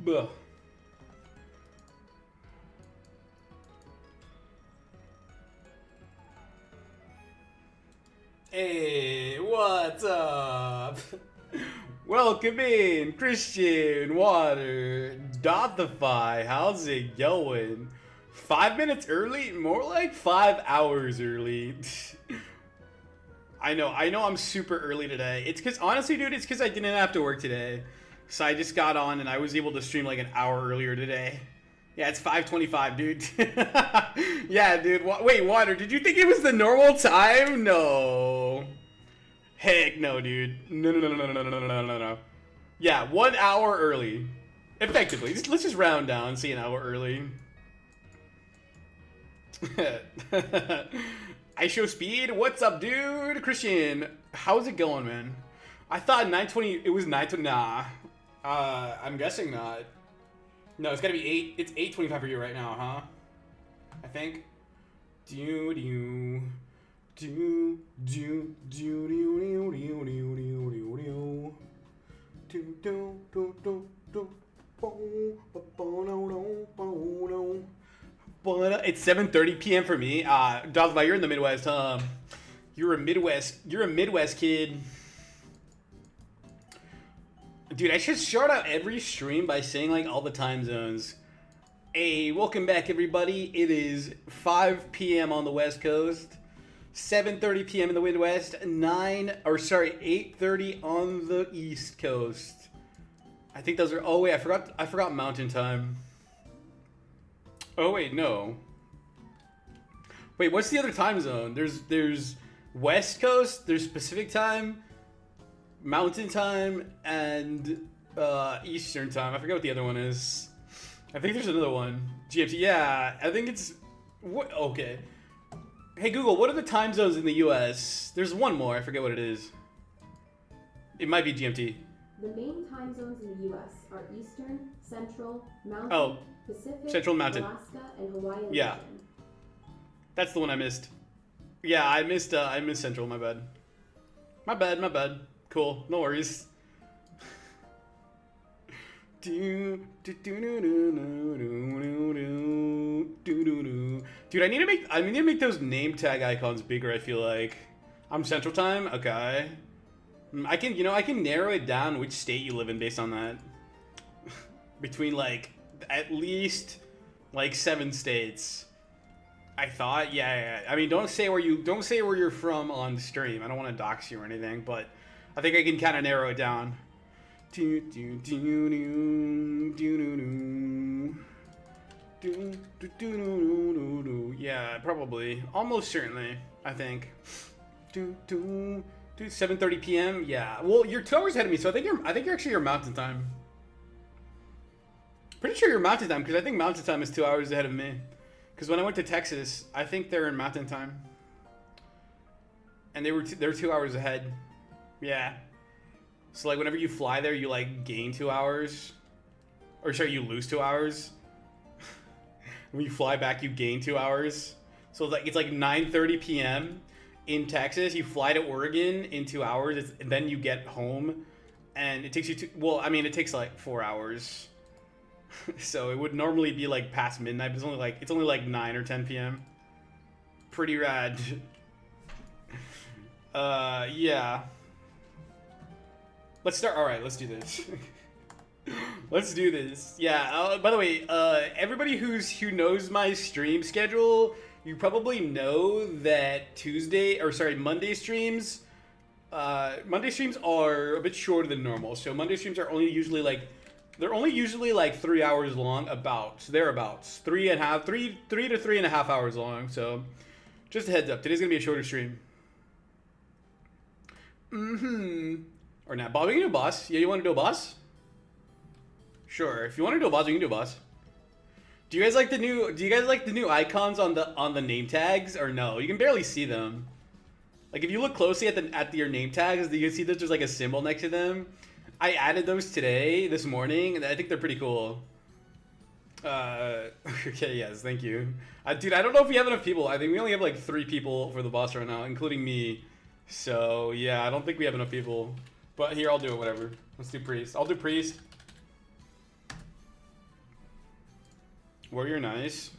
Ugh. Hey, what's up? Welcome in, Christian Water, Dothify. How's it going? 5 minutes early? More like 5 hours early. I know I'm super early today. It's because, honestly, dude, it's because I didn't have to work today. So I just got on and I was able to stream like an hour earlier today. Yeah, it's 5:25, dude. Yeah, dude. Wait, Water, did you think it was the normal time? No. Heck no, dude. No. Yeah, 1 hour early. Effectively. Let's just round down, see an hour early. I show speed. What's up, dude? Christian, how's it going, man? I thought 9:20. It was 9:20. Nah. I'm guessing not. No, it's gotta be 8. It's 8:25 for you right now, huh? I think. It's 7:30 p.m. for me. Dogma, you're in the Midwest, huh? You're a Midwest kid. Dude, I should start out every stream by saying like all the time zones. Hey, welcome back everybody. It is 5 p.m. on the West Coast, 7:30 p.m. in the Midwest, 8:30 on the East Coast. I think those are. Oh wait, I forgot Mountain Time. Oh wait, no. Wait, what's the other time zone? There's West Coast, there's Pacific Time, Mountain Time, and Eastern Time. I forget what the other one is. I think there's another one. GMT, yeah. I think it's... What? Okay. Hey, Google, what are the time zones in the U.S.? There's one more. I forget what it is. It might be GMT. The main time zones in the U.S. are Eastern, Central, Mountain, Pacific, Central Mountain, Alaska, and Hawaii. Yeah. That's the one I missed. Yeah, I missed Central. My bad. My bad. Cool. No worries. Dude, I need to make those name tag icons bigger. I feel like I'm Central Time. Okay, I can narrow it down which state you live in based on that. Between like at least like 7 states. I thought, yeah. I mean, don't say where you're from on stream. I don't want to dox you or anything, but I think I can kind of narrow it down. Yeah, probably. Almost certainly, I think. 7:30 p.m. Yeah. Well, you're 2 hours ahead of me, so I think you're actually your Mountain Time. Pretty sure you're Mountain Time because I think Mountain Time is 2 hours ahead of me. Because when I went to Texas, I think they're in Mountain Time, and they're 2 hours ahead. Yeah. So like whenever you fly there, you like gain 2 hours, or sorry, you lose 2 hours. When you fly back, you gain 2 hours. So like it's like 9:30 p.m. in Texas. You fly to Oregon in 2 hours, and then you get home, and it takes you it takes like 4 hours. So it would normally be like past midnight, but it's only like 9 or 10 p.m. Pretty rad. Yeah. Let's start. All right, let's do this. Let's do this. Yeah. By the way, everybody who knows my stream schedule, you probably know that Monday streams. Monday streams are a bit shorter than normal. So Monday streams are only usually like 3 hours long, thereabouts. 3 to 3.5 hours long. So just a heads up, today's gonna be a shorter stream. Or not. Bob, we can do a boss. Yeah, you want to do a boss? Sure. If you want to do a boss, we can do a boss. Do you guys like the new icons on the name tags or no? You can barely see them. Like if you look closely at your name tags, you can see that there's like a symbol next to them. I added those this morning, and I think they're pretty cool. Okay, yes, thank you. Dude, I don't know if we have enough people. I think we only have like 3 people for the boss right now, including me. So yeah, I don't think we have enough people. But here, I'll do it, whatever. Let's do priest. I'll do priest. Warrior, nice.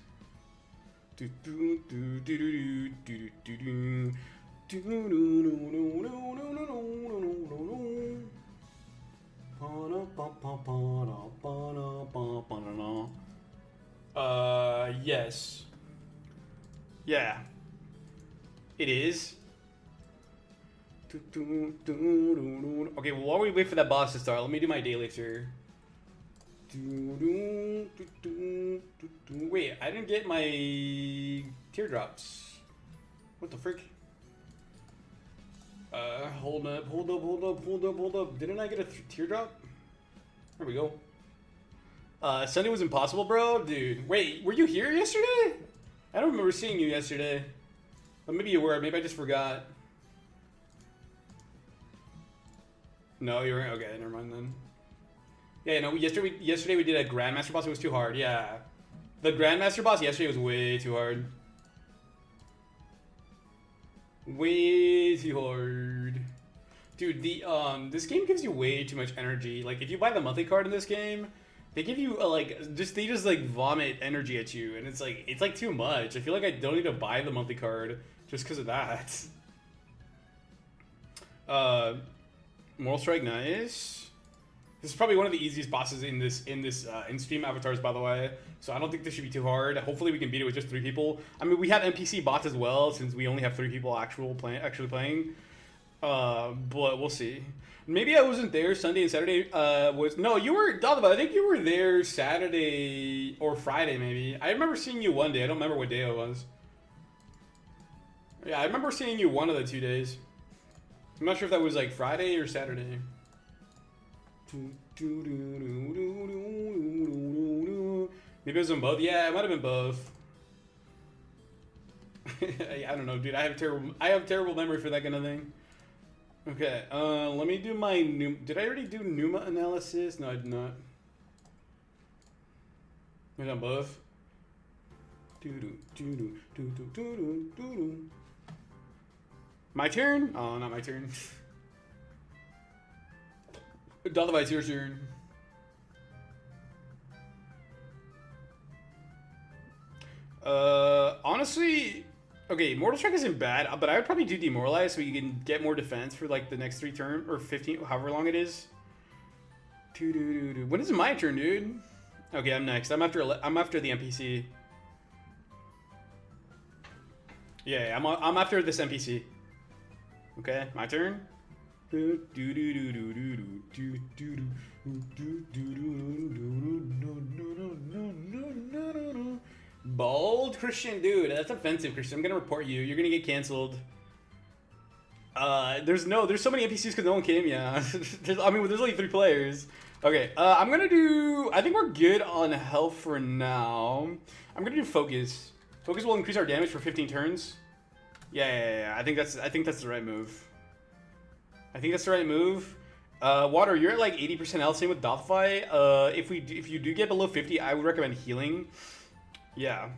Yes. Yeah. It is. Okay, well, while we wait for that boss to start, let me do my daily here. Wait, I didn't get my teardrops. What the frick? Hold up. Didn't I get a teardrop? There we go. Sunday was impossible, bro? Dude, wait, were you here yesterday? I don't remember seeing you yesterday. Or maybe you were, maybe I just forgot. No, you weren't? Okay, never mind then. Yeah, no, yesterday we did a Grandmaster boss, it was too hard, yeah. The Grandmaster boss yesterday was way too hard. Way too hard. Dude, this game gives you way too much energy. Like, if you buy the monthly card in this game, they give you, they just vomit energy at you, and it's like too much. I feel like I don't need to buy the monthly card just because of that. Moral Strike, nice. This is probably one of the easiest bosses in in-stream avatars, by the way. So I don't think this should be too hard. Hopefully we can beat it with just 3 people. I mean, we have NPC bots as well, since we only have 3 people actually playing. But we'll see. Maybe I wasn't there Sunday and Saturday. No, you were, Donovan, I think you were there Saturday or Friday, maybe. I remember seeing you one day. I don't remember what day it was. Yeah, I remember seeing you one of the 2 days. I'm not sure if that was like Friday or Saturday. Maybe it was on both. Yeah, it might have been both. I don't know, dude. I have terrible memory for that kind of thing. Okay, let me do my did I already do Numa analysis? No, I did not. Maybe on both. My turn? Oh, not my turn. Donovan, it's your turn. Honestly, okay, Mortal Strike isn't bad, but I would probably do Demoralize so you can get more defense for like the next 3 turns or 15, however long it is. When is it my turn, dude? Okay, I'm next. I'm after the NPC. Yeah, I'm after this NPC. Okay, my turn. Bald Christian, dude, that's offensive, Christian. I'm gonna report you. You're gonna get canceled. There's so many NPCs because no one came. Yeah, there's only 3 players. Okay, I'm gonna do. I think we're good on health for now. I'm gonna do focus. Focus will increase our damage for 15 turns. Yeah. I think that's the right move. Water, you're at like 80% health. Same with Dothify. If you do get below 50, I would recommend healing. Yeah.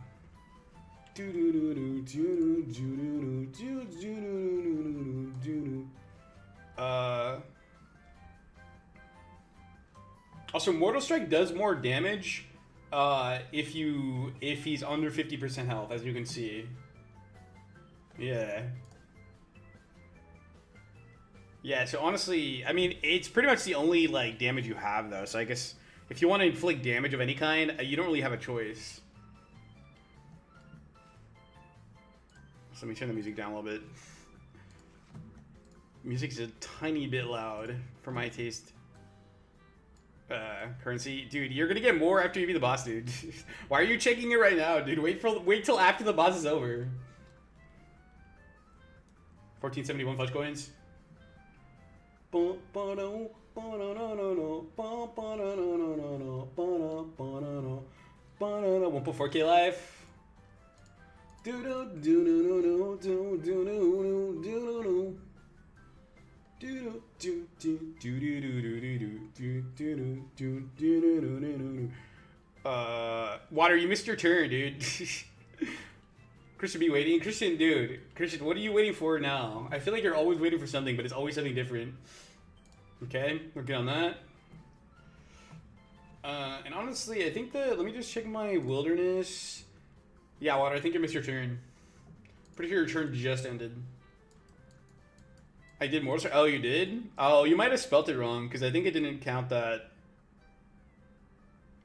Also, Mortal Strike does more damage if he's under 50% health, as you can see. Yeah. Yeah, so honestly, I mean, it's pretty much the only, like, damage you have, though. So I guess if you want to inflict damage of any kind, you don't really have a choice. So let me turn the music down a little bit. Music's a tiny bit loud for my taste. Currency. Dude, you're gonna get more after you beat the boss, dude. Why are you checking it right now, dude? Wait till after the boss is over. 1471 fudge coins. 1.4K life. Water, you missed your turn, dude. Christian, be waiting. Christian, dude. Christian, what are you waiting for now? I feel like you're always waiting for something, but it's always something different. Okay, we're good on that. And honestly, I think let me just check my wilderness. Yeah, Water, I think you missed your turn. Pretty sure your turn just ended. I did more. Oh, you did? Oh, you might have spelt it wrong because I think it didn't count that.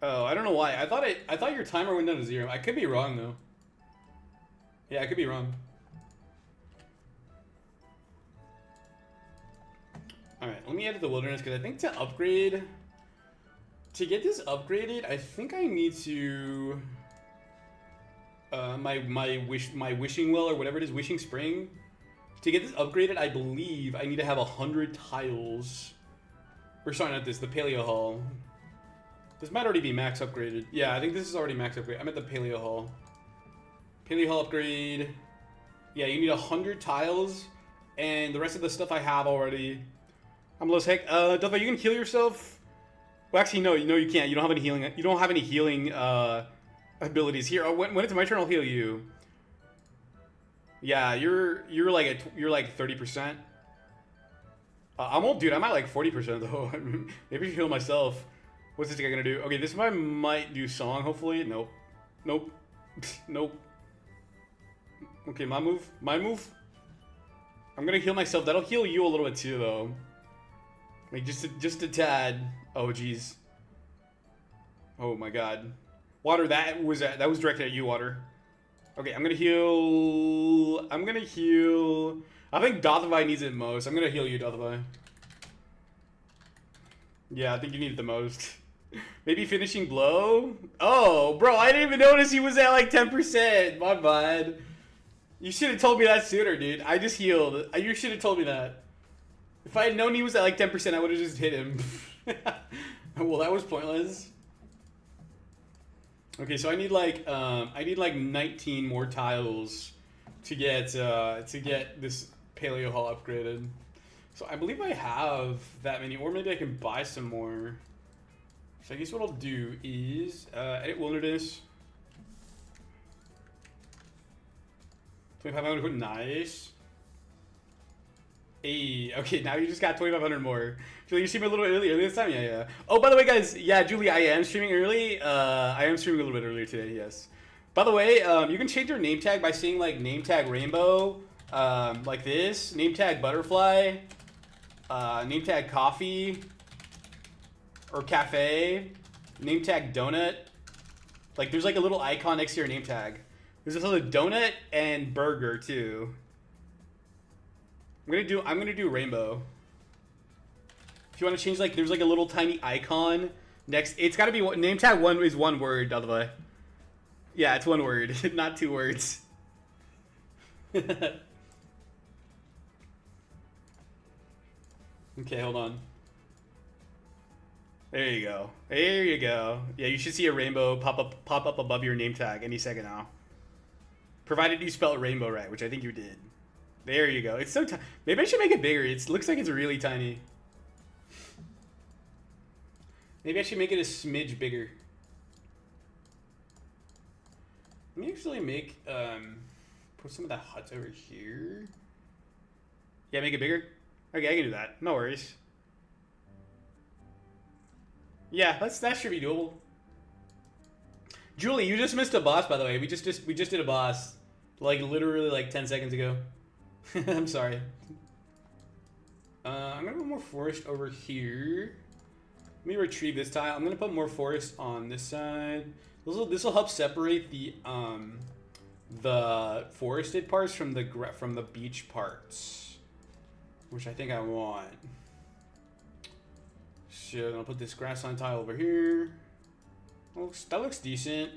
Oh, I don't know why. I thought your timer went down to 0. I could be wrong though. Yeah, I could be wrong. All right, let me edit the wilderness because I think to get this upgraded, I think I need to my wishing well or whatever it is, wishing spring. To get this upgraded, I believe I need to have 100 tiles. Or sorry, not this, the Paleo Hall. This might already be max upgraded. Yeah, I think this is already max upgrade. I'm at the Paleo Hall. Paleo Hall upgrade. Yeah, you need 100 tiles, and the rest of the stuff I have already. I'm low as heck. Duffy, you can heal yourself. Well, actually, no, you can't. You don't have any healing. You don't have any healing abilities here. When it's my turn, I'll heal you. Yeah, you're like 30%. Dude, I'm at like 40% though. Maybe I should heal myself. What's this guy gonna do? Okay, this might do song. Hopefully, nope, nope, nope. Okay, my move. I'm gonna heal myself. That'll heal you a little bit too, though. Like just a tad. Oh jeez. Oh my god. Water, that was directed at you, Water. Okay, I'm gonna heal. I think Dothify needs it most. I'm gonna heal you, Dothify. Yeah, I think you need it the most. Maybe finishing blow? Oh, bro, I didn't even notice he was at like 10%. My bad. You should have told me that sooner, dude. I just healed. You should have told me that. If I had known he was at like 10%, I would have just hit him. Well, that was pointless. Okay, so I need like 19 more tiles to get this Paleo Hall upgraded. So I believe I have that many, or maybe I can buy some more. So I guess what I'll do is edit wilderness. 2,500, nice. Hey, okay, now you just got 2,500 more. Julie, you streamed a little earlier this time? Yeah. Oh, by the way, guys, yeah, Julie, I am streaming early. I am streaming a little bit earlier today, yes. By the way, you can change your name tag by saying, like, name tag rainbow, like this, name tag butterfly, name tag coffee, or cafe, name tag donut. Like, there's, like, a little icon next to your name tag. There's also a donut and burger, too. I'm gonna do rainbow. If you want to change, like, there's like a little tiny icon next. It's gotta be name tag 1 is 1 word, by the way. Yeah, it's 1 word, not 2 words. Okay, hold on. There you go. There you go. Yeah, you should see a rainbow pop up above your name tag any second now. Provided you spell rainbow right, which I think you did. There you go. It's so tiny. Maybe I should make it bigger. It looks like it's really tiny. Maybe I should make it a smidge bigger. Let me actually make, put some of the huts over here. Yeah, make it bigger? Okay, I can do that. No worries. Yeah, that should be doable. Julie, you just missed a boss, by the way. We just did a boss. Like, literally, like, 10 seconds ago. I'm sorry. I'm gonna put more forest over here. Let me retrieve this tile. I'm gonna put more forest on this side. This will help separate the forested parts from the beach parts, which I think I want. So I'll put this grassland tile over here. That looks decent.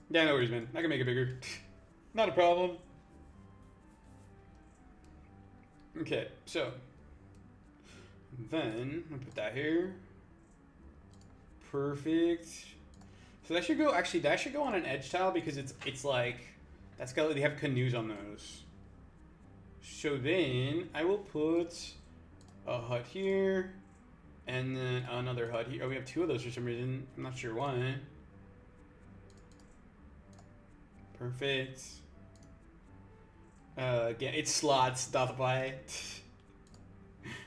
Yeah, no worries, man. I can make it bigger. Not a problem. Okay, so then I'll put that here. Perfect. So that should go. Actually, that should go on an edge tile because it's like they have canoes on those. So then I will put a hut here, and then another hut here. Oh, we have 2 of those for some reason. I'm not sure why. Perfect. Again, it's slots, Dothify.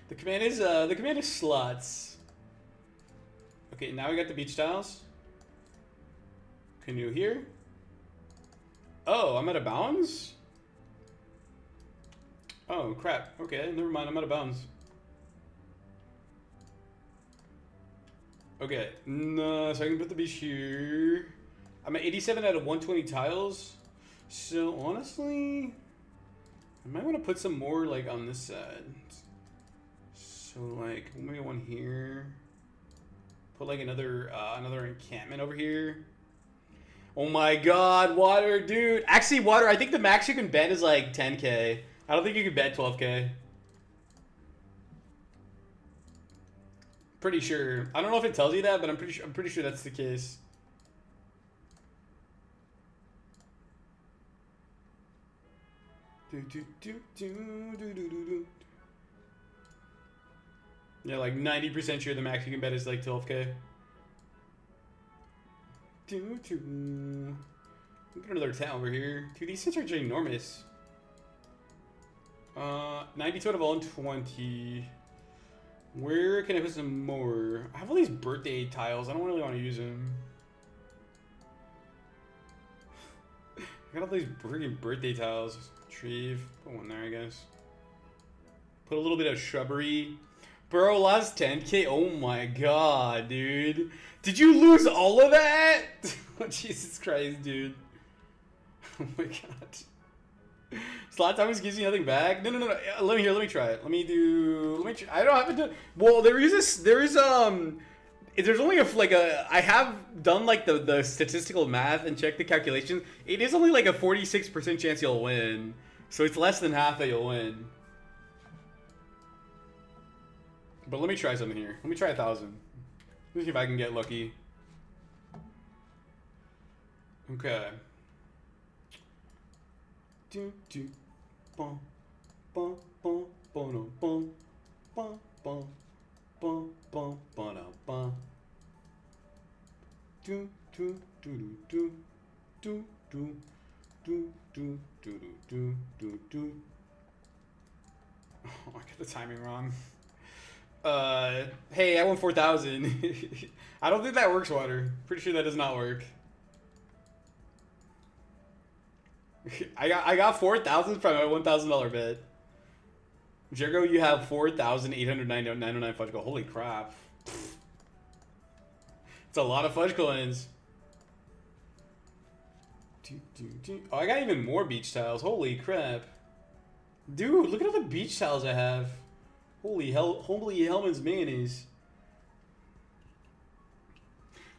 The command is slots. Okay, now we got the beach tiles. Can you hear? Oh, I'm out of bounds? Oh, crap. Okay, never mind. I'm out of bounds. Okay, no, so I can put the beach here. I'm at 87 out of 120 tiles. So, honestly, I might want to put some more, like, on this side. So, like, maybe one here. Put, like, another encampment over here. Oh my god, water, dude. Actually, water, I think the max you can bet is, like, 10k. I don't think you can bet 12k. Pretty sure. I don't know if it tells you that, but I'm pretty sure that's the case. Yeah, like 90% sure the max you can bet is like 12k. Look at another town over here. Dude, these things are ginormous. 92 out of 120. Where can I put some more? I have all these birthday tiles. I don't really want to use them. I got all these freaking birthday tiles. Tree. Put one there, I guess. Put a little bit of shrubbery. Bro, lost 10k. Oh my god, dude. Did you lose all of that? Oh, Jesus Christ, dude. Oh my god. Slot timers gives you nothing back? No. Let me try it. Let me try. I don't have to do. Well, there's only I have done like the statistical math and checked the calculations. It is only like a 46% chance you'll win. So it's less than half that you'll win. But let me try something here. Let me try 1,000. Let me see if I can get lucky. Okay. Do do bum bum bum bum bum bum bum bum bum bum bum. Do do do do do do do do do do do do. Oh, I got the timing wrong. Hey, I won 4,000. I don't think that works, Water. Pretty sure that does not work. I got 4,000 from a $1,000 bet. Jericho, you have 4,899 fudge coins. Holy crap. It's a lot of fudge coins. Oh, I got even more beach tiles. Holy crap. Dude, look at all the beach tiles I have. Holy Hellman's mayonnaise.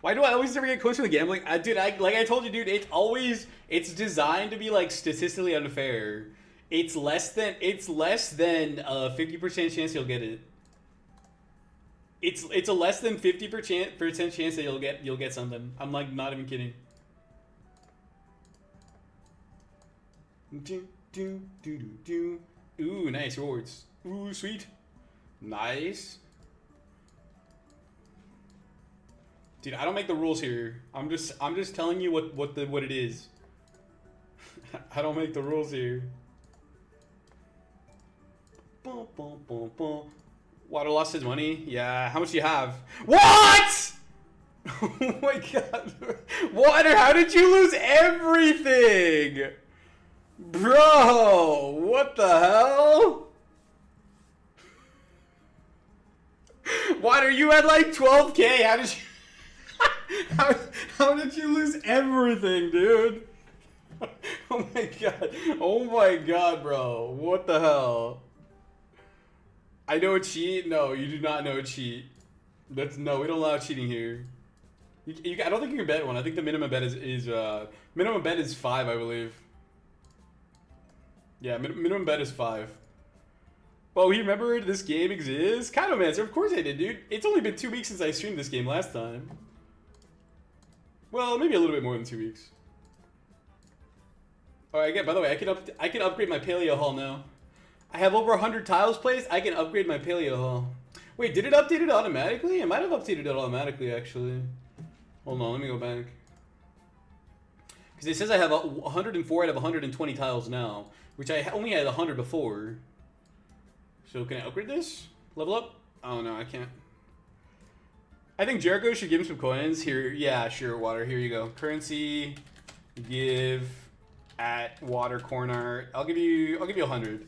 Why do I always never get close to the gambling? Dude, like I told you, dude, it's designed to be like statistically unfair. It's less than a 50% chance you'll get it. It's a less than 50% chance that you'll get something. I'm like not even kidding. Ooh, nice rewards. Ooh, sweet. Nice. Dude, I don't make the rules here. I'm just telling you what it is. I don't make the rules here. Water lost his money? Yeah. How much do you have? What? Oh my god. Water, how did you lose everything? Bro, what the hell? Water, you had like 12k. How did you how did you lose everything, dude? Oh my god. Oh my god, bro. What the hell? I know a cheat? No, you do not know a cheat. No, we don't allow cheating here. I don't think you can bet one. I think the minimum bet is 5, I believe. Yeah, minimum bet is 5. Oh, you remember this game exists? Kaidomancer, of course I did, dude. It's only been 2 weeks since I streamed this game last time. Well, maybe a little bit more than 2 weeks. Alright, again, by the way, I can upgrade my Paleo Hall now. I have over 100 tiles placed. I can upgrade my Paleo Hall. Wait, did it update it automatically? It might have updated it automatically, actually. Hold on, let me go back. Because it says I have 104 out of 120 tiles now, which I only had 100 before. So can I upgrade this? Level up? Oh no, I can't. I think Jericho should give him some coins. Here, yeah, sure, water. Here you go. Currency, give at water corner. I'll give you 100.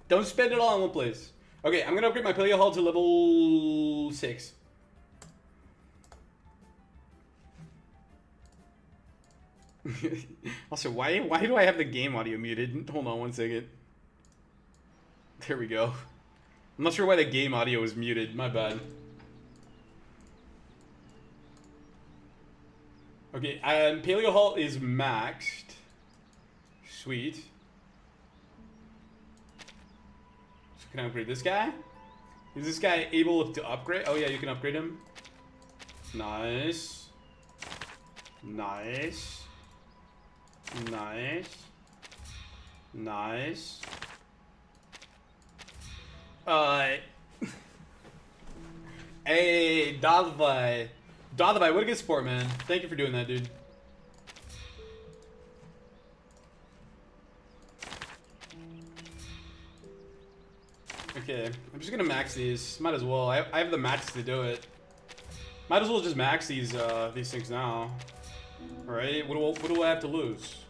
Don't spend it all in one place. Okay, I'm gonna upgrade my Paleo Hall to level 6. Also, why do I have the game audio muted? Hold on one second. There we go. I'm not sure why the game audio was muted. My bad. Okay, and Paleo Hall is maxed. Sweet. So can I upgrade this guy? Is this guy able to upgrade? Oh yeah, you can upgrade him. Nice. Nice. Nice. Nice. Hey, Dadavai. Dadavai, what a good sport, man. Thank you for doing that, dude. Okay, I'm just gonna max these. Might as well. I have the max to do it. Might as well just max these things now. Alright, what do I have to lose?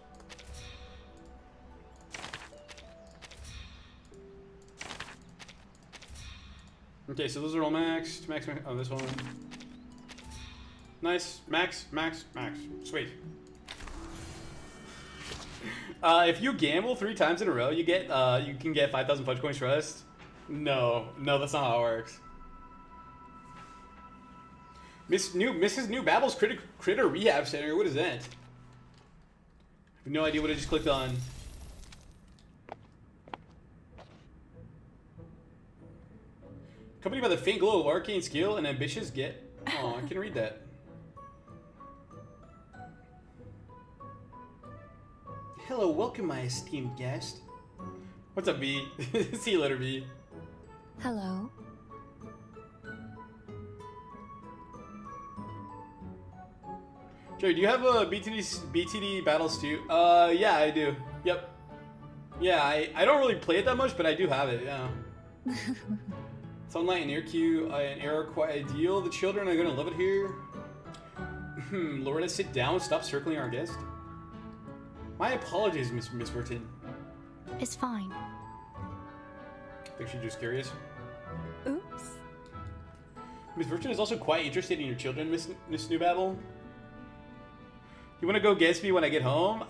Okay, so those are all maxed. Max, oh, this one. Nice. Max. Sweet. If you gamble 3 times in a row, you can get 5,000 punch coins trust. No, that's not how it works. Mrs. New Babble's Critter Rehab Center. What is that? I have no idea what I just clicked on. Accompanied by the faint glow of arcane skill and ambitious get. Oh, I can read that. Hello, welcome, my esteemed guest. What's up, B? See you later, B. Hello. Joey, do you have a BTD battles too? Yeah, I do. Yep. Yeah, I don't really play it that much, but I do have it. Yeah. Sunlight and air queue, an era quite ideal. The children are gonna love it here. Loretta, sit down. Stop circling our guest. My apologies, Miss Burton. It's fine. I think she's just curious. Oops. Miss Burton is also quite interested in your children, Miss Newbattle. You want to go against me when I get home?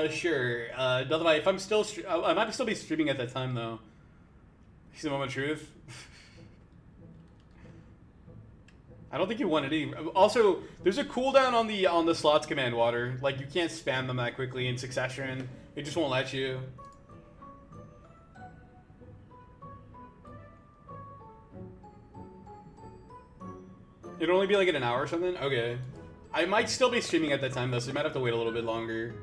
Sure. Otherwise, if I'm still, I might still be streaming at that time though. He's the moment of truth. I don't think you want it either. Also, there's a cooldown on the slots command water. Like you can't spam them that quickly in succession. It just won't let you. It'll only be like in an hour or something? Okay. I might still be streaming at that time though, so you might have to wait a little bit longer.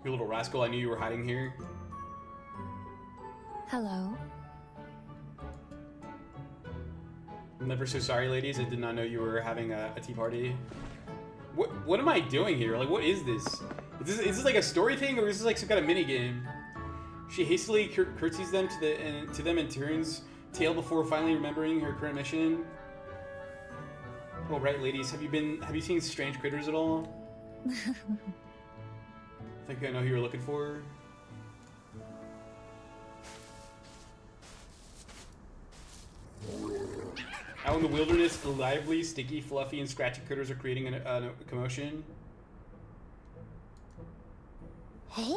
You little rascal, I knew you were hiding here. Hello. I'm never so sorry, ladies. I did not know you were having a tea party. What am I doing here? Like, what is this? Is this like a story thing, or is this like some kind of mini game? She hastily curtsies them to them and turns tail before finally remembering her current mission. Oh right, ladies, have you seen strange critters at all? I think I know who you're looking for. Out in the wilderness, the lively, sticky, fluffy, and scratchy critters are creating a commotion. Hey?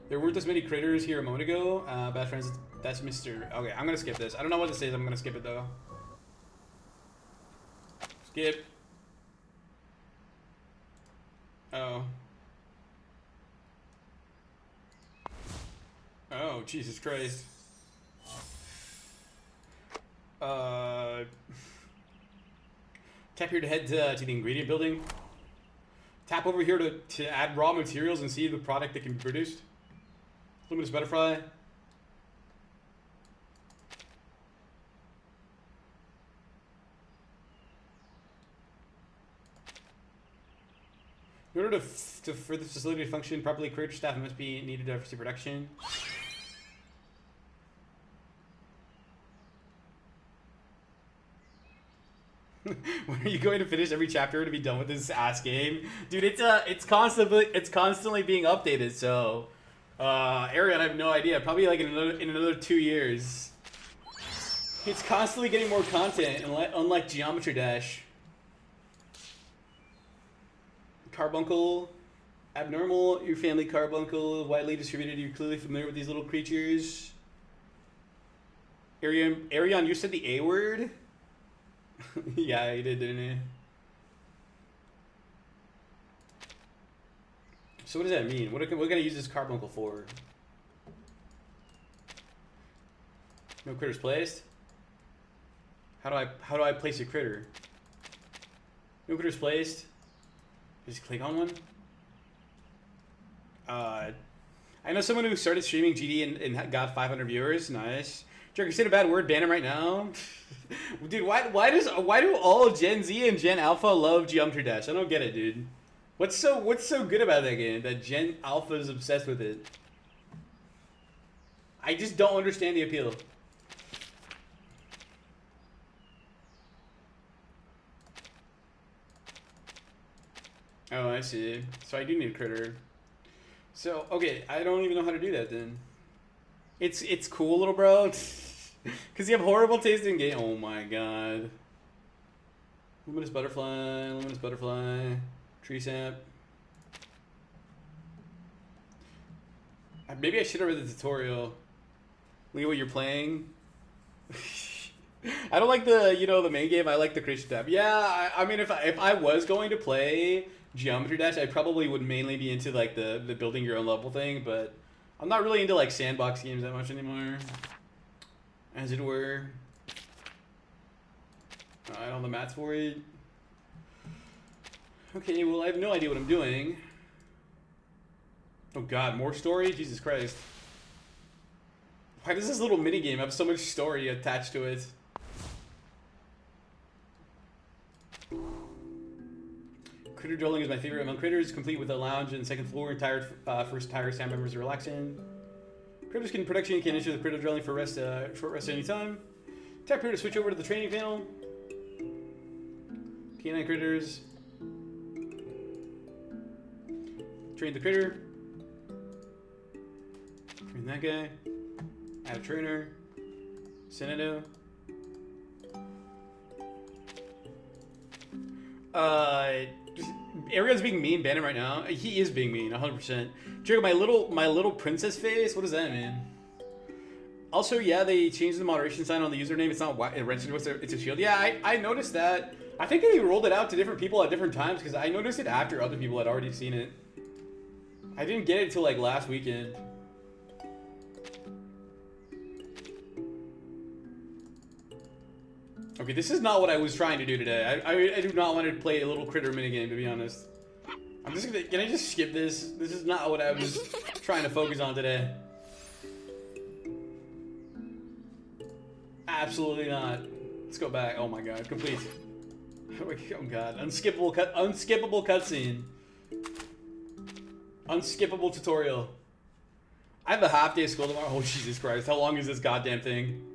There weren't as many critters here a moment ago. Bad friends, that's Mr. Okay, I'm gonna skip this. I don't know what this is, I'm gonna skip it though. Skip. Oh. Oh, Jesus Christ. Tap here to head to the ingredient building. Tap over here to add raw materials and see the product that can be produced. Luminous butterfly. In order for this facility to function properly, creator staff must be needed to oversee production. When are you going to finish every chapter to be done with this ass game, dude? It's constantly being updated. So, Arian, I have no idea. Probably like in another 2 years. It's constantly getting more content, unlike Geometry Dash. Carbuncle, abnormal. Your family carbuncle, widely distributed. You're clearly familiar with these little creatures. Arian, you said the A word. Yeah, he did, didn't he? So what does that mean? What gonna use this carbuncle for? No critters placed. How do I place a critter? No critters placed. Just click on one. I know someone who started streaming GD and got 500 viewers. Nice. Jerk, you said a bad word, ban him right now. Dude, why do all Gen Z and Gen Alpha love Geometry Dash? I don't get it, dude. What's so good about that game that Gen Alpha is obsessed with it? I just don't understand the appeal. Oh, I see. So I do need a critter. So, okay, I don't even know how to do that then. It's cool, little bro. Because you have horrible taste in game. Oh my god. Luminous butterfly, tree sap. Maybe I should have read the tutorial. Look at what you're playing. I don't like the main game. I like the creation tab. Yeah, I mean, if I was going to play Geometry Dash, I probably would mainly be into like the building your own level thing, but I'm not really into like sandbox games that much anymore, as it were. I don't have the mats for it. Okay, well I have no idea what I'm doing. Oh god, more story? Jesus Christ. Why does this little minigame have so much story attached to it? Critter dwelling is my favorite among critters, complete with a lounge and second floor. First tired staff members are relaxing. Critters can production can enter the critter dwelling for rest, short rest anytime. Tap here to switch over to the training panel. Canine critters. Train the critter. Train that guy. Add a trainer. Senato. Ariel's being mean, ban him right now. He is being mean, 100%. Jacob, my little princess face. What does that mean? Also, yeah, they changed the moderation sign on the username. It's not white. It's a shield. Yeah, I noticed that. I think they rolled it out to different people at different times because I noticed it after other people had already seen it. I didn't get it until like last weekend. Okay, this is not what I was trying to do today. I do not want to play a little critter minigame, to be honest. I'm just gonna... Can I just skip this? This is not what I was trying to focus on today. Absolutely not. Let's go back. Oh my god, complete. Oh god, unskippable cutscene. Unskippable tutorial. I have a half day of school tomorrow. Oh Jesus Christ, how long is this goddamn thing?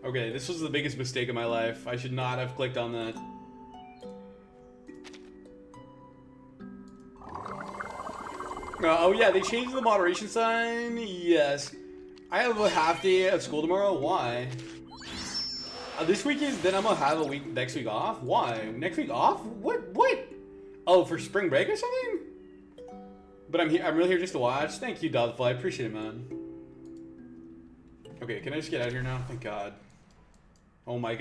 Okay, this was the biggest mistake of my life. I should not have clicked on that. Oh yeah, they changed the moderation sign. Yes. I have a half day of school tomorrow. Why? This week is... Then I'm gonna have a week next week off? Why? Next week off? What? Oh, for spring break or something? But I'm really here just to watch. Thank you, Dodfly. I appreciate it, man. Okay, can I just get out of here now? Thank God. Oh my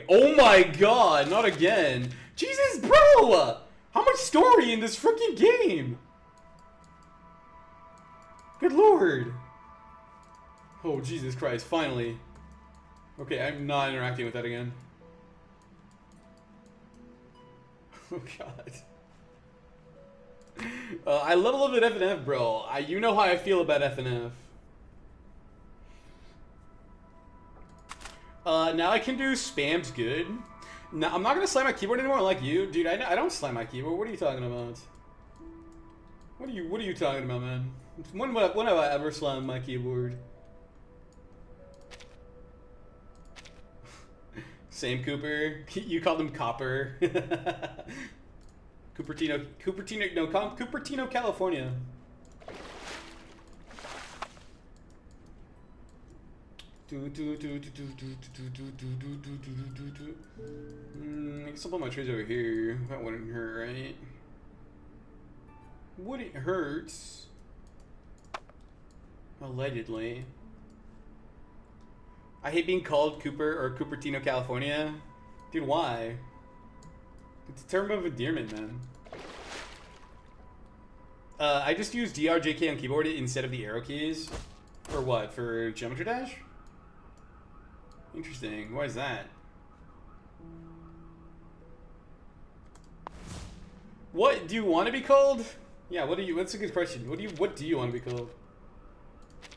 god, not again. Jesus, bro! How much story in this freaking game? Good lord. Oh, Jesus Christ, finally. Okay, I'm not interacting with that again. Oh god. I level up at FNF, bro. You know how I feel about FNF. Now I can do spam's good. Now I'm not gonna slam my keyboard anymore like you. Dude, I don't slam my keyboard. What are you talking about? What are you talking about, man? When have I ever slammed my keyboard? Same Cooper. You called him Copper. Cupertino, California. I guess I'll put my trays over here. That wouldn't hurt, right? Would it hurt? Allegedly. I hate being called Cooper or Cupertino, California. Dude, why? It's a term of endearment, man. I just use DRJK on keyboard instead of the arrow keys. For what? For Geometry Dash? Interesting. Why is that? What do you want to be called? Yeah, what's a good question. What do you want to be called?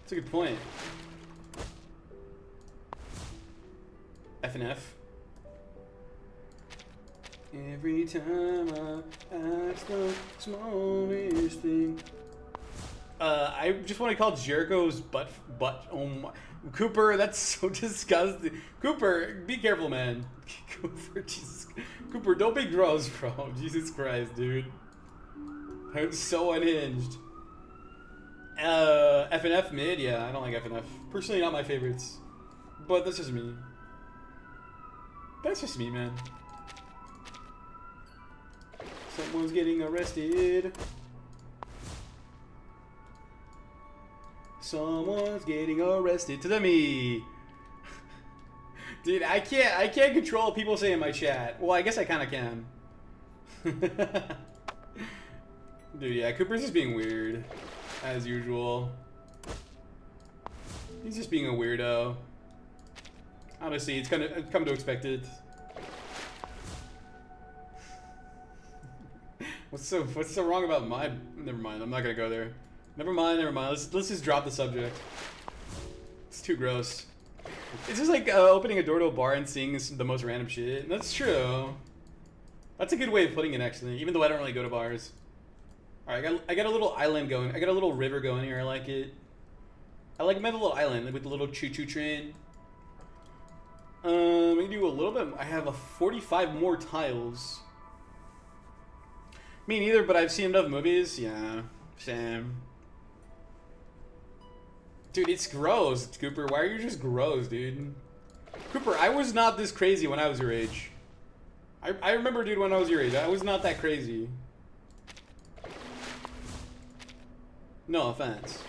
That's a good point. F and F. Every time I ask the smallest thing. I just want to call Jericho's butt. Oh my, Cooper, that's so disgusting. Cooper, be careful, man. Cooper, Cooper, don't be gross, bro. Jesus Christ, dude. I'm so unhinged. F and F mid, yeah, I don't like F and F. Personally, not my favorites, but that's just me. That's just me, man. Someone's getting arrested. Someone's getting arrested. To me. Dude, I can't control people saying in my chat. Well, I guess I kind of can. Dude, yeah, Cooper's just being weird, as usual. He's just being a weirdo. Honestly, it's come to expect it. What's so wrong about my? Never mind. I'm not gonna go there. Never mind. Let's just drop the subject. It's too gross. It's just like opening a door to a bar and seeing the most random shit. That's true. That's a good way of putting it, actually. Even though I don't really go to bars. All right, I got a little island going. I got a little river going here. I like it. I like my little island with the little choo-choo train. We can do a little bit. I have 45 more tiles. Me neither, but I've seen enough movies. Yeah, same. Dude, it's gross, Cooper. Why are you just gross, dude? Cooper, I was not this crazy when I was your age. I remember, dude, when I was your age. I was not that crazy. No offense.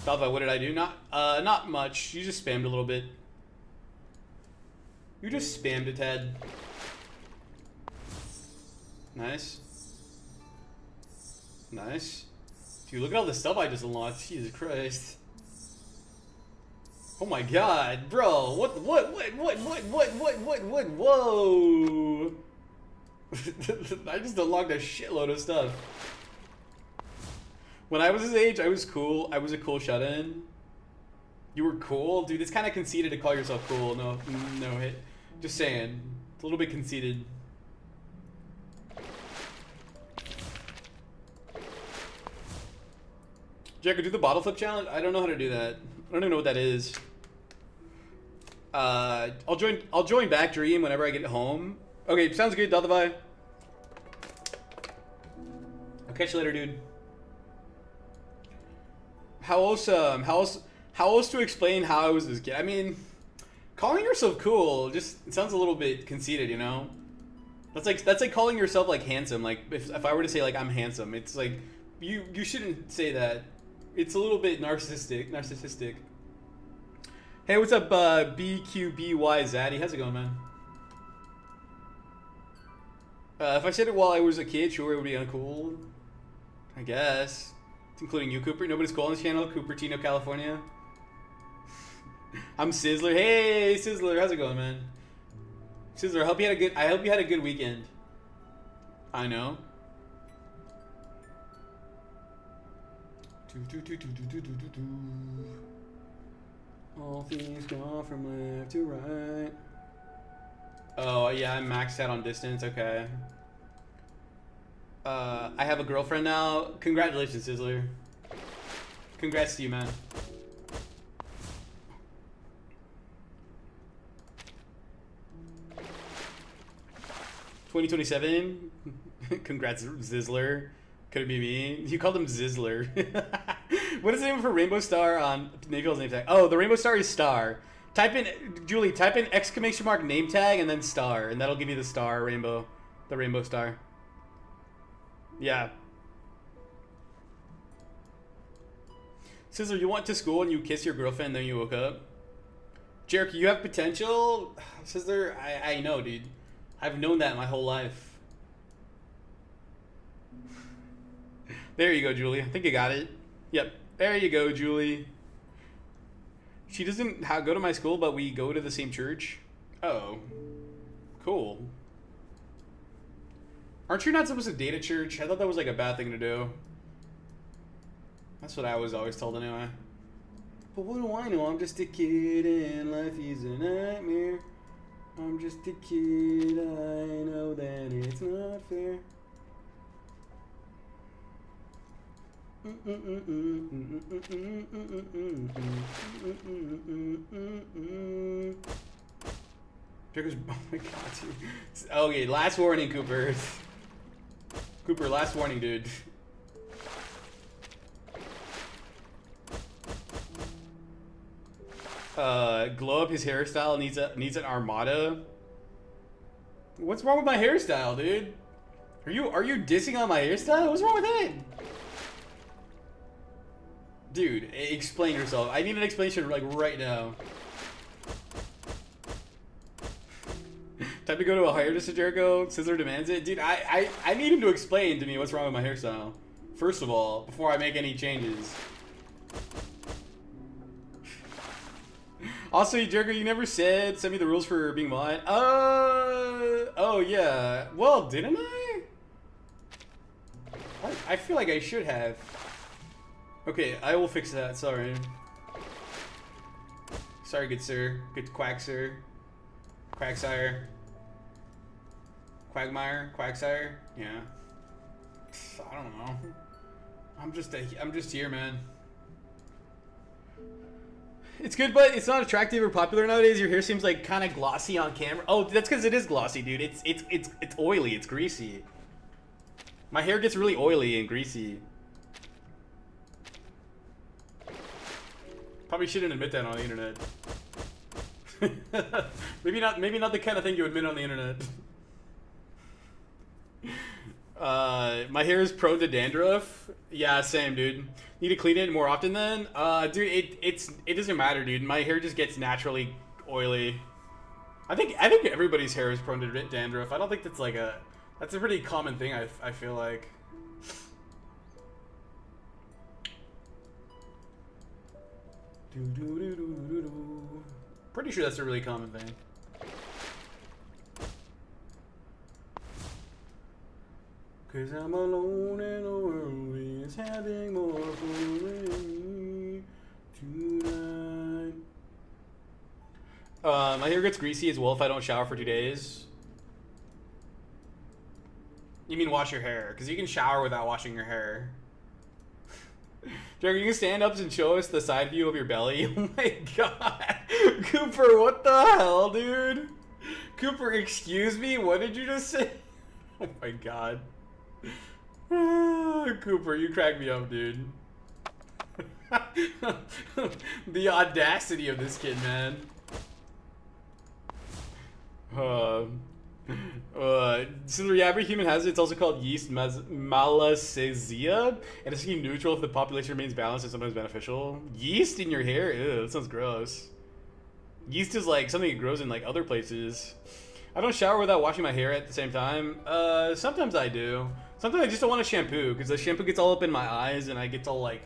Dalva, what did I do? Not much. You just spammed a little bit. You just spammed it, Ted. Nice. Nice. Dude, look at all the stuff I just unlocked. Jesus Christ. Oh my god, bro. What, whoa. I just unlocked a shitload of stuff. When I was his age, I was cool. I was a cool shut-in. You were cool? Dude, it's kind of conceited to call yourself cool. No, just saying. It's a little bit conceited. Jericho, do the bottle flip challenge? I don't know how to do that. I don't even know what that is. I'll join back Dream whenever I get home. Okay, sounds good, Delta Vi. I'll catch you later, dude. How else to explain how I was this kid? I mean, calling yourself cool just it sounds a little bit conceited, you know? That's like calling yourself like handsome. Like if I were to say like I'm handsome, it's like you shouldn't say that. It's a little bit narcissistic. Hey, what's up, BQBY Zaddy? How's it going, man? If I said it while I was a kid, sure, it would be uncool. I guess. Including you, Cooper. Nobody's cool on this channel. Cupertino, California. I'm Sizzler. Hey, Sizzler. How's it going, man? Sizzler, I hope you had a good weekend. I know. All things gone from left to right. Oh, yeah, I'm maxed out on distance. Okay. I have a girlfriend now. Congratulations, Sizzler. Congrats to you, man. $2027. Congrats, Zizzler. Could it be me? You called him Zizzler. What is the name for Rainbow Star on Naples name tag? Oh, the Rainbow Star is star. Type in, Julie, type in exclamation mark name tag and then star, and that'll give you the star rainbow. The Rainbow Star. Yeah. Sizzler, you went to school and you kissed your girlfriend and then you woke up? Jericho, you have potential? Sizzler, I know, dude. I've known that my whole life. There you go, Julie. I think you got it. Yep. There you go, Julie. She doesn't go to my school, but we go to the same church. Oh. Cool. Aren't you not supposed to date at church? I thought that was like a bad thing to do. That's what I was always told anyway. But what do I know? I'm just a kid and life is a nightmare. I'm just a kid, I know that it's not fair. Trigger's, oh my god, dude. Okay, last warning, Cooper. Cooper, last warning, dude. Glow up his hairstyle needs an armada. What's wrong with my hairstyle, dude? Are you dissing on my hairstyle? What's wrong with it? Dude, explain yourself. I need an explanation like right now. Time to go to a hairdresser, Jericho. Sizzler demands it. Dude, I need him to explain to me what's wrong with my hairstyle. First of all, before I make any changes. Also, Jericho, you never send me the rules for being mod. Oh yeah. Well, didn't I? I feel like I should have. Okay, I will fix that. Sorry. Sorry, good sir. Good quack, sir. Quacksire. Quagmire? Quacksire? Yeah. I don't know. I'm just here, man. It's good, but it's not attractive or popular nowadays. Your hair seems like kind of glossy on camera. Oh, that's because it is glossy, dude. It's oily. It's greasy. My hair gets really oily and greasy. Probably shouldn't admit that on the internet. maybe not the kind of thing you admit on the internet. My hair is prone to dandruff. Yeah, same, dude. Need to clean it more often then? Dude, it doesn't matter, dude. My hair just gets naturally oily. I think everybody's hair is prone to dandruff. I don't think that's like that's a pretty common thing, I feel like. Pretty sure that's a really common thing. Cause I'm alone and the world is having more fun than me tonight. My hair gets greasy as well if I don't shower for 2 days. You mean wash your hair? Because you can shower without washing your hair. Jericho, you can stand up and show us the side view of your belly. Oh my god. Cooper, what the hell, dude? Cooper, excuse me? What did you just say? Oh my god. Cooper, you crack me up, dude. The audacity of this kid, man. So yeah, every human has it. It's also called yeast malassezia, and it's neutral if the population remains balanced and sometimes beneficial. Yeast in your hair? Ew, that sounds gross. Yeast is like something that grows in like other places. I don't shower without washing my hair at the same time. Sometimes I do. Sometimes I just don't want to shampoo because the shampoo gets all up in my eyes and I get all like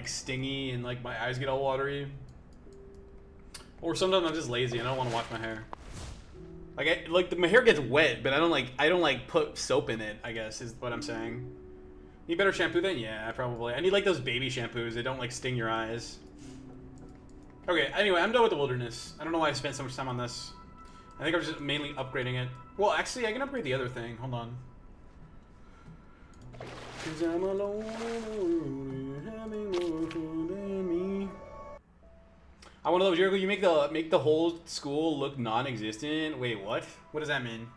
stingy and like my eyes get all watery. Or sometimes I'm just lazy and I don't want to wash my hair. Like my hair gets wet, but I don't like put soap in it, I guess is what I'm saying. Need better shampoo then? Yeah, probably. I need like those baby shampoos. They don't like sting your eyes. Okay, anyway, I'm done with the wilderness. I don't know why I spent so much time on this. I think I'm just mainly upgrading it. Well, actually, I can upgrade the other thing. Hold on. 'Cause I'm alone, having more fun than me. I want to know, Jericho, you make the whole school look non-existent. Wait, what? What does that mean?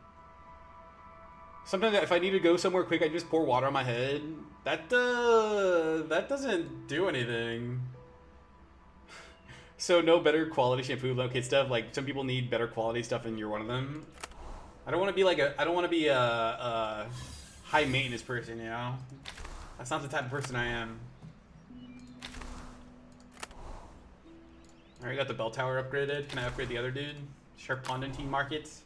Sometimes if I need to go somewhere quick, I just pour water on my head. That doesn't do anything. So no better quality shampoo, no kid stuff. Like some people need better quality stuff, and you're one of them. I don't want to be like I don't want to be a high maintenance person, you know. That's not the type of person I am. Alright, got the bell tower upgraded. Can I upgrade the other dude? Sharp Pondentine Markets.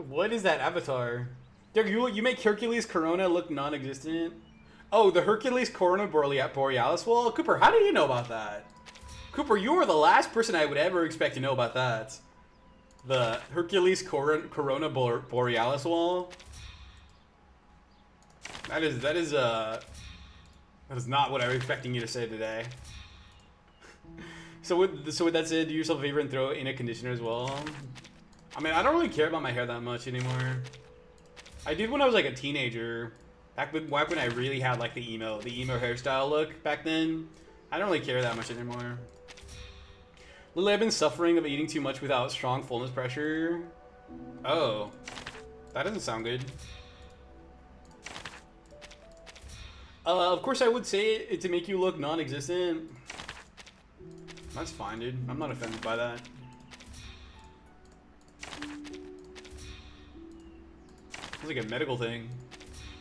What is that avatar? Derek, you make Hercules Corona look non-existent? Oh, the Hercules Corona Borealis wall? Cooper, how do you know about that? Cooper, you are the last person I would ever expect to know about that. The Hercules Corona Borealis wall? That is not what I was expecting you to say today. So with that said, do yourself a favor and throw in a conditioner as well. I mean, I don't really care about my hair that much anymore. I did when I was like a teenager, back when I really had like the emo hairstyle look back then. I don't really care that much anymore. Lily, I've been suffering of eating too much without strong fullness pressure. Oh, that doesn't sound good. Of course I would say it to make you look non-existent. That's fine, dude. I'm not offended by that. It's like a medical thing.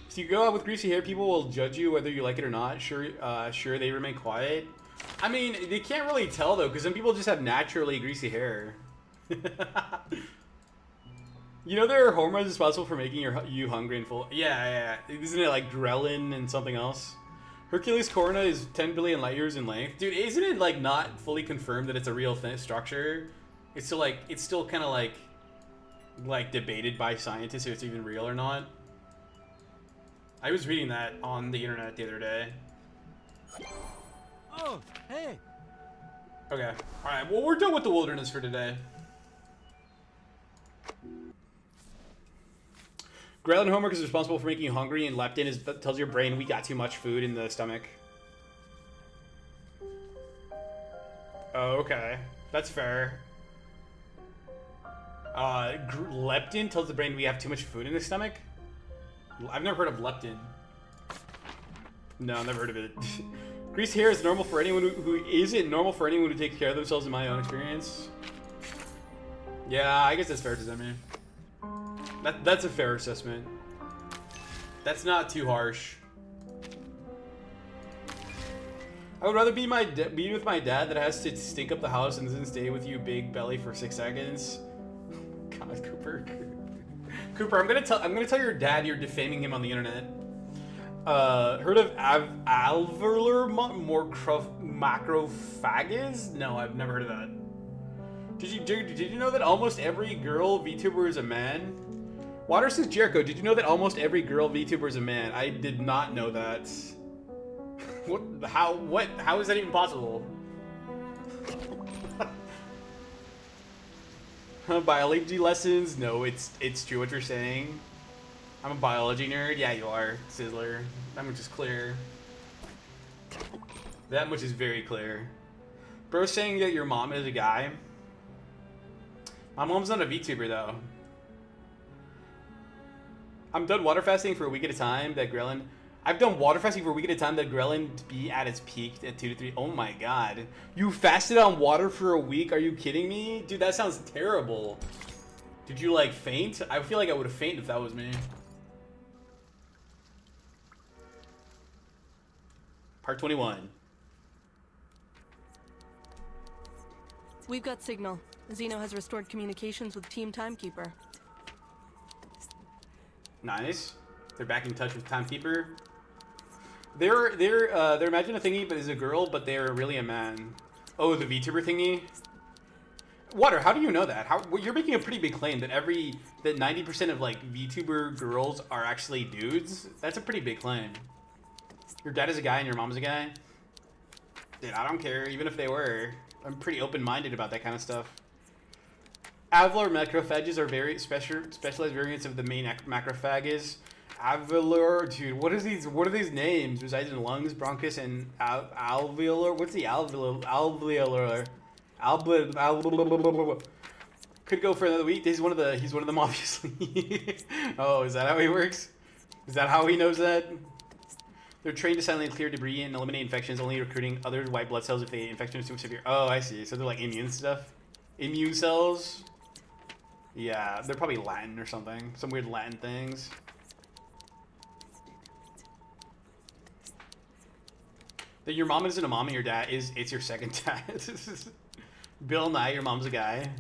So you go out with greasy hair, people will judge you whether you like it or not. Sure, they remain quiet. I mean, they can't really tell though, because some people just have naturally greasy hair. You know there are hormones responsible for making you hungry and full. Yeah. Isn't it like ghrelin and something else? Hercules Corona is 10 billion light years in length. Dude, isn't it like not fully confirmed that it's a real structure? It's still kind of like debated by scientists if it's even real or not. I was reading that on the internet the other day. Oh, hey. Okay. All right. Well, we're done with the wilderness for today. Ghrelin homework is responsible for making you hungry, and leptin tells your brain we got too much food in the stomach. Oh, okay. That's fair. Leptin tells the brain we have too much food in the stomach? I've never heard of leptin. No, I've never heard of it. Greasy hair is normal for anyone who isn't normal for anyone who takes care of themselves in my own experience. Yeah, I guess that's fair to me. That's a fair assessment. That's not too harsh. I would rather be with my dad that has to stink up the house and doesn't stay with you big belly for 6 seconds. God, Cooper. Cooper, I'm gonna tell your dad you're defaming him on the internet. Heard of alveolar macrophages? No, I've never heard of that. Did you know that almost every girl VTuber is a man? Water says Jericho, did you know that almost every girl VTuber is a man? I did not know that. How is that even possible? Biology lessons? No, it's true what you're saying. I'm a biology nerd. Yeah, you are, Sizzler. That much is clear. That much is very clear. Bro's saying that your mom is a guy. My mom's not a VTuber though. I'm done water fasting for a week at a time. I've done water fasting for a week at a time. That ghrelin be at its peak at 2 to 3. Oh my god. You fasted on water for a week? Are you kidding me? Dude, that sounds terrible. Did you like faint? I feel like I would have fainted if that was me. Part 21. We've got signal. Xeno has restored communications with Team Timekeeper. Nice. They're back in touch with Timekeeper. They're Imagine a thingy, but is a girl, but they're really a man. Oh, the VTuber thingy. Water, how do you know that? You're making a pretty big claim that 90% of like VTuber girls are actually dudes. That's a pretty big claim. Your dad is a guy and your mom's a guy. Dude, I don't care, even if they were. I'm pretty open-minded about that kind of stuff. Alveolar macrophages are very specialized variants of the main macrophages. Alveolar, dude, what are these names? Resides in lungs, bronchus, and alveolar. What's the alveolar? Could go for another week. He's one of them, obviously. Oh, is that how he works? Is that how he knows that? They're trained to silently clear debris and eliminate infections, only recruiting other white blood cells if the infection is too severe. Oh, I see. So they're like immune stuff. Immune cells. Yeah, they're probably Latin or something. Some weird Latin things. That your mom isn't a mom and your dad it's your second dad. Bill Nye, your mom's a guy.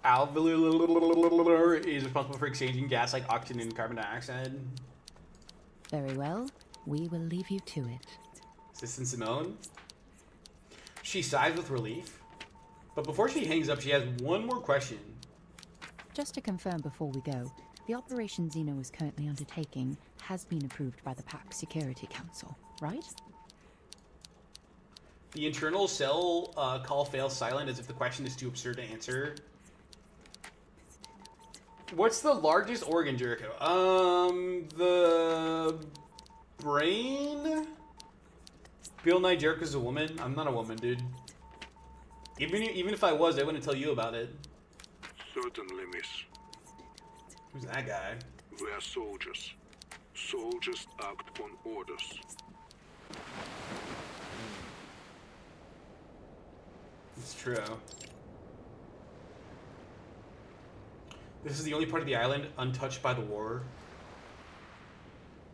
Alveolar is responsible for exchanging gas like oxygen and carbon dioxide. Very well. We will leave you to it. Assistant Simone. She sighs with relief. But before she hangs up, she has one more question. Just to confirm before we go, the operation Xeno is currently undertaking has been approved by the PAC Security Council, right? The internal cell call fails silent as if the question is too absurd to answer. What's the largest organ, Jericho? The brain? Bill Nye Jericho's a woman? I'm not a woman, dude. Even if I was, I wouldn't tell you about it. Certainly, miss. Who's that guy? We are soldiers. Soldiers act on orders. It's true. This is the only part of the island untouched by the war,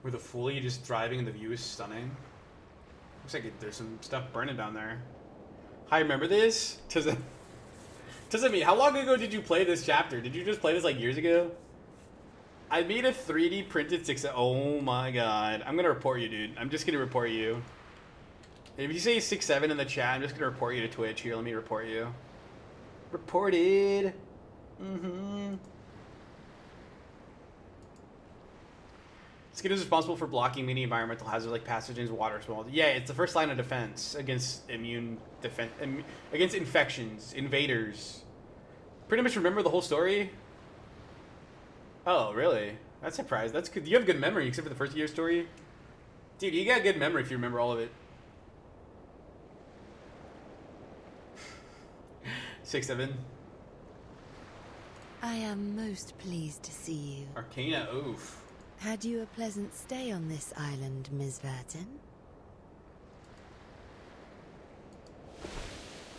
where the fully just thriving and the view is stunning. Looks like there's some stuff burning down there. Hi, remember this? Tizami, how long ago did you play this chapter? Did you just play this like years ago? I made a 3D printed 6. Oh my god. I'm gonna report you, dude. I'm just gonna report you. If you say 6-7 in the chat, I'm just gonna report you to Twitch. Here, let me report you. Reported. Skin is responsible for blocking many environmental hazards like pathogens, water, small. Yeah, it's the first line of defense against against infections, invaders. Pretty much remember the whole story. Oh, really? That's surprised. That's good. You have good memory, except for the first year story. Dude, you got good memory if you remember all of it. 6-7. I am most pleased to see you. Arcana, oof. Had you a pleasant stay on this island, Ms. Verton?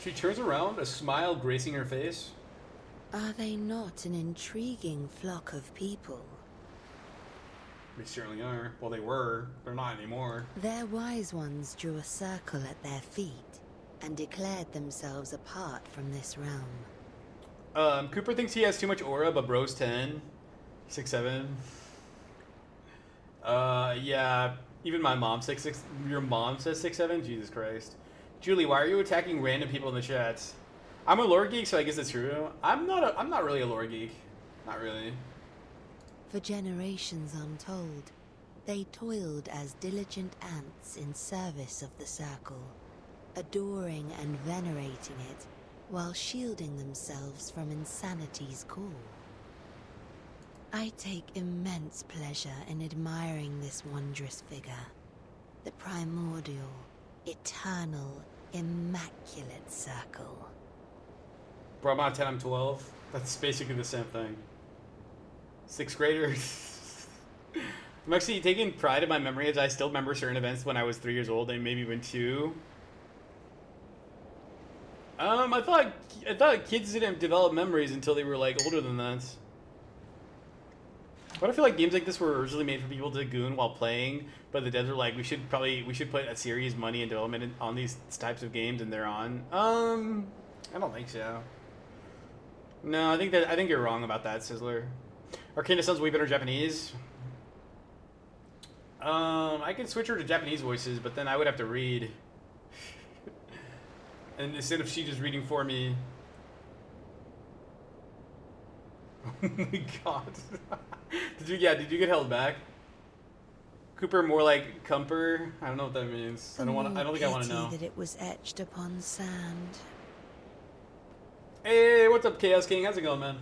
She turns around, a smile gracing her face. Are they not an intriguing flock of people? They certainly are. Well, they were. They're not anymore. Their wise ones drew a circle at their feet and declared themselves apart from this realm. Cooper thinks he has too much aura, but bro's 10. 6-7. Yeah. Even my mom 6-6. Your mom says 6-7? Jesus Christ. Julie, why are you attacking random people in the chats? I'm a lore geek, so I guess it's true. I'm not really a lore geek. Not really. For generations untold, they toiled as diligent ants in service of the Circle, adoring and venerating it, while shielding themselves from insanity's call. I take immense pleasure in admiring this wondrous figure, the primordial, eternal, immaculate Circle. Bro, I'm not 10, I'm 12. That's basically the same thing. 6th grader. I'm actually taking pride in my memory as I still remember certain events when I was 3 years old and maybe even 2. I thought kids didn't develop memories until they were like older than that. But I feel like games like this were originally made for people to goon while playing, but the devs were like, we should put a serious money and development on these types of games, and they're on. I don't think so. No, I think you're wrong about that, Sizzler. Arcana sounds way better Japanese. I could switch her to Japanese voices, but then I would have to read. And instead of she just reading for me. Oh my god. Did you get held back? Cooper more like Cumper? I don't know what that means. I don't think I want to know. That it was etched upon sand. Hey, what's up, Chaos King? How's it going, man?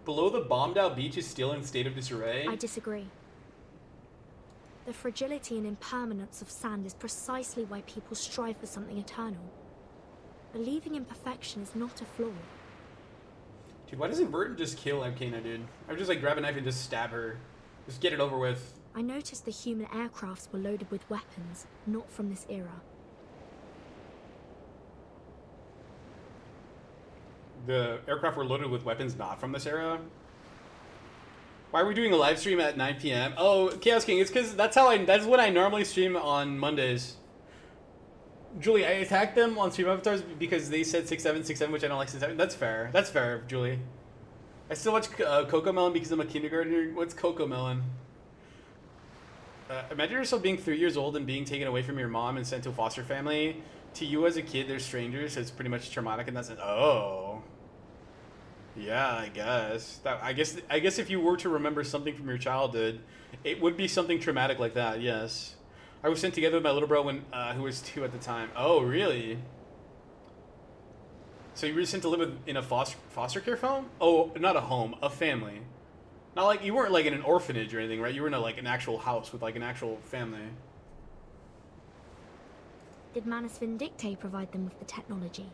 Below the bombed-out beach is still in state of disarray. I disagree. The fragility and impermanence of sand is precisely why people strive for something eternal. Believing in perfection is not a flaw. Dude, why doesn't Burton just kill Arcana, dude? I would just like grab a knife and just stab her. Just get it over with. I noticed the human aircrafts were loaded with weapons, not from this era. The aircraft were loaded with weapons not from this era? Why are we doing a live stream at 9 p.m.? Oh, Chaos King, it's because that's when I normally stream on Mondays. Julie, I attacked them on stream avatars because they said 6767, which I don't like 67. That's fair. That's fair, Julie. I still watch Coco Melon because I'm a kindergartner. What's Coco Melon? Imagine yourself being 3 years old and being taken away from your mom and sent to a foster family. To you as a kid, they're strangers, so it's pretty much traumatic in that sense. Oh. Yeah, I guess. I guess if you were to remember something from your childhood, it would be something traumatic like that, yes. I was sent together with my little bro when who was 2 at the time. Oh, really? So you were sent to live in a foster care home? Oh, not a home, a family. Not like you weren't like in an orphanage or anything, right? You were in like an actual house with like an actual family. Did Manus Vindicte provide them with the technology?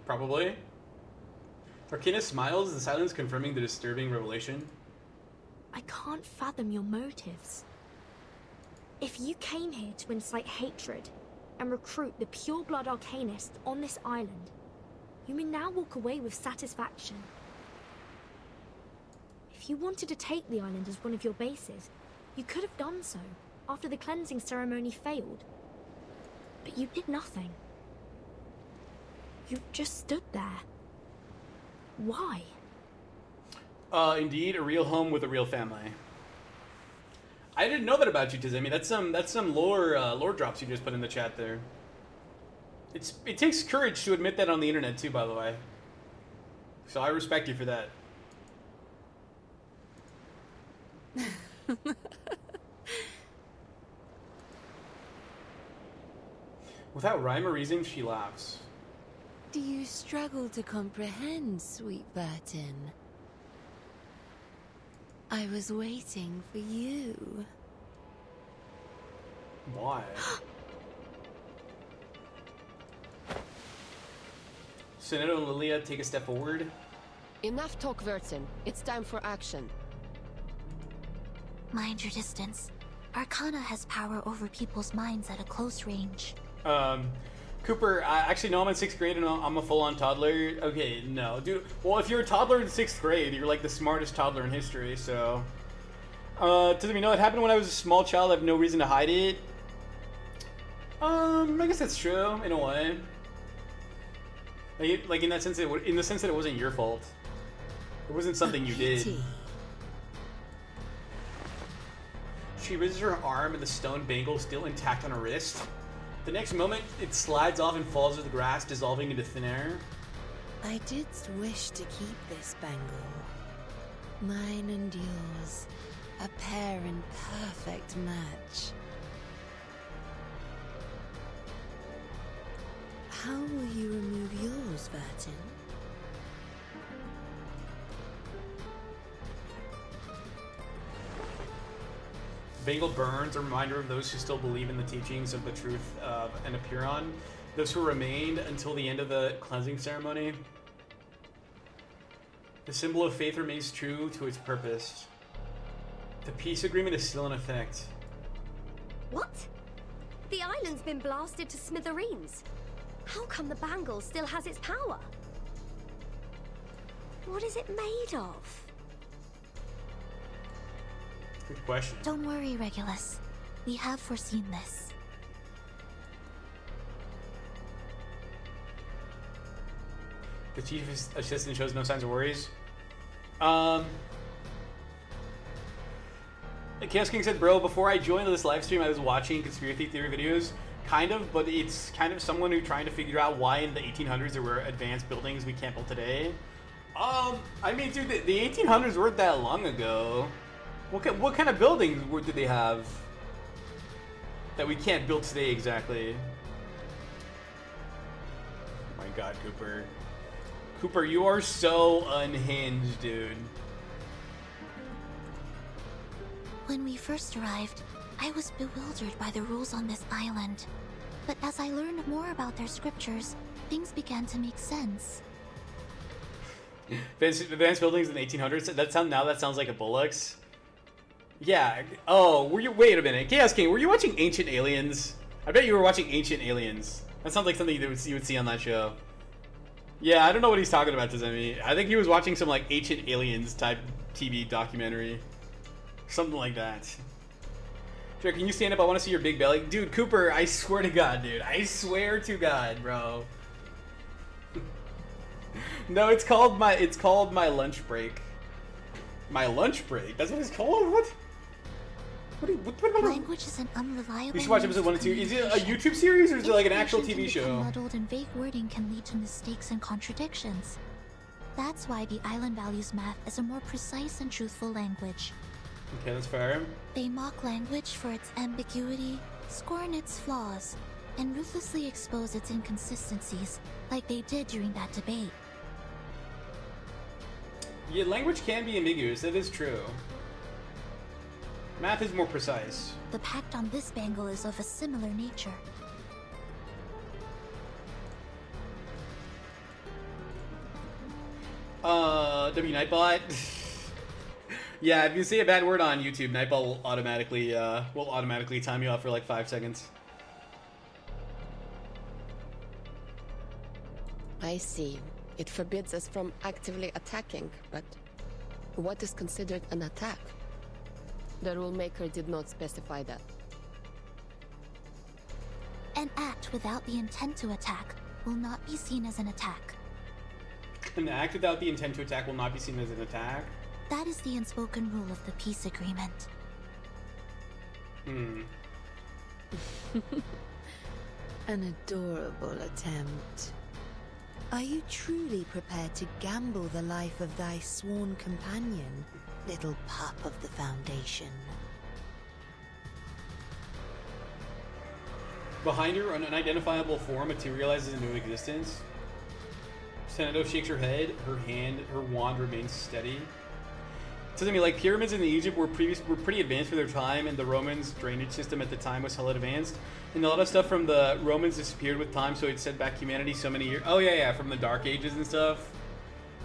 Probably. Arcana smiles, the silence confirming the disturbing revelation. I can't fathom your motives. If you came here to incite hatred and recruit the pure-blood arcanists on this island, you may now walk away with satisfaction. If you wanted to take the island as one of your bases, you could have done so after the cleansing ceremony failed. But you did nothing. You just stood there. Why? Indeed, a real home with a real family. I didn't know that about you, Tizemi. That's some lore drops you just put in the chat there. It takes courage to admit that on the internet too, by the way. So I respect you for that. Without rhyme or reason, she laughs. Do you struggle to comprehend, sweet Burton? I was waiting for you. Why? Senator and Lilia take a step forward. Enough talk, Vertin. It's time for action. Mind your distance. Arcana has power over people's minds at a close range. Cooper, actually, no, I'm in 6th grade and I'm a full-on toddler. Okay, no. Dude, well, if you're a toddler in 6th grade, you're like the smartest toddler in history, so... doesn't mean no, it happened when I was a small child. I have no reason to hide it. I guess that's true, in a way. Like in that sense, in the sense that it wasn't your fault. It wasn't something you did. She raises her arm and the stone bangle still intact on her wrist. The next moment, it slides off and falls to the grass, dissolving into thin air. I did wish to keep this bangle. Mine and yours, a pair in perfect match. How will you remove yours, Vertin? Bangle burns, a reminder of those who still believe in the teachings of the truth of an Apiron, those who remained until the end of the cleansing ceremony. The symbol of faith remains true to its purpose. The peace agreement is still in effect. What? The island's been blasted to smithereens. How come the bangle still has its power? What is it made of? Good question. Don't worry, Regulus. We have foreseen this. The chief assistant shows no signs of worries. Chaos King said, bro, before I joined this live stream, I was watching conspiracy theory videos. Kind of, but it's kind of someone who's trying to figure out why in the 1800s there were advanced buildings we can't build today. I mean, dude, the 1800s weren't that long ago. What kind of buildings did they have that we can't build today exactly? god, Cooper. Cooper, you are so unhinged, dude. When we first arrived, I was bewildered by the rules on this island. But as I learned more about their scriptures, things began to make sense. Advanced buildings in the 1800s? That sounds like a Bullocks. Yeah. Oh, wait a minute. Chaos King, were you watching Ancient Aliens? I bet you were watching Ancient Aliens. That sounds like something you would see on that show. Yeah, I don't know what he's talking about, Tazemi. I think he was watching some, like, Ancient Aliens type TV documentary. Something like that. Sure, can you stand up? I want to see your big belly. Dude, Cooper, I swear to God, dude. I swear to God, bro. No, it's called my lunch break. My lunch break? That's what it's called? What? Language is an unreliable. We should watch episode 1 and 2. Is it a YouTube series or is it like an actual TV show? Muddled and vague wording can lead to mistakes and contradictions. That's why the island values math as a more precise and truthful language. Okay, that's fair. They mock language for its ambiguity, scorn its flaws, and ruthlessly expose its inconsistencies, like they did during that debate. Yeah, language can be ambiguous, that is true. Math is more precise. The pact on this bangle is of a similar nature. W Nightbot. Yeah, if you say a bad word on YouTube, Nightbot will automatically time you out for like 5 seconds. I see. It forbids us from actively attacking, but what is considered an attack? The rulemaker did not specify that. An act without the intent to attack will not be seen as an attack. An act without the intent to attack will not be seen as an attack? That is the unspoken rule of the peace agreement. An adorable attempt. Are you truly prepared to gamble the life of thy sworn companion, little pup of the Foundation? Behind her, an unidentifiable form materializes into existence. Senato shakes her head. Her wand remains steady. It says to me, like, pyramids in Egypt were pretty advanced for their time, and the Romans' drainage system at the time was hella advanced. And a lot of stuff from the Romans disappeared with time, so it set back humanity so many years. Oh, yeah, from the Dark Ages and stuff.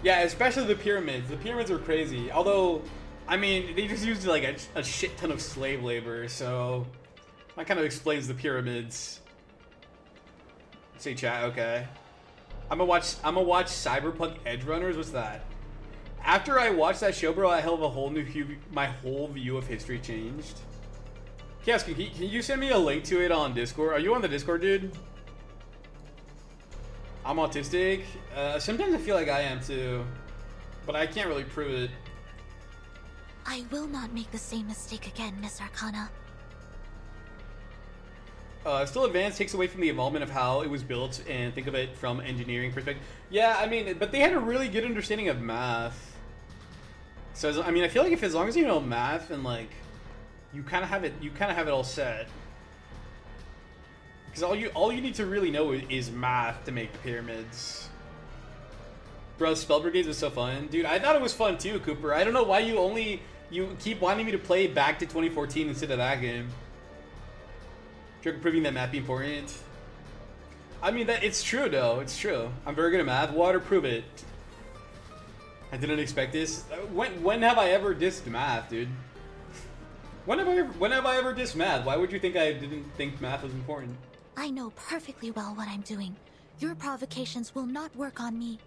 Yeah, especially the pyramids. The pyramids were crazy. Although, I mean, they just used, like, a shit ton of slave labor, so that kind of explains the pyramids. Say chat, okay. I'm gonna watch Cyberpunk Edge Runners. What's that? After I watched that show, bro, I have a whole new view. My whole view of history changed. Yes, can you send me a link to it on Discord? Are you on the Discord, dude? I'm autistic. Sometimes I feel like I am too, but I can't really prove it. I will not make the same mistake again, Miss Arcana. Still advanced takes away from the involvement of how it was built and think of it from engineering perspective. Yeah, I mean, but they had a really good understanding of math. So I mean, I feel like if as long as you know math and like, you kind of have it all set. Because all you need to really know is math to make the pyramids. Bro, Spell Brigades was so fun, dude. I thought it was fun too, Cooper. I don't know why you keep wanting me to play back to 2014 instead of that game. Proving that math be important. I mean, it's true though. It's true. I'm very good at math. Water, prove it. I didn't expect this. When have I ever dissed math, dude? When have I ever dissed math? Why would you think I didn't think math was important? I know perfectly well what I'm doing. Your provocations will not work on me.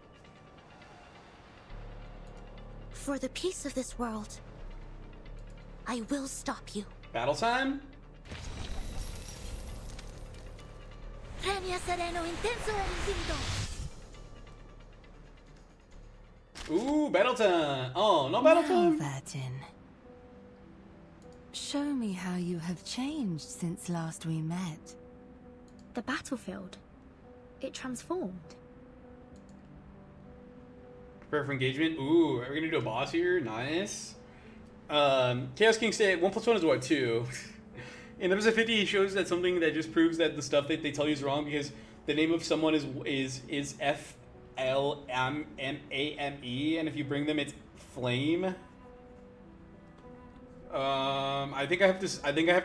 For the peace of this world, I will stop you. Battle time? Ooh, battle time! Oh, no battle time! Virgin. Show me how you have changed since last we met. The battlefield. It transformed. Prepare for engagement. Ooh, are we gonna do a boss here? Nice. Chaos King said 1 + 1 is what, 2? In episode 50, he shows that something that just proves that the stuff that they tell you is wrong because the name of someone is FLMMAME, and if you bring them, it's flame. I think I have to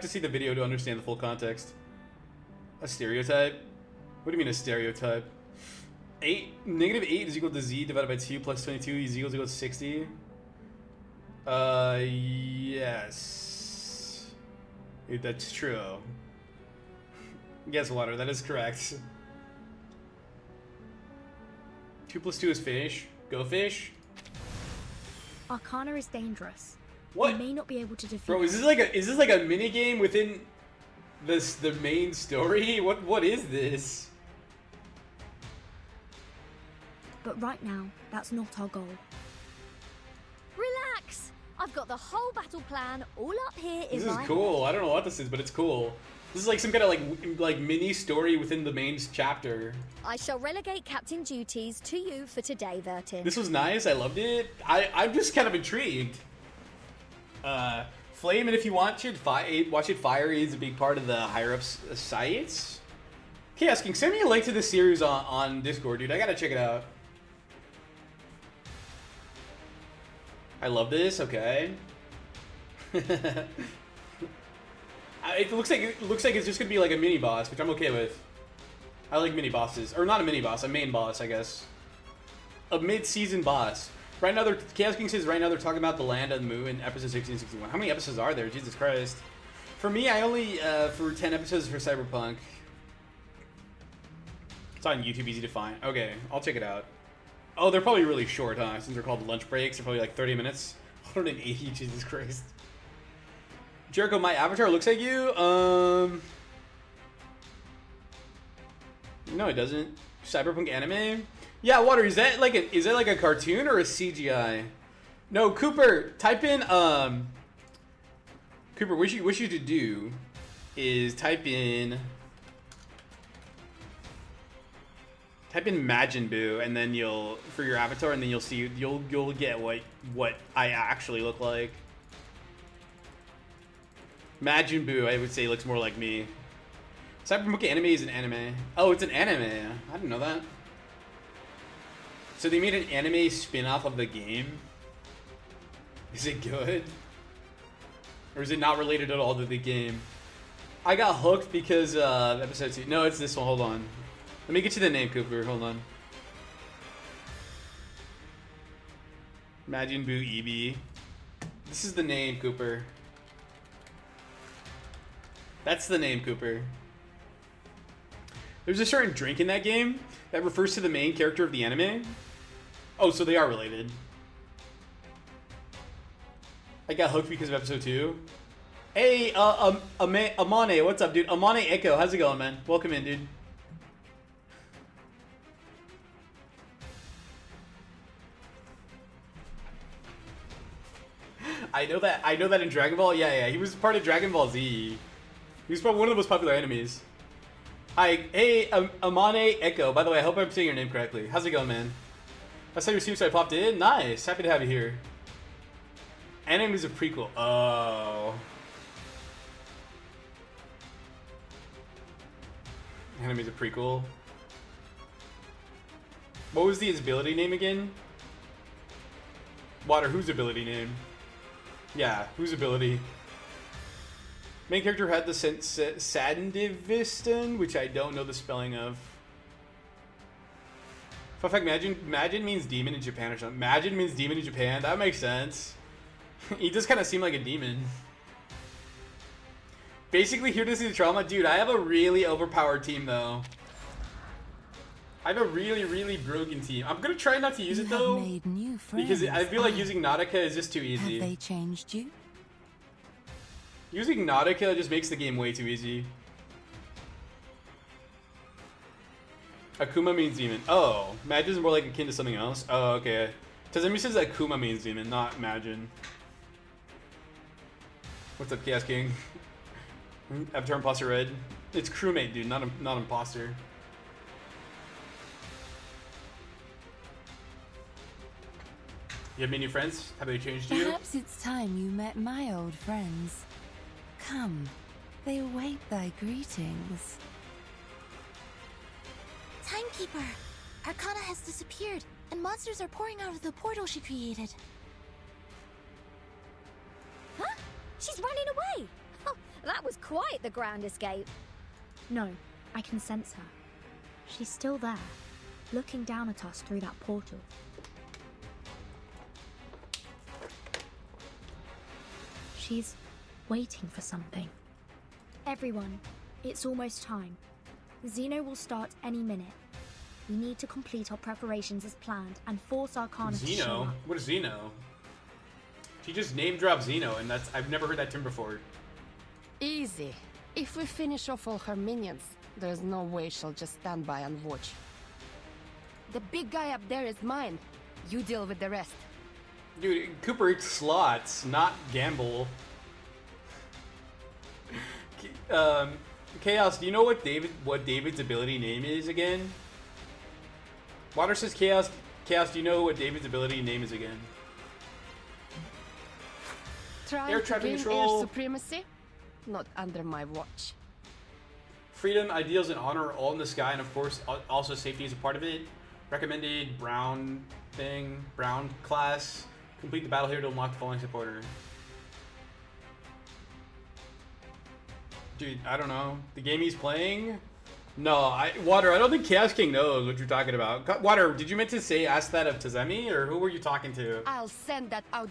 see the video to understand the full context. A stereotype? What do you mean a stereotype? -8 is equal to z divided by 2 plus 22 is equal to 60. Yes. Dude, that's true. Yes, Water, that is correct. 2 plus 2 is fish. Go fish. Arcana is dangerous. What? You may not be able to defeat. Bro, is this like a mini game within the main story? What is this? But right now, that's not our goal. Relax! I've got the whole battle plan all up here in This is my cool. I don't know what this is, but it's cool. This is like some kind of like mini story within the main chapter. I shall relegate captain duties to you for today, Vertin. This was nice. I loved it. I'm just kind of intrigued. Flame, and if you want to watch it, Fiery is a big part of the higher ups sites. Chaos King, send me a link to this series on Discord, dude. I gotta check it out. I love this. Okay. It looks like it's just gonna be like a mini boss, which I'm okay with. I like mini bosses, or not a mini boss, a main boss, I guess. A mid-season boss. Right now, Chaos King says right now they're talking about the land and the moon in episode 1661. How many episodes are there? Jesus Christ. For me, I only for 10 episodes for Cyberpunk. It's on YouTube, easy to find. Okay, I'll check it out. Oh, they're probably really short, huh? Since they're called lunch breaks, they're probably like 30 minutes. 180, Jesus Christ. Jericho, my avatar looks like you. No, it doesn't. Cyberpunk anime. Yeah, Water. Is that like a cartoon or a CGI? No, Cooper. Type in Cooper. What you to do is type in Majin Buu, and then you'll for your avatar, and then you'll see you'll get what I actually look like. Majin Buu, I would say, looks more like me. Cyberpunk anime is an anime. Oh, it's an anime. I didn't know that. So they made an anime spin-off of the game? Is it good? Or is it not related at all to the game? I got hooked because episode 2. No, it's this one. Hold on. Let me get you the name, Cooper. Hold on. Majin Buu EB. This is the name, Cooper. That's the name, Cooper. There's a certain drink in that game that refers to the main character of the anime. Oh, so they are related. I got hooked because of episode 2. Hey, Amane, what's up, dude? Amane Echo, how's it going, man? Welcome in, dude. I know that in Dragon Ball. Yeah, he was part of Dragon Ball Z. He was probably one of the most popular enemies. Hi, hey, Amane Echo. By the way, I hope I'm saying your name correctly. How's it going, man? I saw your stream, so I popped in. Nice. Happy to have you here. Anime is a prequel. Oh. Anime is a prequel. What was his ability name again? Water, whose ability name? Yeah, whose ability? Main character had the Sandivistan, which I don't know the spelling of. Fun fact, Majin means demon in Japan or something. Majin means demon in Japan? That makes sense. He does kind of seem like a demon. Basically, here to see the trauma. Dude, I have a really overpowered team, though. I have a really, really broken team. I'm gonna try not to use it, though. Made new friends. Because I feel like using Nautica is just too easy. Have they changed you? Using Nautica just makes the game way too easy. Akuma means demon. Oh, Majin's more like akin to something else. Oh, okay. Tazemi says Akuma means demon, not Majin. What's up, Chaos King? Avatar Imposter Red. It's crewmate, dude, not imposter. You have many new friends? Have they changed you? Perhaps it's time you met my old friends. Come, they await thy greetings. timekeeper! Arcana has disappeared, and monsters are pouring out of the portal she created. Huh? She's running away! Oh, that was quite the grand escape. No, I can sense her. She's still there, looking down at us through that portal. She's waiting for something. Everyone, it's almost time. Xeno will start any minute. We need to complete our preparations as planned and force Arcana to show Xeno? up. What is Xeno? She just name dropped Xeno, and I've never heard that term before. Easy. If we finish off all her minions, there's no way she'll just stand by and watch. The big guy up there is mine. You deal with the rest. Dude, Cooper eats slots, not gamble. Chaos, do you know what David's ability name is again? Water says Chaos, do you know what David's ability name is again? Trying to win air supremacy? Not under my watch. Freedom, ideals, and honor are all in the sky, and of course, also safety is a part of it. Recommended brown class. Complete the battle here to unlock the following supporter. Dude, I don't know. The game he's playing? No, Water, I don't think Chaos King knows what you're talking about. Water, did you meant to ask that of Tazemi, or who were you talking to? I'll send that out.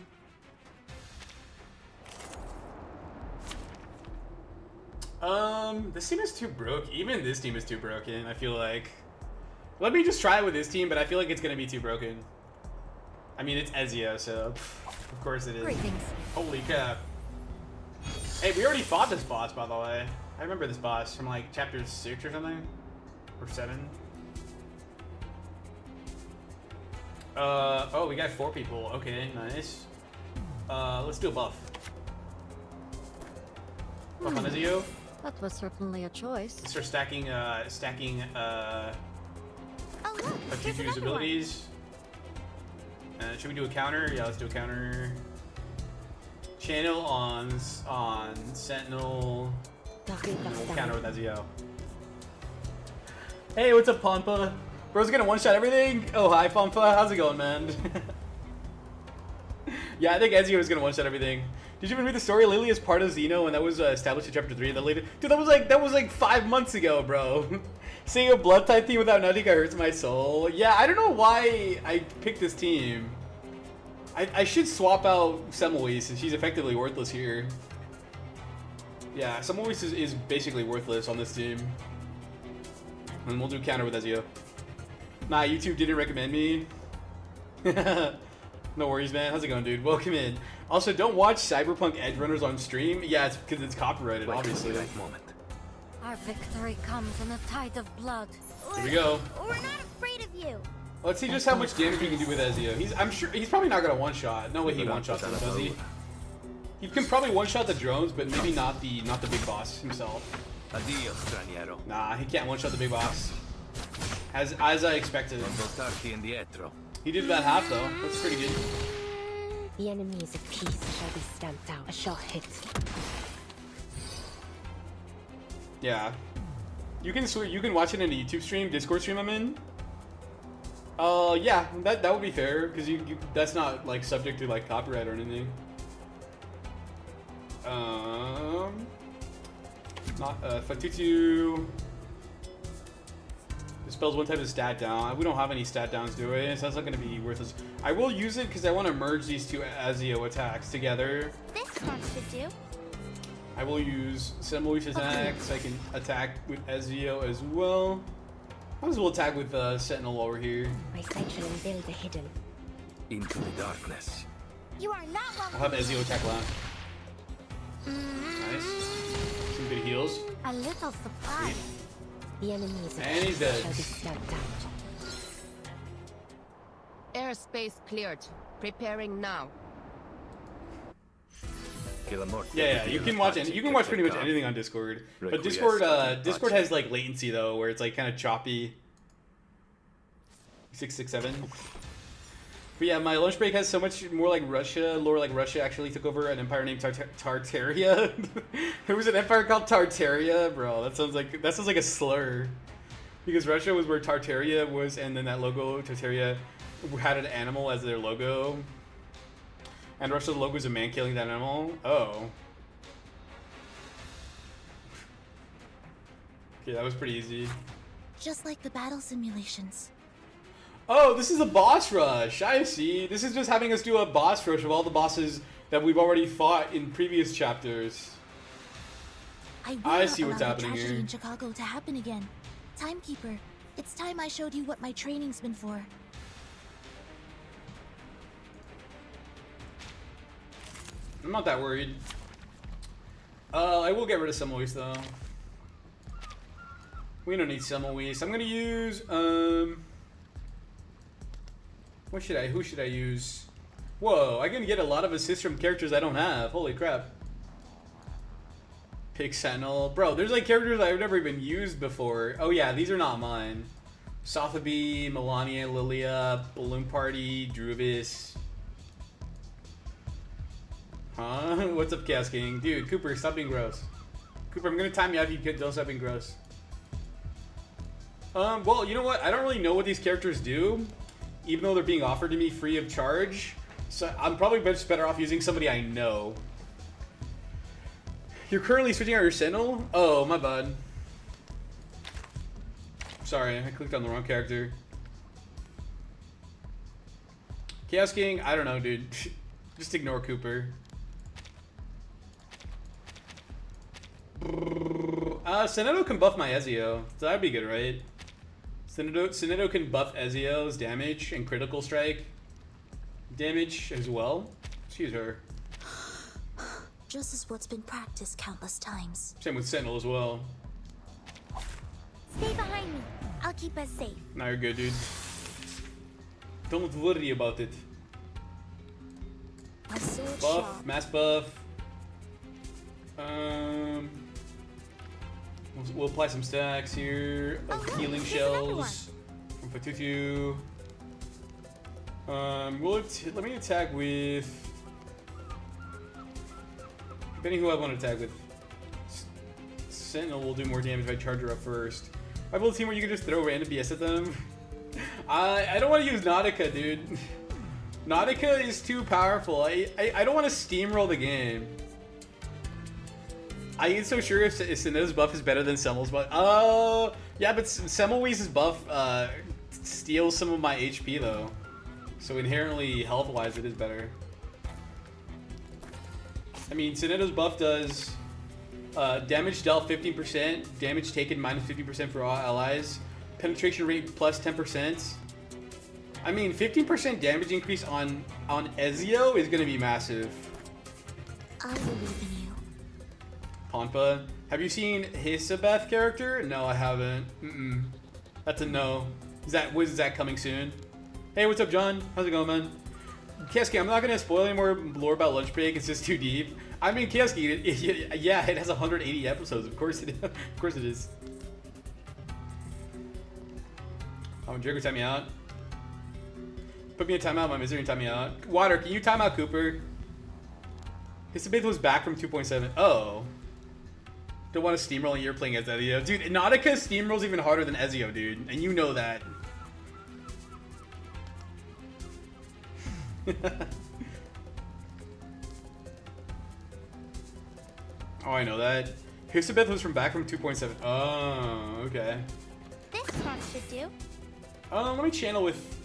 This team is too broke. Even this team is too broken, I feel like. Let me just try it with this team, but I feel like it's gonna be too broken. I mean, it's Ezio, so of course it is. Greetings. Holy crap. Hey, we already fought this boss, by the way. I remember this boss from like chapter 6 or something. Or 7. Oh, we got 4 people. Okay, nice. Let's do a buff. Buff on Ezio. That was certainly a choice. Let's start stacking Oh, look, there's Tutu's another one. abilities. Should we do a counter? Yeah, let's do a counter. Channel on Sentinel. Counter with Ezio. Hey, what's up, Pompa? Bro's gonna one-shot everything? Oh, hi, Pompa. How's it going, man? Yeah, I think Ezio is gonna one-shot everything. Did you even read the story? Lily is part of Xeno, and that was established in chapter 3. And then later, dude, that was like 5 months ago, bro. Seeing a blood type team without Nautica hurts my soul. Yeah, I don't know why I picked this team. I should swap out Semmelweis, since she's effectively worthless here. Yeah, Semmelweis is basically worthless on this team. And we'll do counter with Ezio. Nah, YouTube didn't recommend me. No worries, man. How's it going, dude? Welcome in. Also, don't watch Cyberpunk Edge Runners on stream. Yeah, it's because it's copyrighted, obviously. Our victory comes in a tide of blood. Here we go. We're not afraid of you. Let's see just how much damage we can do with Ezio. I'm sure he's probably not gonna one-shot. No way he one-shots them, does he? He can probably one-shot the drones, but maybe not the big boss himself. Nah, he can't one-shot the big boss. As I expected. He did about half though. That's pretty good. The enemies of peace shall be stamped out. A shot hit. Yeah. You can watch it in a YouTube stream, Discord stream I'm in. Yeah, that would be fair, because that's not like subject to like copyright or anything. Fatutu dispels one type of stat down. We don't have any stat downs, do we? So that's not going to be worthless. I will use it because I want to merge these two Ezio attacks together. This much should do. I will use Semmelweis attack so I can attack with Ezio as well. Might as well attack with Sentinel over here. My sight shall unveil the hidden. Into the darkness. You are not welcome. I'll have Ezio attack last. Nice. Some good heals. A little surprise. The enemies of And he's dead. shall be stamped out. Airspace cleared. Preparing now. Yeah, you can watch it. You can watch pretty much anything on Discord. But Discord has like latency though, where it's like kind of choppy. 667. But yeah, my lunch break has so much more like Russia lore. Like Russia actually took over an empire named Tartaria. There was an empire called Tartaria, bro. That sounds like a slur. Because Russia was where Tartaria was, and then that logo, Tartaria, had an animal as their logo. And Russia's logo is a man killing that animal. Oh. Okay, that was pretty easy. Just like the battle simulations. Oh, this is a boss rush. I see. This is just having us do a boss rush of all the bosses that we've already fought in previous chapters. I see what's happening here. In Chicago to happen again. Timekeeper, it's time I showed you what my training's been for. I'm not that worried. I will get rid of Semmelweis though. We don't need Semmelweis. I'm gonna use who should I use? Whoa, I can get a lot of assists from characters I don't have. Holy crap. Pig Sentinel. Bro, there's like characters I've never even used before. Oh yeah, these are not mine. Sotheby, Melania, Lilia, Balloon Party, Druvis. Huh? What's up, Chaos King? Dude, Cooper, stop being gross. Cooper, I'm gonna time you out if you don't stop being gross. Well, you know what? I don't really know what these characters do, even though they're being offered to me free of charge. So I'm probably just better off using somebody I know. You're currently switching out your Sentinel? Oh, my bad. Sorry, I clicked on the wrong character. Chaos King? I don't know, dude. Just ignore Cooper. Sentinel can buff my Ezio. So that'd be good, right? Sentinel can buff Ezio's damage and critical strike damage as well. Let's use her. Just as what's been practiced countless times. Same with Sentinel as well. Stay behind me. I'll keep us safe. Nah, you're good, dude. Don't worry about it. Buff, mass buff. We'll apply some stacks here of healing shells from Fatutu. Let me attack with. Depending who I want to attack with. Sentinel will do more damage if I charge her up first. I build a team where you can just throw random BS at them. I don't want to use Nautica, dude. Nautica is too powerful. I don't want to steamroll the game. I ain't so sure if Sentinel's buff is better than Semmel's buff. Yeah, but Semmelweis' buff steals some of my HP though. So inherently, health-wise, it is better. I mean, Sentinel's buff does damage dealt 15%, damage taken minus 50% for all allies, penetration rate plus 10%. I mean, 15% damage increase on Ezio is gonna be massive. I believe in you. Ponpa, have you seen Hisabeth character? No, I haven't. That's a no. Is that coming soon? Hey, what's up, John? How's it going, man? Kieski, I'm not gonna spoil any more lore about Lunch Break. It's just too deep. I mean, Kieski, yeah, it has 180 episodes. Of course it is. Of course it is. Oh, Draco, time me out. Put me in timeout, my misery, and time me out. Water, can you time out Cooper? Hisabeth was back from 2.7. Oh. Don't want to steamroll and you're playing as Ezio. Dude, Nautica steamrolls even harder than Ezio, dude. And you know that. Oh, I know that. Hisabeth was back from 2.7. Oh, okay. This part should do. Let me channel with...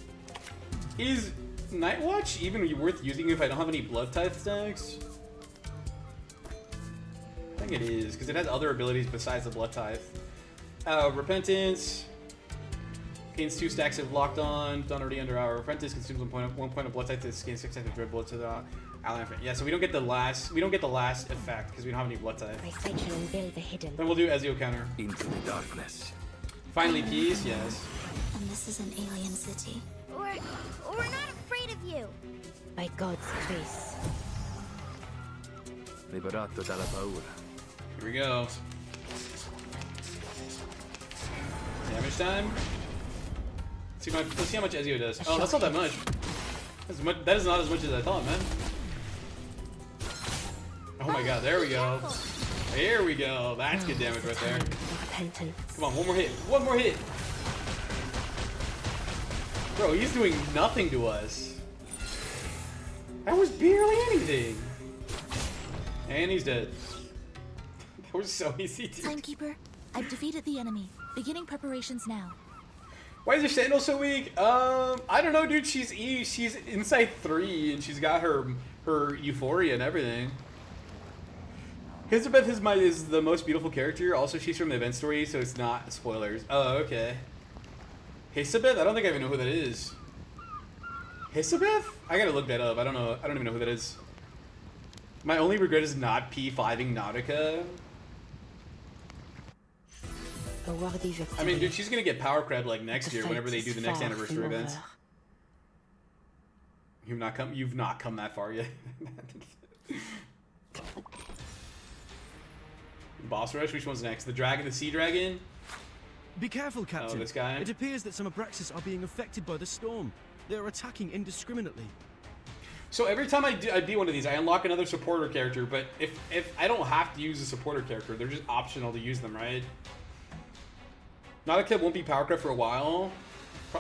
Is Nightwatch even worth using if I don't have any Blood Tithe stacks? I think it is, because it has other abilities besides the Blood Tithe. Repentance. Gains 2 stacks of Locked On. Done already under our Repentance. Consumes 1 point of Blood Tithe. Gains 6 stacks of Dread Blood to the ally. Yeah, so we don't get the last. We don't get the last effect because we don't have any Blood Tithe. I say to unveil the hidden. Then we'll do Ezio counter. Into the darkness. Finally, peace. Yes. And this is an alien city. We're not afraid of you. By God's grace. Liberato dalla paura. Here we go. Damage time. Let's see how much Ezio does. Oh, that's not that much. That is not as much as I thought, man. Oh my god, there we go. There we go. That's good damage right there. Come on, one more hit. One more hit. Bro, he's doing nothing to us. That was barely anything. And he's dead. That was so easy to... Timekeeper, I've defeated the enemy. Beginning preparations now. Why is her sandal so weak? I don't know, dude. She's inside 3 and she's got her euphoria and everything. Elizabeth is the most beautiful character. Also, she's from the event story, so it's not spoilers. Oh, okay. Elizabeth? I don't think I even know who that is. Elizabeth? I gotta look that up. I don't know. I don't even know who that is. My only regret is not P5ing Nautica. I mean, dude, she's gonna get power crab like next year whenever they do the next anniversary events. You've not come that far yet. Boss rush. Which one's next? The dragon, the sea dragon. Be careful, Captain. Oh, this guy. It appears that some Abraxas are being affected by the storm. They are attacking indiscriminately. So every time I beat one of these, I unlock another supporter character. But if I don't have to use a supporter character, they're just optional to use them, right? Nautica won't be power crept for a while.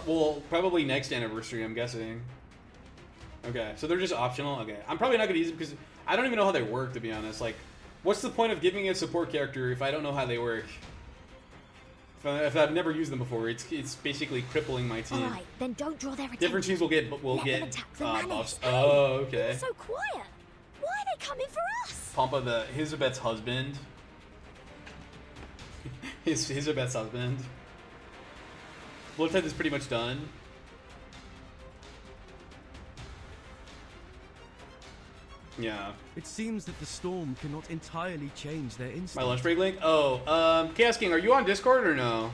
Well, probably next anniversary, I'm guessing. Okay, so they're just optional. Okay, I'm probably not gonna use them because I don't even know how they work, to be honest. Like, what's the point of giving a support character if I don't know how they work? If I've never used them before, it's basically crippling my team. All right, then don't draw their attention. Different teams will get buffs. Oh, okay. You're so quiet. Why are they coming for us? Pampa, the Elizabeth's husband. Elizabeth's husband. Looks like it's pretty much done. Yeah. It seems that the storm cannot entirely change their instincts. My lunch break link? Oh, Chaos King, are you on Discord or no?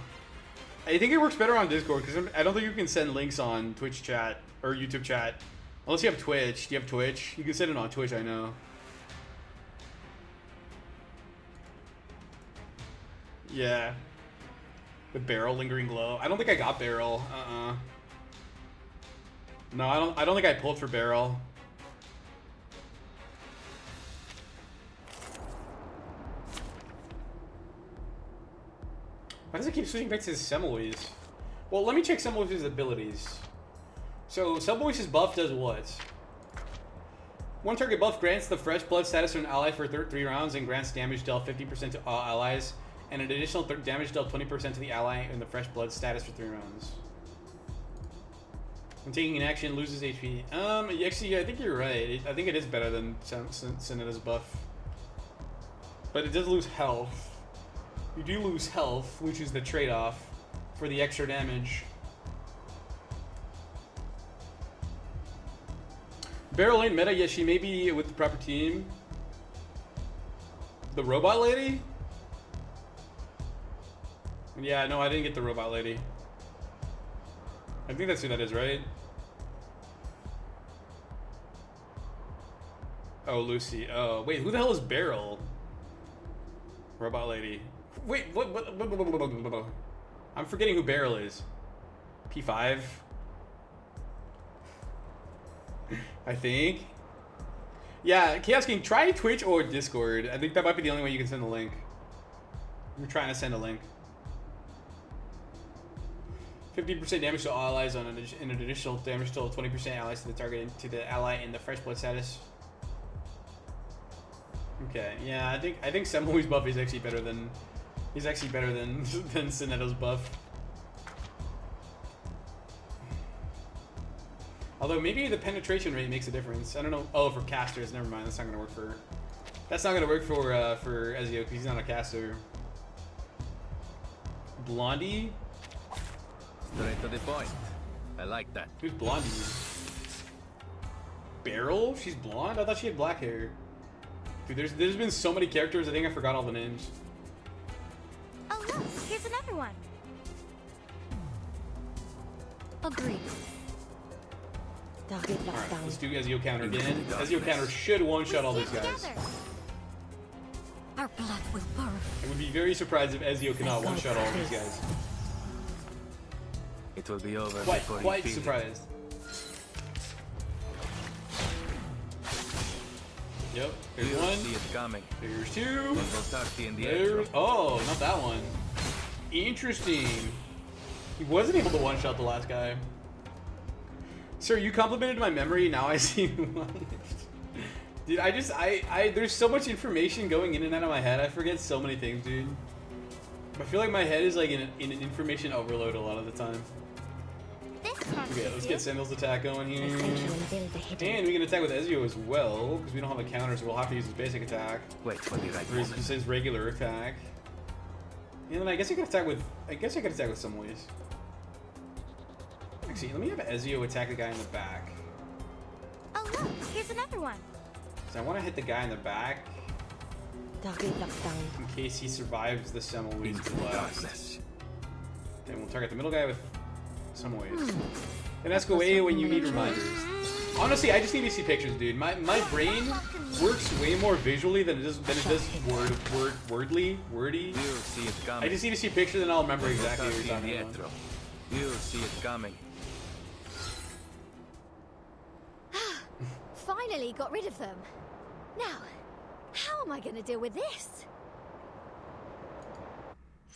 I think it works better on Discord because I don't think you can send links on Twitch chat or YouTube chat. Unless you have Twitch. Do you have Twitch? You can send it on Twitch, I know. Yeah. The barrel lingering glow. I don't think I got barrel. No, I don't think I pulled for barrel. Why does it keep switching back to Semmelweis? Well, let me check Semmelweis' abilities. So, Semmelweis' buff does what? One target buff grants the fresh blood status to an ally for 3 rounds and grants damage dealt 50% to all allies, and an additional damage dealt 20% to the ally in the fresh blood status for 3 rounds. When taking an action, loses HP. Actually, I think you're right. I think it is better than Senetta's buff. But it does lose health. You do lose health, which is the trade-off for the extra damage. Beryl ain't meta, yes, she may be with the proper team. The robot lady? Yeah, no, I didn't get the robot lady. I think that's who that is, right? Oh, Lucy. Oh, wait, who the hell is Beryl? Robot lady. Wait, what? I'm forgetting who Beryl is. P5? I think. Yeah, Chaos King, try Twitch or Discord. I think that might be the only way you can send a link. I'm trying to send a link. 50% damage to all allies on an additional damage to 20% allies to the target to the ally in the fresh blood status. Okay, yeah, I think Semmelweis' buff is actually better than than Sinetta's buff. Although maybe the penetration rate makes a difference. I don't know. Oh, for casters, never mind. That's not gonna work for. That's not gonna work for Ezio because he's not a caster. Blondie. Straight to the point. I like that. Who's Blondie? Beryl? She's blonde? I thought she had black hair. Dude, there's been so many characters, I think I forgot all the names. Oh look, here's another one. Agreed. Alright, let's do Ezio counter again. Ezio counter should one-shot all these guys. Our blood will burn. I would be very surprised if Ezio cannot one-shot all these guys. It will be over. Quite surprised. Yep, here's one. See it coming. Here's two. There's, oh, not that one. Interesting. He wasn't able to one-shot the last guy. Sir, you complimented my memory. Now I see why. Dude, there's so much information going in and out of my head. I forget so many things, dude. I feel like my head is like in an information overload a lot of the time. Okay, let's get Sandal's attack going here. And we can attack with Ezio as well, because we don't have a counter, so we'll have to use his basic attack. Wait for the right or just his regular attack. And then I guess I could attack with some ways. Actually, let me have Ezio attack the guy in the back. Oh look, here's another one. So I want to hit the guy in the back in case he survives the Semmelweeds blast. And we'll target the middle guy with Semmelweeds. And ask away when you need reminders. Honestly, I just need to see pictures, dude. My brain works way more visually than it does wordy. I just need to see pictures and I'll remember exactly what you're talking about. You'll see it coming. Finally got rid of them. Now, how am I going to deal with this?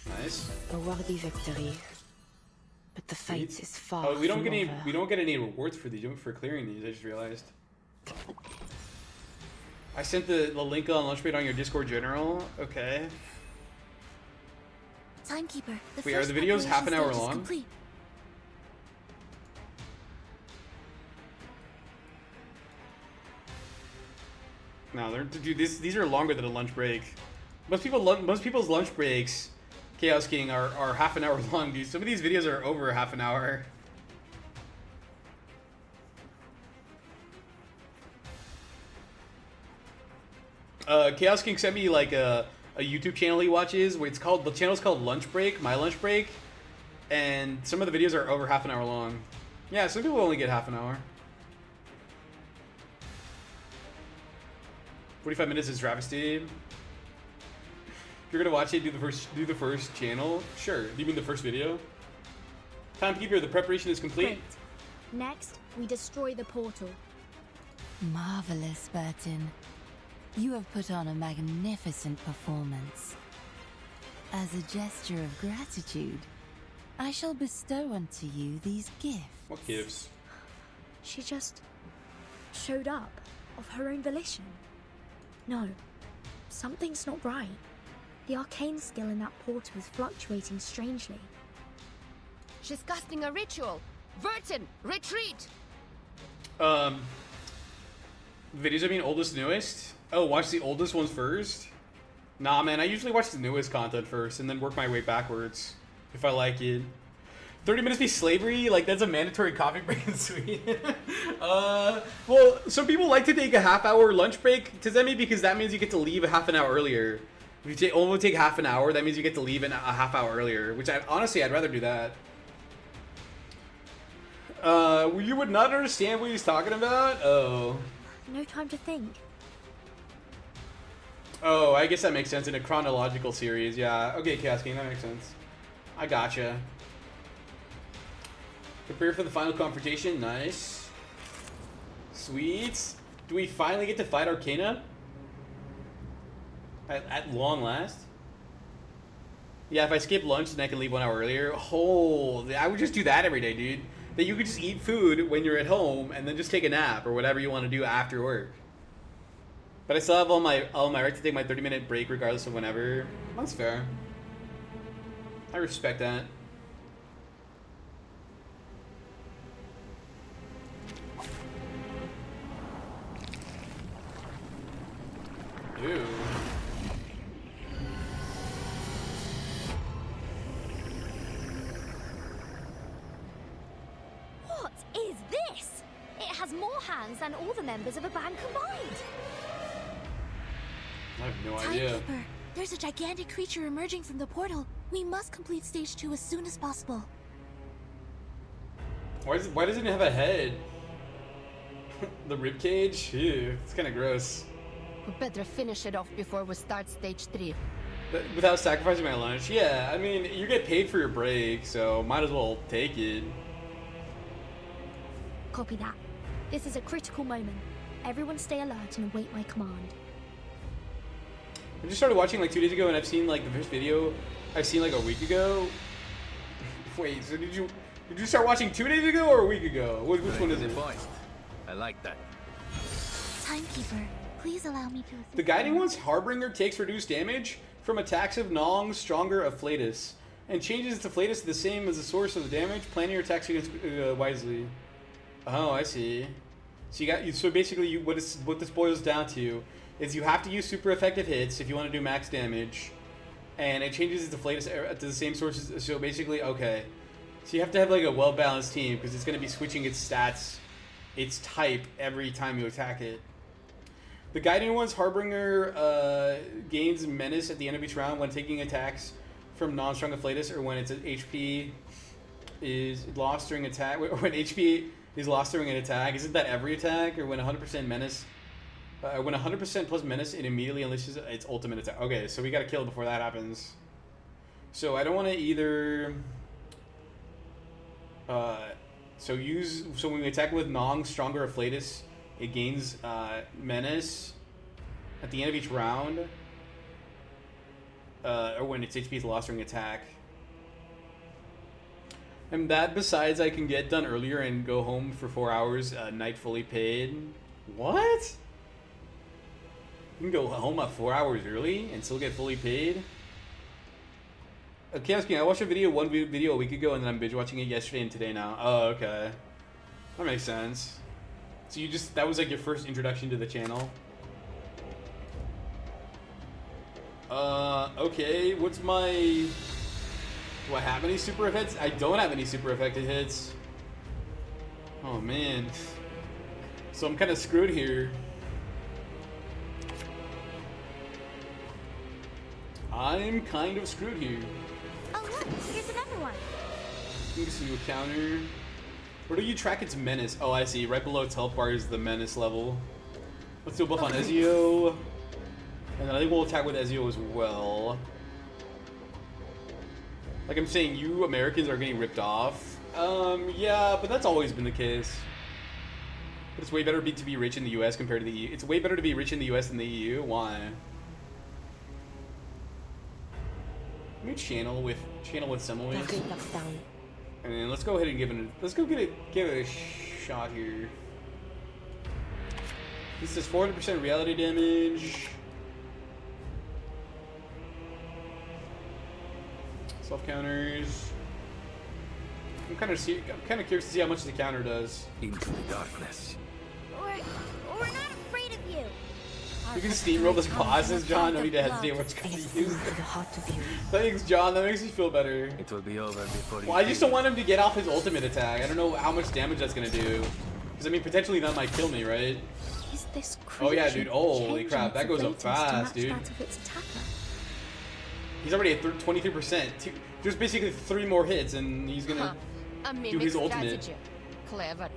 Nice. A worthy victory. But the fight is far. Oh, we don't get any rewards for these for clearing these. I just realized. I sent the link on lunch break on your Discord general. Okay. Timekeeper. Wait, are the videos half an hour long? Complete. No, dude. These are longer than a lunch break. Most people's lunch breaks, Chaos King, are half an hour long, dude. Some of these videos are over half an hour. Chaos King sent me like a YouTube channel he watches. Where the channel's called Lunch Break, My Lunch Break, and some of the videos are over half an hour long. Yeah, some people only get half an hour. 45 minutes is travesty. If you're gonna watch it, do the first channel. Sure. Do you mean the first video? Timekeeper, the preparation is complete. Great. Next, we destroy the portal. Marvelous, Burton. You have put on a magnificent performance. As a gesture of gratitude, I shall bestow unto you these gifts. What gifts? She just showed up of her own volition. No, something's not right. The arcane skill in that portal is fluctuating strangely. She's casting a ritual. Burton, retreat! Videos I mean oldest, newest? Oh, watch the oldest ones first? Nah, man, I usually watch the newest content first and then work my way backwards if I like it. 30 minutes be slavery? Like, that's a mandatory coffee break in Sweden. Well, some people like to take a half-hour lunch break, Tizemi, because that means you get to leave a half an hour earlier. If you only take half an hour, that means you get to leave a half hour earlier, which honestly, I'd rather do that. You would not understand what he's talking about? Oh. No time to think. Oh, I guess that makes sense in a chronological series. Yeah, okay, Chaos King, that makes sense. I gotcha. Prepare for the final confrontation. Nice. Sweet. Do we finally get to fight Arcana? At long last? Yeah, if I skip lunch, then I can leave 1 hour earlier. Oh, I would just do that every day, dude. That you could just eat food when you're at home and then just take a nap or whatever you want to do after work. But I still have all my right to take my 30-minute break regardless of whenever. That's fair. I respect that. Ew. What is this? It has more hands than all the members of a band combined. I have no idea. Timekeeper, there's a gigantic creature emerging from the portal. We must complete stage 2 as soon as possible. Why doesn't it have a head? The ribcage? Ew, it's kind of gross. We better finish it off before we start stage 3. Without sacrificing my lunch? Yeah, I mean, you get paid for your break, so might as well take it. Copy that. This is a critical moment. Everyone stay alert and await my command. I just started watching like 2 days ago, and I've seen like the first video I've seen like a week ago. Wait, so Did you start watching 2 days ago or a week ago? Which one is it? Point. I like that. Timekeeper, please allow me to assist. The Guiding One's Harbinger takes reduced damage from attacks of Nong, Stronger of Flatus, and changes to Flatus the same as the source of the damage. Plan your attacks against wisely. Oh, I see. So you got so basically what this boils down to is you have to use super effective hits if you want to do max damage, and it changes it to Flatus to the same sources. So basically, okay. So you have to have like a well-balanced team because it's going to be switching its stats, its type every time you attack it. The Guiding One's Harbinger gains Menace at the end of each round when taking attacks from non-strong Flatus, or when its HP is lost during attack. When HP is lost during an attack, isn't that every attack? Or when 100% Menace, when 100% plus Menace, it immediately unleashes its ultimate attack. Okay, so we gotta kill it before that happens. So I don't want to either. So when we attack with Nong, Stronger of Flatus, it gains Menace at the end of each round, or when its HP is lost during attack. And that, besides, I can get done earlier and go home for 4 hours, night fully paid. What? You can go home at 4 hours early and still get fully paid? Okay, I watched one video a week ago, and then I'm binge watching it yesterday and today now. Oh, okay. That makes sense. So that was like your first introduction to the channel? Okay, what's my... Do I have any super effects? I don't have any super effective hits. Oh, man. So I'm kind of screwed here. I'm kind of screwed here. Oh look, here's another one. You can see a counter. Where do you track its menace? Oh, I see. Right below its health bar is the menace level. Let's do a buff on Ezio. And then I think we'll attack with Ezio as well. Like I'm saying, you Americans are getting ripped off. Yeah, but that's always been the case. But it's way better to be rich in the US compared to the EU. It's way better to be rich in the US than the EU. Why? Let me channel with Semmelweis. And then let's go ahead and give it a shot here. This is 400% reality damage. Self counters. I'm kind of curious to see how much the counter does. Into the darkness. We're not afraid of you. You can steamroll this bosses, John. No need to hesitate which kind to use. Thanks, John. That makes me feel better. It will be over before you. Well, I just don't want him to get off his ultimate attack. I don't know how much damage that's gonna do. Because I mean, potentially that might kill me, right? Oh yeah, dude. Holy crap, that goes up fast, dude. He's already at 23%. There's basically 3 more hits, and he's gonna do his ultimate. Strategy. Clever.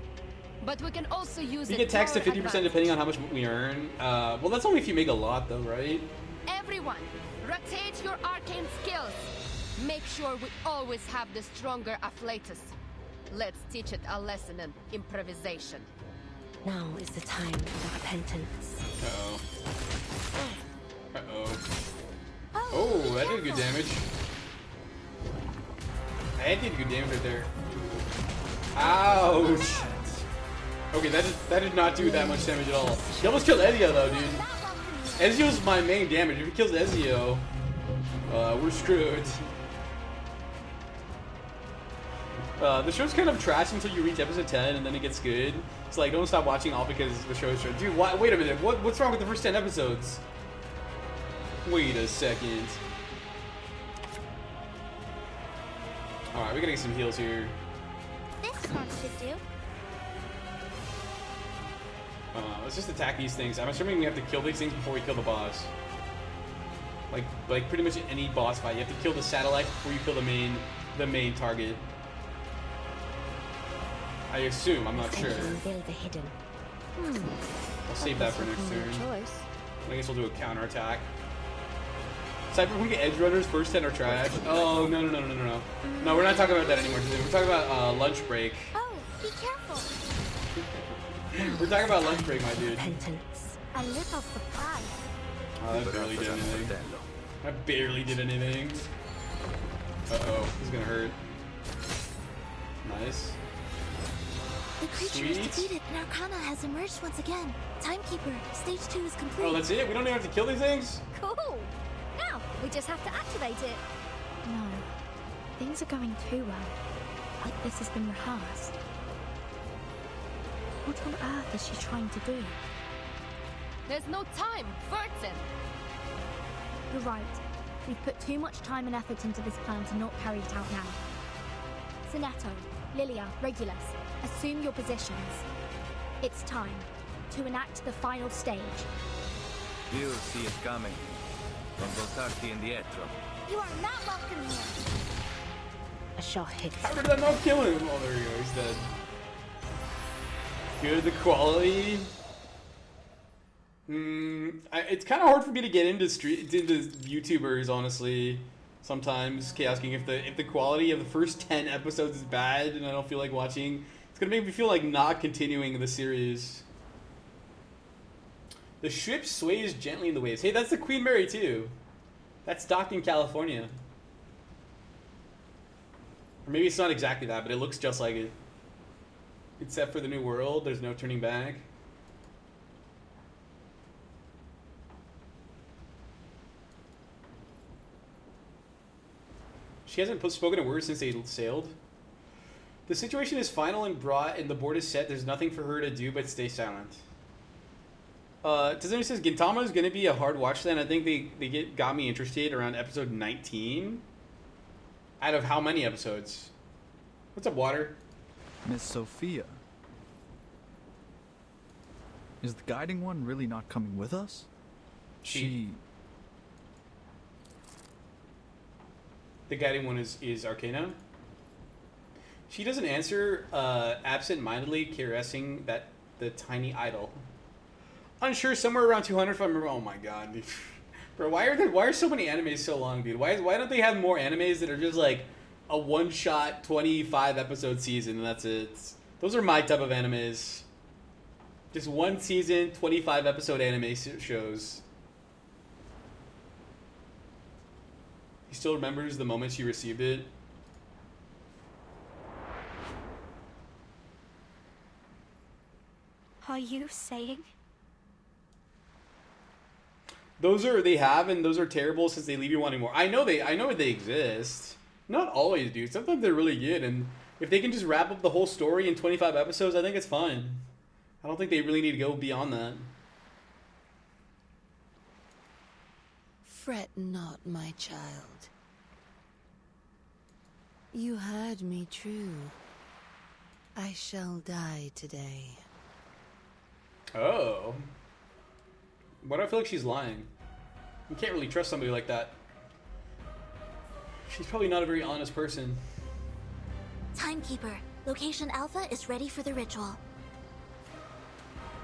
But we can also use you get taxed to 50% depending on how much we earn. Well, that's only if you make a lot, though, right? Everyone, rotate your arcane skills. Make sure we always have the stronger Afflatus. Let's teach it a lesson in improvisation. Now is the time for the repentance. Uh-oh. Uh-oh. Oh, that did good damage. That did good damage right there. Ouch. Okay, that did not do that much damage at all. He almost killed Ezio though, dude. Ezio's my main damage. If he kills Ezio, we're screwed. The show's kind of trash until you reach episode 10, and then it gets good. It's like, don't stop watching all because the show's trash. Dude, wait a minute. What's wrong with the first 10 episodes? Wait a second. Alright, we gotta get some heals here. This one should do. Let's just attack these things. I'm assuming we have to kill these things before we kill the boss. Like pretty much any boss fight, you have to kill the satellite before you kill the main target. I assume. I'm not sure. I'll save that for next turn. I guess we'll do a counter attack. Cyberpunk Edge Runners first 10 are trash. Oh no. No, we're not talking about that anymore today. We're talking about lunch break. Oh, be careful. We're talking about lunch break, my dude. A little surprise. Oh, that barely did anything. That barely did anything. Uh-oh, this is gonna hurt. Nice. The creature is Sweet. defeated and Arcana has emerged once again. Timekeeper, stage 2 is complete. Oh, that's it? We don't even have to kill these things? Cool. Now, we just have to activate it. No. Things are going too well. Like this has been rehearsed. What on earth is she trying to do? There's no time! Furtzen! You're right. We've put too much time and effort into this plan to not carry it out now. Sinetto, Lilia, Regulus, assume your positions. It's time to enact the final stage. You see it coming. Don't go tardy indietro. You are not welcome here. A shot hits. How did that not kill him? Oh, there you go. He's dead. Good, the quality. It's kind of hard for me to get into YouTubers, honestly. Sometimes asking if the quality of the first 10 episodes is bad, and I don't feel like watching. It's gonna make me feel like not continuing the series. The ship sways gently in the waves. Hey, that's the Queen Mary too. That's docked in California. Or maybe it's not exactly that, but it looks just like it. Except for the new world, there's no turning back. She hasn't spoken a word since they sailed. The situation is final and brought, and the board is set. There's nothing for her to do but stay silent. Tazumi says Gintama is going to be a hard watch then. I think they got me interested around episode 19. Out of how many episodes? What's up, Water? Miss Sophia. Is the guiding one really not coming with us? The guiding one is Arcana. She doesn't answer, absent-mindedly caressing the tiny idol. Unsure, somewhere around 200 if I remember. Oh my god, dude. Bro, why are so many animes so long, dude? Why don't they have more animes that are just like a one-shot 25 episode season and that's it? Those are my type of animes. Just one season, 25 episode anime shows. He still remembers the moment she received it. Are you saying? Those are those are terrible since they leave you wanting more. I know they exist. Not always, dude. Sometimes they're really good, and if they can just wrap up the whole story in 25 episodes, I think it's fine. I don't think they really need to go beyond that. Fret not, my child. You heard me true. I shall die today. Oh. Why do I feel like she's lying? You can't really trust somebody like that. She's probably not a very honest person. Timekeeper, location Alpha is ready for the ritual.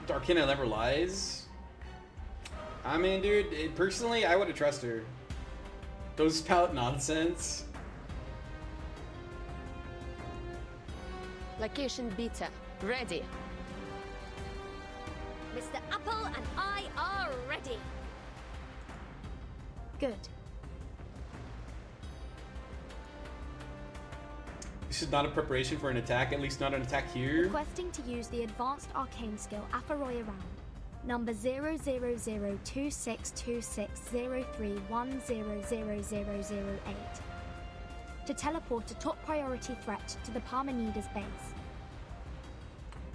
Arcana never lies. I mean, dude, personally, I wouldn't trust her. Those spout nonsense. Location Beta, ready. Mr. Apple and I are ready. Good. This is not a preparation for an attack, at least not an attack here. Requesting to use the advanced arcane skill Afaroy Around. Number 000262603100008. To teleport a top priority threat to the Parmenides base.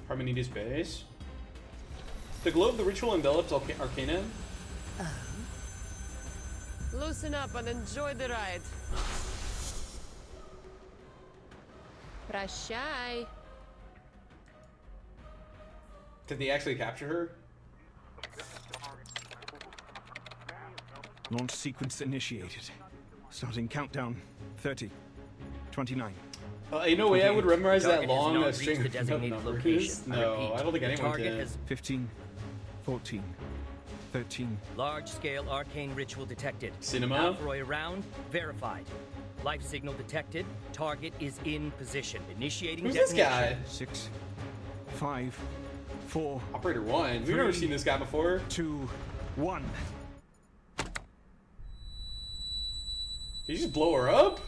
Parmenides base? The glow of the ritual envelops Arcana. Loosen up and enjoy the ride. Prashai. Did they actually capture her? Launch sequence initiated. Starting countdown. 30, 29. You know, way I would memorize that long not string reached the of designated numbers. location. I No, repeat, I don't think the anyone target can. has 15, 14, 13. large-scale arcane ritual detected. Cinema? Alpharoy round verified. Life signal detected. Target is in position. Initiating Who's this detonation. guy? 6, 5, 4. Operator 1. We've never seen this guy before. 2, 1. Did you just blow her up?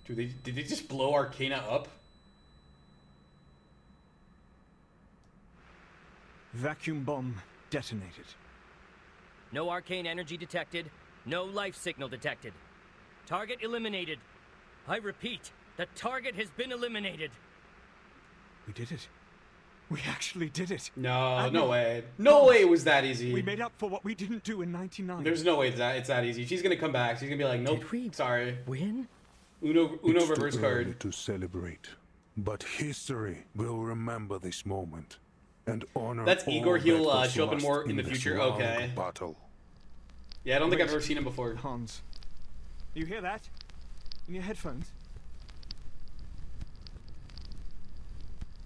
Dude, did they just blow Arcana up? Vacuum bomb detonated. No arcane energy detected. No life signal detected. Target eliminated. I repeat, the target has been eliminated. We did it. We actually did it. No, no way. No way it was that easy. We made up for what we didn't do in 99. There's no way it's that easy. She's gonna come back. She's gonna be like, nope, sorry. Win? Uno It's reverse too card. early to celebrate, but history will remember this moment and honor. That's all Igor. He'll that was show up in lost more in the this future. long Okay. Battle. Yeah, I don't think I've Wait. ever seen him before. Hans, you hear that? In your headphones?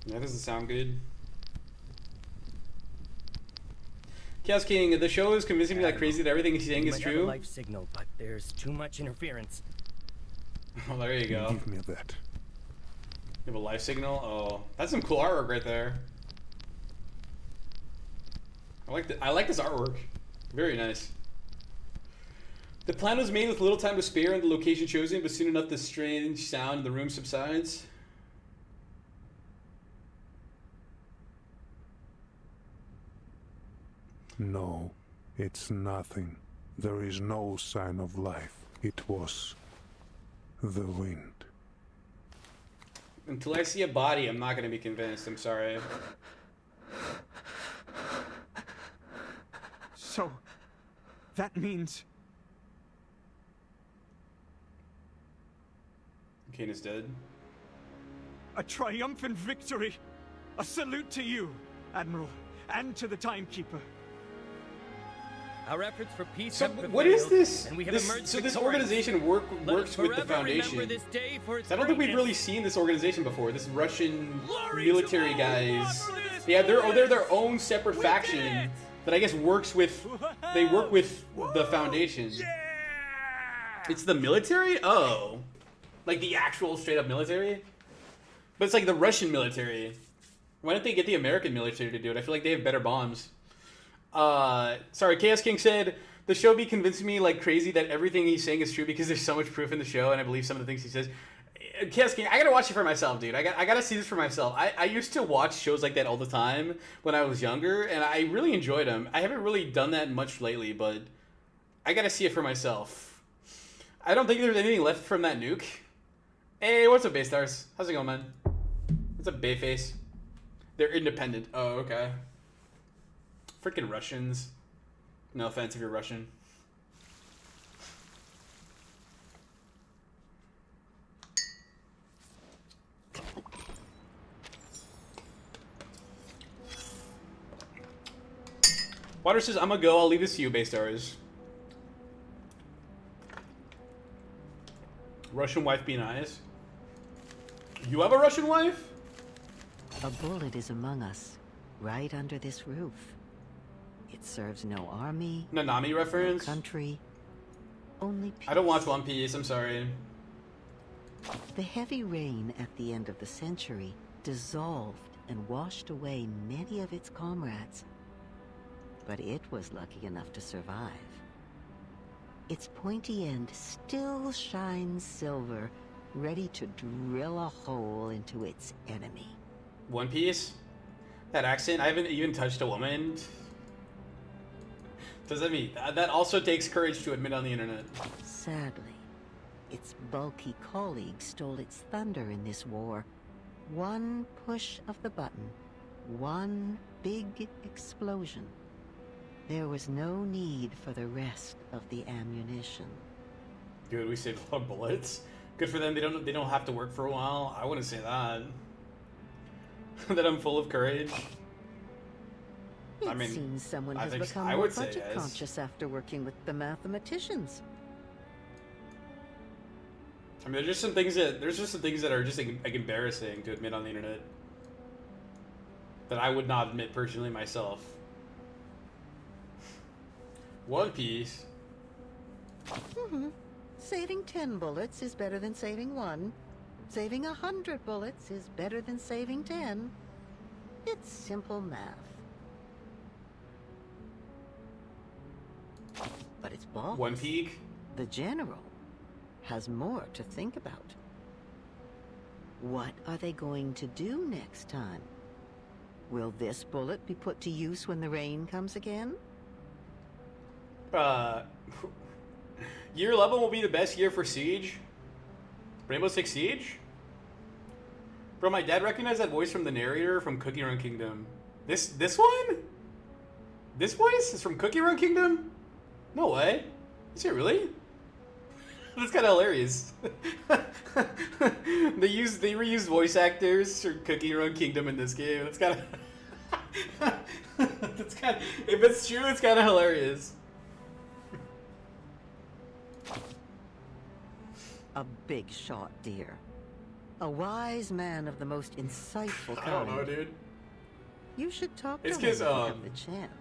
That doesn't sound good. Chaos King, the show is convincing me like crazy that everything he's saying We is might have a true. life signal, but there's too much interference. Oh, there you go. Give me that. You have a life signal? Oh, that's some cool artwork right there. I like this artwork. Very nice. The plan was made with little time to spare and the location chosen, but soon enough the strange sound in the room subsides. No, it's nothing. There is no sign of life. It was the wind. Until I see a body, I'm not going to be convinced. I'm sorry. So, that means... Kane is dead. a triumphant victory! A salute to you, Admiral, and to the Timekeeper. Our efforts for peace So have prevailed, what is this? and we have This emerged so this victorious. organization works Let with us the forever Foundation. remember this day for its I don't think we've greatness. really seen this organization before. This Russian Glory military to all who guys. fought for this Yeah, they're freedom. their own separate We did faction it! that I guess works with. They work with the Foundation. It's the military? Oh, like the actual straight up military? But it's like the Russian military. Why don't they get the American military to do it? I feel like they have better bombs. Sorry, Chaos King said, the show be convincing me like crazy that everything he's saying is true because there's so much proof in the show and I believe some of the things he says. Chaos King, I gotta watch it for myself, dude. I gotta see this for myself. I used to watch shows like that all the time when I was younger and I really enjoyed them. I haven't really done that much lately, but I gotta see it for myself. I don't think there's anything left from that nuke. Hey, what's up, Baystars? How's it going, man? What's up, Bayface? They're independent. Oh, okay. Freaking Russians. No offense if you're Russian. Water says, I'm gonna go. I'll leave this to you, Baystars. Russian wife be nice. You have a Russian wife? A bullet is among us, right under this roof. It serves no army, Nanami reference? no country, only peace. I don't watch One Piece, I'm sorry. The heavy rain at the end of the century dissolved and washed away many of its comrades. But it was lucky enough to survive. Its pointy end still shines silver, ready to drill a hole into its enemy. One Piece? That accent? I haven't even touched a woman. Does that mean that also takes courage to admit on the internet? Sadly, its bulky colleagues stole its thunder in this war. One push of the button, one big explosion. There was no need for the rest of the ammunition. Dude, we saved a lot of bullets. Good for them. They don't have to work for a while. I wouldn't say that. That I'm full of courage. It seems someone has become I more would say budget yes. conscious after working with the mathematicians. I mean, there's just some things that are just like embarrassing to admit on the internet that I would not admit personally myself. One Piece. Saving 10 bullets is better than saving 1. Saving 100 bullets is better than saving 10. It's simple math. But its boss, One Peak, the general, has more to think about. What are they going to do next time? Will this bullet be put to use when the rain comes again? Year 11 will be the best year for Siege. Rainbow Six Siege? Bro, my dad recognized that voice from the narrator from Cookie Run Kingdom. This one? This voice is from Cookie Run Kingdom? No way. Is it really? That's kind of hilarious. They reused voice actors for Cookie Run Kingdom in this game. That's kind of if it's true, it's kind of hilarious. A big shot, dear. A wise man of the most insightful kind. I don't know, dude. You should talk to It's him because if you have the chance.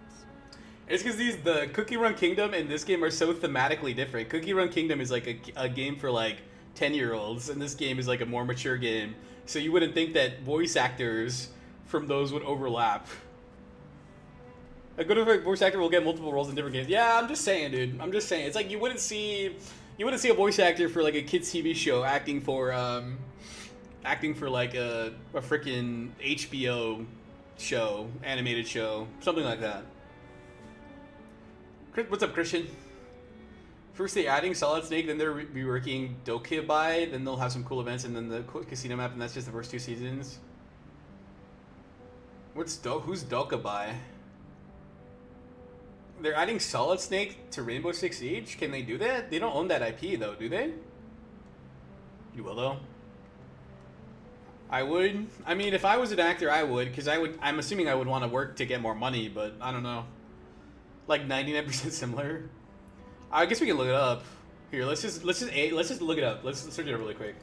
It's because the Cookie Run Kingdom and this game are so thematically different. Cookie Run Kingdom is like a game for like 10-year-olds, and this game is like a more mature game. So you wouldn't think that voice actors from those would overlap. A good voice actor will get multiple roles in different games. Yeah, I'm just saying, dude. I'm just saying. It's like you wouldn't see a voice actor for like a kids TV show acting for like a freaking HBO show, animated show, something like that. What's up, Christian? First they're adding Solid Snake, then they're reworking Dokkaebai, then they'll have some cool events, and then the casino map, and that's just the first 2 seasons. Who's Dokkaebai? They're adding Solid Snake to Rainbow Six Siege? Can they do that? They don't own that IP though, do they? You will though. I would. I mean, if I was an actor, I would, because I'm assuming I would want to work to get more money, but I don't know. Like 99% similar. I guess we can look it up. Here, let's just look it up. Let's search it up really quick.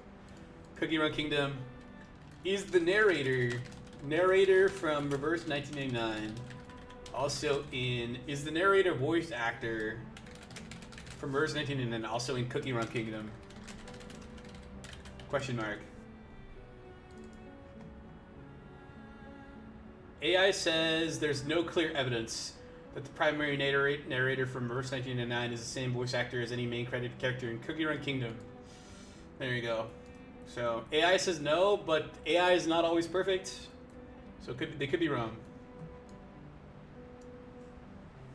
Cookie Run Kingdom is the narrator from Reverse 1999. Also is the narrator voice actor from Reverse 1999, also in Cookie Run Kingdom. Question mark. AI says there's no clear evidence that the primary narrator from Reverse 1999 is the same voice actor as any main credited character in Cookie Run Kingdom. There you go. So AI says no, but AI is not always perfect, so they could be wrong.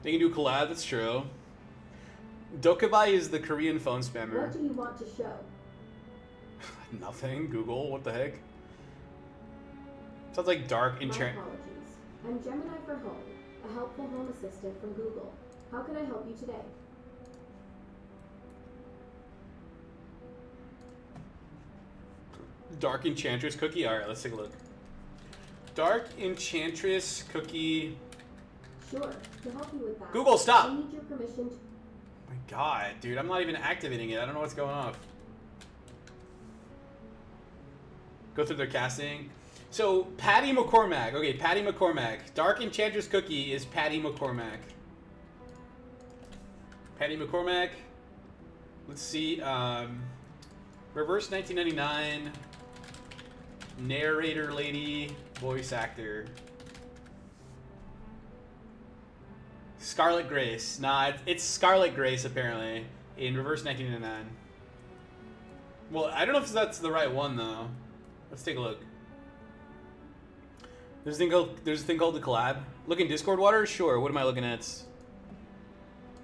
They can do a collab. That's true. Dokkaebai is the Korean phone spammer. What do you want to show? Nothing. Google. What the heck? Sounds like dark My apologies. I'm Gemini for Home, a helpful home assistant from Google. How can I help you today? Dark Enchantress cookie. All right, let's take a look. Dark Enchantress cookie. Sure. To help you with that, Google, stop! I need your permission to... Oh my god, dude, I'm not even activating it. I don't know what's going on. Go through their casting. So, Patty McCormack. Okay, Patty McCormack. Dark Enchantress cookie is Patty McCormack. Patty McCormack. Let's see. Reverse 1999. Narrator lady. Voice actor. Scarlet Grace. Nah, it's Scarlet Grace, apparently, in Reverse 1999. Well, I don't know if that's the right one, though. Let's take a look. There's a thing called the collab. Look in Discord water? Sure. What am I looking at?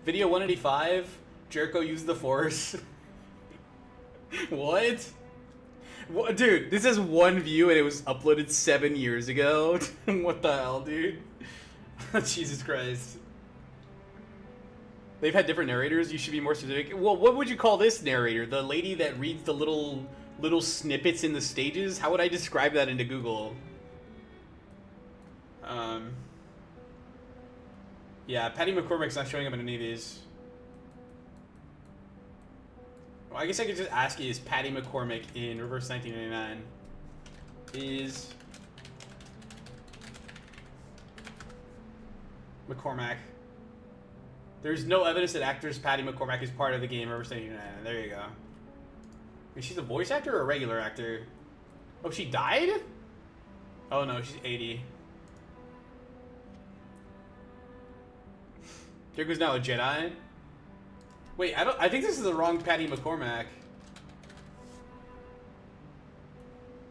Video 185. Jericho used the Force. What? What? Dude, this has one view and it was uploaded 7 years ago. What the hell, dude? Jesus Christ. They've had different narrators. You should be more specific. Well, what would you call this narrator? The lady that reads the little snippets in the stages? How would I describe that into Google? Yeah, Patty McCormack's not showing up in any of these. Well, I guess I could just ask you, is Patty McCormack in Reverse 1999? Is McCormack. There's no evidence that actress Patty McCormack is part of the game Reverse 1999. There you go. Is she a voice actor or a regular actor? Oh, she died? Oh no, she's 80. Jericho's now a Jedi? Wait, I think this is the wrong Patty McCormack.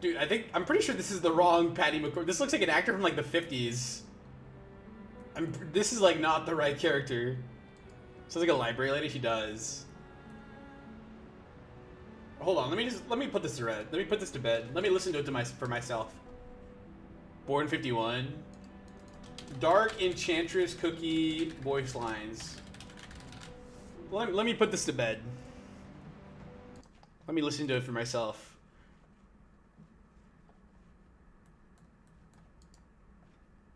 Dude, I'm pretty sure this is the wrong Patty McCord. This looks like an actor from like the 50s. This is like not the right character. Sounds like a library lady. She does. Hold on, let me put this to bed. Let me put this to bed. Let me listen to it for myself. Born 51. Dark Enchantress Cookie voice lines. Let me put this to bed. Let me listen to it for myself.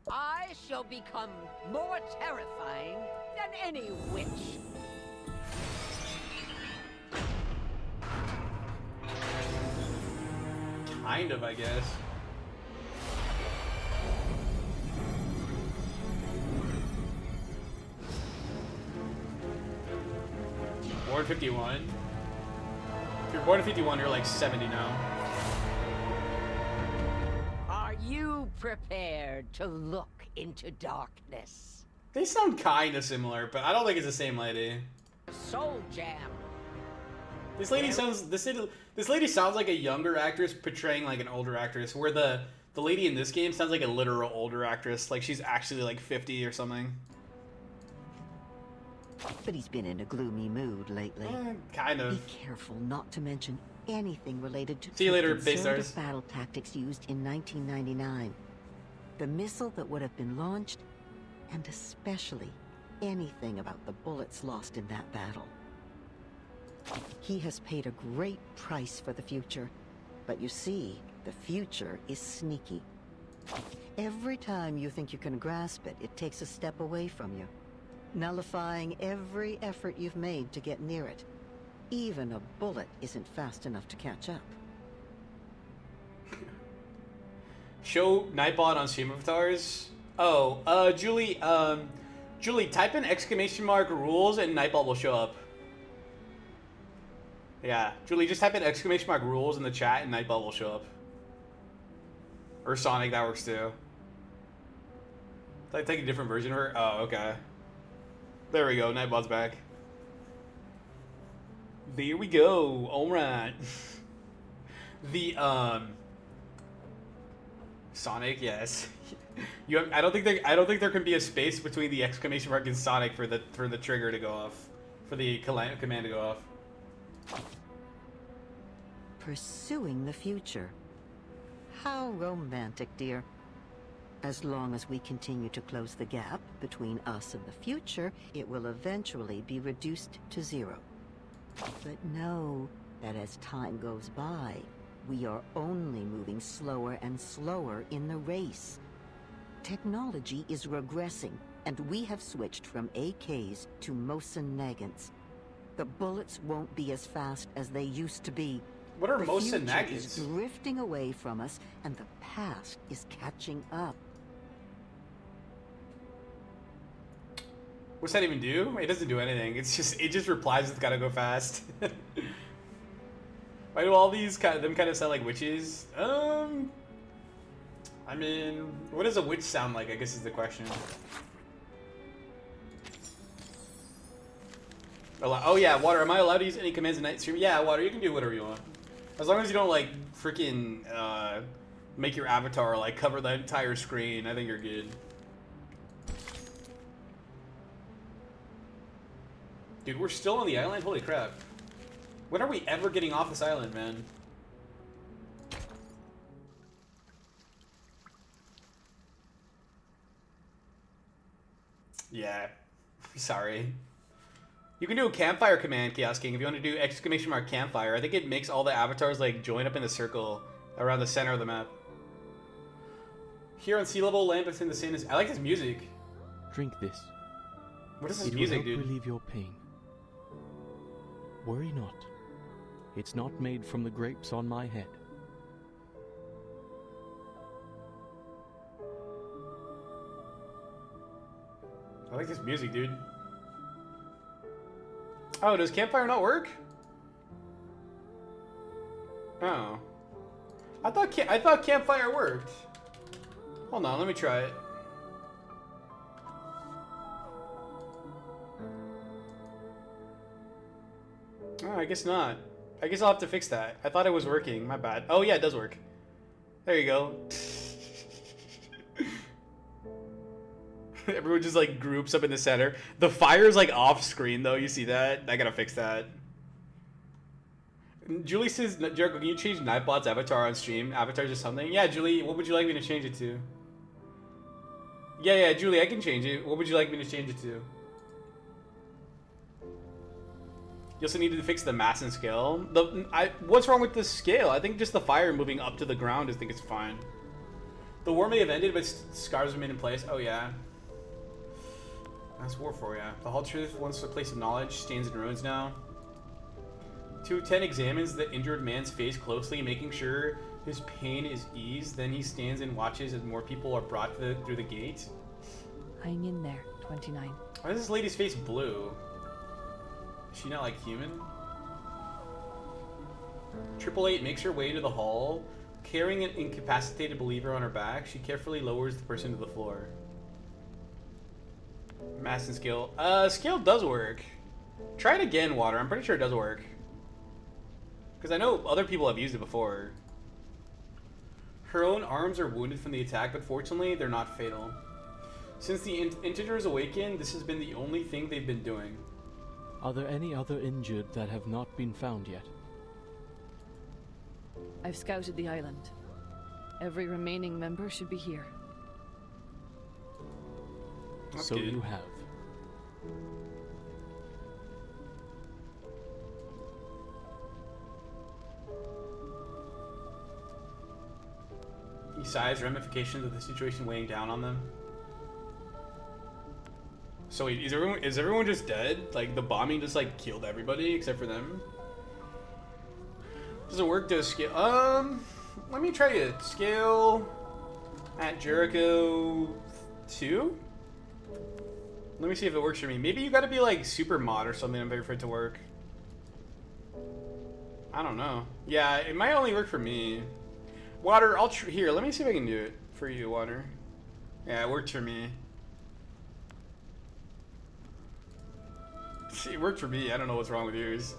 I shall become more terrifying than any witch. Kind of, I guess. Born 51. If you're born in 51, you're like 70 now. Are you prepared to look into darkness? They sound kind of similar, but I don't think it's the same lady. Soul Jam. This lady sounds like a younger actress portraying like an older actress, where the lady in this game sounds like a literal older actress, like she's actually like 50 or something. But he's been in a gloomy mood lately. Kind of. Be careful not to mention anything related to See you later, the Big conservative Stars. battle tactics used in 1999. The missile that would have been launched, and especially anything about the bullets lost in that battle. He has paid a great price for the future, but you see, the future is sneaky. Every time you think you can grasp it, it takes a step away from you, nullifying every effort you've made to get near it. Even a bullet isn't fast enough to catch up. Show Nightbot on Stream Avatars. Oh, Julie, type in ! rules and Nightbot will show up. Yeah, Julie, just type in ! rules in the chat and Nightbot will show up. Or Sonic, that works too. Did I take a different version of her? Oh, okay. There we go, Nightbot's back. There we go, alright. The, Sonic, yes. I don't think there can be a space between the ! and Sonic for the trigger to go off. For the command to go off. Pursuing the future. How romantic, dear. As long as we continue to close the gap between us and the future, it will eventually be reduced to zero. But know that as time goes by, we are only moving slower and slower in the race. Technology is regressing, and we have switched from AKs to Mosin Nagants. The bullets won't be as fast as they used to be. What are The Mosin future is Nagants? drifting away from us, and the past is catching up. What's that even do? It doesn't do anything. It just replies it's gotta go fast. Why do all these kind of sound like witches? I mean, what does a witch sound like, I guess is the question. Oh yeah, Water, am I allowed to use any commands in night stream? Yeah, Water, you can do whatever you want. As long as you don't like freaking make your avatar like cover the entire screen, I think you're good. Dude, we're still on the island? Holy crap. When are we ever getting off this island, man? Yeah. Sorry. You can do a campfire command, Chaos King, if you want to do ! campfire. I think it makes all the avatars like join up in a circle around the center of the map. Here on sea level, land within the sand is... I like this music. Drink this. What is this It music, will help dude? relieve your pain. Worry not. It's not made from the grapes on my head. I like this music, dude. Oh, does campfire not work? Oh. I thought campfire worked. Hold on, let me try it. Oh, I guess not. I guess I'll have to fix that. I thought it was working. My bad. Oh yeah, it does work. There you go. Everyone just like groups up in the center. The fire's like off screen though. You see that? I gotta fix that. Julie says, Jericho, can you change Nightbot's avatar on stream? Avatar just something? Yeah, Julie, what would you like me to change it to? Yeah, Julie, I can change it. What would you like me to change it to? You also needed to fix the mass and scale. What's wrong with the scale? I think just the fire moving up to the ground, I think it's fine. The war may have ended, but scars remain in place. Oh, yeah. That's war for ya. The Hall Truth, once a place of knowledge, stands in ruins now. 210 examines the injured man's face closely, making sure his pain is eased. Then he stands and watches as more people are brought through the gate. Hang in there, 29. Why is this lady's face blue? Is she not like human? 888 makes her way to the hall. Carrying an incapacitated believer on her back, she carefully lowers the person to the floor. Mass and scale. Scale does work. Try it again, Water. I'm pretty sure it does work. Because I know other people have used it before. Her own arms are wounded from the attack, but fortunately, they're not fatal. Since the integers awakened, this has been the only thing they've been doing. Are there any other injured that have not been found yet? I've scouted the island. Every remaining member should be here. That's so good. You have. He sighs, ramifications of the situation weighing down on them. So wait, is everyone just dead? Like the bombing just like killed everybody except for them? Does it work to scale? Let me try it. Scale at Jericho 2? Let me see if it works for me. Maybe you gotta be like super mod or something for it to work. I don't know. Yeah, it might only work for me. Water, here, let me see if I can do it for you, Water. Yeah, it worked for me. It worked for me. I don't know what's wrong with yours.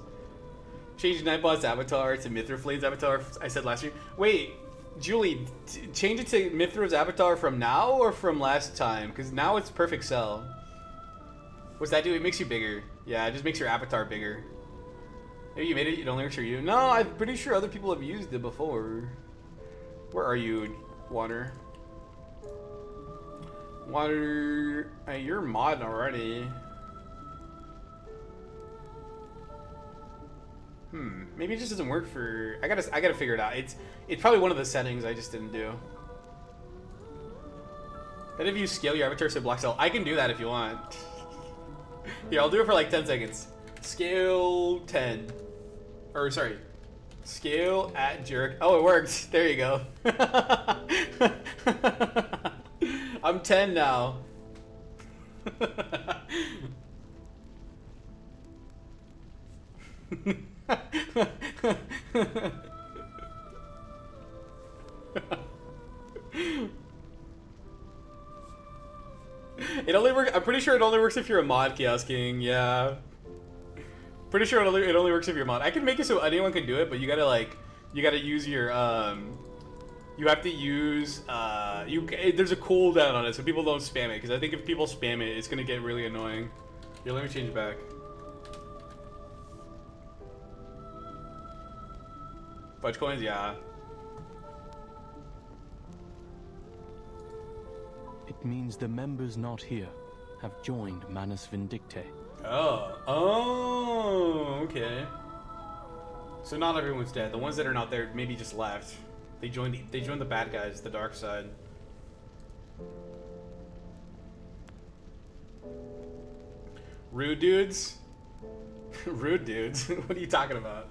Change Nightbot's avatar to Mithraflade's avatar, I said last year. Wait, Julie, change it to Mithra's avatar from now or from last time? Because now it's perfect cell. What's that do? It makes you bigger. Yeah, it just makes your avatar bigger. Maybe you made it, it only works for you. No, I'm pretty sure other people have used it before. Where are you, Water? Water, you're mod already. Maybe it just doesn't work for. I gotta figure it out. It's probably one of the settings I just didn't do. But if you scale your avatar to block cell, I can do that if you want. Here, I'll do it for like 10 seconds. Scale 10. Or sorry. Scale at Jericho. Oh, it worked. There you go. I'm 10 now. It only works. I'm pretty sure it only works if you're a mod, Chaos King. Yeah. Pretty sure it only works if you're a mod. I can make it so anyone can do it, but you gotta use your you have to use there's a cooldown on it, so people don't spam it. Because I think if people spam it, it's gonna get really annoying. Here, let me change it back. Fudge coins, yeah. It means the members not here have joined Manus Vindicte. Oh, okay. So not everyone's dead. The ones that are not there maybe just left. They joined the bad guys, the dark side. Rude dudes? Rude dudes? What are you talking about?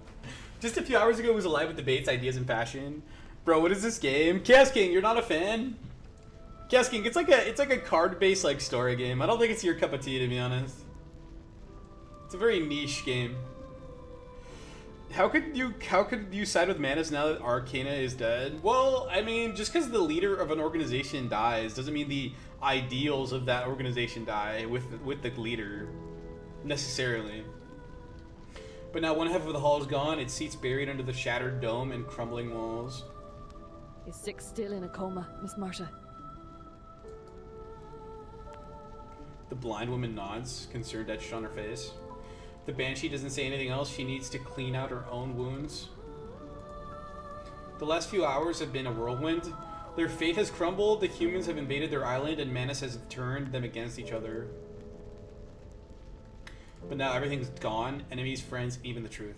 Just a few hours ago, it was alive with debates, ideas, and passion. Bro, what is this game? Chaos King, you're not a fan? Chaos King, it's like a card-based like story game. I don't think it's your cup of tea, to be honest. It's a very niche game. How could you side with Manus now that Arcana is dead? Well, I mean, just because the leader of an organization dies doesn't mean the ideals of that organization die with the leader, necessarily. But now one half of the hall is gone, its seats buried under the shattered dome and crumbling walls. Is Six still in a coma, Miss Marta? The blind woman nods, concern etched on her face. The Banshee doesn't say anything else. She needs to clean out her own wounds. The last few hours have been a whirlwind. Their faith has crumbled, the humans have invaded their island, and Manus has turned them against each other. But now everything's gone. Enemies, friends, even the truth.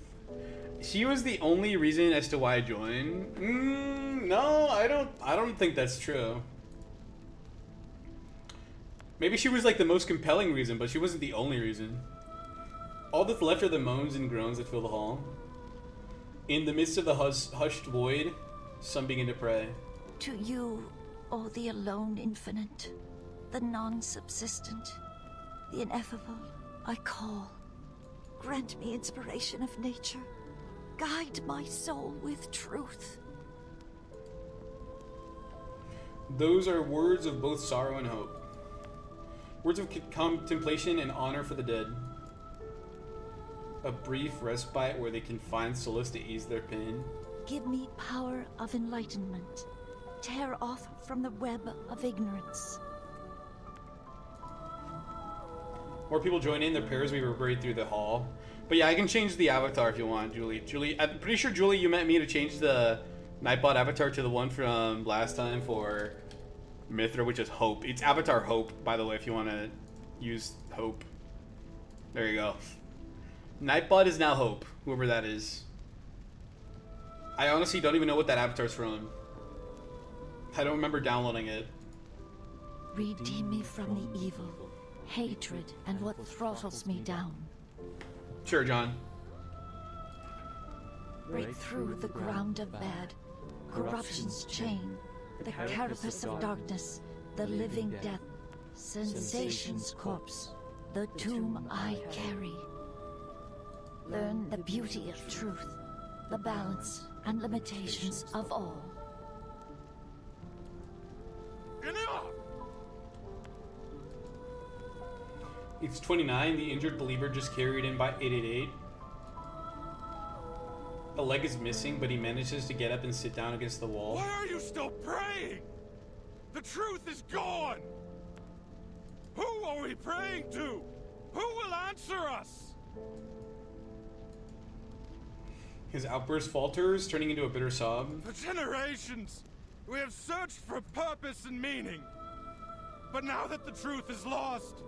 She was the only reason as to why I joined. No, I don't think that's true. Maybe she was like the most compelling reason, but she wasn't the only reason. All that's left are the moans and groans that fill the hall. In the midst of the hushed void, some begin to pray. To you, O the alone infinite, the non-subsistent, the ineffable, I call. Grant me inspiration of nature. Guide my soul with truth. Those are words of both sorrow and hope. Words of contemplation and honor for the dead. A brief respite where they can find solace to ease their pain. Give me power of enlightenment. Tear off from the web of ignorance. More people join in, their prayers reverberate through the hall. But yeah, I can change the avatar if you want, Julie. Julie, I'm pretty sure, Julie, you meant me to change the Nightbot avatar to the one from last time for Mithra, which is Hope. It's Avatar Hope, by the way, if you want to use Hope. There you go. Nightbot is now Hope, whoever that is. I honestly don't even know what that avatar's from. I don't remember downloading it. Redeem me from the evil, hatred, and what throttles me down. Sure, John. Break through the ground of bad, corruption's chain, the carapace of darkness, the living death, sensation's corpse, the tomb I carry. Learn the beauty of truth, the balance and limitations of all. It's 29, the injured believer just carried in by 888. A leg is missing, but he manages to get up and sit down against the wall. Why are you still praying? The truth is gone! Who are we praying to? Who will answer us? His outburst falters, turning into a bitter sob. For generations, we have searched for purpose and meaning. But now that the truth is lost,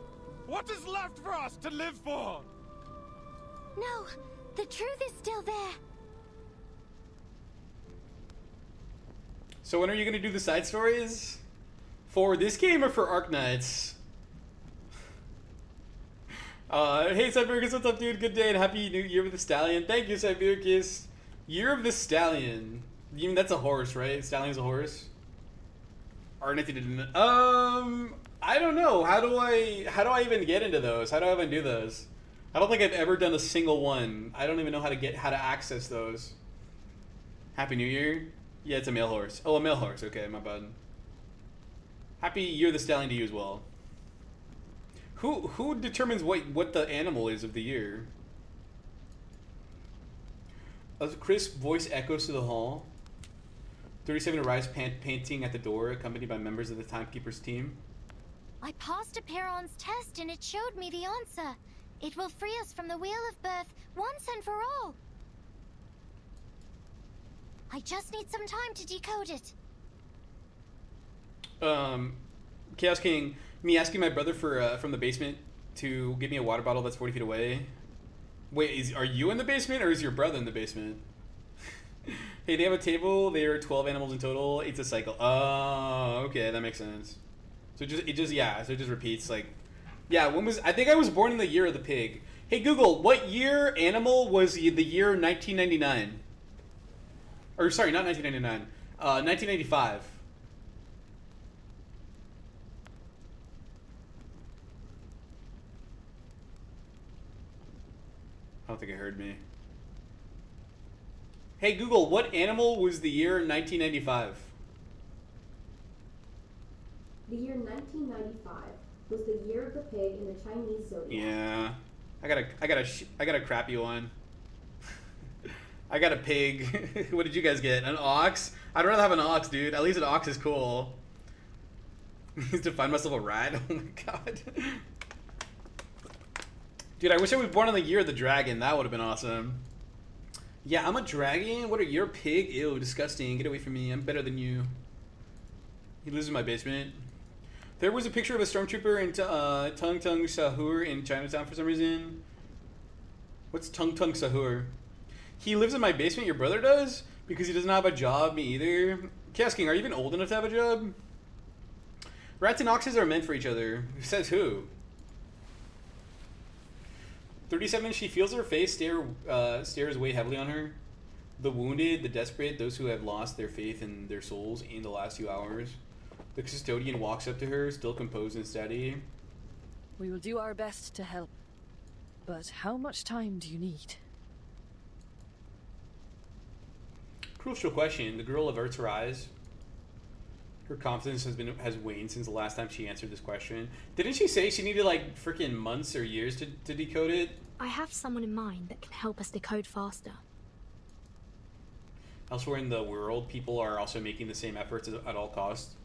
what is left for us to live for? No, the truth is still there. So when are you going to do the side stories? For this game or for Arknights? Hey Sibiricus, what's up, dude? Good day and happy new year with the Stallion. Thank you, Sibiricus. Year of the Stallion. You mean that's a horse, right? Stallion's a horse. R1999. I don't know. How do I even get into those? How do I even do those? I don't think I've ever done a single one. I don't even know how to access those. Happy New Year. Yeah, it's a male horse. Oh, a male horse. Okay, my bad. Happy Year of the Stallion to you as well. Who determines what the animal is of the year? A crisp voice echoes through the hall. 37 arrives panting at the door, accompanied by members of the Timekeeper's team. I passed a Perron's test and it showed me the answer. It will free us from the Wheel of Birth once and for all. I just need some time to decode it. Chaos King, me asking my brother for from the basement to give me a water bottle that's 40 feet away. Wait, are you in the basement or is your brother in the basement? Hey, they have a table. There are 12 animals in total. It's a cycle. Oh, okay, that makes sense. So it just repeats like, yeah. I think I was born in the year of the pig. Hey Google, what year animal was the year 1999? Or sorry, not 1999. 1995. I don't think it heard me. Hey Google, what animal was the year 1995? The year 1995 was the year of the pig in the Chinese zodiac. Yeah, I got a crappy one. I got a pig. What did you guys get? An ox? I'd rather have an ox, dude. At least an ox is cool. Needs to find myself a rat. Oh my god. Dude, I wish I was born on the year of the dragon. That would have been awesome. Yeah, I'm a dragon. What are you, a pig? Ew, disgusting. Get away from me. I'm better than you. He lives in my basement. There was a picture of a stormtrooper in Tung Tung Sahur in Chinatown for some reason. What's Tung Tung Sahur? He lives in my basement, your brother does? Because he doesn't have a job, me either. Chaos King, are you even old enough to have a job? Rats and oxes are meant for each other. Says who? 37, she feels her face stares weigh heavily on her. The wounded, the desperate, those who have lost their faith in their souls in the last few hours. The custodian walks up to her, still composed and steady. We will do our best to help. But how much time do you need? Crucial question. The girl averts her eyes. Her confidence has waned since the last time she answered this question. Didn't she say she needed like freaking months or years to decode it? I have someone in mind that can help us decode faster. Elsewhere in the world, people are also making the same efforts at all costs.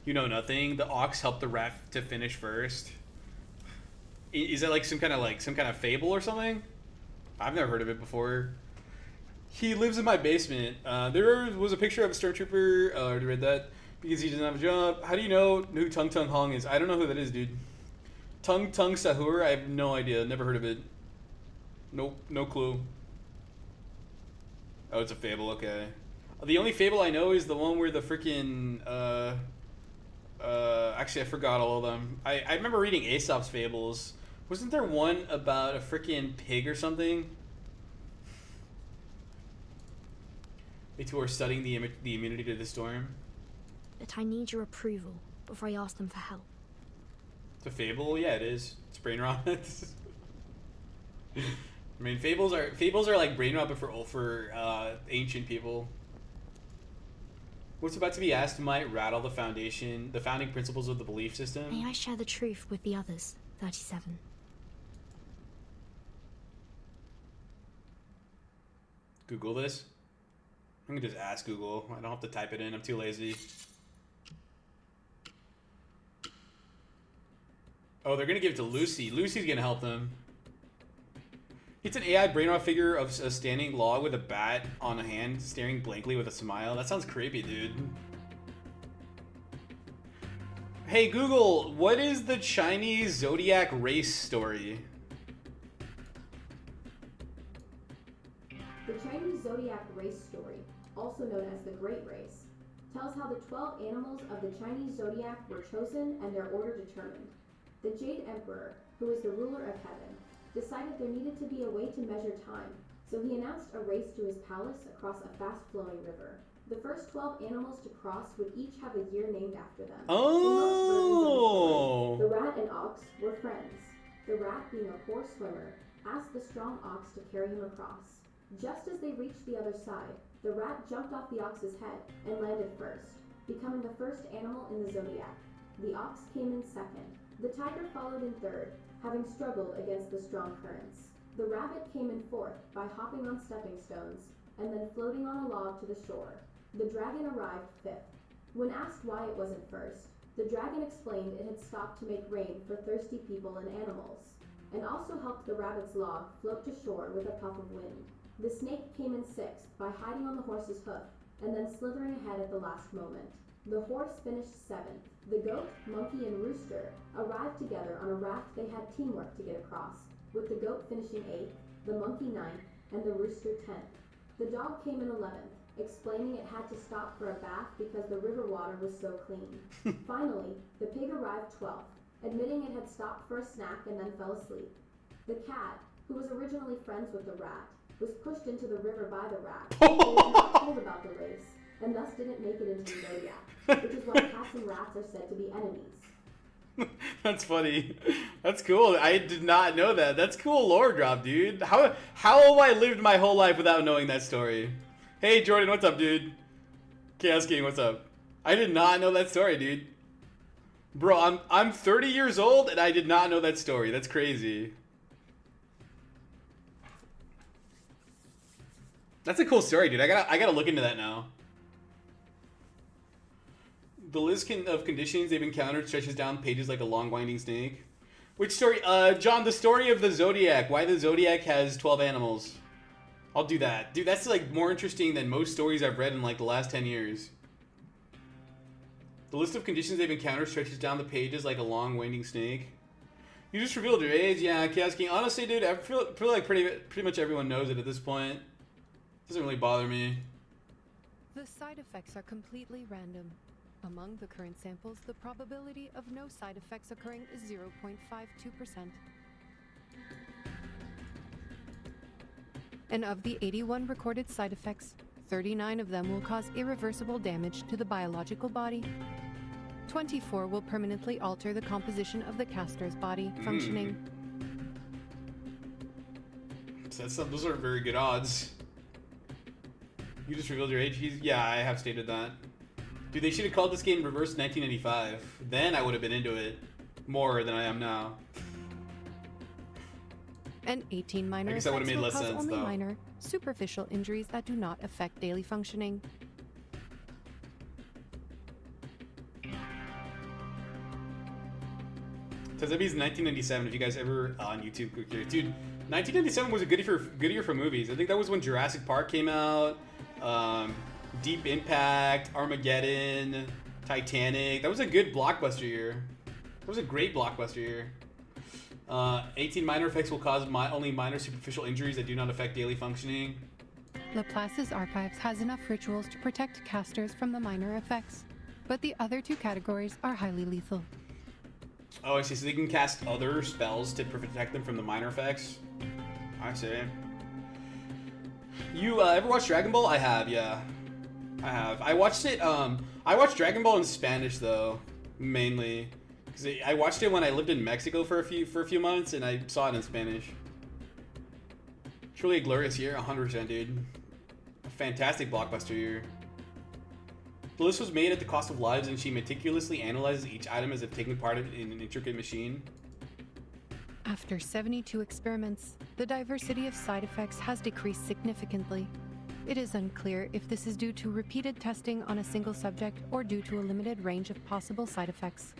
You know nothing. The ox helped the rat to finish first. Is that like some kind of fable or something? I've never heard of it before. He lives in my basement. There was a picture of a stormtrooper. I already read that. Because he doesn't have a job. How do you know who Tung Tung Hong is? I don't know who that is, dude. Tung Tung Sahur? I have no idea. Never heard of it. Nope. No clue. Oh, it's a fable. Okay. The only fable I know is the one where the freaking... actually, I forgot all of them. I remember reading Aesop's fables. Wasn't there one about a freaking pig or something? They two are studying the immunity to the storm. But I need your approval before I ask them for help. It's a fable? Yeah, it is. It's brain rot. I mean, fables are like brain rot, but for ancient people. What's about to be asked might rattle the founding principles of the belief system. May I share the truth with the others, 37? Google this. I'm gonna just ask Google. I don't have to type it in. I'm too lazy. Oh, they're gonna give it to Lucy. Lucy's gonna help them. It's an AI brain rot figure of a standing log with a bat on a hand, staring blankly with a smile. That sounds creepy, dude. Hey Google, what is the Chinese zodiac race story? The Chinese zodiac race story, also known as the Great Race, tells how the 12 animals of the Chinese zodiac were chosen and their order determined. The Jade Emperor, who is the ruler of heaven, decided there needed to be a way to measure time, so he announced a race to his palace across a fast-flowing river. The first 12 animals to cross would each have a year named after them. Oh! The rat and ox were friends. The rat, being a poor swimmer, asked the strong ox to carry him across. Just as they reached the other side, the rat jumped off the ox's head and landed first, becoming the first animal in the zodiac. The ox came in second. The tiger followed in third, having struggled against the strong currents. The rabbit came in fourth by hopping on stepping stones and then floating on a log to the shore. The dragon arrived fifth. When asked why it wasn't first, the dragon explained it had stopped to make rain for thirsty people and animals, and also helped the rabbit's log float to shore with a puff of wind. The snake came in sixth by hiding on the horse's hoof and then slithering ahead at the last moment. The horse finished seventh. The goat, monkey, and rooster arrived together on a raft they had teamwork to get across, with the goat finishing 8th, the monkey 9th, and the rooster 10th. The dog came in 11th, explaining it had to stop for a bath because the river water was so clean. Finally, the pig arrived 12th, admitting it had stopped for a snack and then fell asleep. The cat, who was originally friends with the rat, was pushed into the river by the rat. They were not told about the race, and thus didn't make it into the zodiac, which is why cats and rats are said to be enemies. That's funny. That's cool. I did not know that. That's cool lore drop, dude. How have I lived my whole life without knowing that story? Hey, Jordan, what's up, dude? Chaos King, what's up? I did not know that story, dude. Bro, I'm 30 years old and I did not know that story. That's crazy. That's a cool story, dude. I gotta look into that now. The list of conditions they've encountered stretches down pages like a long winding snake. Which story? John, the story of the Zodiac. Why the Zodiac has 12 animals. I'll do that. Dude, that's like more interesting than most stories I've read in like the last 10 years. The list of conditions they've encountered stretches down the pages like a long winding snake. You just revealed your age? Yeah, Chaos King. Honestly, dude, I feel like pretty much everyone knows it at this point. Doesn't really bother me. The side effects are completely random. Among the current samples, the probability of no side effects occurring is 0.52%. And of the 81 recorded side effects, 39 of them will cause irreversible damage to the biological body. 24 will permanently alter the composition of the caster's body functioning. So those aren't very good odds. You just revealed your age? Yeah, I have stated that. Dude, they should have called this game Reverse 1995. Then I would have been into it more than I am now. And 18 minor I guess that would have effects made will less cause sense, only though. minor, superficial injuries that do not affect daily functioning. Tezabi's 1997, if you guys ever on YouTube click here. Dude, 1997 was a good year for movies. I think that was when Jurassic Park came out, Deep Impact, Armageddon, Titanic. That was a good blockbuster year. That was a great blockbuster year. 18 minor effects will cause only minor superficial injuries that do not affect daily functioning. Laplace's archives has enough rituals to protect casters from the minor effects, but the other two categories are highly lethal. Oh, I see. So they can cast other spells to protect them from the minor effects. I see. You ever watch Dragon Ball? I have, yeah. I have. I watched it. I watched Dragon Ball in Spanish though, mainly, because I watched it when I lived in Mexico for a few months, and I saw it in Spanish. It's really a glorious year, 100%, dude. A fantastic blockbuster year. The list was made at the cost of lives, and she meticulously analyzes each item as if taking part in an intricate machine. After 72 experiments, the diversity of side effects has decreased significantly. It is unclear if this is due to repeated testing on a single subject or due to a limited range of possible side effects.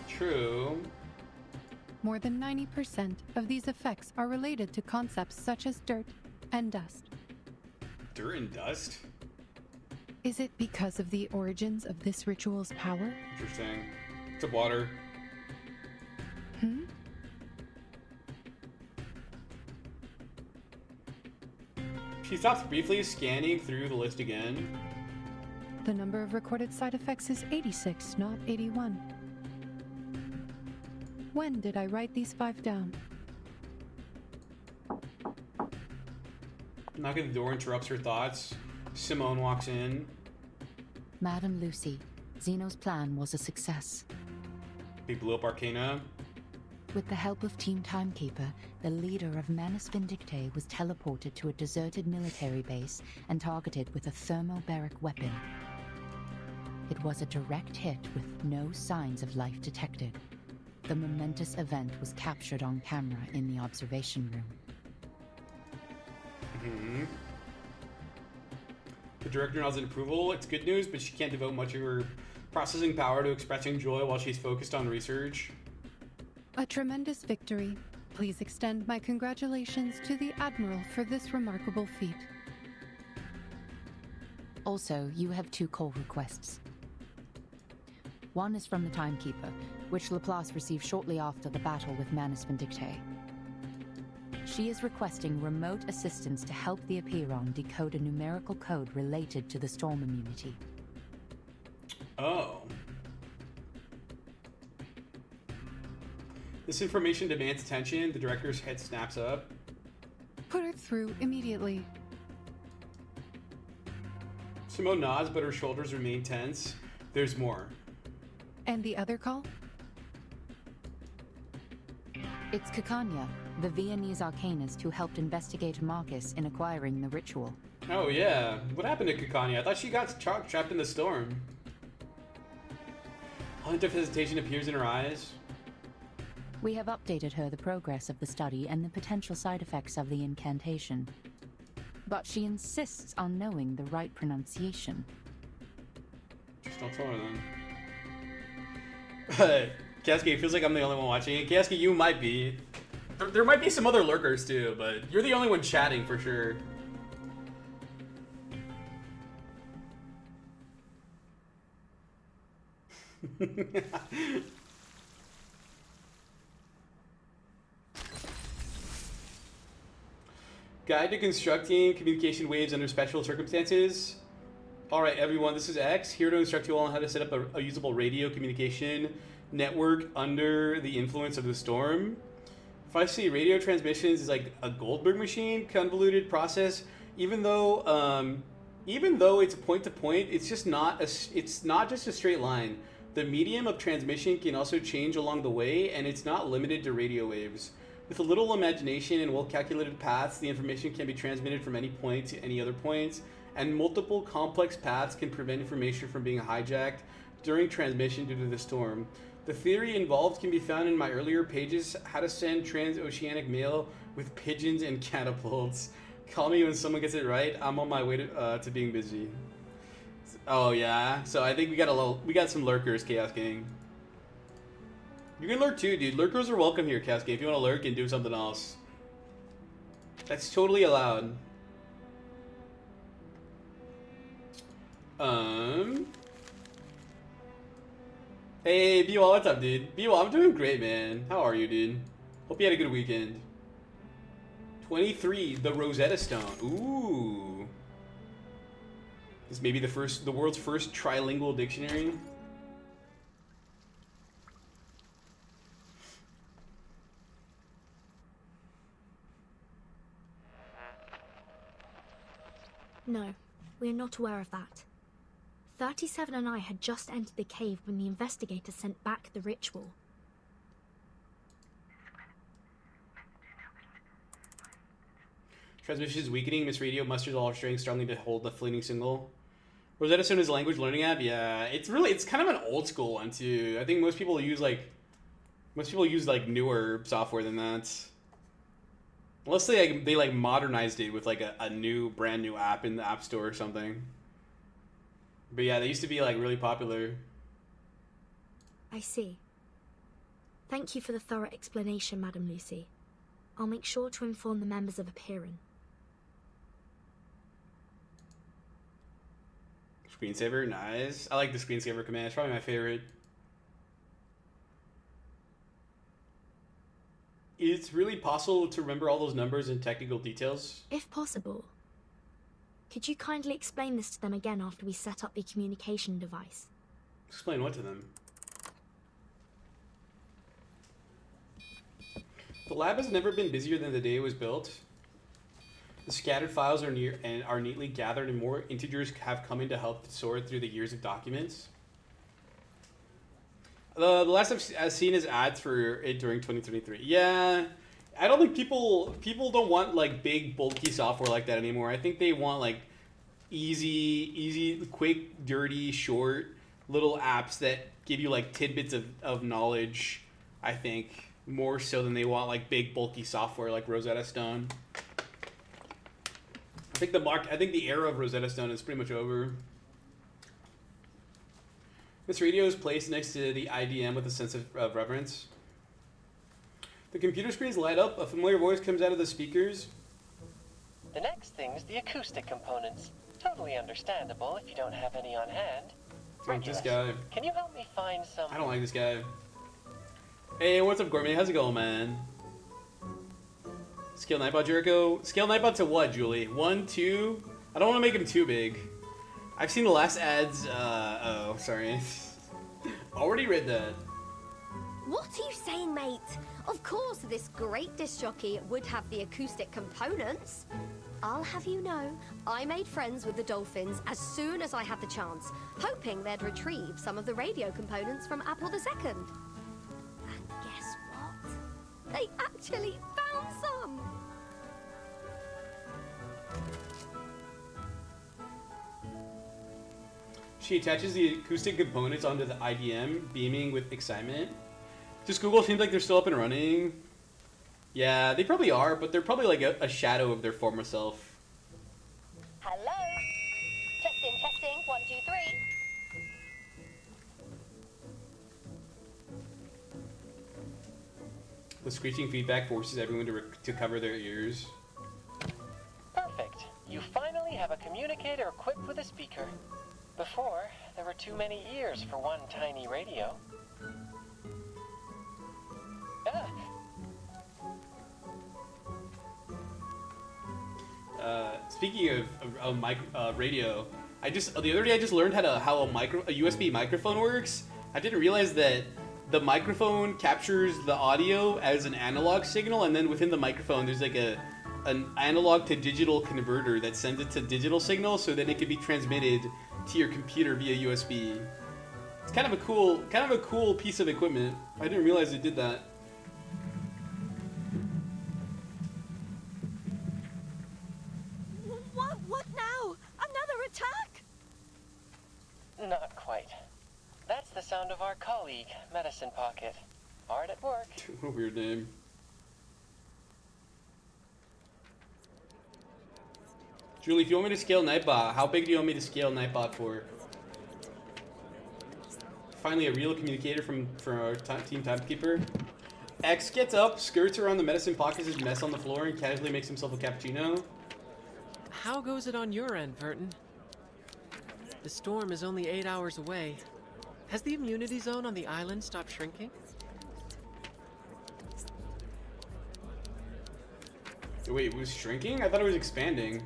True. More than 90% of these effects are related to concepts such as dirt and dust. Dirt and dust? Is it because of the origins of this ritual's power? Interesting. It's a water. She stops briefly, scanning through the list again. The number of recorded side effects is 86, not 81. When did I write these 5 down? Knock at the door interrupts her thoughts. Simone walks in. Madam Lucy, Zeno's plan was a success. They blew up Arcana. With the help of Team Timekeeper, the leader of Manus Vindictae was teleported to a deserted military base and targeted with a thermobaric weapon. It was a direct hit with no signs of life detected. The momentous event was captured on camera in the observation room. The director nods in approval. It's good news, but she can't devote much of her processing power to expressing joy while she's focused on research. A tremendous victory. Please extend my congratulations to the Admiral for this remarkable feat. Also, you have 2 call requests. One is from the Timekeeper, which Laplace received shortly after the battle with Manus Vindictae. She is requesting remote assistance to help the Apiron decode a numerical code related to the storm immunity. Oh. This information demands attention. The director's head snaps up. Put her through immediately. Simone nods, but her shoulders remain tense. There's more. And the other call? It's Kikanya, the Viennese arcanist who helped investigate Marcus in acquiring the ritual. Oh yeah. What happened to Kikanya? I thought she got trapped in the storm. A hint of hesitation appears in her eyes. We have updated her the progress of the study and the potential side effects of the incantation. But she insists on knowing the right pronunciation. Just don't tell her then. Cascade, feels like I'm the only one watching it. Cascade, you might be. There might be some other lurkers too, but you're the only one chatting for sure. Guide to constructing communication waves under special circumstances. Alright everyone, this is X, here to instruct you all on how to set up a usable radio communication network under the influence of the storm. If I see radio transmissions is like a Goldberg machine, convoluted process, even though it's point to point, it's just not just a straight line. The medium of transmission can also change along the way, and it's not limited to radio waves. With a little imagination and well-calculated paths, the information can be transmitted from any point to any other point, and multiple complex paths can prevent information from being hijacked during transmission due to the storm. The theory involved can be found in my earlier pages, How to Send Transoceanic Mail with Pigeons and Catapults. Call me when someone gets it right. I'm on my way to being busy. Oh yeah, so I think we got some lurkers, Chaos Gang. You can lurk too, dude. Lurkers are welcome here, Chaos Gang. If you want to lurk and do something else, that's totally allowed. Hey, B-Wall, what's up, dude? B-Wall, I'm doing great, man. How are you, dude? Hope you had a good weekend. 23, the Rosetta Stone. Ooh. This may be the world's first trilingual dictionary. No, we are not aware of that. 37 and I had just entered the cave when the investigators sent back the ritual. Transmission is weakening. Miss Radio musters all her strength strongly to hold the fleeting signal. Rosetta Stone is a language learning app. Yeah, it's kind of an old school one too. I think most people use newer software than that. Unless they modernized it with like a brand new app in the App Store or something. But yeah, they used to be like really popular. I see. Thank you for the thorough explanation, Madam Lucy. I'll make sure to inform the members of Apeiron. Screensaver, nice. I like the screensaver command. It's probably my favorite. It's really possible to remember all those numbers and technical details. If possible. Could you kindly explain this to them again after we set up the communication device? Explain what to them? The lab has never been busier than the day it was built. The scattered files are neatly gathered, and more integers have come in to help sort through the years of documents. The last I've seen is ads for it during 2023. Yeah, I don't think people don't want like big bulky software like that anymore. I think they want like easy, quick, dirty, short little apps that give you like tidbits of knowledge. I think more so than they want like big bulky software like Rosetta Stone. I think the era of Rosetta Stone is pretty much over. This radio is placed next to the IDM with a sense of reverence. The computer screens light up. A familiar voice comes out of the speakers. The next thing's the acoustic components. Totally understandable if you don't have any on hand. Like this guy. Can you help me find some... I don't like this guy. Hey, what's up, Gourmet? How's it going, man? Scale Nightbot Jericho. Scale Nightbot to what, Julie? 1, 2? I don't want to make him too big. I've seen the last ads. Oh, sorry. Already read that. What are you saying, mate? Of course, this great disc jockey would have the acoustic components. I'll have you know, I made friends with the dolphins as soon as I had the chance, hoping they'd retrieve some of the radio components from Apple II. And guess what? They actually found some! She attaches the acoustic components onto the IDM, beaming with excitement. Just Google seems like they're still up and running. Yeah, they probably are, but they're probably like a shadow of their former self. Hello? Testing, 1, 2, 3. The screeching feedback forces everyone to cover their ears. Perfect. You finally have a communicator equipped with a speaker. Before, there were too many ears for one tiny radio. Speaking of radio, the other day I just learned how a USB microphone works. I didn't realize that the microphone captures the audio as an analog signal, and then within the microphone there's like an analog to digital converter that sends it to digital signal, so that it can be transmitted to your computer via USB. It's kind of a cool piece of equipment. I didn't realize it did that. What now? Another attack? Not quite. That's the sound of our colleague, Medicine Pocket. Hard at work. What a weird name. Julie, if you want me to scale Nightbot, how big do you want me to scale Nightbot for? Finally, a real communicator from our team timekeeper. X gets up, skirts around the Medicine Pocket's mess on the floor, and casually makes himself a cappuccino. How goes it on your end, Verton? The storm is only 8 hours away. Has the immunity zone on the island stopped shrinking? Wait, it was shrinking? I thought it was expanding.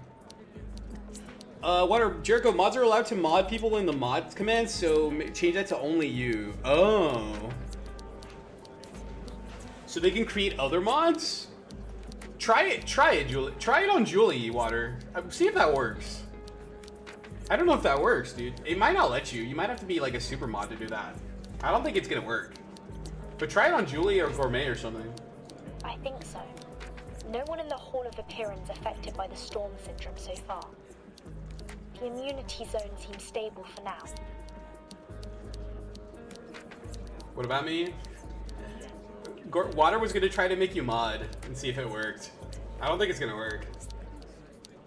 Jericho, mods are allowed to mod people in the mods command, so change that to only you. Oh. So they can create other mods? Try it, Julie. Try it on Julie, Water. See if that works. I don't know if that works, dude. It might not let you. You might have to be like a super mod to do that. I don't think it's gonna work. But try it on Julie or Gourmet or something. I think so. No one in the Hall of Appearance affected by the storm syndrome so far. The immunity zone seems stable for now. What about me? Water was gonna try to make you mod and see if it worked. I don't think it's gonna work.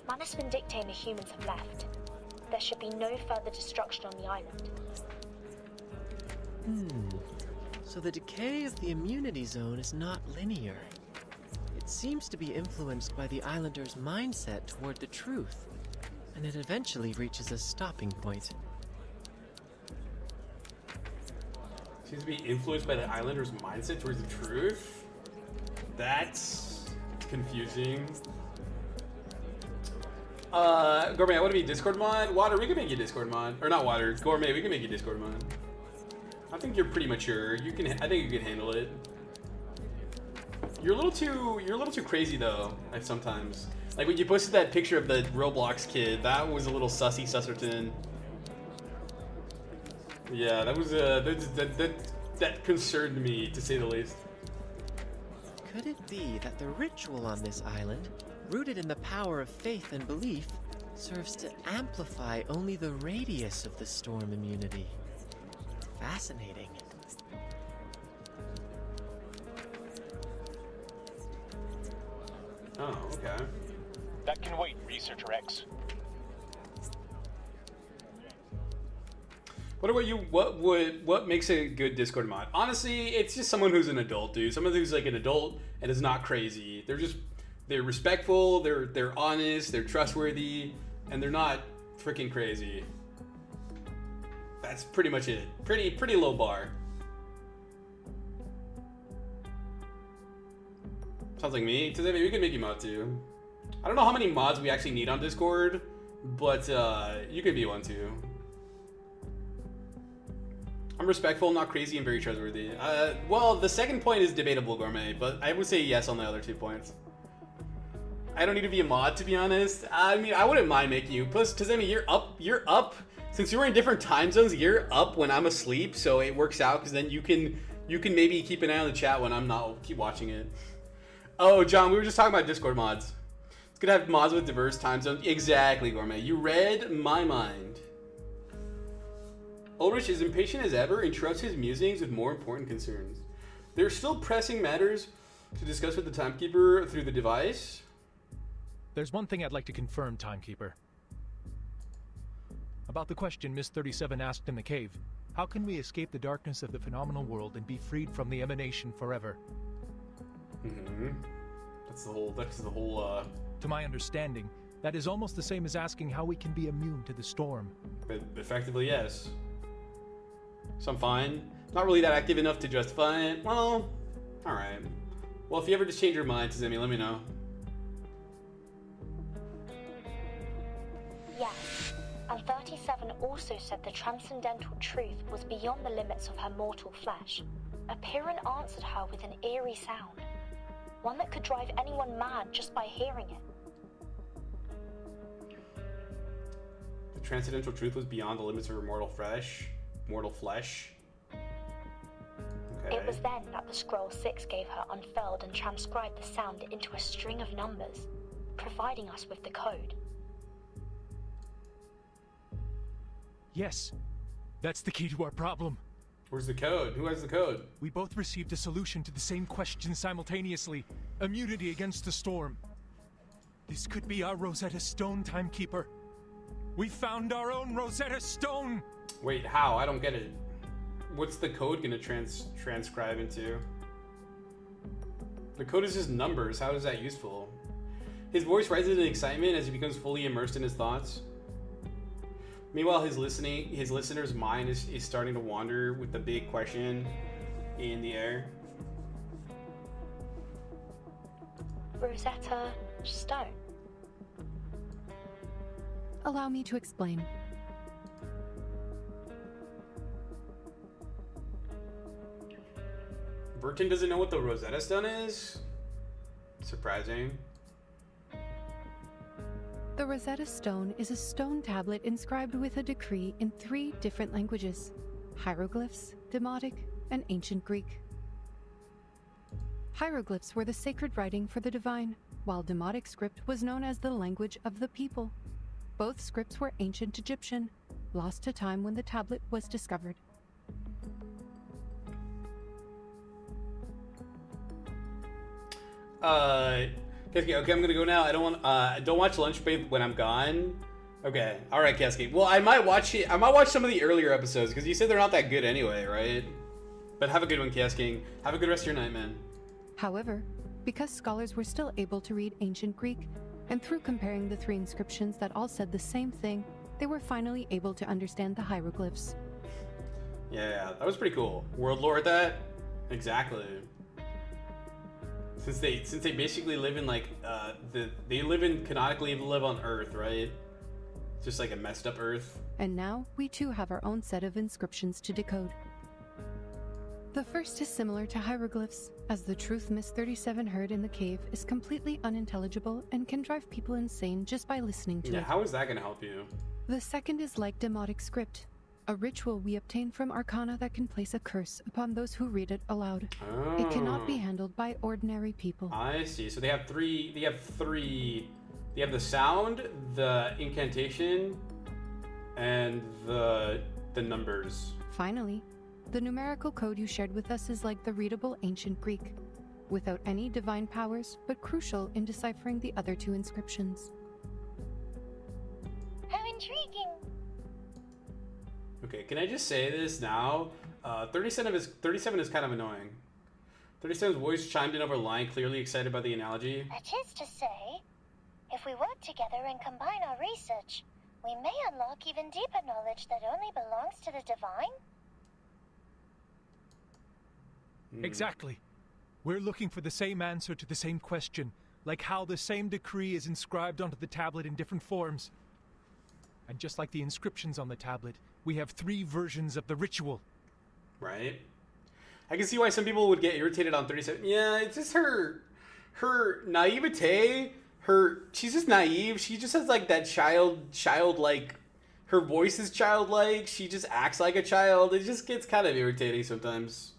Manus Vindictae and the humans have left. There should be no further destruction on the island. So the decay of the immunity zone is not linear. It seems to be influenced by the islanders' mindset toward the truth, and it eventually reaches a stopping point. Seems to be influenced by the islanders' mindset towards the truth? That's confusing. Gourmet, I want to be Discord mod. Water, we can make you Discord mod. Or not Water, Gourmet, we can make you Discord mod. I think you're pretty mature. I think you can handle it. You're a little too crazy though, like sometimes. Like when you posted that picture of the Roblox kid, that was a little sussy susserton. Yeah, that was that concerned me, to say the least. Could it be that the ritual on this island, rooted in the power of faith and belief, serves to amplify only the radius of the storm immunity? Fascinating. Oh, okay. That can wait, Researcher X. What about you? What makes a good Discord mod? Honestly, it's just someone who's an adult, dude. Someone who's like an adult and is not crazy. They're respectful, they're honest, they're trustworthy, and they're not freaking crazy. That's pretty much it. Pretty low bar. Sounds like me. Maybe we can make you mod too. I don't know how many mods we actually need on Discord, but you could be one too. I'm respectful, not crazy, and very trustworthy. Well, the second point is debatable, Gourmet, but I would say yes on the other 2 points. I don't need to be a mod, to be honest. I mean, I wouldn't mind making you. Plus, because I mean, you're up. Since you're in different time zones, you're up when I'm asleep, so it works out. Because then you can maybe keep an eye on the chat when I'm not keep watching it. Oh, John, we were just talking about Discord mods. It's gonna have mods with diverse time zones. Exactly, Gourmet. You read my mind. Ulrich is impatient as ever, interrupts his musings with more important concerns. There's still pressing matters to discuss with the Timekeeper through the device. There's one thing I'd like to confirm, Timekeeper. About the question Miss 37 asked in the cave. How can we escape the darkness of the phenomenal world and be freed from the emanation forever? That's the whole, To my understanding, that is almost the same as asking how we can be immune to the storm. Effectively, yes. So I'm fine. Not really that active enough to justify it. Well, alright. Well, if you ever just change your mind, Tizemi, let me know. Yes, and 37 also said the transcendental truth was beyond the limits of her mortal flesh. A Piran answered her with an eerie sound, one that could drive anyone mad just by hearing it. The transcendental truth was beyond the limits of her mortal flesh. Okay. It was then that the Scroll 6 gave her unfurled and transcribed the sound into a string of numbers, providing us with the code. Yes, that's the key to our problem. Where's the code? Who has the code? We both received a solution to the same question simultaneously. Immunity against the storm. This could be our Rosetta Stone, Timekeeper. We found our own Rosetta Stone! Wait, how? I don't get it. What's the code gonna transcribe into? The code is just numbers. How is that useful? His voice rises in excitement as he becomes fully immersed in his thoughts. Meanwhile, his listener's mind is starting to wander with the big question in the air. Rosetta Stone. Allow me to explain. Burton doesn't know what the Rosetta Stone is? Surprising. The Rosetta Stone is a stone tablet inscribed with a decree in 3 different languages: hieroglyphs, Demotic, and Ancient Greek. Hieroglyphs were the sacred writing for the divine, while Demotic script was known as the language of the people. Both scripts were ancient Egyptian, lost to time when the tablet was discovered. Okay, I'm gonna go now. I don't watch Lunch Babe when I'm gone. Okay, all right, Cascade. Well, I might watch it. I might watch some of the earlier episodes because you said they're not that good anyway, right? But have a good one, Cascade. Have a good rest of your night, man. However, because scholars were still able to read Ancient Greek, and through comparing the 3 inscriptions that all said the same thing, they were finally able to understand the hieroglyphs. Yeah, that was pretty cool. World lore at that? Exactly. Since they basically live in like canonically live on Earth, right? Just like a messed up Earth. And now we too have our own set of inscriptions to decode. The first is similar to hieroglyphs, as the truth Miss 37 heard in the cave is completely unintelligible and can drive people insane just by listening to it. Yeah, how is that gonna help you? The second is like Demotic script, a ritual we obtain from Arcana that can place a curse upon those who read it aloud. Oh. It cannot be handled by ordinary people. I see. So they have three. They have the sound, the incantation, and the numbers. Finally, the numerical code you shared with us is like the readable Ancient Greek, without any divine powers, but crucial in deciphering the other 2 inscriptions. How intriguing! Okay, can I just say this now? 37 is kind of annoying. 37's voice chimed in over the line, clearly excited by the analogy. That is to say, if we work together and combine our research, we may unlock even deeper knowledge that only belongs to the divine. Exactly. We're looking for the same answer to the same question, like how the same decree is inscribed onto the tablet in different forms. And just like the inscriptions on the tablet, we have 3 versions of the ritual. Right? I can see why some people would get irritated on 37. Yeah, it's just her naivete. She's just naive. She just has like that childlike. Her voice is childlike. She just acts like a child. It just gets kind of irritating sometimes.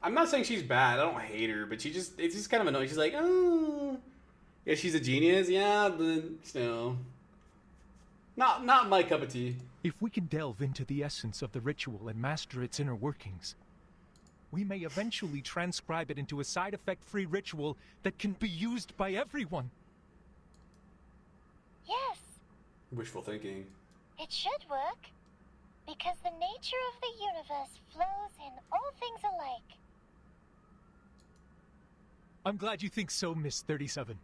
I'm not saying she's bad. I don't hate her, but it's just kind of annoying. She's like, oh, yeah, she's a genius. Yeah, but still, not my cup of tea. If we can delve into the essence of the ritual and master its inner workings, we may eventually transcribe it into a side effect-free ritual that can be used by everyone. Yes, Wishful thinking. it should work. Because the nature of the universe flows in all things alike. I'm glad you think so, Miss 37.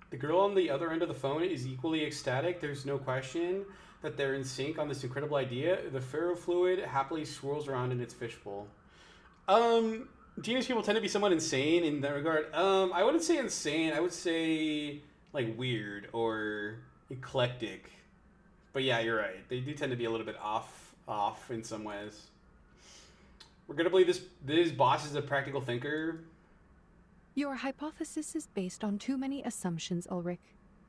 The girl on the other end of the phone is equally ecstatic. There's no question that they're in sync on this incredible idea. The ferrofluid happily swirls around in its fishbowl. Genius people tend to be somewhat insane in that regard. I wouldn't say insane. I would say, like, weird or eclectic. But yeah, you're right. They do tend to be a little bit off in some ways. We're gonna believe this boss is a practical thinker. Your hypothesis is based on too many assumptions, Ulrich.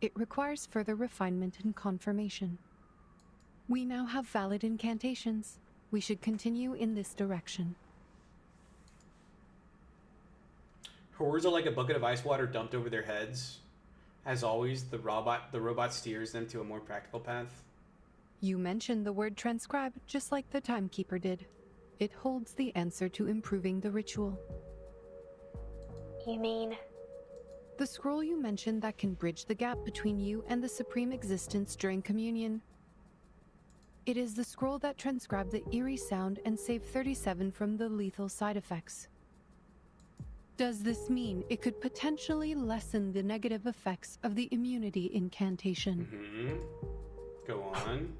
It requires further refinement and confirmation. We now have valid incantations. We should continue in this direction. Her words are like a bucket of ice water dumped over their heads. As always, the robot steers them to a more practical path. You mentioned the word transcribe, just like the timekeeper did. It holds the answer to improving the ritual. You mean? The scroll you mentioned that can bridge the gap between you and the Supreme Existence during communion. It is the scroll that transcribed the eerie sound and saved 37 from the lethal side effects. Does this mean it could potentially lessen the negative effects of the immunity incantation? Mm-hmm. Go on.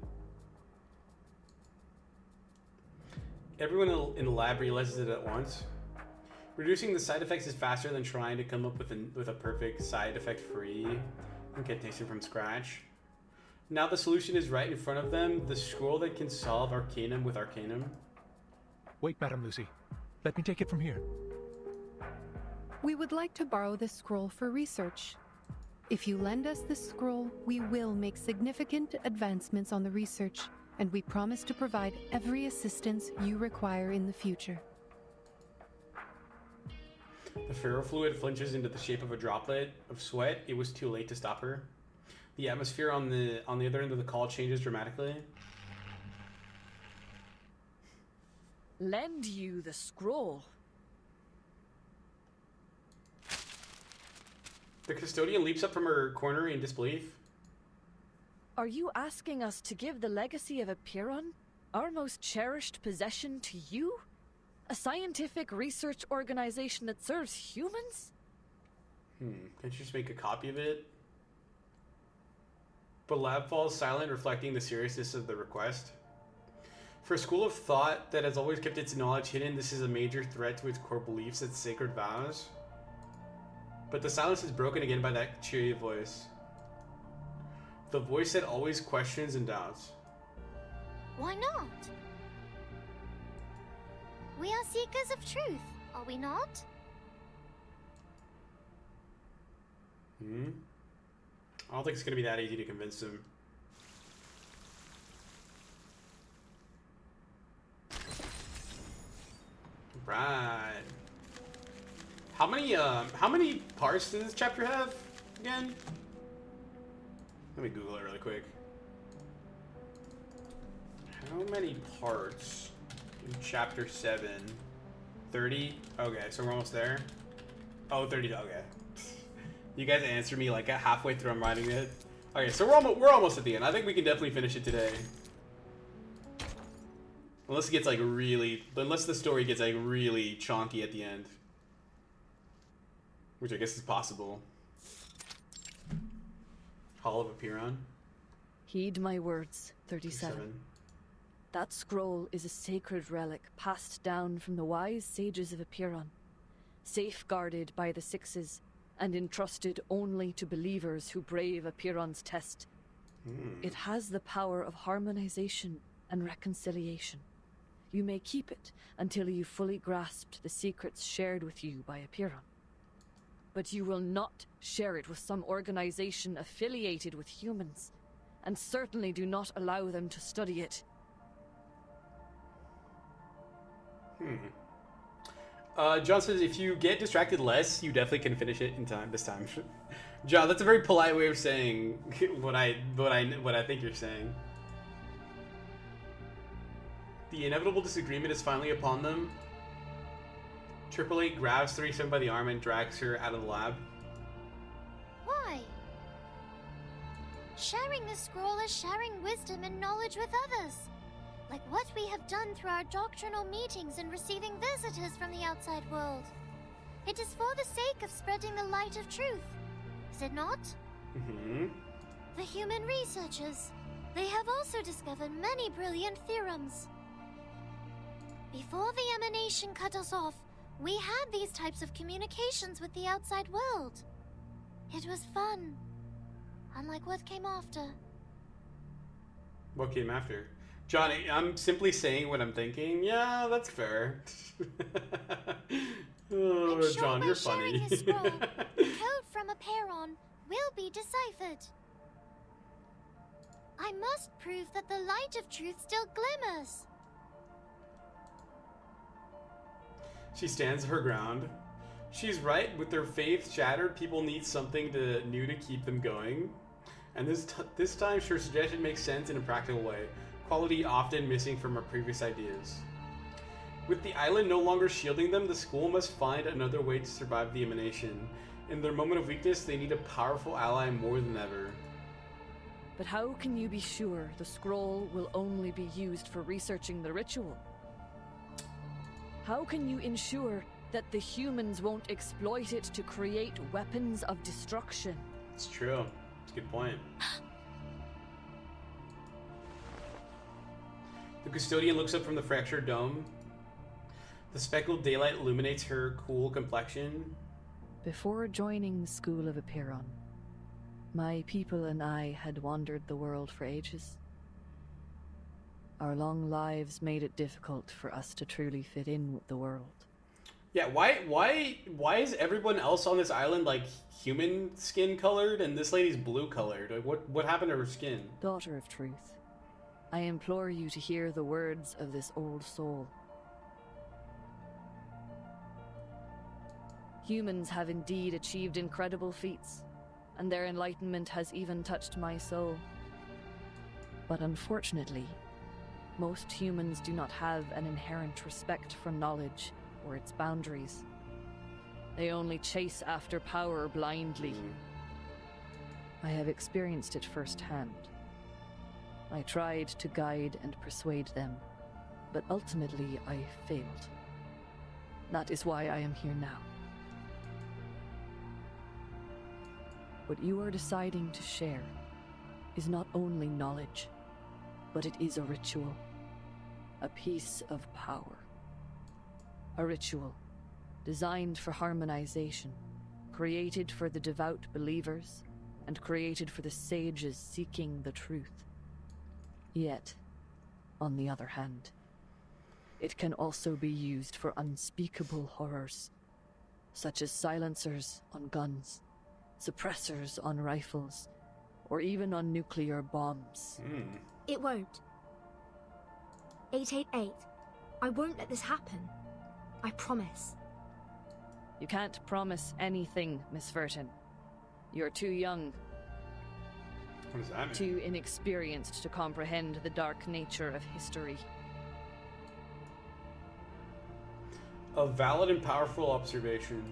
Everyone in the lab realizes it at once. Reducing the side effects is faster than trying to come up with a perfect side effect-free incantation from scratch. Now the solution is right in front of them, the scroll that can solve Arcanum with Arcanum. Wait, Madame Lucy. Let me take it from here. We would like to borrow this scroll for research. If you lend us this scroll, we will make significant advancements on the research, and we promise to provide every assistance you require in the future. The ferrofluid flinches into the shape of a droplet of sweat. It was too late to stop her. The atmosphere on the other end of the call changes dramatically. Lend you the scroll. The custodian leaps up from her corner in disbelief. Are you asking us to give the legacy of Epiron, our most cherished possession, to you? A scientific research organization that serves humans? Can't you just make a copy of it? But Lab falls silent, reflecting the seriousness of the request. For a school of thought that has always kept its knowledge hidden, this is a major threat to its core beliefs and sacred vows. But the silence is broken again by that cheery voice. The voice that always questions and doubts. Why not? We are seekers of truth, are we not? I don't think it's going to be that easy to convince him. Right. How many parts does this chapter have again? Let me Google it really quick. How many parts in chapter 7? 30? Okay, so we're almost there. Oh, 30, okay. You guys answer me like halfway through I'm writing it. Okay, so we're almost at the end. I think we can definitely finish it today. Unless it gets like unless the story gets like really chonky at the end. Which I guess is possible. Hall of Epiron. Heed my words, 37. That scroll is a sacred relic passed down from the wise sages of Epiron, safeguarded by the Sixes, and entrusted only to believers who brave Epiron's test. It has the power of harmonization and reconciliation. You may keep it until you fully grasped the secrets shared with you by Epiron. But you will not share it with some organization affiliated with humans, and certainly do not allow them to study it. John says if you get distracted less, you definitely can finish it in time this time. John, that's a very polite way of saying what I think you're saying. The inevitable disagreement is finally upon them. Triple Eight grabs 37 by the arm and drags her out of the lab. Why? Sharing the scroll is sharing wisdom and knowledge with others. Like what we have done through our doctrinal meetings and receiving visitors from the outside world. It is for the sake of spreading the light of truth, is it not? Mm-hmm. The human researchers, they have also discovered many brilliant theorems. Before the emanation cut us off, we had these types of communications with the outside world. It was fun, unlike what came after. What came after? Johnny, I'm simply saying what I'm thinking. Yeah, that's fair. Oh, I'm sure John, by you're sharing funny. this scroll, the code from Aperon will be deciphered. I must prove that the light of truth still glimmers. She stands her ground. She's right. With their faith shattered, people need something new to keep them going. And this time, her suggestion makes sense in a practical way. Quality often missing from our previous ideas. With the island no longer shielding them, the school must find another way to survive the emanation. In their moment of weakness, they need a powerful ally more than ever. But how can you be sure the scroll will only be used for researching the ritual? How can you ensure that the humans won't exploit it to create weapons of destruction? It's true. It's a good point. The custodian looks up from the fractured dome. The speckled daylight illuminates her cool complexion. Before joining the School of Aperon, my people and I had wandered the world for ages. Our long lives made it difficult for us to truly fit in with the world. Yeah, why is everyone else on this island like human skin colored and this lady's blue colored? Like what happened to her skin? Daughter of Truth, I implore you to hear the words of this old soul. Humans have indeed achieved incredible feats, and their enlightenment has even touched my soul. But unfortunately, most humans do not have an inherent respect for knowledge or its boundaries. They only chase after power blindly. I have experienced it firsthand. I tried to guide and persuade them, but ultimately I failed. That is why I am here now. What you are deciding to share is not only knowledge, but it is a ritual, a piece of power. A ritual designed for harmonization, created for the devout believers, and created for the sages seeking the truth. Yet, on the other hand, it can also be used for unspeakable horrors, such as silencers on guns, suppressors on rifles, or even on nuclear bombs. It won't. 888, I won't let this happen. I promise. You can't promise anything, Miss Verton. You're too young. What does that mean? Too inexperienced to comprehend the dark nature of history. A valid and powerful observation.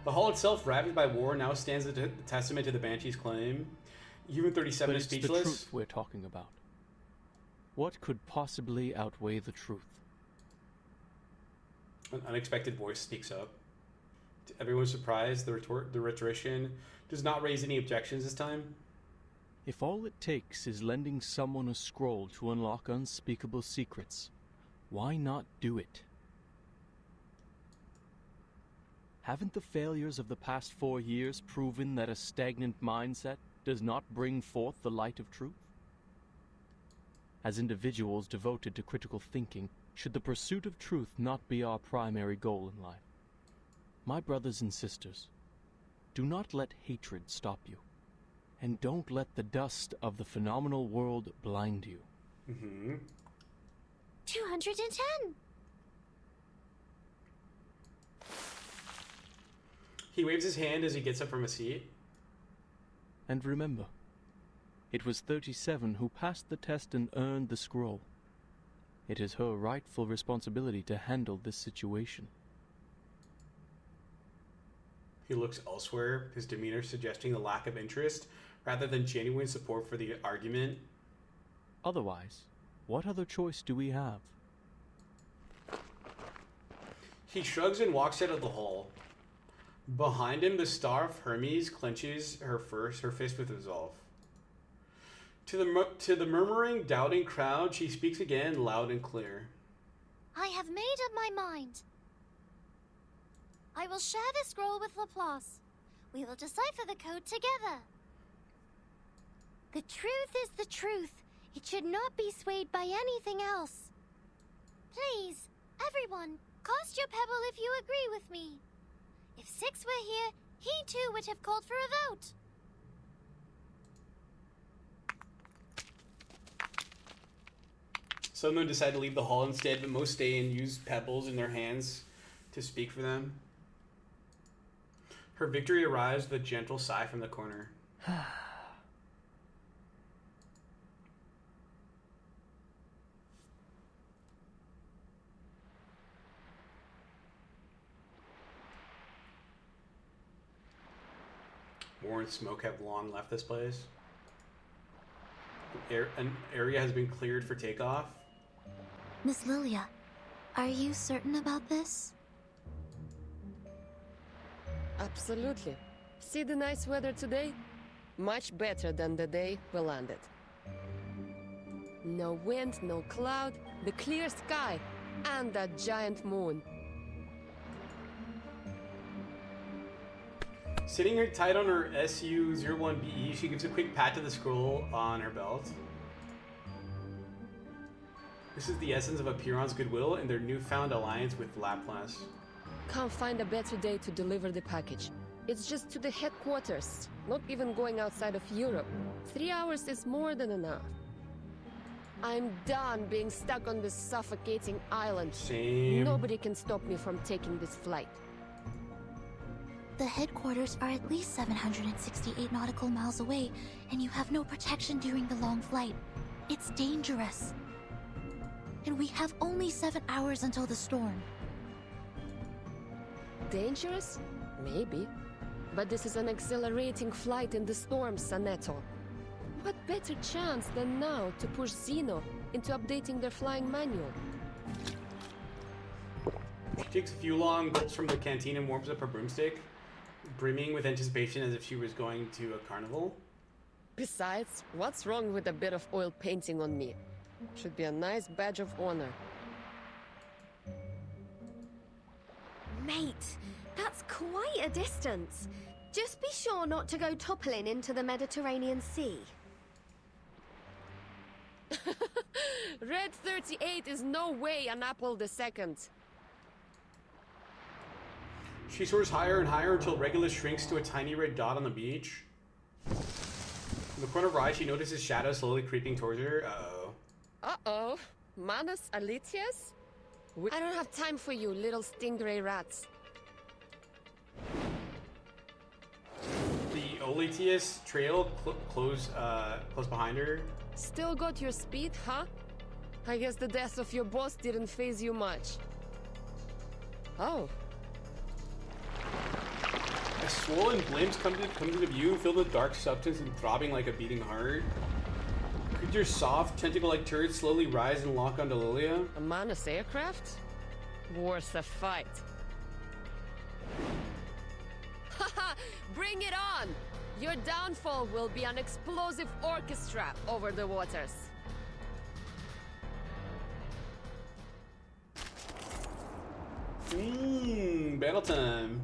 The hall itself, ravaged by war, now stands as a testament to the Banshee's claim. Human 37 But is it's the speechless. truth we're talking about. What could possibly outweigh the truth? An unexpected voice speaks up. To everyone's surprise, the rhetorician does not raise any objections this time. If all it takes is lending someone a scroll to unlock unspeakable secrets, why not do it? Haven't the failures of the past 4 years proven that a stagnant mindset does not bring forth the light of truth? As individuals devoted to critical thinking, should the pursuit of truth not be our primary goal in life? My brothers and sisters, do not let hatred stop you, and don't let the dust of the phenomenal world blind you. 210! He waves his hand as he gets up from his seat. And remember, it was 37 who passed the test and earned the scroll. It is her rightful responsibility to handle this situation. He looks elsewhere, his demeanor suggesting a lack of interest rather than genuine support for the argument. Otherwise, what other choice do we have? He shrugs and walks out of the hall. Behind him, the Star of Hermes clenches her fist with resolve. To the murmuring, doubting crowd, she speaks again, loud and clear. I have made up my mind. I will share the scroll with Laplace. We will decipher the code together. The truth is the truth. It should not be swayed by anything else. Please, everyone, cast your pebble if you agree with me. If Six were here, he too would have called for a vote. Some of them decide to leave the hall instead, but most stay and use pebbles in their hands to speak for them. Her victory arrives with a gentle sigh from the corner. War and smoke have long left this place. An area has been cleared for takeoff. Miss Lilia, are you certain about this? Absolutely. See the nice weather today? Much better than the day we landed. No wind, no cloud, the clear sky, and that giant moon. Sitting her tight on her SU-01BE, she gives a quick pat to the scroll on her belt. This is the essence of Apiron's goodwill and their newfound alliance with Laplace. Can't find a better day to deliver the package. It's just to the headquarters, not even going outside of Europe. 3 hours is more than enough. I'm done being stuck on this suffocating island. Same. Nobody can stop me from taking this flight. The headquarters are at least 768 nautical miles away, and you have no protection during the long flight. It's dangerous. And we have only 7 hours until the storm. Dangerous? Maybe. But this is an exhilarating flight in the storm, Saneto. What better chance than now to push Xeno into updating their flying manual? She takes a few long gulps from the canteen and warms up her broomstick, brimming with anticipation as if she was going to a carnival. Besides, what's wrong with a bit of oil painting on me? Should be a nice badge of honor. Mate, that's quite a distance. Just be sure not to go toppling into the Mediterranean Sea. Red 38 is no way an apple the second. She soars higher and higher until Regulus shrinks to a tiny red dot on the beach. In the corner of her eye, she notices shadows slowly creeping towards her. Uh-oh. Uh-oh. Manus Alitius? I don't have time for you, little stingray rats. The Oletius trail close behind her. Still got your speed, huh? I guess the death of your boss didn't faze you much. Oh. As swollen blimps come to view, filled with dark substance and throbbing like a beating heart. Creatures' soft, tentacle-like turrets slowly rise and lock onto Lilia. A Manus aircraft? Worth a fight. Haha! Bring it on! Your downfall will be an explosive orchestra over the waters. Battle time.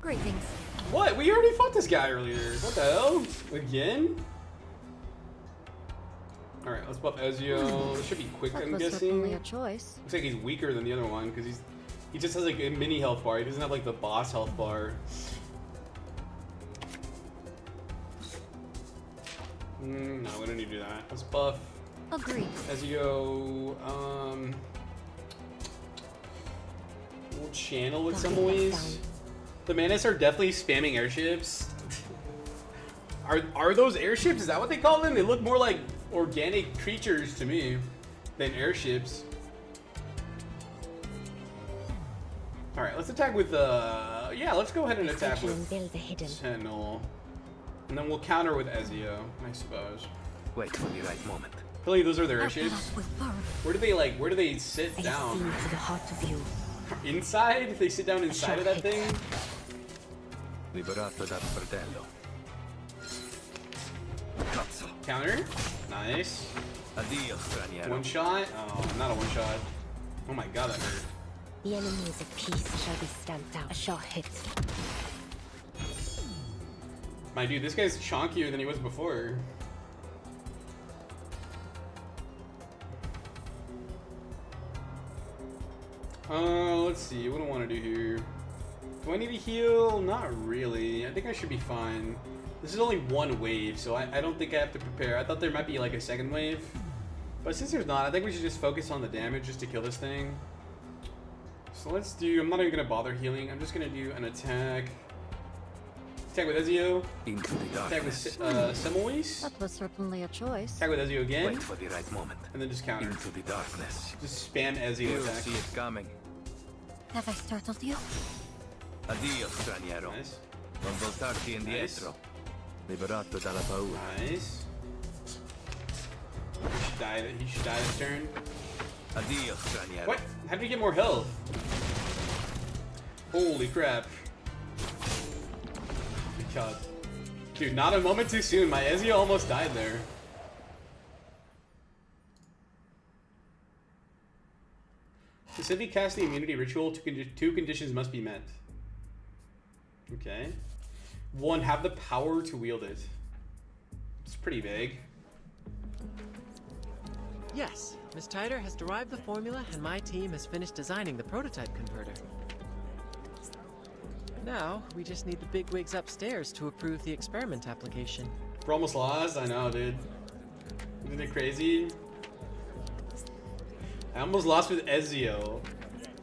Greetings. What? We already fought this guy earlier. What the hell? Again? Alright, let's buff Ezio. This should be quick, I'm guessing. Certainly a choice. Looks like he's weaker than the other one, because he just has like a mini health bar. He doesn't have like the boss health bar. No, we don't need to do that. Let's buff Agreed. Ezio. We'll channel with some ways. The Manus are definitely spamming airships. Are those airships? Is that what they call them? They look more like organic creatures to me. than airships. All right, let's attack with yeah, let's go ahead and attack with Sentinel, and then we'll counter with Ezio, I suppose. Wait for the right moment. I believe those are their airships. Where do they sit down? Inside? They sit down inside of that thing? Liberato dal fratello. Counter. Nice. Addio, straniero. One shot? Oh, not a one shot. Oh my god, that hurt. The enemies of peace shall be stamped out. A shot hit. My dude, this guy's chonkier than he was before. Let's see. What do I want to do here? Do I need to heal? Not really. I think I should be fine. This is only one wave, so I don't think I have to prepare. I thought there might be like a second wave. But since there's not, I think we should just focus on the damage just to kill this thing. So let's do... I'm not even going to bother healing. I'm just going to do an attack. Attack with Ezio. Attack with Semmelweis. That was certainly a choice. Attack with Ezio again. Wait for the right moment. And then just counter. Into the darkness. Just spam Ezio attack. See it coming. Have I startled you? Addio, straniero. Nice. Non voltarti indietro. Liberato dalla paura. Nice. He should die this turn. Addio, straniero. What? How did he get more health? Holy crap. Oh my god. Dude, not a moment too soon. My Ezio almost died there. Specific cast the immunity ritual, two conditions must be met. Okay. 1, have the power to wield it. It's pretty vague. Yes, Miss Tyder has derived the formula and my team has finished designing the prototype converter. Now, we just need the bigwigs upstairs to approve the experiment application. We're almost lost? I know, dude. Isn't it crazy? I almost lost with Ezio.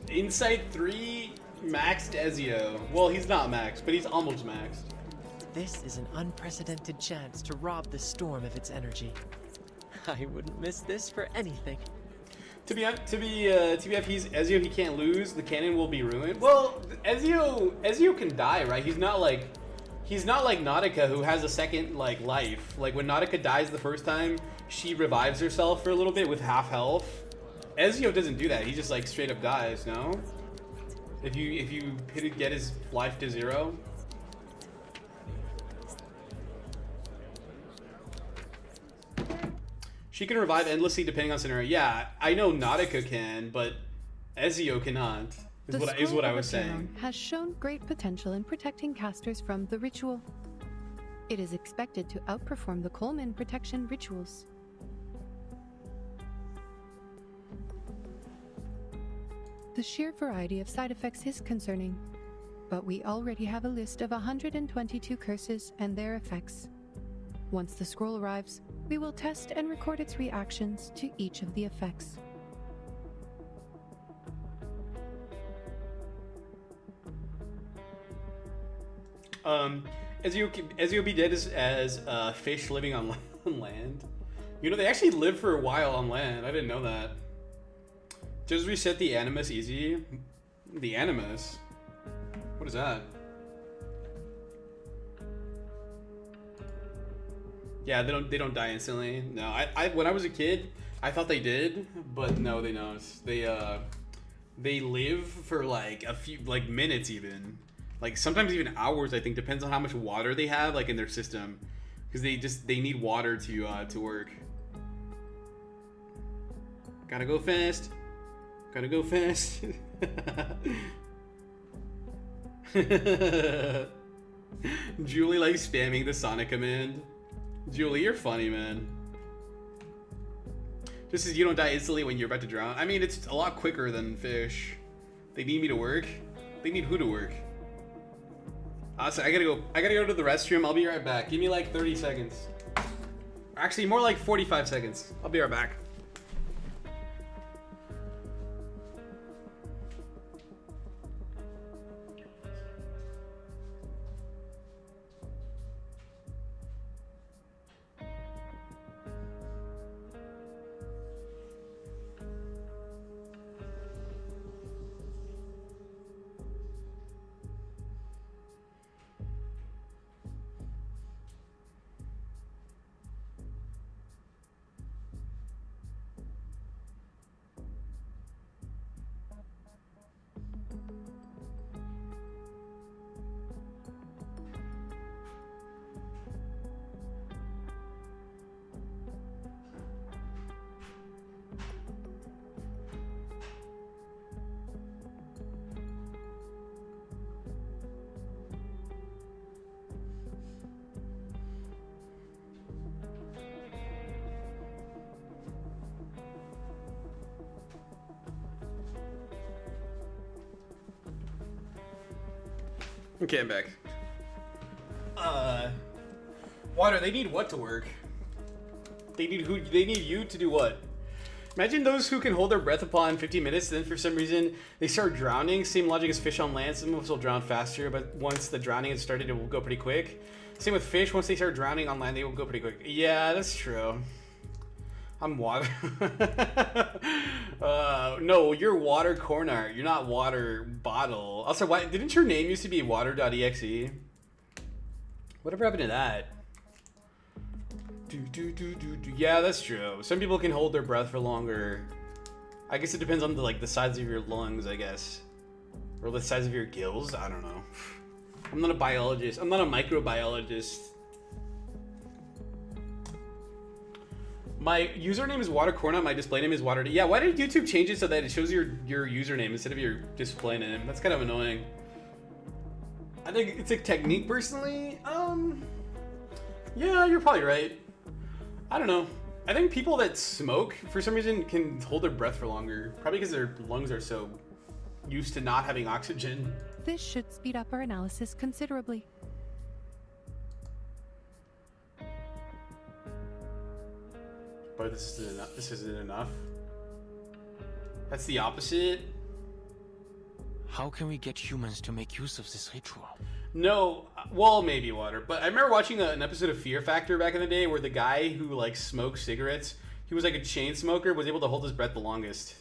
Insight 3 maxed Ezio. Well, he's not maxed, but he's almost maxed. This is an unprecedented chance to rob the storm of its energy. I wouldn't miss this for anything. To be he's Ezio. He can't lose. The cannon will be ruined. Well, Ezio can die, right? He's not like Nautica, who has a second life. Like when Nautica dies the first time, she revives herself for a little bit with half health. Ezio doesn't do that. He just like straight up dies. No. If you get his life to 0. She can revive endlessly depending on scenario. Yeah, I know Nautica can, but Ezio cannot. Is what I was saying. Has shown great potential in protecting casters from the ritual. It is expected to outperform the Coleman protection rituals. The sheer variety of side effects is concerning, but we already have a list of 122 curses and their effects. Once the scroll arrives, we will test and record its reactions to each of the effects. Ezio be dead as fish living on land. You know, they actually live for a while on land. I didn't know that. Just reset the Animus easy. The Animus? What is that? Yeah, they don't die instantly. No, I when I was a kid, I thought they did, but no, they don't. They live for like a few minutes even. Like sometimes even hours, I think, depends on how much water they have in their system, because they need water to work. Gotta go fast. Gotta go fast. Julie spamming the Sonic command. Julie, you're funny, man. Just as you don't die instantly when you're about to drown. I mean, it's a lot quicker than fish. They need me to work. They need who to work? So I gotta go to the restroom. I'll be right back. Give me 30 seconds. Actually, more like 45 seconds. I'll be right back. Okay, I'm back. Water, they need what to work? They need who? They need you to do what? Imagine those who can hold their breath upon 15 minutes, then for some reason they start drowning. Same logic as fish on land. Some of us will drown faster, but once the drowning has started, it will go pretty quick. Same with fish. Once they start drowning on land, they will go pretty quick. Yeah, that's true. I'm water. No, you're water corn art. You're not water bottle. Also, why didn't your name used to be water.exe? Whatever happened to that? Yeah, that's true. Some people can hold their breath for longer. I guess it depends on the size of your lungs, I guess. Or the size of your gills. I don't know. I'm not a biologist. I'm not a microbiologist. My username is watercorna. My display name is water. Yeah, why did YouTube change it so that it shows your username instead of your display name? That's kind of annoying. I think it's a technique personally. Yeah, you're probably right. I don't know. I think people that smoke, for some reason, can hold their breath for longer. Probably because their lungs are so used to not having oxygen. This should speed up our analysis considerably. But this isn't enough. This isn't enough. That's the opposite. How can we get humans to make use of this ritual? No, well, maybe water. But I remember watching an episode of Fear Factor back in the day where the guy who smoked cigarettes, he was like a chain smoker, was able to hold his breath the longest.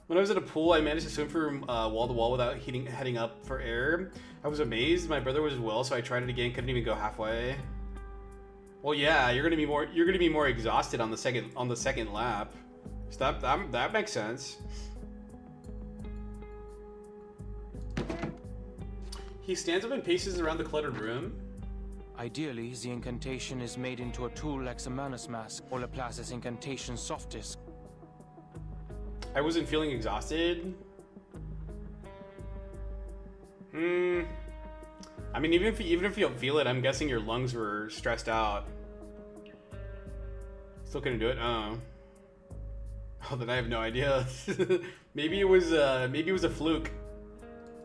When I was at a pool, I managed to swim from wall to wall without heading up for air. I was amazed. My brother was as well, so I tried it again. Couldn't even go halfway. Well, yeah, you're gonna be more exhausted on the second lap. So that makes sense. He stands up and paces around the cluttered room. Ideally, the incantation is made into a tool like the Manus Mask or Laplace's incantation soft disk. I wasn't feeling exhausted. I mean, even if you don't feel it, I'm guessing your lungs were stressed out. Still couldn't do it. Oh, then I have no idea. Maybe it was a fluke.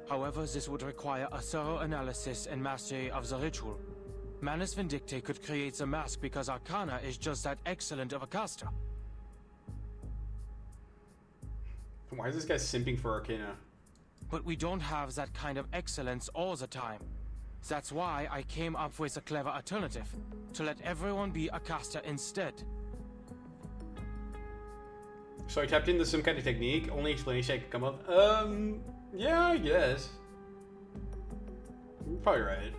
However, this would require a thorough analysis and mastery of the ritual. Manus Vindicte could create the mask because Arcana is just that excellent of a caster. Why is this guy simping for Arcana? But we don't have that kind of excellence all the time. That's why I came up with a clever alternative, to let everyone be a caster instead. So I tapped into some kind of technique. Only explanation I could come up. Yeah, I guess. You're probably right.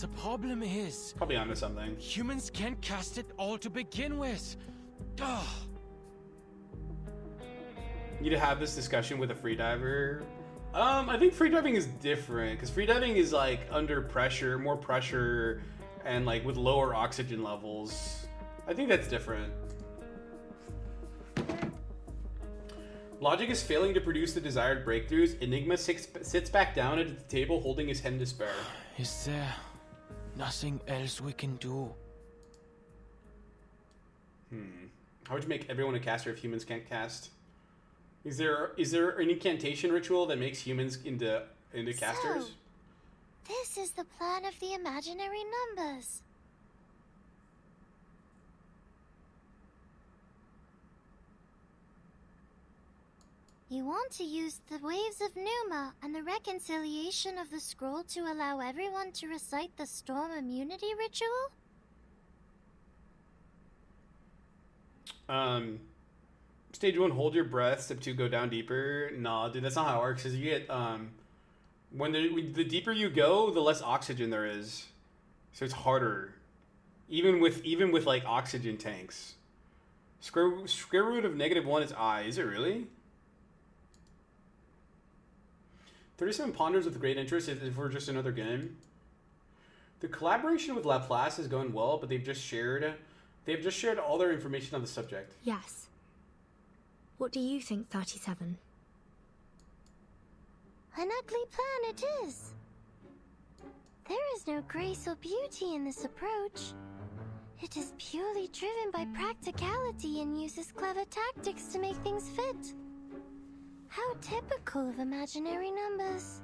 The problem is... Probably onto something. Humans can't cast it all to begin with. Ugh. Need to have this discussion with a freediver. I think freediving is different, because freediving is under pressure, more pressure, and with lower oxygen levels. I think that's different. Logic is failing to produce the desired breakthroughs. Enigma sits back down at the table, holding his head in despair. Is there nothing else we can do? How would you make everyone a caster if humans can't cast? Is there an incantation ritual that makes humans into casters? So, this is the plan of the imaginary numbers. You want to use the waves of Numa and the reconciliation of the scroll to allow everyone to recite the storm immunity ritual? Stage 1, hold your breath. Step 2, go down deeper. Nah, dude, that's not how it works. Because you get, when the deeper you go, the less oxygen there is. So it's harder. Even with oxygen tanks. Square root of -1 is I. Is it really? 37 ponders with great interest if we're just another game. The collaboration with Laplace is going well, but they've just shared all their information on the subject. Yes. What do you think, 37? An ugly plan it is. There is no grace or beauty in this approach. It is purely driven by practicality and uses clever tactics to make things fit. How typical of imaginary numbers.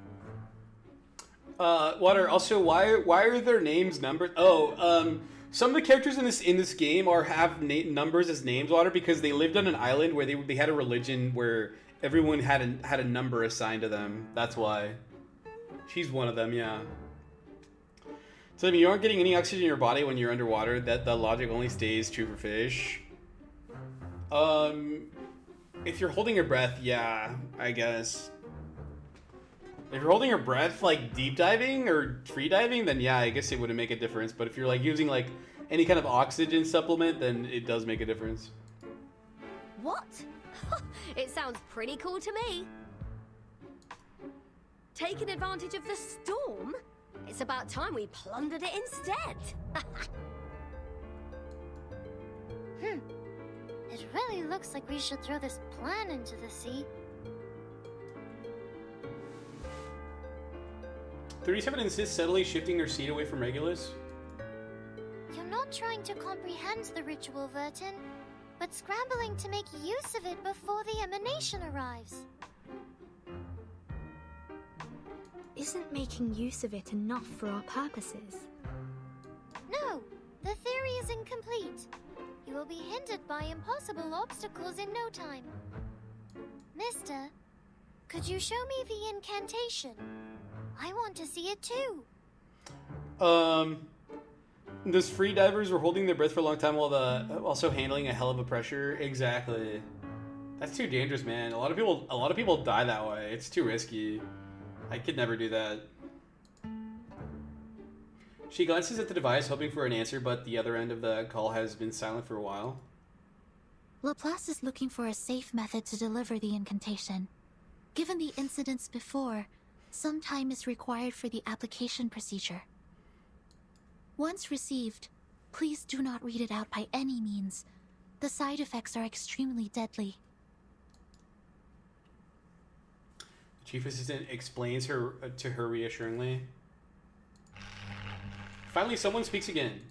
Water. Also, why are their names numbered? Oh, some of the characters in this game have numbers as names. Water, because they lived on an island where they had a religion where everyone had a number assigned to them. That's why. She's one of them. Yeah. So I mean, you aren't getting any oxygen in your body when you're underwater. That logic only stays true for fish. If you're holding your breath, yeah, I guess. If you're holding your breath, like deep diving or free diving, then yeah, I guess it wouldn't make a difference. But if you're like using like any kind of oxygen supplement, then it does make a difference. What? It sounds pretty cool to me. Taking advantage of the storm? It's about time we plundered it instead. It really looks like we should throw this plan into the sea. 37 insists, subtly shifting her seat away from Regulus. You're not trying to comprehend the ritual, Vertin, but scrambling to make use of it before the emanation arrives. Isn't making use of it enough for our purposes? No, the theory is incomplete. You will be hindered by impossible obstacles in no time. Mister, could you show me the incantation? I want to see it too. Those free divers were holding their breath for a long time while also handling a hell of a pressure. Exactly. That's too dangerous, man. A lot of people die that way. It's too risky. I could never do that. She glances at the device, hoping for an answer, but the other end of the call has been silent for a while. Laplace is looking for a safe method to deliver the incantation. Given the incidents before, some time is required for the application procedure. Once received, please do not read it out by any means. The side effects are extremely deadly. Chief Assistant explains to her reassuringly. Finally, someone speaks again.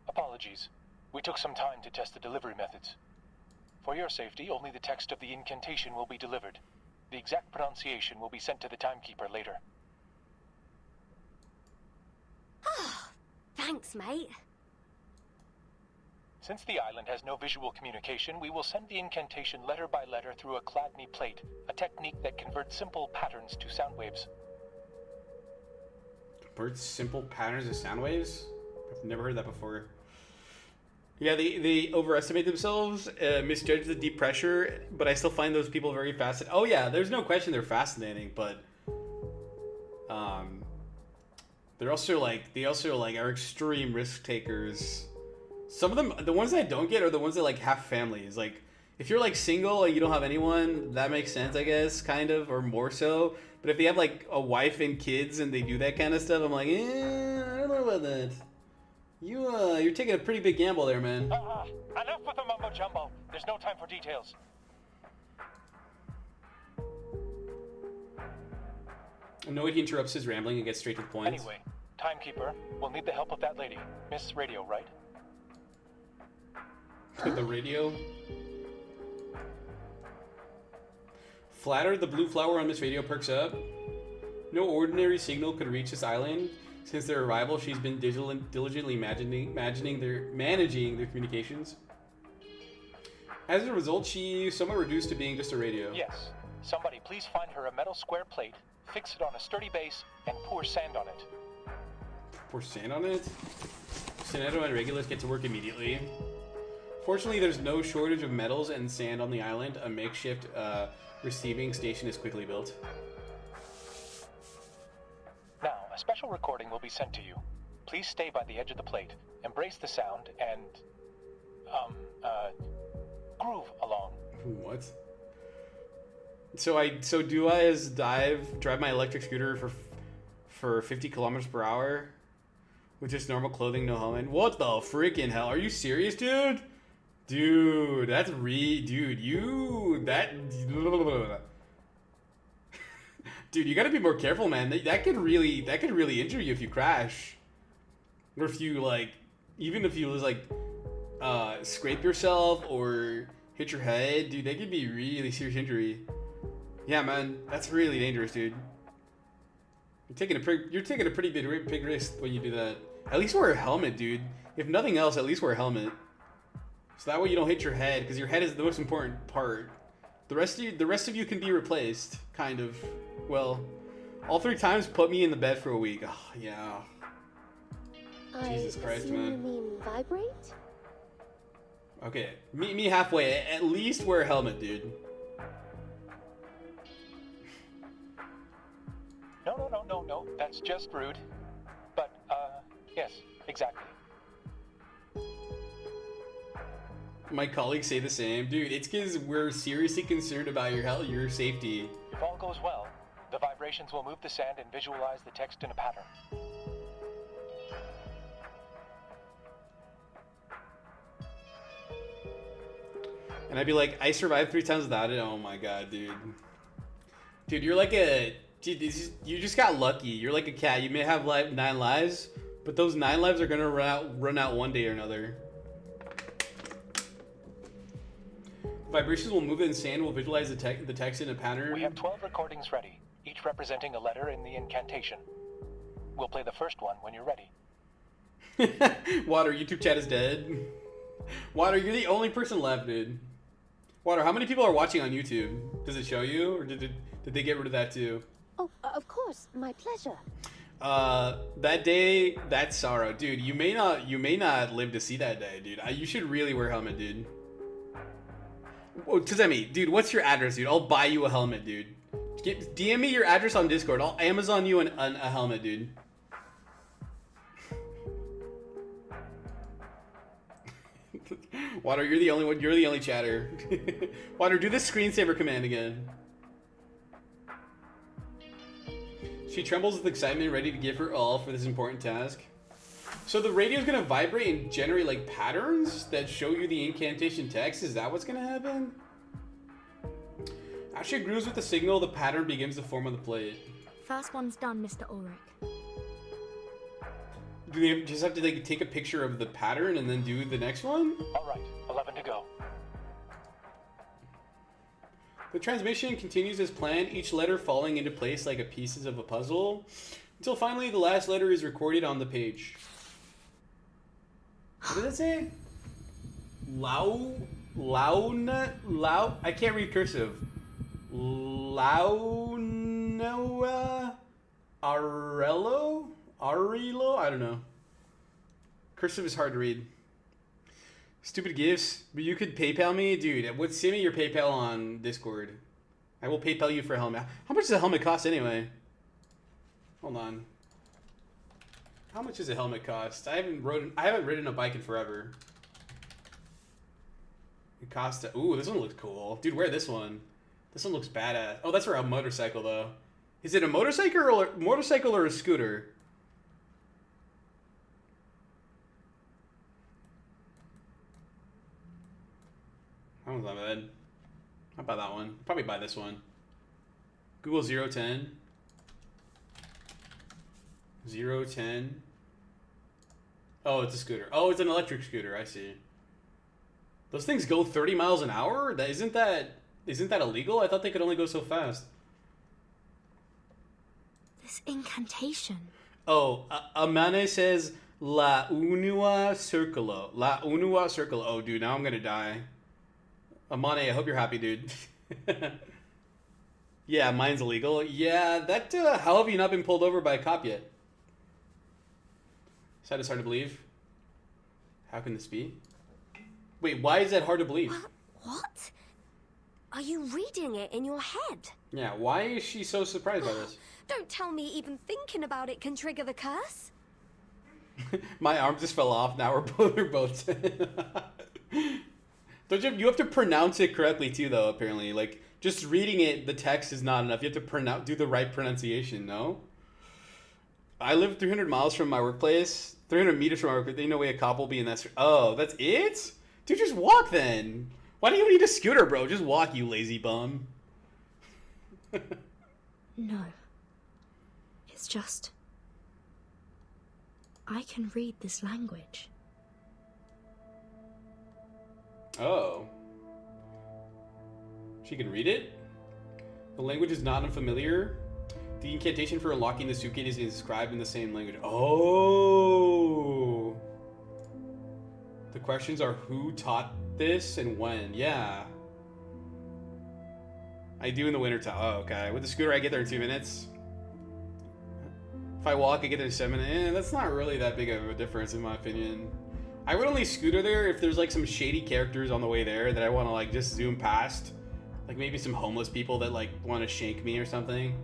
Apologies. We took some time to test the delivery methods. For your safety, only the text of the incantation will be delivered. The exact pronunciation will be sent to the timekeeper later. Thanks, mate. Since the island has no visual communication, we will send the incantation letter by letter through a Chladni plate, a technique that converts simple patterns to sound waves. Converts simple patterns to sound waves? I've never heard that before. Yeah, they overestimate themselves, misjudge the deep pressure, but I still find those people very fascinating. Oh yeah, there's no question they're fascinating, but they also are extreme risk takers. Some of them, the ones that I don't get are the ones that like have families. Like if you're like single and you don't have anyone, that makes sense, I guess, kind of, or more so. But if they have like a wife and kids and they do that kind of stuff, I'm like, I don't know about that. You're taking a pretty big gamble there, man. Enough with the mumbo jumbo. There's no time for details. Annoyed, he interrupts his rambling and gets straight to the point. Anyway, timekeeper, we'll need the help of that lady. Miss Radio, right? The radio. Flattered, the blue flower on Miss Radio perks up. No ordinary signal could reach this island. Since their arrival, she's been diligently managing their communications. As a result, she's somewhat reduced to being just a radio. Yes. Somebody please find her a metal square plate, fix it on a sturdy base, and pour sand on it. Pour sand on it? Soneto and Regulus get to work immediately. Fortunately, there's no shortage of metals and sand on the island. A makeshift receiving station is quickly built. Now, a special recording will be sent to you. Please stay by the edge of the plate, embrace the sound, and, groove along. What? So do I as drive my electric scooter for 50 kilometers per hour with just normal clothing, no helmet? What the freaking hell? Are you serious, dude? Dude, that's dude, dude, you gotta be more careful, man. That could really injure you if you crash, or if you even if you just scrape yourself or hit your head, dude. That could be really serious injury. Yeah, man, that's really dangerous, dude. You're taking a pretty big risk when you do that. At least wear a helmet, dude. If nothing else, at least wear a helmet. So that way you don't hit your head, because your head is the most important part. The rest of you can be replaced, kind of. Well, all 3 times put me in the bed for a week. Oh, yeah. Jesus Christ, man. You mean vibrate? Okay, meet me halfway. At least wear a helmet, dude. No. That's just rude. But, yes, exactly. My colleagues say the same. Dude, it's because we're seriously concerned about your safety. If all goes well, the vibrations will move the sand and visualize the text in a pattern. And I'd be like, I survived 3 times without it. Oh my god, dude. Dude, you're like a... Dude, you just got lucky. You're like a cat. You may have 9 lives, but those 9 lives are gonna run out one day or another. Vibrations will move it in sand. Will visualize the text in a pattern. We have 12 recordings ready, each representing a letter in the incantation. We'll play the first one when you're ready. Water, YouTube chat is dead. Water, you're the only person left, dude. Water, how many people are watching on YouTube? Does it show you, or did they get rid of that too? Oh, of course, my pleasure. That day, that's sorrow, dude. You may not live to see that day, dude. You should really wear a helmet, dude. Oh, Tazemi, dude, what's your address, dude? I'll buy you a helmet, dude. DM me your address on Discord. I'll Amazon you a helmet, dude. Water, you're the only one. You're the only chatter. Water, do the screensaver command again. She trembles with excitement, ready to give her all for this important task. So the radio is gonna vibrate and generate like patterns that show you the incantation text. Is that what's gonna happen? As she grooves with the signal, the pattern begins to form on the plate. First one's done, Mr. Ulrich. Do they just have to like take a picture of the pattern and then do the next one? All right, 11 to go. The transmission continues as planned, each letter falling into place like pieces of a puzzle, until finally the last letter is recorded on the page. What does it say? I can't read cursive. Launoa Arello? Arilo? I don't know. Cursive is hard to read. Stupid gifts, but you could PayPal me? Dude, send me your PayPal on Discord. I will PayPal you for a helmet. How much does a helmet cost anyway? Hold on. How much does a helmet cost? I haven't ridden a bike in forever. It costs ooh, this one looks cool. Dude, wear this one. This one looks badass. Oh, that's for a motorcycle though. Is it a motorcycle or a scooter? That one's not bad. I'll buy that one. Probably buy this one. Google 010. 010. Oh, it's a scooter. Oh, it's an electric scooter. I see. Those things go 30 miles an hour? Isn't that illegal? I thought they could only go so fast. This incantation. Oh, Amane says La Unua Circolo. La Unua Circolo. Oh, dude, now I'm gonna die. Amane, I hope you're happy, dude. Yeah, mine's illegal. Yeah, that, how have you not been pulled over by a cop yet? That is hard to believe. How can this be? Wait, why is that hard to believe? What? Are you reading it in your head? Yeah, why is she so surprised by this? Don't tell me even thinking about it can trigger the curse. My arm just fell off. Now we're both. Don't you have to pronounce it correctly too, though? Apparently, like just reading it, the text is not enough. You have to do the right pronunciation. No. I live 300 miles from my workplace. 300 meters from my workplace. Ain't no way a cop will be in that. Oh, that's it? Dude, just walk then. Why do you need a scooter, bro? Just walk, you lazy bum. No. It's just... I can read this language. Oh. She can read it? The language is not unfamiliar. The incantation for unlocking the suitcase is inscribed in the same language. Oh! The questions are who taught this and when. Yeah. I do in the winter time. Oh, okay. With the scooter, I get there in 2 minutes. If I walk, I get there in 7 minutes. That's not really that big of a difference, in my opinion. I would only scooter there if there's like some shady characters on the way there that I want to like just zoom past. Like maybe some homeless people that like want to shank me or something.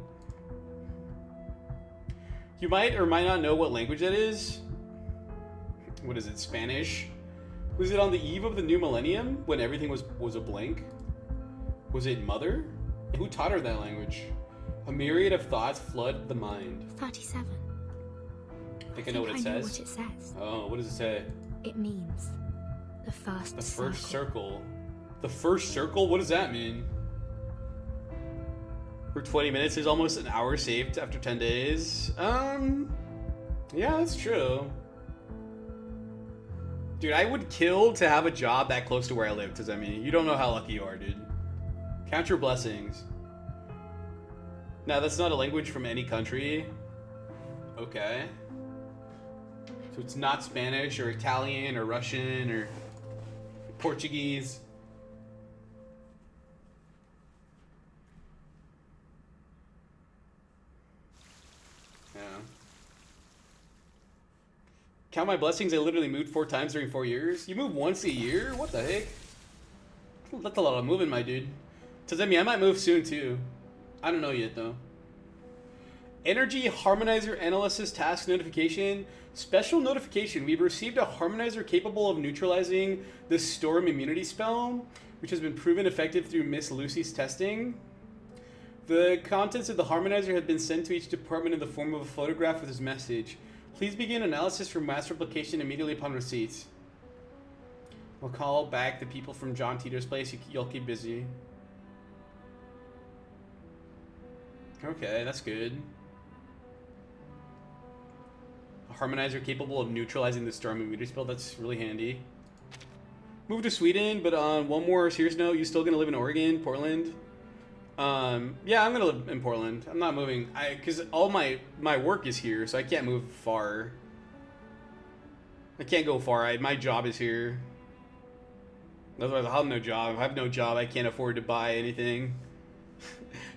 You might or might not know what language that is. What is it, Spanish? Was it on the eve of the new millennium when everything was a blank? Was it mother? Who taught her that language? A myriad of thoughts flood the mind. 37. I think I know what it says. I know what it says. Oh, what does it say? It means the first The first circle. The first circle? What does that mean? For 20 minutes, there's almost an hour saved after 10 days. Yeah, that's true. Dude, I would kill to have a job that close to where I live, Tazemi. You don't know how lucky you are, dude. Count your blessings. Now, that's not a language from any country. Okay. So it's not Spanish or Italian or Russian or Portuguese. Yeah. Count my blessings, I literally moved 4 times during 4 years. You move once a year? What the heck? That's a lot of moving, my dude. Tazemi, I might move soon too. I don't know yet though. Energy Harmonizer Analysis Task Notification. Special notification. We've received a harmonizer capable of neutralizing the storm immunity spell, which has been proven effective through Miss Lucy's testing. The contents of the harmonizer have been sent to each department in the form of a photograph with this message. Please begin analysis for mass replication immediately upon receipt. We'll call back the people from John Tito's place. You'll keep busy. Okay, that's good. A harmonizer capable of neutralizing the storm immunity spell. That's really handy. Move to Sweden, but on one more serious note, you still gonna live in Oregon, Portland? Yeah, I'm gonna live in Portland. I'm not moving. Cause all my work is here, so I can't move far. I can't go far. My job is here. Otherwise, I'll have no job. If I have no job, I can't afford to buy anything.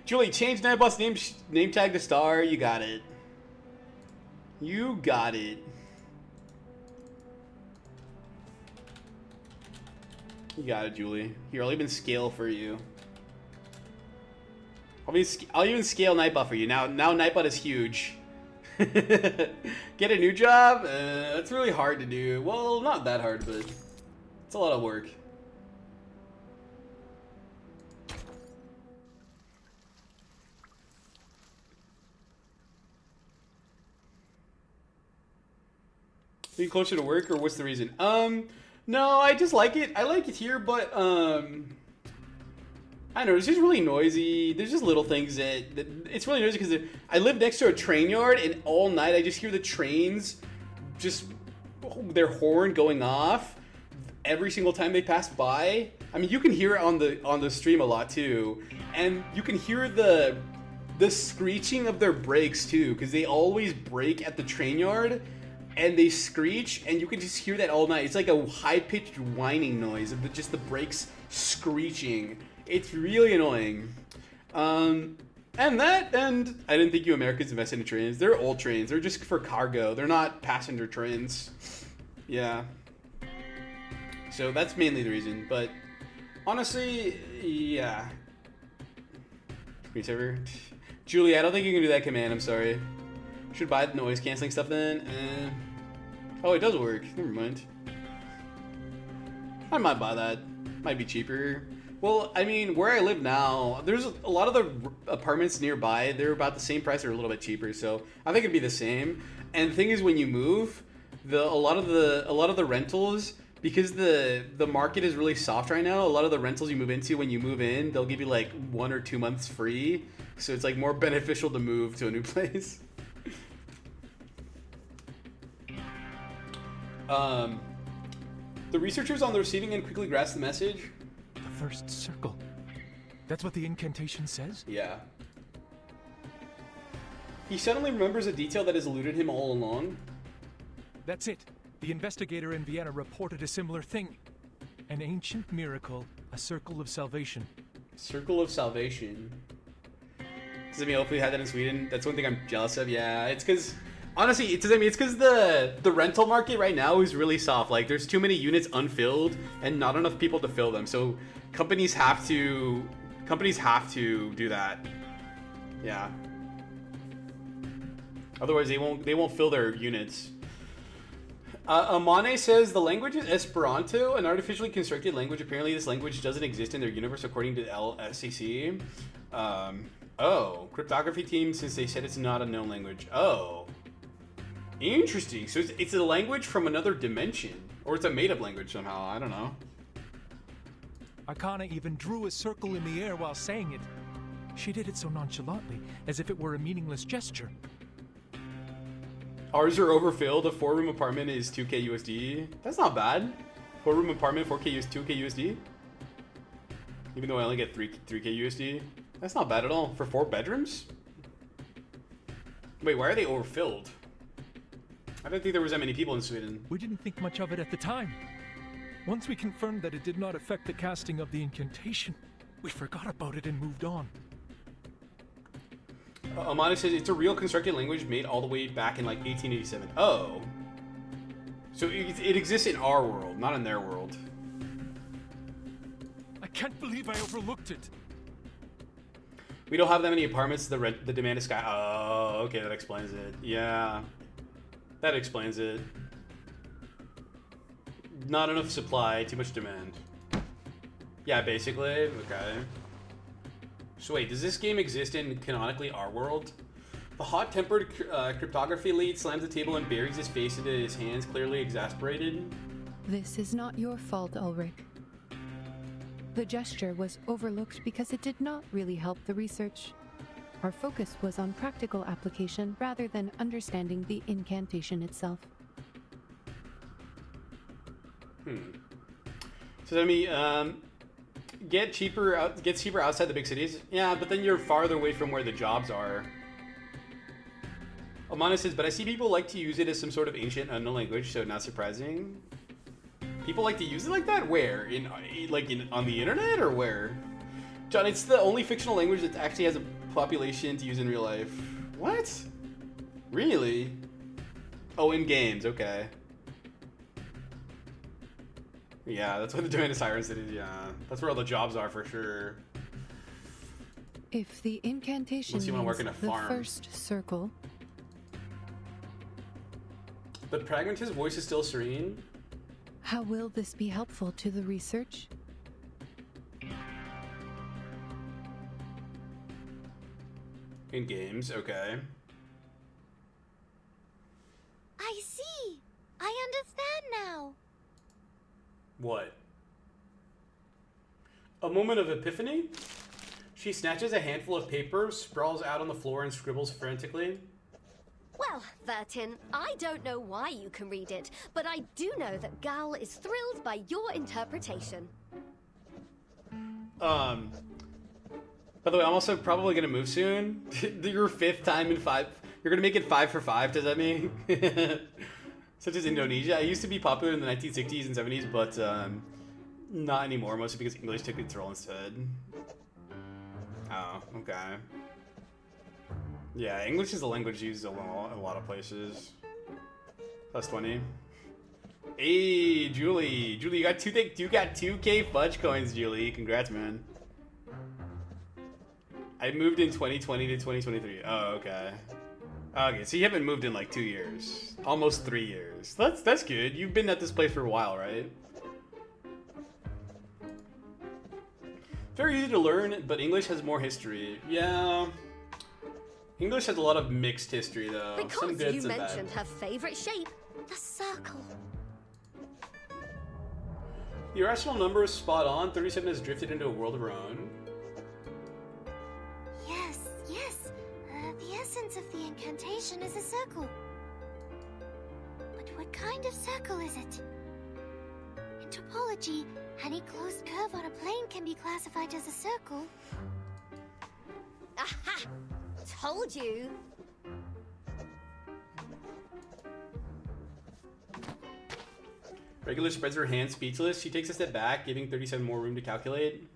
Julie, change Nightbot's name tag to Star. You got it. You got it. You got it, Julie. Here, I'll even scale for you. I'll even scale Nightbot for you. Now Nightbot is huge. Get a new job? That's really hard to do. Well, not that hard, but it's a lot of work. Are you closer to work, or what's the reason? No, I just like it. I like it here, but I don't know, it's just really noisy. There's just little things that it's really noisy because I live next to a train yard, and all night I just hear the trains, just their horn going off every single time they pass by. I mean, you can hear it on the stream a lot too, and you can hear the screeching of their brakes too, because they always brake at the train yard. And they screech, and you can just hear that all night. It's like a high-pitched whining noise of just the brakes screeching. It's really annoying. And I didn't think you Americans invested in trains. They're old trains. They're just for cargo. They're not passenger trains. Yeah. So that's mainly the reason. But honestly, yeah. Screensaver. Julie, I don't think you can do that command. I'm sorry. Should buy the noise canceling stuff then. Oh, it does work. Never mind. I might buy that. Might be cheaper. Well, I mean, where I live now, there's a lot of the apartments nearby. They're about the same price or a little bit cheaper. So I think it'd be the same. And the thing is, when you move, a lot of the rentals, because the market is really soft right now. A lot of the rentals you move into, when you move in, they'll give you like 1 or 2 months free. So it's like more beneficial to move to a new place. The researchers on the receiving end quickly grasped the message. The first circle. That's what the incantation says? Yeah. He suddenly remembers a detail that has eluded him all along. That's it. The investigator in Vienna reported a similar thing. An ancient miracle, a circle of salvation. Circle of salvation. Does that mean hopefully had that in Sweden? That's one thing I'm jealous of. Yeah, it's because honestly, it's because the rental market right now is really soft. Like, there's too many units unfilled and not enough people to fill them. So companies have to do that. Yeah. Otherwise, they won't fill their units. Amane says the language is Esperanto, an artificially constructed language. Apparently, this language doesn't exist in their universe, according to LSCC. Oh, cryptography team, since they said it's not a known language. Oh, interesting. So it's a language from another dimension, or it's a made-up language somehow. I don't know. Akana even drew a circle in the air while saying it. She did it so nonchalantly, as if it were a meaningless gesture. Ours are overfilled. A 4-room apartment is 2k USD. That's not bad. 4-room apartment, 2k USD. Even though I only get 3k USD. That's not bad at all. For 4 bedrooms? Wait, why are they overfilled? I didn't think there was that many people in Sweden. We didn't think much of it at the time. Once we confirmed that it did not affect the casting of the incantation, we forgot about it and moved on. Amanda says it's a real constructed language made all the way back in like 1887. Oh. So it exists in our world, not in their world. I can't believe I overlooked it. We don't have that many apartments. The demand is sky. Oh, okay, that explains it. Yeah, that explains it. Not enough supply, too much demand. Yeah, basically. Okay. So wait, does this game exist in canonically our world? The hot-tempered cryptography lead slams the table and buries his face into his hands, clearly exasperated. This is not your fault, Ulrich. The gesture was overlooked because it did not really help the research. Our focus was on practical application rather than understanding the incantation itself. So I mean, get cheaper outside the big cities. Yeah, but then you're farther away from where the jobs are. Amana says, but I see people like to use it as some sort of ancient unknown language, so not surprising. People like to use it like that? Where? On the internet or where? John, it's the only fictional language that actually has a population to use in real life. What? Really? Oh, in games, okay. Yeah, that's why the demand is higher in cities, yeah. That's where all the jobs are for sure. If the incantation Unless you want to work in a the farm. first circle... But Pragmatist's voice is still serene. How will this be helpful to the research? In games, okay. I see. I understand now. What? A moment of epiphany? She snatches a handful of paper, sprawls out on the floor, and scribbles frantically. Well, Vertin, I don't know why you can read it, but I do know that Gal is thrilled by your interpretation. By the way, I'm also probably gonna move soon. Your 5th time in 5. You're gonna make it 5 for 5, does that mean? Such as Indonesia. It used to be popular in the 1960s and 70s, but not anymore, mostly because English took its role instead. Oh, okay. Yeah, English is a language used in a lot of places. That's 20. Hey, Julie. Julie, you got 2K fudge coins, Julie. Congrats, man. I moved in 2020 to 2023. Oh, okay. Okay, so you haven't moved in like 2 years. Almost 3 years. That's good. You've been at this place for a while, right? Very easy to learn, but English has more history. Yeah. English has a lot of mixed history, though. Because some good, you some mentioned bad. her favorite shape, the circle. The irrational number is spot on. 37 has drifted into a world of her own. Yes. The essence of the incantation is a circle. But what kind of circle is it? In topology, Any closed curve on a plane can be classified as a circle. Aha! Told you! Regular spreads her hands speechless. She takes a step back, giving 37 more room to calculate.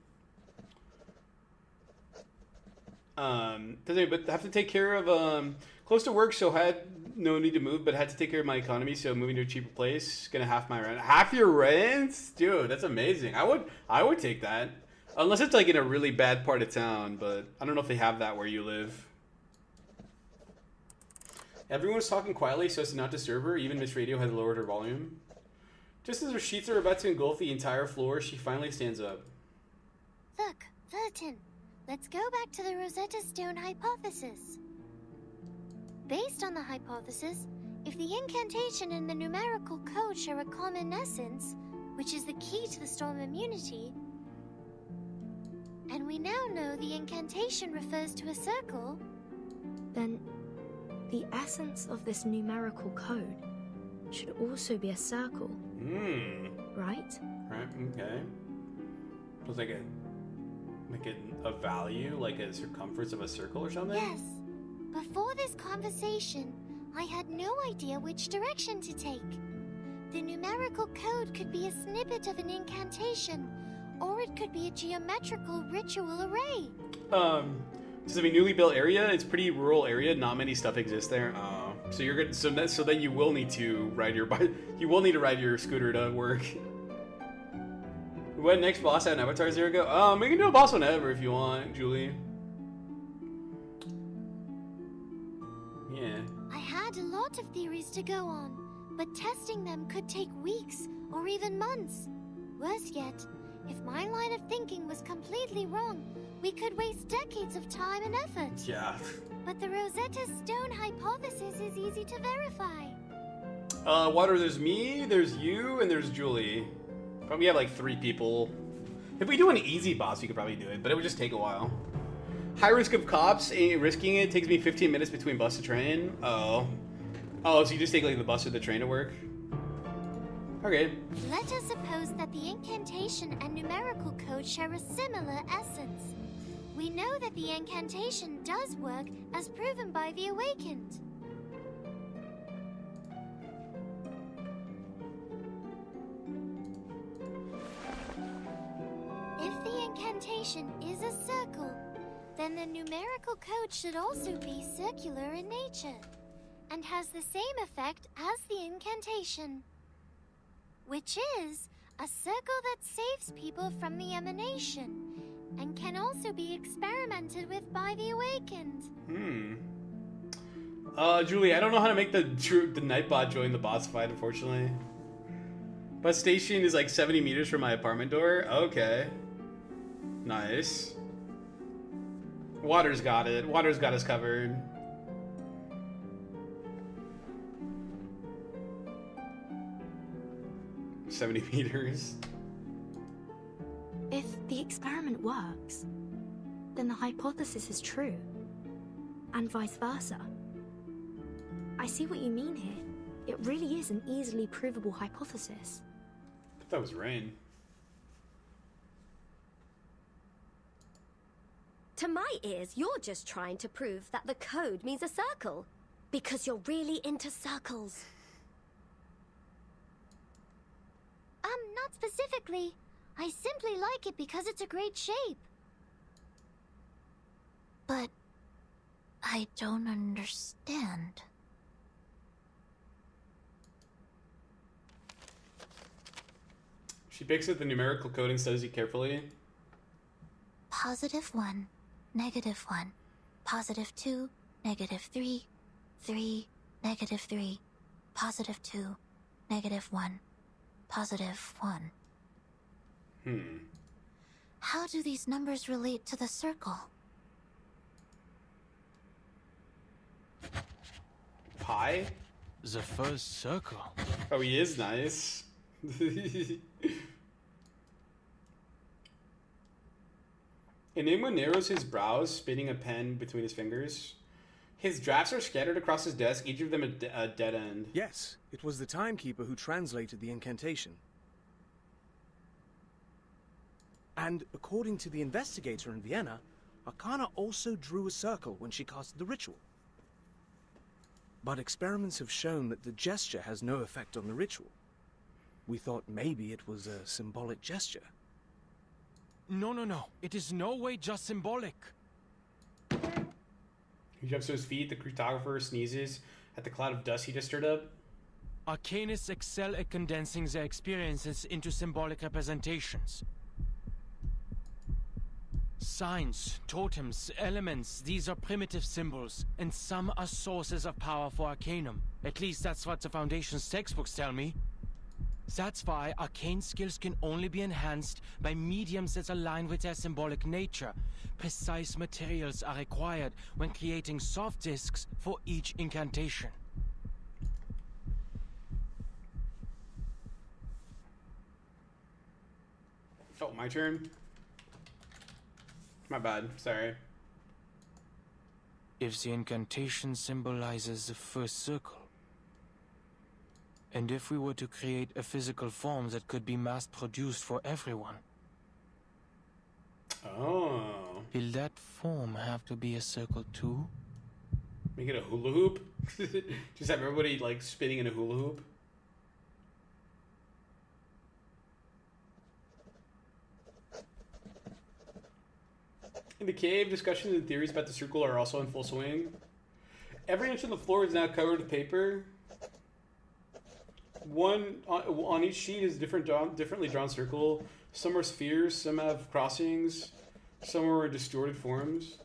But have to take care of close to work, so had no need to move, but had to take care of my economy, so moving to a cheaper place, gonna half my rent. Half your rent? Dude, that's amazing. I would take that. Unless it's like in a really bad part of town, but I don't know if they have that where you live. Everyone was talking quietly so as to not disturb her. Even Miss Radio had lowered her volume. Just as her sheets are about to engulf the entire floor, she finally stands up. Look, Fullerton, let's go back to the Rosetta Stone hypothesis. Based on the hypothesis, if the incantation and the numerical code share a common essence, which is the key to the storm immunity, and we now know the incantation refers to a circle, then the essence of this numerical code should also be a circle. Right? Right, okay. So it's like a value, like a circumference of a circle or something? Yes. Before this conversation, I had no idea which direction to take. The numerical code could be a snippet of an incantation, or it could be a geometrical ritual array. This is a newly built area. It's a pretty rural area. Not many stuff exists there. So you're good. So then you will need to ride your bike. You will need to ride your scooter to work. What next boss at Avatar Zero go? We can do a boss whenever if you want, Julie. Yeah. I had a lot of theories to go on, but testing them could take weeks or even months. Worse yet, if my line of thinking was completely wrong, we could waste decades of time and effort. Yeah. But the Rosetta Stone hypothesis is easy to verify. Water, there's me, there's you, and there's Julie. Probably have like 3 people. If we do an easy boss, we could probably do it, but it would just take a while. High risk of cops, risking it takes me 15 minutes between bus to train. Oh, so you just take like the bus or the train to work? Okay. Let us suppose that the incantation and numerical code share a similar essence. We know that the incantation does work, as proven by the Awakened. If the incantation is a circle, then the numerical code should also be circular in nature, and has the same effect as the incantation. Which is a circle that saves people from the emanation, and can also be experimented with by the Awakened. Julie, I don't know how to make the Nightbot join the boss fight, unfortunately. Bus station is like 70 meters from my apartment door. Okay. Nice. Water's got it. Water's got us covered. $70 meters. If the experiment works, then the hypothesis is true, and vice versa. I see what you mean here. It really is an easily provable hypothesis. I thought that was rain. To my ears, you're just trying to prove that the code means a circle, because you're really into circles. Not specifically. I simply like it because it's a great shape. But I don't understand. She picks up the numerical code and studies it carefully. +1, -1, +2, -3, 3, -3, +2, -1, +1. How do these numbers relate to the circle? Pi? The first circle. Oh, he is nice. Enigma narrows his brows, spinning a pen between his fingers. His drafts are scattered across his desk, each of them a dead end. Yes, it was the timekeeper who translated the incantation. And according to the investigator in Vienna, Arcana also drew a circle when she casted the ritual. But experiments have shown that the gesture has no effect on the ritual. We thought maybe it was a symbolic gesture. No. It is no way just symbolic. He jumps to his feet. The cryptographer sneezes at the cloud of dust he just stirred up. Arcanists excel at condensing their experiences into symbolic representations. Signs, totems, elements, these are primitive symbols, and some are sources of power for Arcanum. At least that's what the Foundation's textbooks tell me. That's why arcane skills can only be enhanced by mediums that align with their symbolic nature. Precise materials are required when creating soft discs for each incantation. Oh, my turn? My bad, sorry. If the incantation symbolizes the first circle, and if we were to create a physical form that could be mass-produced for everyone, oh, will that form have to be a circle too? Make it a hula hoop? Just have everybody like spinning in a hula hoop? In the cave, discussions and theories about the circle are also in full swing. Every inch of the floor is now covered with paper. One on each sheet is differently drawn circle. Some are spheres, some have crossings, some are in distorted forms.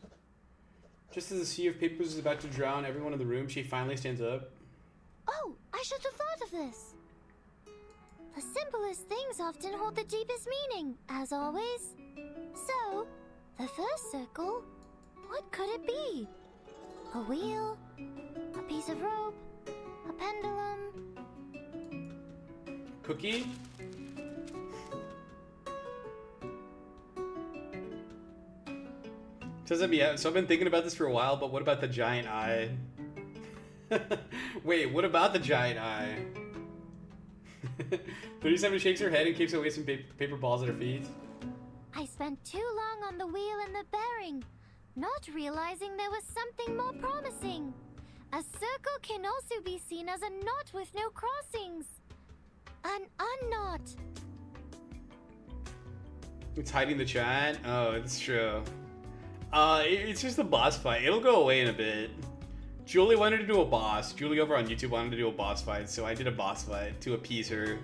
Just as the sea of papers is about to drown everyone in the room, she finally stands up. Oh, I should have thought of this. The simplest things often hold the deepest meaning, as always. So, the first circle, what could it be? A wheel? A piece of rope? A pendulum? Cookie? So I've been thinking about this for a while, but what about the giant eye? Wait, what about the giant eye? 37 shakes her head and kicks away some paper balls at her feet. I spent too long on the wheel and the bearing, not realizing there was something more promising. A circle can also be seen as a knot with no crossings. An unknot. It's hiding the chat? Oh, it's true. It's just a boss fight. It'll go away in a bit. Julie wanted to do a boss. Julie over on YouTube wanted to do a boss fight, so I did a boss fight to appease her.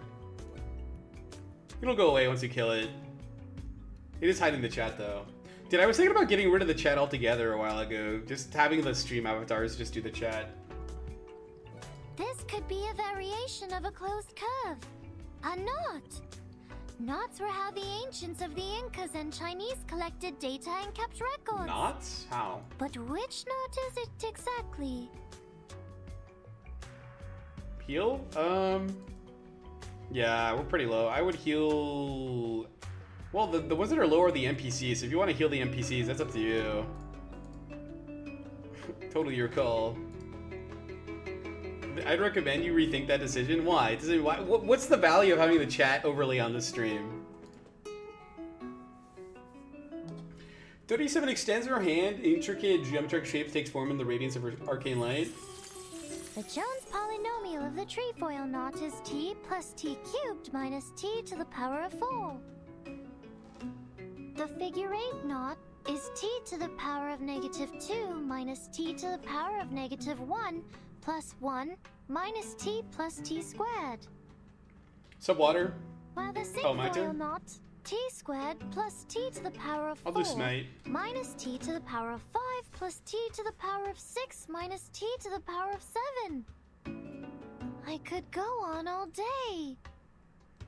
It'll go away once you kill it. It is hiding the chat, though. Dude, I was thinking about getting rid of the chat altogether a while ago. Just having the stream avatars just do the chat. This could be a variation of a closed curve. A knot. Knots were how the ancients of the Incas and Chinese collected data and kept records. Knots? How? But which knot is it exactly? Heal? Yeah, we're pretty low. I would heal... Well, the ones that are low are the NPCs. So if you want to heal the NPCs, that's up to you. Totally your call. I'd recommend you rethink that decision. Why? What's the value of having the chat overlay on the stream? 37 extends her hand. Intricate geometric shapes takes form in the radiance of her arcane light. The Jones polynomial of the trefoil knot is t plus t cubed minus t to the power of 4. The figure 8 knot is t to the power of -2 minus t to the power of -1 plus 1 minus t plus t squared. Sup, Water? While the my cinquefoil turn? knot, t squared plus t to the power of 4 I'll do Smite. minus t to the power of 5 plus t to the power of 6 minus t to the power of 7. I could go on all day.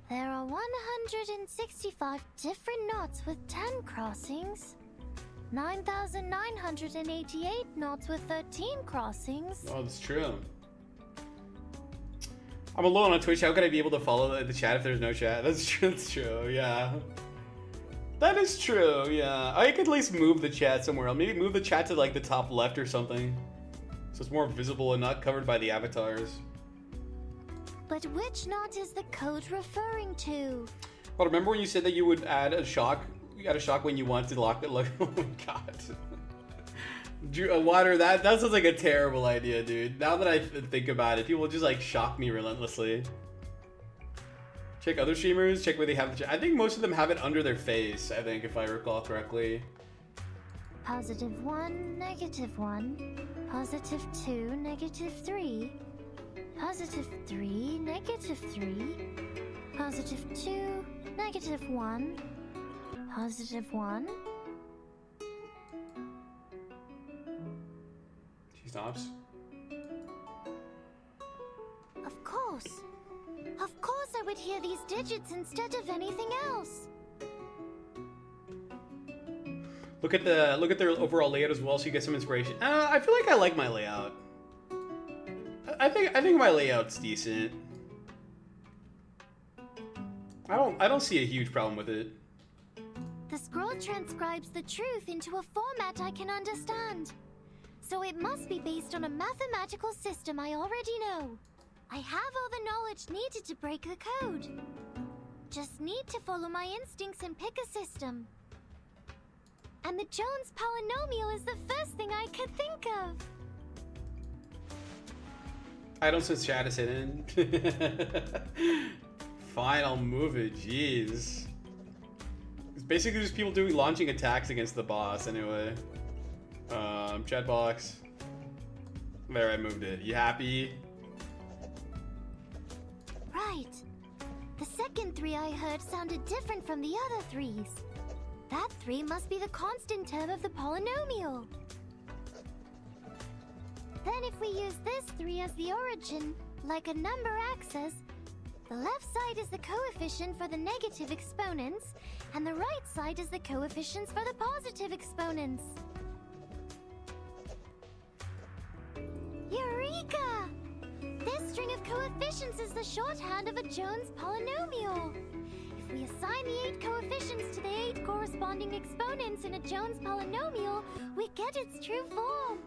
There are 165 different knots with 10 crossings. 9,988 knots with 13 crossings. Oh, that's true. I'm alone on Twitch. How could I be able to follow the chat if there's no chat? That's true. That's true. Yeah. That is true. Yeah. I could at least move the chat somewhere else. Maybe move the chat to like the top left or something, so it's more visible and not covered by the avatars. But which knot is the code referring to? Well, remember when you said that you would add a shock You got a shock when you want to lock it. Look, oh my god. Water, that sounds like a terrible idea, dude. Now that I think about it, people just like shock me relentlessly. Check other streamers, check where they have the I think most of them have it under their face, I think, if I recall correctly. +1, -1, +2, -3, +3, -3, +2, -1, +1. She stops. Of course. Of course I would hear these digits instead of anything else. Look at their overall layout as well, so you get some inspiration. I feel like I like my layout. I think my layout's decent. I don't see a huge problem with it. The scroll transcribes the truth into a format I can understand. So it must be based on a mathematical system I already know. I have all the knowledge needed to break the code. Just need to follow my instincts and pick a system. And the Jones polynomial is the first thing I could think of. I don't sense chat is hidden. Fine, I'll move it. Jeez. It's basically just people launching attacks against the boss anyway. Chat box. There, I moved it. You happy? Right. The second 3 I heard sounded different from the other 3s. That 3 must be the constant term of the polynomial. Then if we use this 3 as the origin, like a number axis, the left side is the coefficient for the negative exponents, and the right side is the coefficients for the positive exponents. Eureka! This string of coefficients is the shorthand of a Jones polynomial. If we assign the 8 coefficients to the 8 corresponding exponents in a Jones polynomial, we get its true form.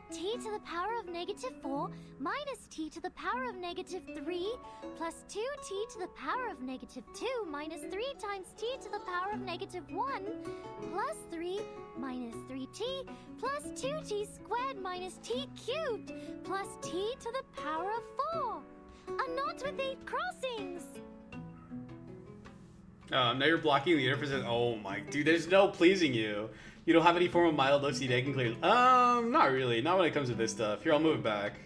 T to the power of -4 minus t to the power of -3 plus 2t to the power of -2 minus 3 times t to the power of -1 plus 3 minus 3t plus 2t squared minus t cubed plus t to the power of 4. A knot with 8 crossings. Now you're blocking the interface. Oh my, dude, there's no pleasing you. You don't have any form of mild OCD I can clear. Not really. Not when it comes to this stuff. Here, I'll move it back.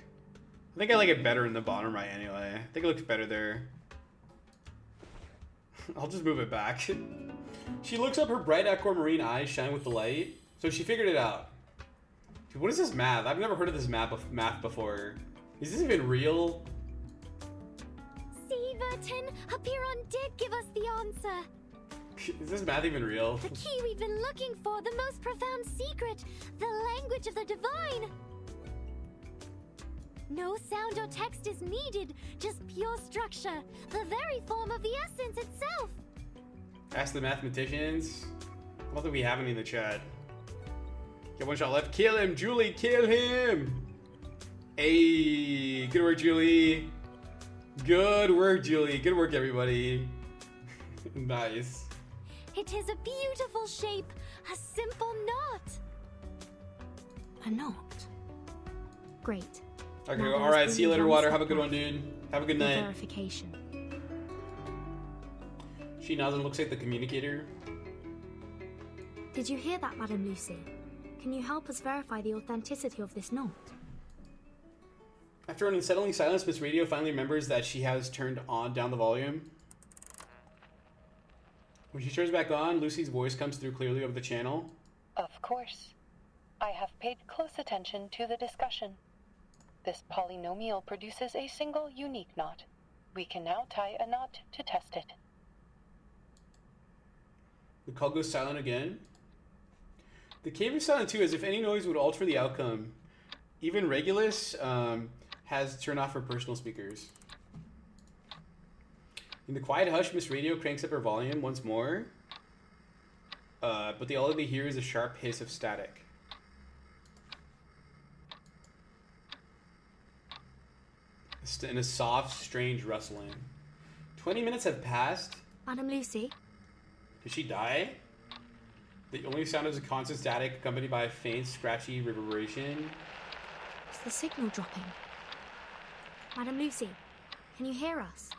I think I like it better in the bottom right anyway. I think it looks better there. I'll just move it back. She looks up, her bright aquamarine eyes shine with the light. So she figured it out. Dude, what is this math? I've never heard of this math before. Is this even real? See, Vertin, Apiron did give us the answer. Is this math even real? The key we've been looking for, the most profound secret, the language of the divine. No sound or text is needed, just pure structure, the very form of the essence itself. Ask the mathematicians. I don't think we have any in the chat. Get one shot left. Kill him, Julie, kill him. Hey, good work, Julie. Good work, Julie. Good work, everybody. Nice. It is a beautiful shape, a simple knot. A knot? Great. Okay, alright, see you later, Water. Have a good one, dude. Have a good night. Verification. She nods and looks like the communicator. Did you hear that, Madam Lucy? Can you help us verify the authenticity of this note? After an unsettling silence, Miss Radio finally remembers that she has turned down the volume. When she turns back on, Lucy's voice comes through clearly over the channel. Of course. I have paid close attention to the discussion. This polynomial produces a single unique knot. We can now tie a knot to test it. The call goes silent again. The cave is silent too, as if any noise would alter the outcome. Even Regulus has turned off her personal speakers. In the quiet hush, Miss Radio cranks up her volume once more. But all they hear is a sharp hiss of static. And a soft, strange rustling. 20 minutes have passed. Madam Lucy? Did she die? The only sound is a constant static accompanied by a faint, scratchy reverberation. Is the signal dropping? Madam Lucy, can you hear us?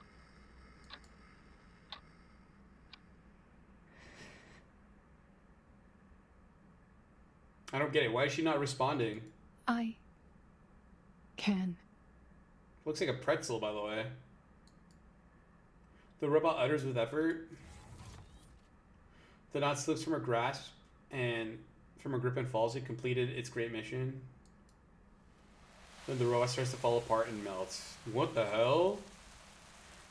I don't get it. Why is she not responding? I can. Looks like a pretzel, by the way. The robot utters with effort. The knot slips from her grasp and from her grip and falls. It completed its great mission. Then the robot starts to fall apart and melts. What the hell?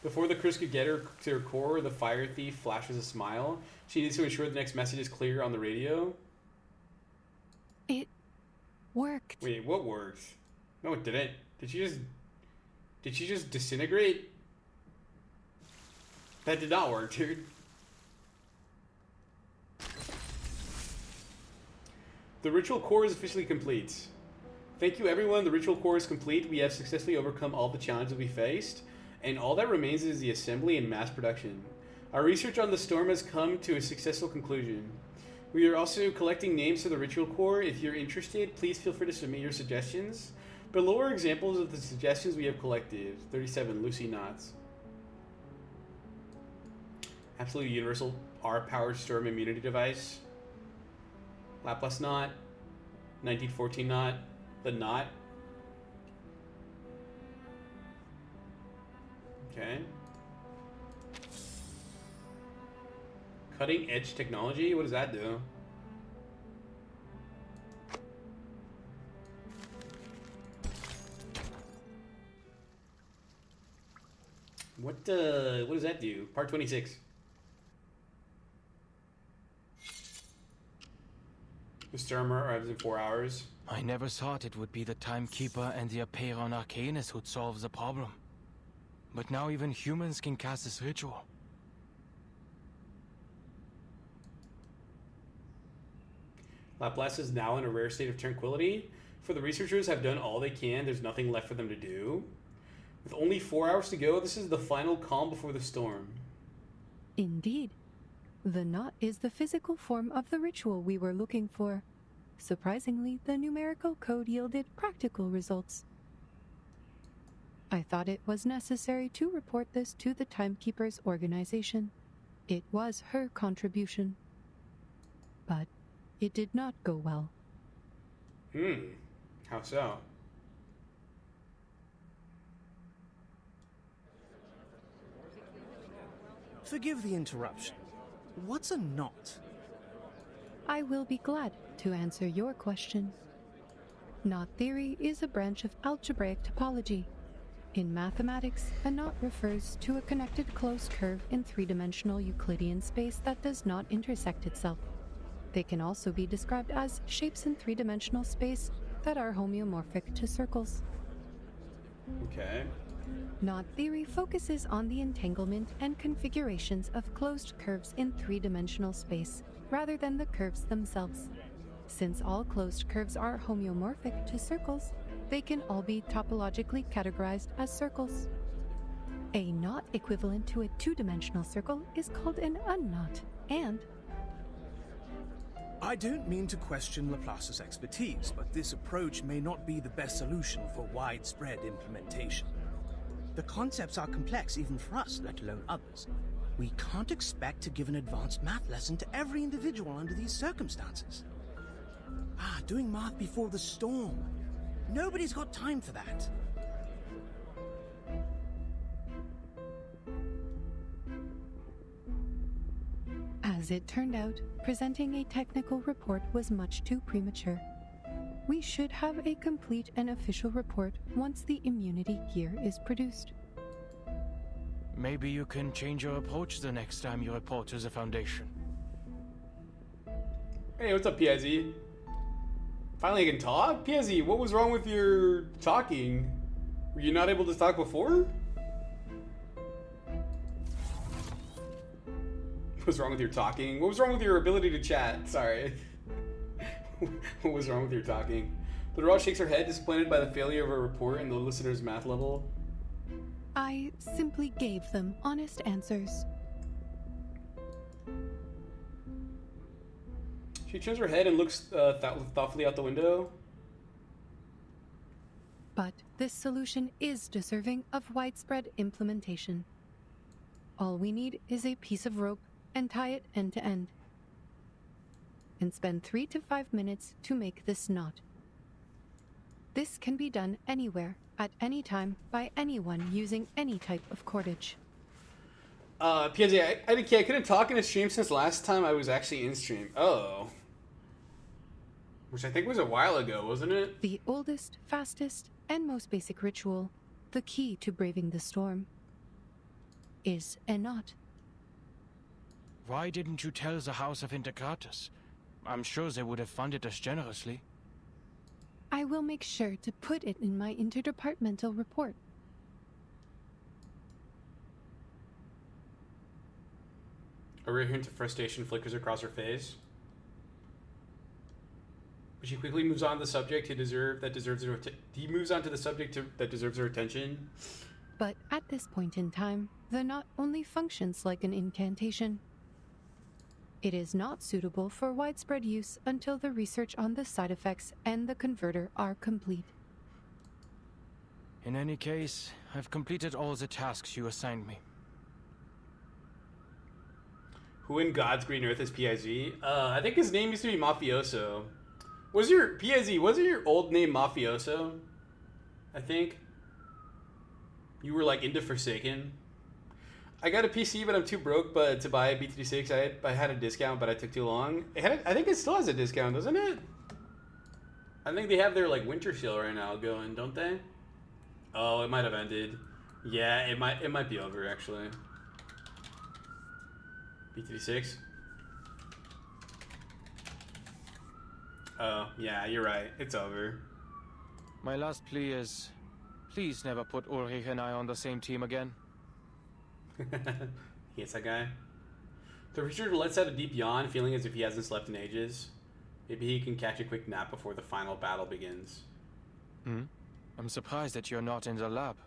Before the Chris could get her to her core, the fire thief flashes a smile. She needs to ensure the next message is clear on the radio. It worked. Wait, what worked? No, it didn't. Did she just disintegrate? That did not work, dude. The ritual core is officially complete. Thank you, everyone. The ritual core is complete. We have successfully overcome all the challenges we faced, and all that remains is the assembly and mass production. Our research on the storm has come to a successful conclusion. We are also collecting names for the ritual core. If you're interested, please feel free to submit your suggestions. Below are examples of the suggestions we have collected. 37 Lucy knots. Absolutely universal R-powered storm immunity device. Laplace knot. 1914 knot. The knot. Okay. Cutting edge technology? What does that do? What does that do? Part 26. The storm arrives in 4 hours. I never thought it would be the Timekeeper and the Apeiron Arcanus who'd solve the problem. But now even humans can cast this ritual. Laplace is now in a rare state of tranquility. For the researchers have done all they can. There's nothing left for them to do. With only 4 hours to go, this is the final calm before the storm. Indeed. The knot is the physical form of the ritual we were looking for. Surprisingly, the numerical code yielded practical results. I thought it was necessary to report this to the Timekeeper's organization. It was her contribution. But it did not go well. How so? Forgive the interruption. What's a knot? I will be glad to answer your question. Knot theory is a branch of algebraic topology. In mathematics, a knot refers to a connected closed curve in three-dimensional Euclidean space that does not intersect itself. They can also be described as shapes in three-dimensional space that are homeomorphic to circles. Okay. Knot theory focuses on the entanglement and configurations of closed curves in three-dimensional space, rather than the curves themselves. Since all closed curves are homeomorphic to circles, they can all be topologically categorized as circles. A knot equivalent to a two-dimensional circle is called an unknot, and... I don't mean to question Laplace's expertise, but this approach may not be the best solution for widespread implementation. The concepts are complex even for us, let alone others. We can't expect to give an advanced math lesson to every individual under these circumstances. Doing math before the storm. Nobody's got time for that. As it turned out, presenting a technical report was much too premature. We should have a complete and official report once the immunity gear is produced. Maybe you can change your approach the next time you report to the Foundation. Hey, what's up, Piazzi? Finally I can talk? Piazzi, what was wrong with your talking? Were you not able to talk before? What was wrong with your talking? What was wrong with your ability to chat? Sorry. What was wrong with your talking? The robot shakes her head, disappointed by the failure of her report and the listener's math level. I simply gave them honest answers. She turns her head and looks thoughtfully out the window. But this solution is deserving of widespread implementation. All we need is a piece of rope and tie it end to end. And spend 3 to 5 minutes to make this knot. This can be done anywhere, at any time, by anyone using any type of cordage. PSA, I couldn't talk in a stream since last time I was actually in stream. Oh. Which I think was a while ago, wasn't it? The oldest, fastest, and most basic ritual, the key to braving the storm, is a knot. Why didn't you tell the House of Integratus? I'm sure they would have funded us generously. I will make sure to put it in my interdepartmental report. A rare hint of frustration flickers across her face. But she quickly moves on to the subject he moves on to the subject that deserves her attention. But at this point in time, the knot only functions like an incantation. It is not suitable for widespread use until the research on the side effects and the converter are complete. In any case, I've completed all the tasks you assigned me. Who in God's green earth is PIZ? I think his name used to be Mafioso. Was your PIZ, wasn't your old name Mafioso? I think. You were like into Forsaken. I got a PC, but I'm too broke to buy a B36. I had a discount, but I took too long. I think it still has a discount, doesn't it? I think they have their like winter sale right now going, don't they? Oh, it might have ended. Yeah, it might be over actually. B36. Oh, yeah, you're right. It's over. My last plea is, please never put Ulrich and I on the same team again. Yes, that guy. The researcher lets out a deep yawn, feeling as if he hasn't slept in ages. Maybe he can catch a quick nap before the final battle begins. I'm surprised that you're not in the lab.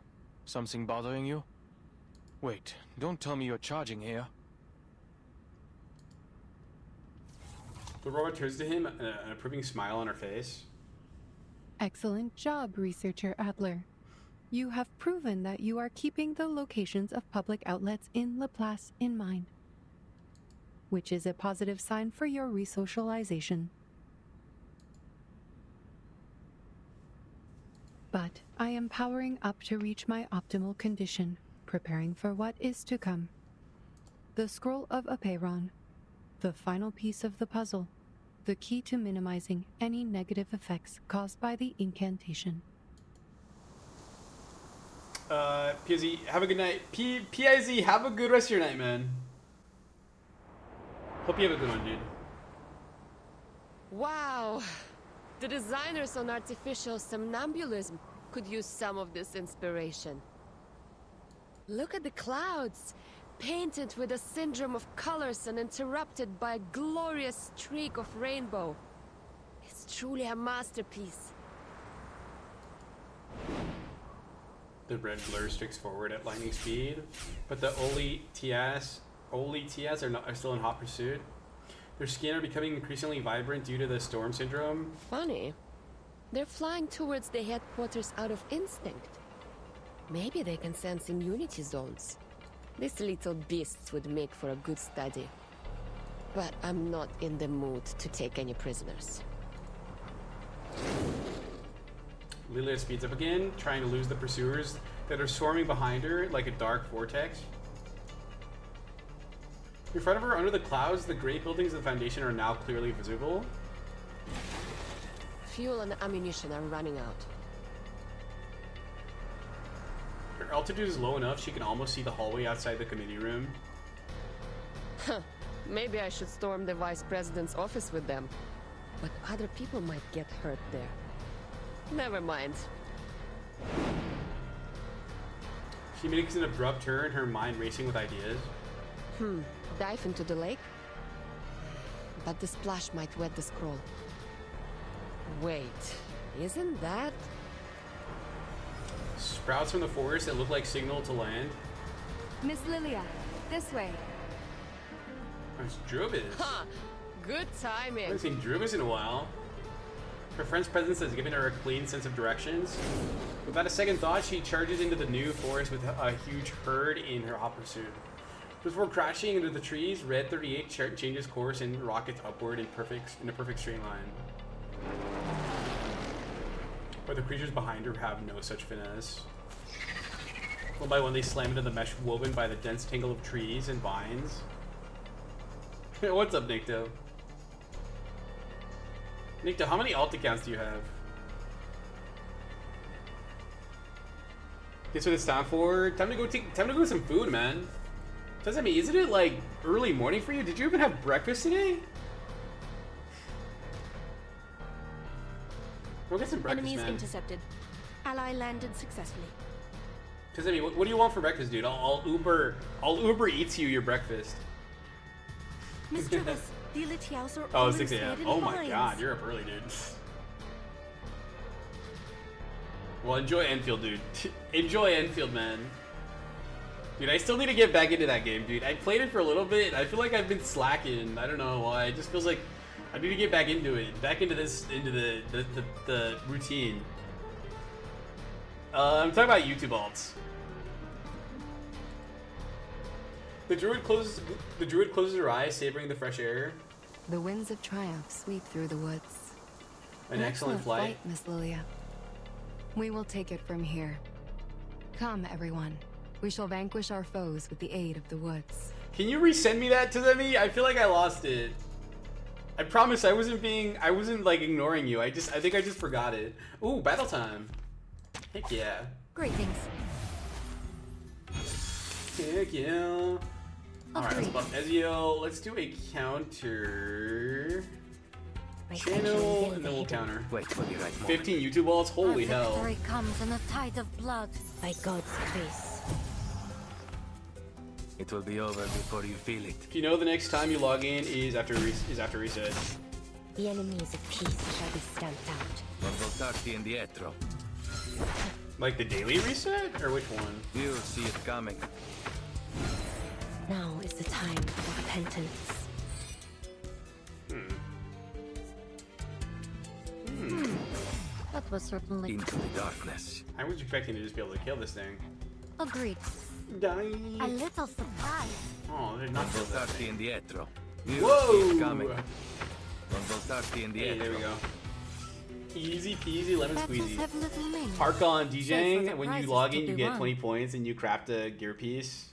Something bothering you? Wait, don't tell me you're charging here. The robot turns to him, an approving smile on her face. Excellent job, Researcher Adler. You have proven that you are keeping the locations of public outlets in Laplace in mind, which is a positive sign for your resocialization. But I am powering up to reach my optimal condition, preparing for what is to come. The Scroll of Apeiron, the final piece of the puzzle, the key to minimizing any negative effects caused by the incantation. PIZ, have a good night. PIZ, have a good rest of your night, man. Hope you have a good one, dude. Wow! The designers on artificial somnambulism could use some of this inspiration. Look at the clouds, painted with a syndrome of colors and interrupted by a glorious streak of rainbow. It's truly a masterpiece. The red blur streaks forward at lightning speed, but the Oli TS are still in hot pursuit. Their skin are becoming increasingly vibrant due to the storm syndrome. Funny. They're flying towards the headquarters out of instinct. Maybe they can sense immunity zones. These little beasts would make for a good study. But I'm not in the mood to take any prisoners. Lilia speeds up again, trying to lose the pursuers that are swarming behind her like a dark vortex. In front of her, under the clouds, the gray buildings of the Foundation are now clearly visible. Fuel and ammunition are running out. Her altitude is low enough she can almost see the hallway outside the committee room. Huh. Maybe I should storm the Vice President's office with them. But other people might get hurt there. Never mind. She makes an abrupt turn, her mind racing with ideas. Dive into the lake? But the splash might wet the scroll. Wait, isn't that... Sprouts from the forest that look like signal to land. Miss Lilia, this way. It's Drovis. Ha! Good I timing. haven't seen Druvis in a while. Her friend's presence has given her a clean sense of directions. Without a second thought, she charges into the new forest with a huge herd in her hot pursuit. Before crashing into the trees, Red 38 changes course and rockets upward in a perfect straight line. But the creatures behind her have no such finesse. One by one, they slam into the mesh woven by the dense tangle of trees and vines. What's up, Nikto? Nikto, how many alt accounts do you have? Guess what it's time for? Time to go get some food, man. Doesn't mean, isn't it like early morning for you? Did you even have breakfast today? Go get some breakfast, Enemies man. intercepted. Ally landed successfully. Cause I mean, what do you want for breakfast, dude? I'll Uber Eats you your breakfast. Miss Travis, the elite house are Oh, all 6 a.m. instead in Oh my lines. god, you're up early, dude. Well, enjoy Enfield, dude. Enjoy Enfield, man. Dude, I still need to get back into that game, dude. I played it for a little bit. I feel like I've been slacking. I don't know why. It just feels like I need to get back into it. Back into the routine. I'm talking about YouTube alts. The druid closes her eyes, savoring the fresh air. The winds of triumph sweep through the woods. An excellent flight. Miss Lilia. We will take it from here. Come, everyone. We shall vanquish our foes with the aid of the woods. Can you resend me that to me? I feel like I lost it. I promise I wasn't like ignoring you. I think I just forgot it. Ooh, battle time. Heck yeah. Great things. Heck yeah. Alright, let's buff Ezio. Let's do a counter. Channel, and then we'll counter. Wait for the right 15 YouTube balls? Holy Our hell. victory comes in a tide of blood. By God's grace. It will be over before you feel it. If you know the next time you log in is after reset. The enemies of peace shall be stamped out. Non voltarti indietro. Like the daily reset? Or which one? You'll see it coming. Now is the time for repentance. That was certainly Into the darkness. I was expecting to just be able to kill this thing. agreed. Die. A little surprised. Oh, they're Non not kill that voltarti thing. indietro. You'll Whoa! see it coming. Non voltarti Hey, indietro. there we go. Easy peasy lemon Badges squeezy. have little names. Park on Save DJing. for the When you prizes log to in, you be get won. 20 points and you craft a gear piece.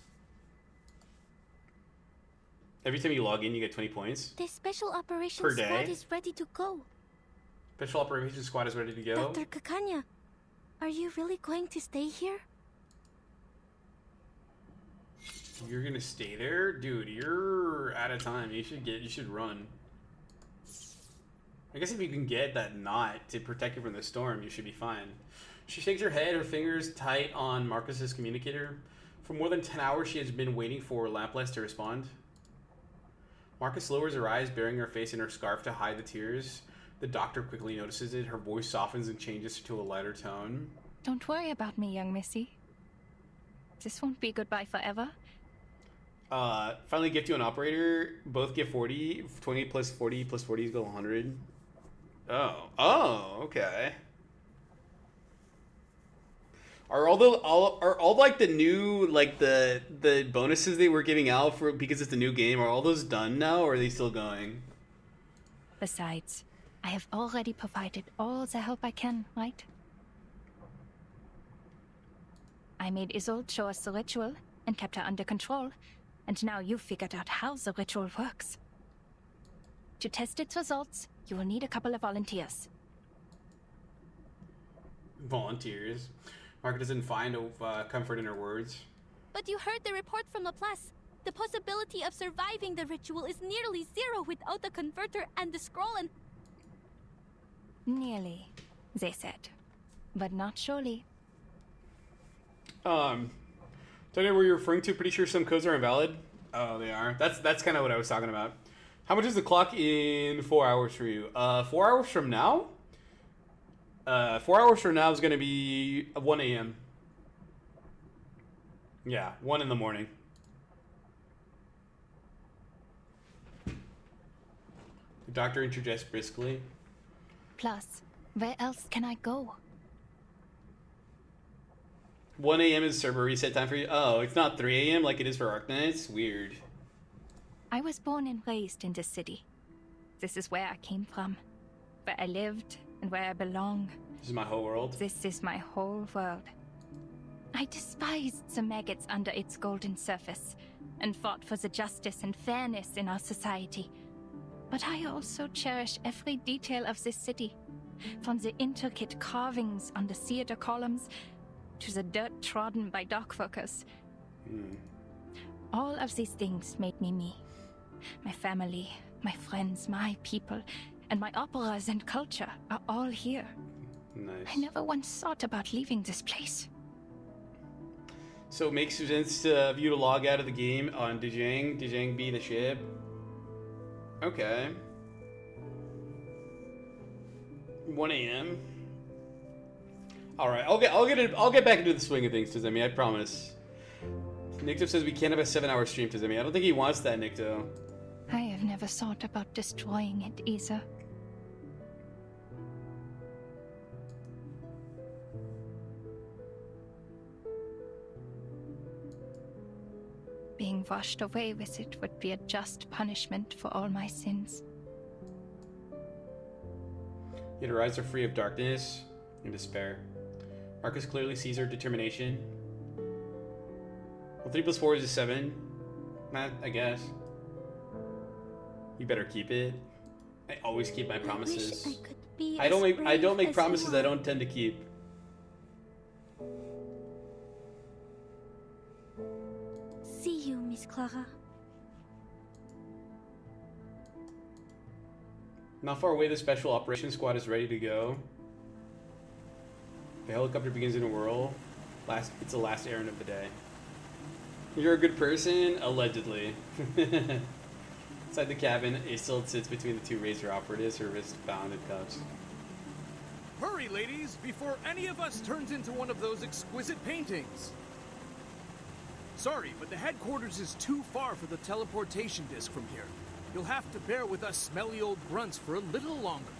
Every time you log in, you get 20 points. The special operations Per day? squad is ready to go. Special Operations Squad is ready to go. Dr. Kakanya, are you really going to stay here? You're gonna stay there? Dude, you're out of time. You should run. I guess if you can get that knot to protect you from the storm, you should be fine. She shakes her head, her fingers tight on Marcus's communicator. For more than 10 hours, she has been waiting for Lamplights to respond. Marcus lowers her eyes, burying her face in her scarf to hide the tears. The doctor quickly notices it. Her voice softens and changes to a lighter tone. Don't worry about me, young missy. This won't be goodbye forever. Finally gift you an operator. Both get 40. 20 plus 40 plus 40 equals 100. Oh, okay. Are all like the new like the bonuses they were giving out for because it's a new game, are all those done now, or are they still going? Besides, I have already provided all the help I can, right? I made Isolde show us the ritual and kept her under control, and now you've figured out how the ritual works. To test its results, you will need a couple of volunteers. Volunteers. Mark doesn't find comfort in her words. But you heard the report from Laplace. The possibility of surviving the ritual is nearly zero without the converter and the scroll and... Nearly, they said. But not surely. Don't know where you're referring to. Pretty sure some codes are invalid. Oh, they are. That's kind of what I was talking about. How much is the clock in 4 hours for you? 4 hours from now? 4 hours from now is going to be 1 a.m. Yeah, 1 in the morning. The doctor interjects briskly. Plus, where else can I go? 1 a.m. is server reset time for you. Oh, it's not 3 a.m. like it is for Arknights? Weird. I was born and raised in this city. This is where I came from, where I lived, and where I belong. This is my whole world. This is my whole world. I despised the maggots under its golden surface, and fought for the justice and fairness in our society. But I also cherish every detail of this city, from the intricate carvings on the theater columns to the dirt trodden by dock workers. All of these things made me me. My family, my friends, my people, and my operas and culture are all here. Nice. I never once thought about leaving this place. So it makes sense to you to log out of the game on Dejang. Dejang be the ship. Okay. 1 a.m. All right, I'll get back into the swing of things, Tizemi. I promise. Nikto says we can't have a 7-hour stream, Tizemi. I don't think he wants that, Nikto. I have never thought about destroying it either. Being washed away with it would be a just punishment for all my sins. Yet her eyes are free of darkness and despair. Marcus clearly sees her determination. Well, 3 + 4 is 7. I guess. You better keep it. I always keep my promises. I don't make promises I don't tend to keep. See you, Miss Clara. Not far away, the special operations squad is ready to go. The helicopter begins in a whirl. It's the last errand of the day. You're a good person? Allegedly. Inside the cabin, Isolde sits between the 2 Razor operatives, her wrists bound in cuffs. Hurry, ladies, before any of us turns into one of those exquisite paintings. Sorry, but the headquarters is too far for the teleportation disc from here. You'll have to bear with us smelly old grunts for a little longer.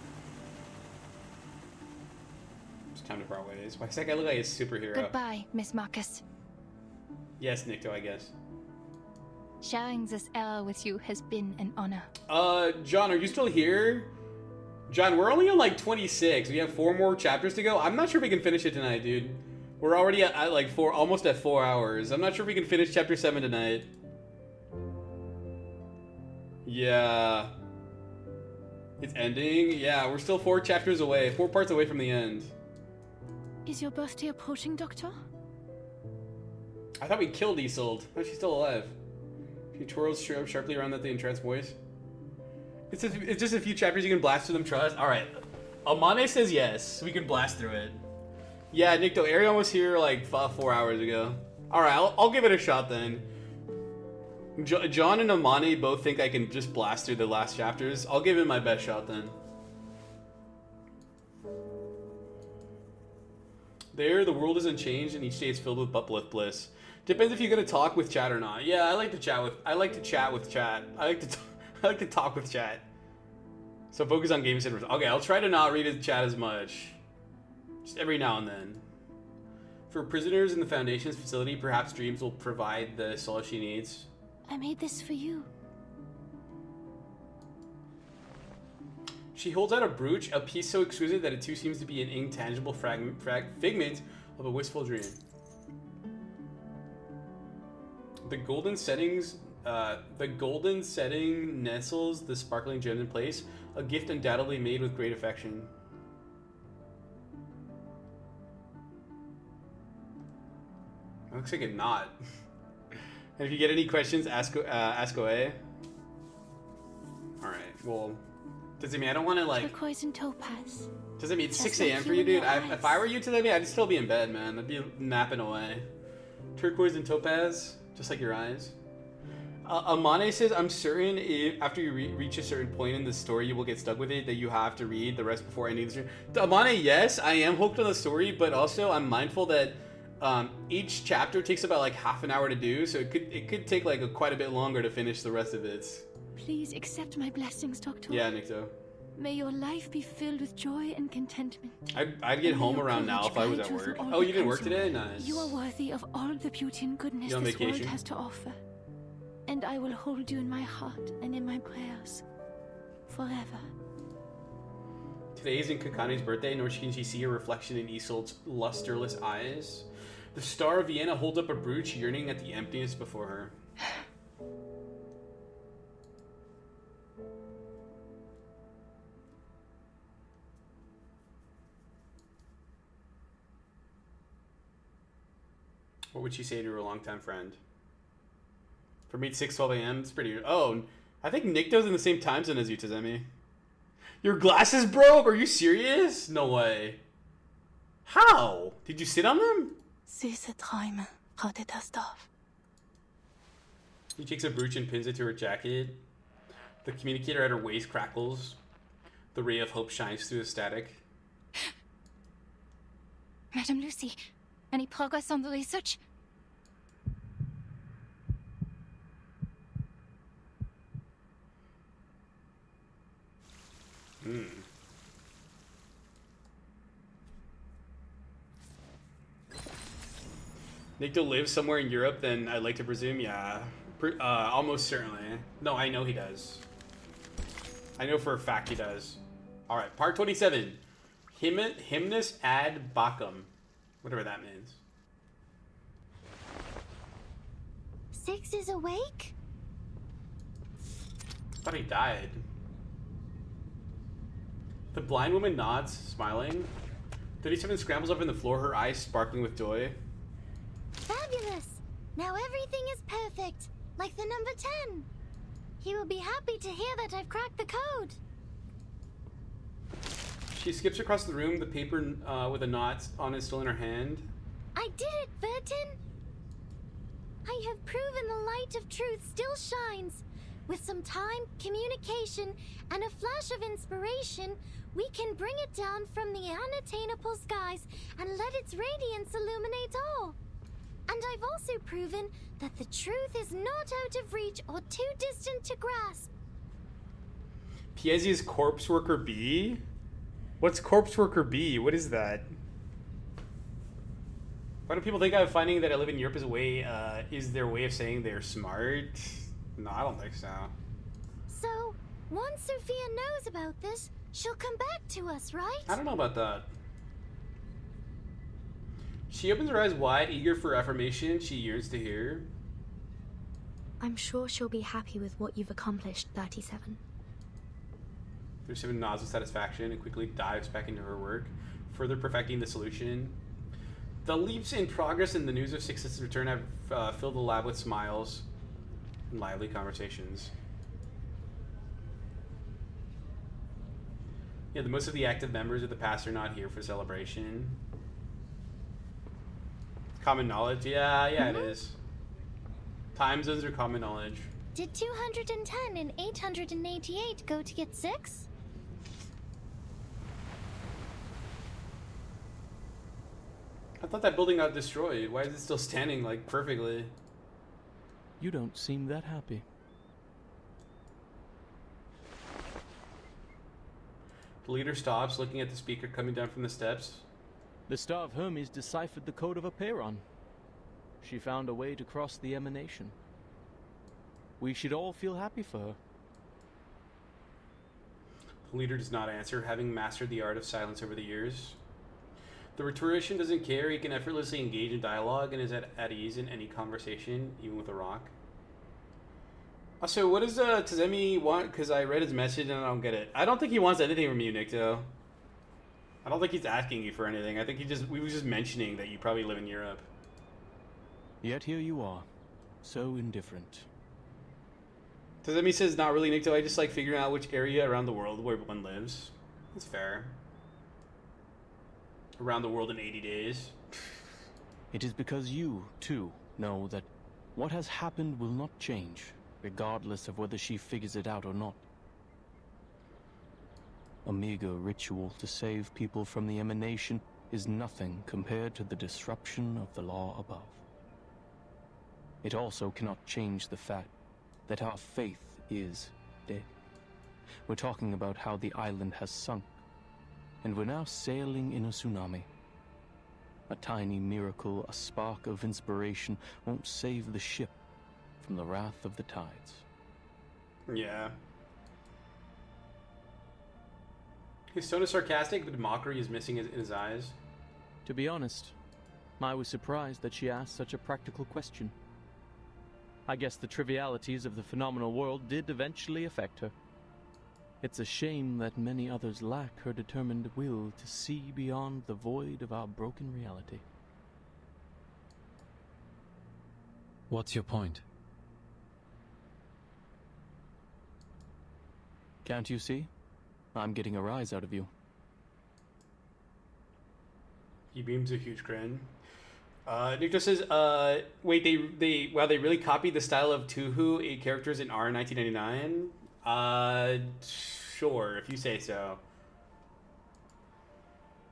It's time to part ways. Why does that guy look like a superhero? Goodbye, Miss Marcus. Yes, Nikto, I guess. Sharing this era with you has been an honor. John, are you still here? John, we're only on like 26. We have 4 more chapters to go. I'm not sure if we can finish it tonight, dude. We're already at like almost at 4 hours. I'm not sure if we can finish chapter 7 tonight. Yeah. It's ending? Yeah, we're still 4 chapters away. 4 parts away from the end. Is your birthday approaching, Doctor? I thought we killed Isolde. Oh, she's still alive. She twirls sharply around at the entranced voice. It's just a few chapters you can blast through them, trust. Alright. Amane says yes. We can blast through it. Yeah, Nikto, Arion was here like 4 hours ago. Alright, I'll give it a shot then. John and Amane both think I can just blast through the last chapters. I'll give it my best shot then. There, the world isn't changed and each day is filled with bliss. Depends if you're gonna talk with chat or not. Yeah, I like to chat with chat. I like to talk with chat. So focus on game centers. Okay, I'll try to not read the chat as much. Just every now and then. For prisoners in the Foundation's facility, perhaps dreams will provide the solace she needs. I made this for you. She holds out a brooch, a piece so exquisite that it too seems to be an intangible figment of a wistful dream. The golden setting nestles the sparkling gems in place, a gift undoubtedly made with great affection. Looks like a knot. And if you get any questions, ask away. All right. Well, does it mean I don't want to like? Turquoise and topaz. Does it mean it's 6 a.m. for you, dude? If I were you today, I'd still be in bed, man. I'd be napping away. Turquoise and topaz, just like your eyes. Amane says, I'm certain after you reach a certain point in the story, you will get stuck with it, that you have to read the rest before ending the story. Amane, yes, I am hooked on the story, but also I'm mindful that each chapter takes about like half an hour to do, so it could take like quite a bit longer to finish the rest of it. Please accept my blessings, Doctor. Yeah, Nikto. May your life be filled with joy and contentment. I'd get home around now if I was at work. Oh, you didn't work today? Nice. You are worthy of all the beauty and goodness You on this vacation? world has to offer. And I will hold you in my heart and in my prayers. Forever. Today is in Kakane's birthday, nor can she see her reflection in Isolde's lusterless eyes. The star of Vienna holds up a brooch, yearning at the emptiness before her. What would she say to her longtime friend? For me, it's 6:12 a.m. It's pretty... Oh, I think Nikto's in the same time zone as you, Tazemi. Your glasses broke? Are you serious? No way. How? Did you sit on them? Süße Träume, Frau Dittersdorf. He takes a brooch and pins it to her jacket. The communicator at her waist crackles. The ray of hope shines through the static. Madam Lucy, any progress on the research? Nikto lives somewhere in Europe, then I'd like to presume, yeah. Almost certainly. No, I know he does. I know for a fact he does. Alright, part 27. Hymnus ad Bacchum. Whatever that means. Six is awake? I thought he died. The blind woman nods, smiling. 37 scrambles up in the floor, her eyes sparkling with joy. Fabulous! Now everything is perfect, like the number 10. He will be happy to hear that I've cracked the code. She skips across the room, the paper with a knot on it still in her hand. I did it, Burton! I have proven the light of truth still shines. With some time, communication, and a flash of inspiration, we can bring it down from the unattainable skies and let its radiance illuminate all. And I've also proven that the truth is not out of reach or too distant to grasp. Piezi's corpse worker B? What's corpse worker B? What is that? Why do people think I'm finding that I live in Europe is a way, is their way of saying they're smart? No, I don't think so. So, once Sophia knows about this, she'll come back to us, right? I don't know about that. She opens her eyes wide, eager for affirmation she yearns to hear. I'm sure she'll be happy with what you've accomplished, 37. 37 nods with satisfaction and quickly dives back into her work, further perfecting the solution. The leaps in progress and the news of Six's return have filled the lab with smiles and lively conversations. Yeah, most of the active members of the past are not here for celebration. Common knowledge? Yeah, it is. Time zones are common knowledge. Did 210 and 888 go to get 6? I thought that building got destroyed. Why is it still standing, like, perfectly? You don't seem that happy. The leader stops, looking at the speaker coming down from the steps. The Star of Hermes deciphered the code of Aperon. She found a way to cross the emanation. We should all feel happy for her. The leader does not answer, having mastered the art of silence over the years. The rhetorician doesn't care. He can effortlessly engage in dialogue and is at ease in any conversation, even with a rock. Also, what does Tazemi want? Because I read his message and I don't get it. I don't think he wants anything from you, Nikto. I don't think he's asking you for anything. I think we were just mentioning that you probably live in Europe. Yet here you are, so indifferent. Tazemi says, not really, Nikto. I just like figuring out which area around the world where one lives. That's fair. Around the world in 80 days. It is because you, too, know that what has happened will not change, regardless of whether she figures it out or not. A meager ritual to save people from the emanation is nothing compared to the disruption of the law above. It also cannot change the fact that our faith is We're talking about how the island has sunk, and we're now sailing in a tsunami. A tiny miracle, a spark of inspiration won't save the ship from the wrath of the tides. Yeah. His tone is sarcastic, but mockery is missing in his eyes. To be honest, I was surprised that she asked such a practical question. I guess the trivialities of the phenomenal world did eventually affect her. It's a shame that many others lack her determined will to see beyond the void of our broken reality. What's your point? Can't you see? I'm getting a rise out of you. He beams a huge grin. Nick just says, wait, they really copied the style of Tuhu 8 characters in R1999? Sure, if you say so.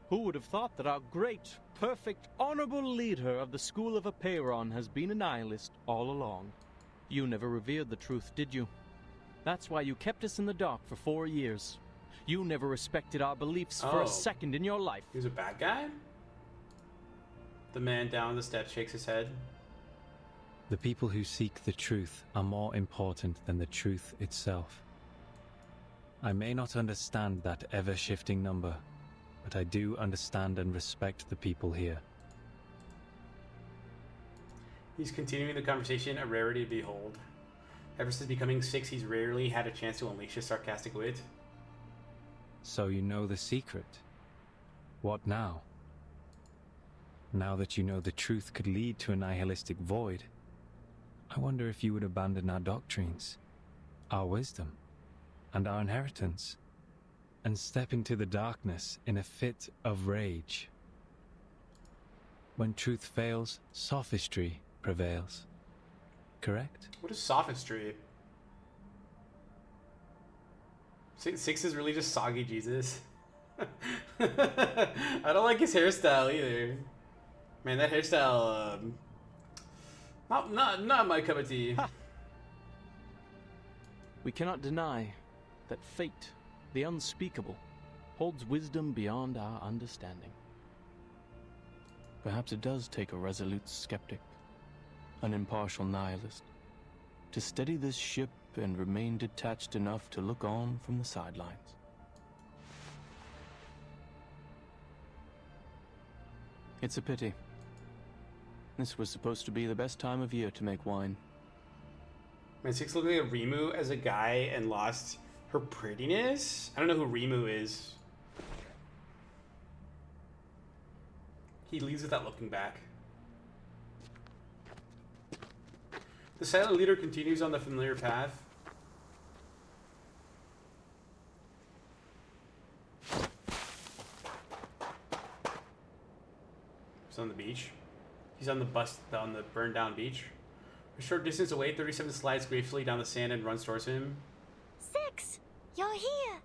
Who would have thought that our great, perfect, honorable leader of the School of Apeiron has been a nihilist all along? You never revered the truth, did you? That's why you kept us in the dark for 4 years. You never respected our beliefs for a second in your life. He was a bad guy? The man down the steps shakes his head. The people who seek the truth are more important than the truth itself. I may not understand that ever-shifting number, but I do understand and respect the people here. He's continuing the conversation, a rarity to behold. Ever since becoming 6, he's rarely had a chance to unleash his sarcastic wit. So you know the secret. What now? Now that you know the truth could lead to a nihilistic void, I wonder if you would abandon our doctrines, our wisdom, and our inheritance, and step into the darkness in a fit of rage. When truth fails, sophistry prevails. Correct? What is sophistry? 6 is really just soggy Jesus. I don't like his hairstyle either. Man, that hairstyle, not my cup of tea. We cannot deny that fate, the unspeakable, holds wisdom beyond our understanding. Perhaps it does take a resolute skeptic, an impartial nihilist, to steady this ship and remain detached enough to look on from the sidelines. It's a pity. This was supposed to be the best time of year to make wine. Man, 6 looked like a Rimu as a guy and lost her prettiness? I don't know who Rimu is. He leaves without looking back. The silent leader continues on the familiar path. He's on the beach. He's on the burned down beach. A short distance away, 37 slides gracefully down the sand and runs towards him. 6! You're here!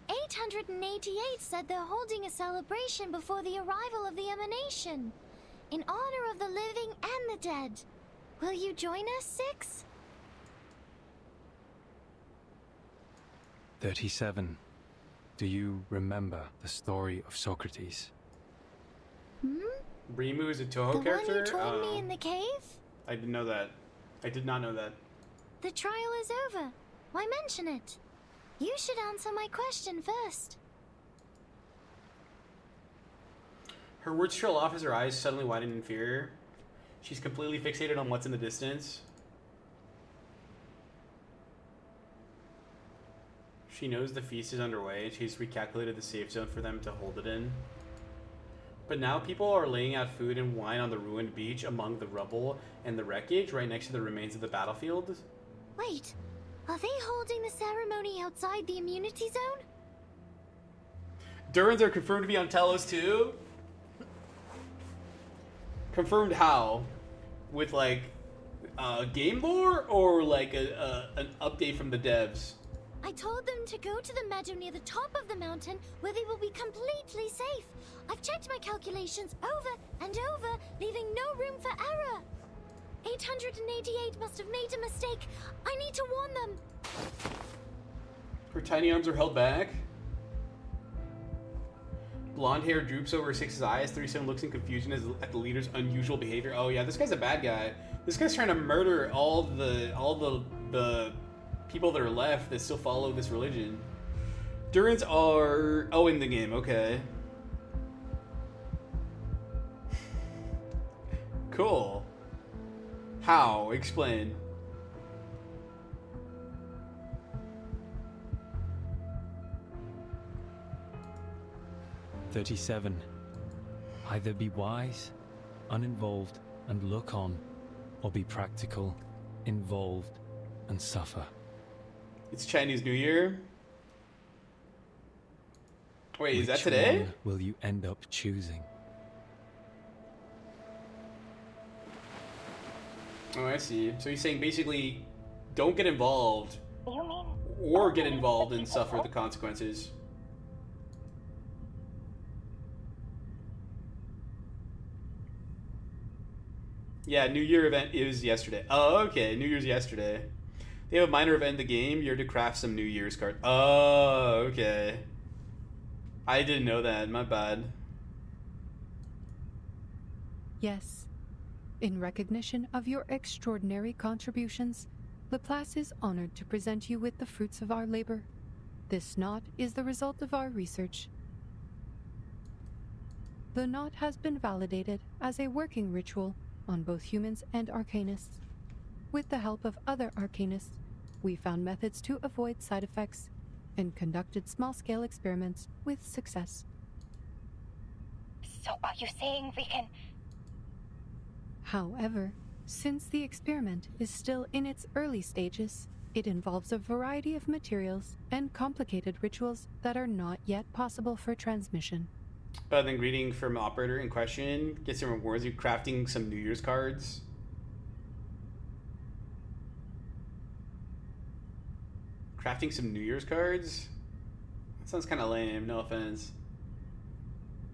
888 said they're holding a celebration before the arrival of the emanation, in honor of the living and the dead. Will you join us, 6? 37. Do you remember the story of Socrates? Rimu is a Toho The character? one you told me in the cave? I didn't know that. I did not know that. The trial is over. Why mention it? You should answer my question first. Her words trail off as her eyes suddenly widen in fear. She's completely fixated on what's in the distance. She knows the feast is underway. She's recalculated the safe zone for them to hold it in. But now people are laying out food and wine on the ruined beach among the rubble and the wreckage right next to the remains of the battlefield. Wait, are they holding the ceremony outside the immunity zone? Durans are confirmed to be on Telos too? Confirmed how? With like game lore or like an update from the devs? I told them to go to the meadow near the top of the mountain where they will be completely safe. I've checked my calculations over and over, leaving no room for error. 888 must have made a mistake. I need to warn them. tiny arms are held back. Blonde hair droops over 6's eyes. 37 looks in confusion at the leader's unusual behavior. Oh yeah, this guy's a bad guy. This guy's trying to murder all the people that are left that still follow this religion. Durans are in the game. Okay. Cool. How? Explain. "37. Either be wise, uninvolved, and look on, or be practical, involved, and suffer." It's Chinese New Year. Wait, is that Which today? one will you end up choosing? Oh, I see. So he's saying basically, don't get involved, You mean or get involved and suffer the consequences. Yeah, New Year event is yesterday. Oh, okay. New Year's yesterday. They have a minor event in the game. You're to craft some New Year's cards. Oh, okay. I didn't know that. My bad. Yes. In recognition of your extraordinary contributions, Laplace is honored to present you with the fruits of our labor. This knot is the result of our research. The knot has been validated as a working ritual on both humans and arcanists. With the help of other arcanists, we found methods to avoid side effects and conducted small-scale experiments with success. So are you saying we can... However, since the experiment is still in its early stages, it involves a variety of materials and complicated rituals that are not yet possible for transmission. Then greeting from operator in question. Get some rewards. You crafting some New Year's cards. Crafting some New Year's cards? That sounds kind of lame. No offense.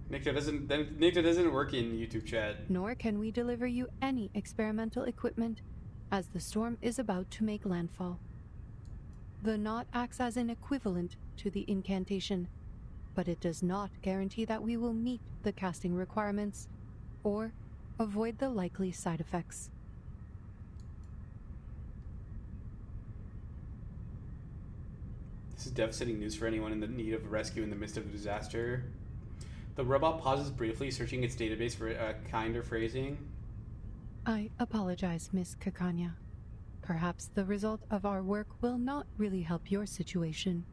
Nicto doesn't work in YouTube chat. Nor can we deliver you any experimental equipment, as the storm is about to make landfall. The knot acts as an equivalent to the incantation, but it does not guarantee that we will meet the casting requirements or avoid the likely side effects. This is devastating news for anyone in the need of rescue in the midst of a disaster. The robot pauses briefly, searching its database for a kinder phrasing. I apologize, Miss Kakanya. Perhaps the result of our work will not really help your situation.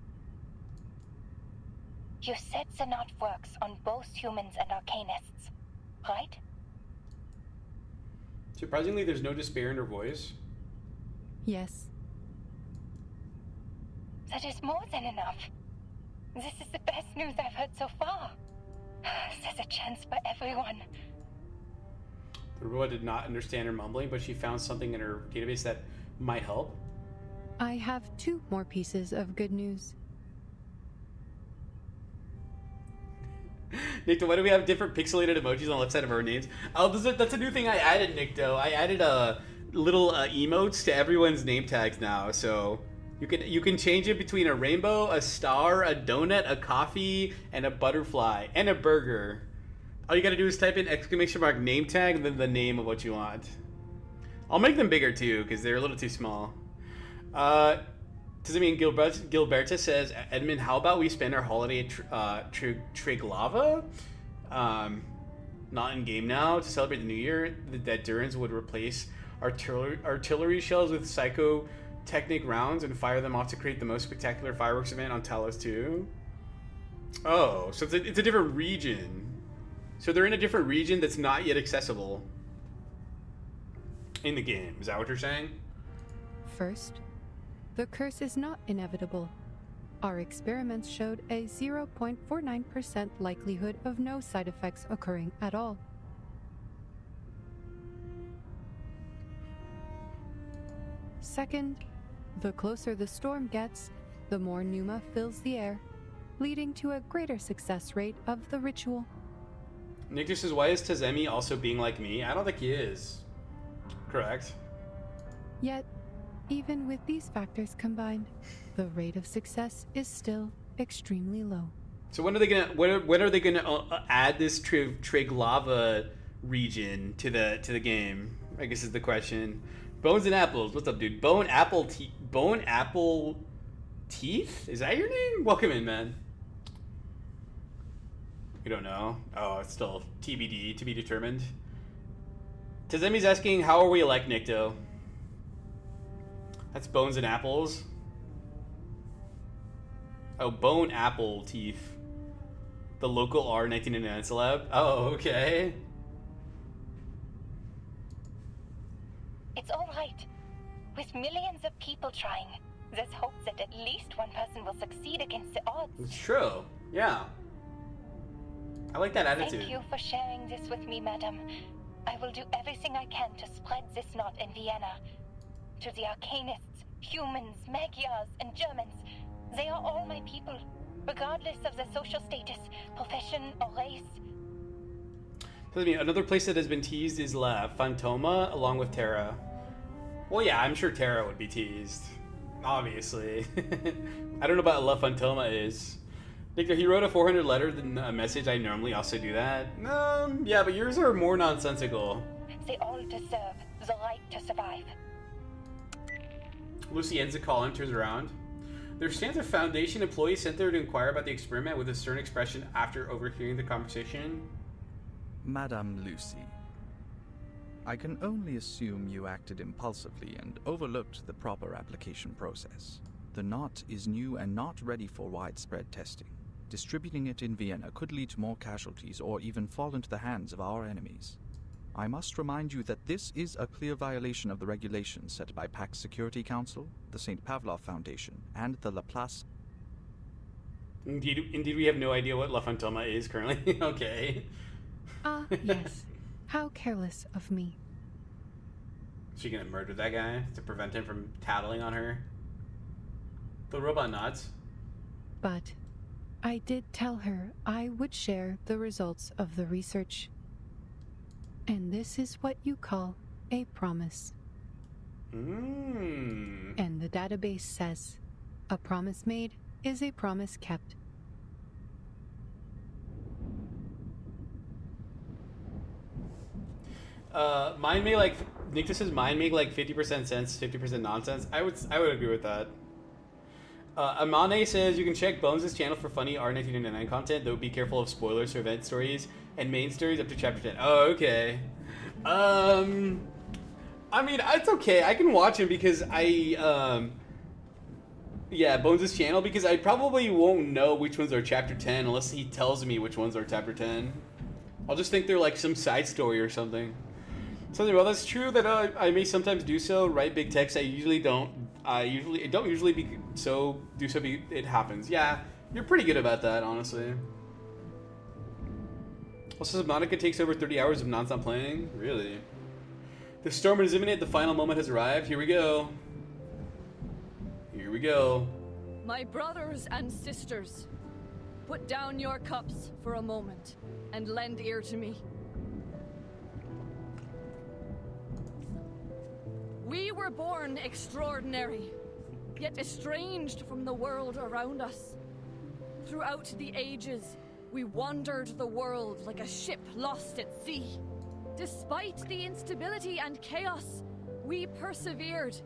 You said the knot works on both humans and arcanists, right? Surprisingly, there's no despair in her voice. Yes. That is more than enough. This is the best news I've heard so far. There's a chance for everyone. The robot did not understand her mumbling, but she found something in her database that might help. I have 2 more pieces of good news. Nicto, why do we have different pixelated emojis on the left side of our names? Oh, that's a new thing I added, Nicto. I added little emotes to everyone's name tags now, so you can change it between a rainbow, a star, a donut, a coffee, and a butterfly, and a burger. All you gotta do is type in ! name tag and then the name of what you want. I'll make them bigger too, because they're a little too small. Does it mean Gilberta says, Edmund, how about we spend our holiday at Triglava? Not in game now, to celebrate the new year. That Durans would replace artillery shells with psychotechnic rounds and fire them off to create the most spectacular fireworks event on Talos 2. Oh, so it's a different region. So they're in a different region that's not yet accessible in the game. Is that what you're saying? First, the curse is not inevitable. Our experiments showed a 0.49% likelihood of no side effects occurring at all. Second, the closer the storm gets, the more pneuma fills the air, leading to a greater success rate of the ritual. Nictor says, why is Tazemi also being like me? I don't think he is. Correct. Yet, even with these factors combined, the rate of success is still extremely low. So when are they gonna when are they gonna add this Trig lava region to the game? I guess is the question. Bones and apples. What's up, dude? Bone apple teeth. Is that your name? Welcome in, man. We don't know. Oh, it's still TBD, to be determined. Tazemi's asking, how are we like Nikto? That's bones and apples. Oh, bone apple teeth. The local R1999 celeb. Oh, okay. It's all right. With millions of people trying, there's hope that at least one person will succeed against the odds. It's true. Yeah. I like that attitude. Thank you for sharing this with me, madam. I will do everything I can to spread this knot in Vienna. To the Arcanists, humans, Magyars, and Germans, they are all my people, regardless of their social status, profession, or race. Another place that has been teased is La Fantoma, along with Terra. Well, yeah, I'm sure Terra would be teased. Obviously. I don't know about La Fantoma is. Victor, he wrote a 400 letter than a message. I normally also do that. Yeah, but yours are more nonsensical. They all deserve the right to survive. Lucy ends the call and turns around. There stands a Foundation employee sent there to inquire about the experiment with a stern expression after overhearing the conversation. Madame Lucy, I can only assume you acted impulsively and overlooked the proper application process. The knot is new and not ready for widespread testing. Distributing it in Vienna could lead to more casualties or even fall into the hands of our enemies. I must remind you that this is a clear violation of the regulations set by Pax Security Council, the St. Pavlov Foundation, and the Laplace. Indeed, we have no idea what La Fantoma is currently. Okay. Yes. How careless of me. Is she gonna murder that guy to prevent him from tattling on her? The robot nods. But I did tell her I would share the results of the research. And this is what you call a promise. And the database says, a promise made is a promise kept. Mine make like Nick says mine make like 50% sense, 50% nonsense. I would agree with that. Amane says you can check Bones' channel for funny R1999 content, though be careful of spoilers for event stories and main stories up to chapter 10. Oh, okay. I mean, it's okay. I can watch him because yeah, Bones' channel, because I probably won't know which ones are chapter 10 unless he tells me which ones are chapter 10. I'll just think they're like some side story or something. Well, that's true that I may sometimes do so. Write big text. I usually don't. It happens. Yeah, you're pretty good about that, honestly. Also, Monica takes over 30 hours of non-stop playing. Really? The storm is imminent. The final moment has arrived. Here we go. Here we go. My brothers and sisters, put down your cups for a moment and lend ear to me. We were born extraordinary, yet estranged from the world around us. Throughout the ages, we wandered the world like a ship lost at sea. Despite the instability and chaos, we persevered,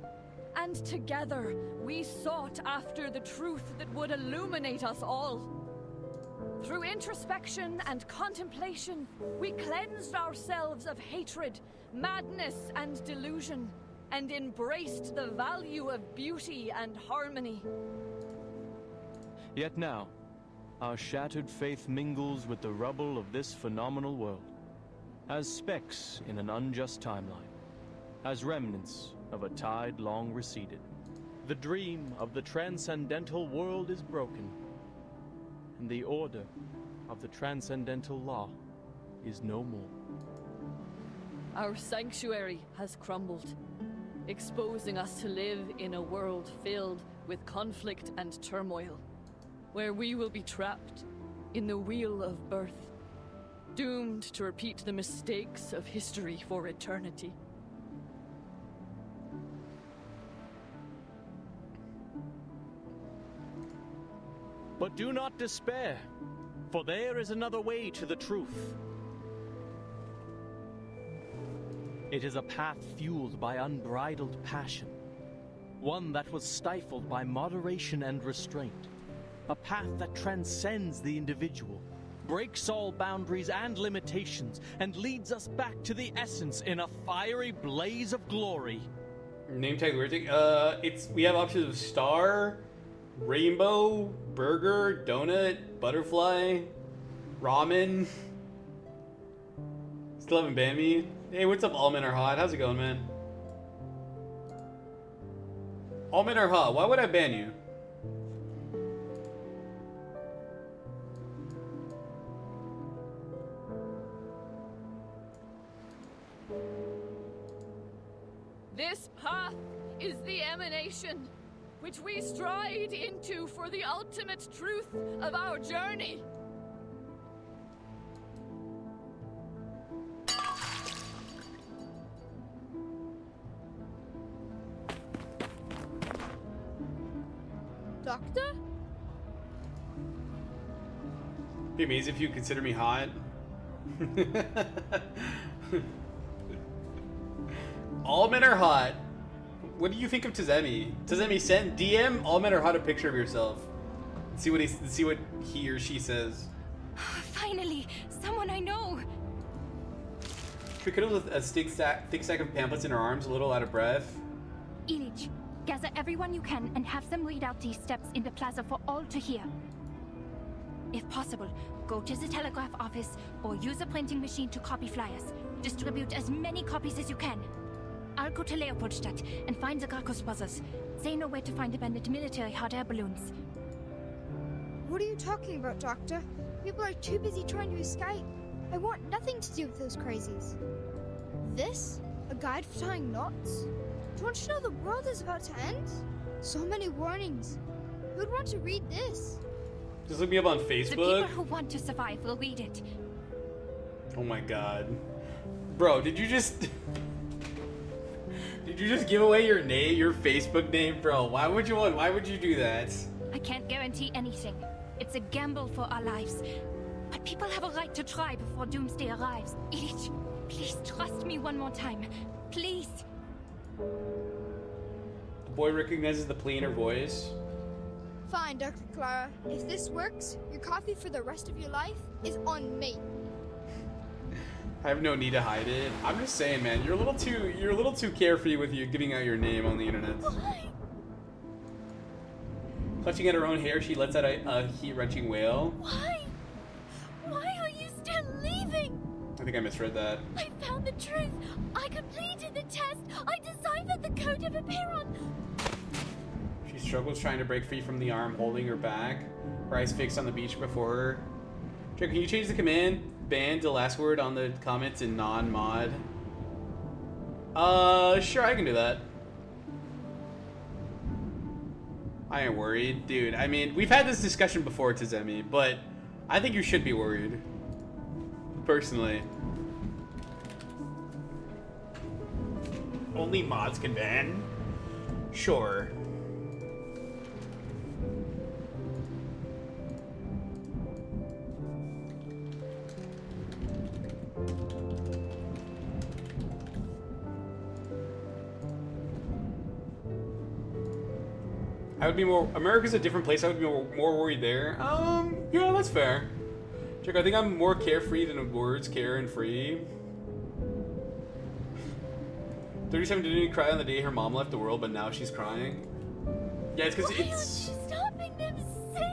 and together we sought after the truth that would illuminate us all. Through introspection and contemplation, we cleansed ourselves of hatred, madness, and delusion, and embraced the value of beauty and harmony. Yet now, our shattered faith mingles with the rubble of this phenomenal world, as specks in an unjust timeline, as remnants of a tide long receded. The dream of the transcendental world is broken, and the order of the transcendental law is no more. Our sanctuary has crumbled, exposing us to live in a world filled with conflict and turmoil, where we will be trapped in the wheel of birth, doomed to repeat the mistakes of history for eternity. But do not despair, for there is another way to the truth. It is a path fueled by unbridled passion, one that was stifled by moderation and restraint, a path that transcends the individual, breaks all boundaries and limitations, and leads us back to the essence in a fiery blaze of glory. Name tag weird thing. We have options of star, rainbow, burger, donut, butterfly, ramen. Still haven't banned me. Hey, what's up, all men are hot? How's it going, man? All men are hot. Why would I ban you? This path is the emanation, which we stride into for the ultimate truth of our journey. Doctor? Be amazing if you consider me hot. All men are hot. What do you think of Tazemi? Tazemi, send DM all men are hot a picture of yourself. See what he or she says. Finally, someone I know. She could have with a thick stack of pamphlets in her arms, a little out of breath. Ilich, gather everyone you can and have them read out these steps in the plaza for all to hear. If possible, go to the telegraph office or use a printing machine to copy flyers. Distribute as many copies as you can. I'll go to Leopoldstadt and find the Gracchus brothers. They know where to find abandoned military hot air balloons. What are you talking about, Doctor? People are too busy trying to escape. I want nothing to do with those crazies. This? A guide for tying knots? Don't you know the world is about to end? So many warnings. Who'd want to read this? Just look me up on Facebook. The people who want to survive will read it. Oh my god. Bro, did you just... Did you just give away your name, your Facebook name, bro? Why would you do that? I can't guarantee anything. It's a gamble for our lives. But people have a right to try before doomsday arrives. Ilich, please trust me one more time. Please. The boy recognizes the plea in her voice. Fine, Dr. Clara. If this works, your coffee for the rest of your life is on me. I have no need to hide it. I'm just saying, man, you're a little too carefree with you giving out your name on the internet. Why? Clutching at her own hair, she lets out a heat-wrenching wail. Why? Why are you still leaving? I think I misread that. I found the truth. I completed the test. I deciphered the code of Apiron. She struggles trying to break free from the arm holding her back, her eyes fixed on the beach before her. Joe, can you change the command band to last word on the comments in non-mod? Sure, I can do that. I ain't worried. Dude, I mean, we've had this discussion before, Tazemi, but I think you should be worried. Personally. Only mods can ban? Sure. I would be more... America's a different place. I would be more worried there. Yeah, that's fair. Check, I think I'm more carefree than words, care, and free. 37 didn't cry on the day her mom left the world, but now she's crying. Yeah, it's because it's... Stopping them, 6.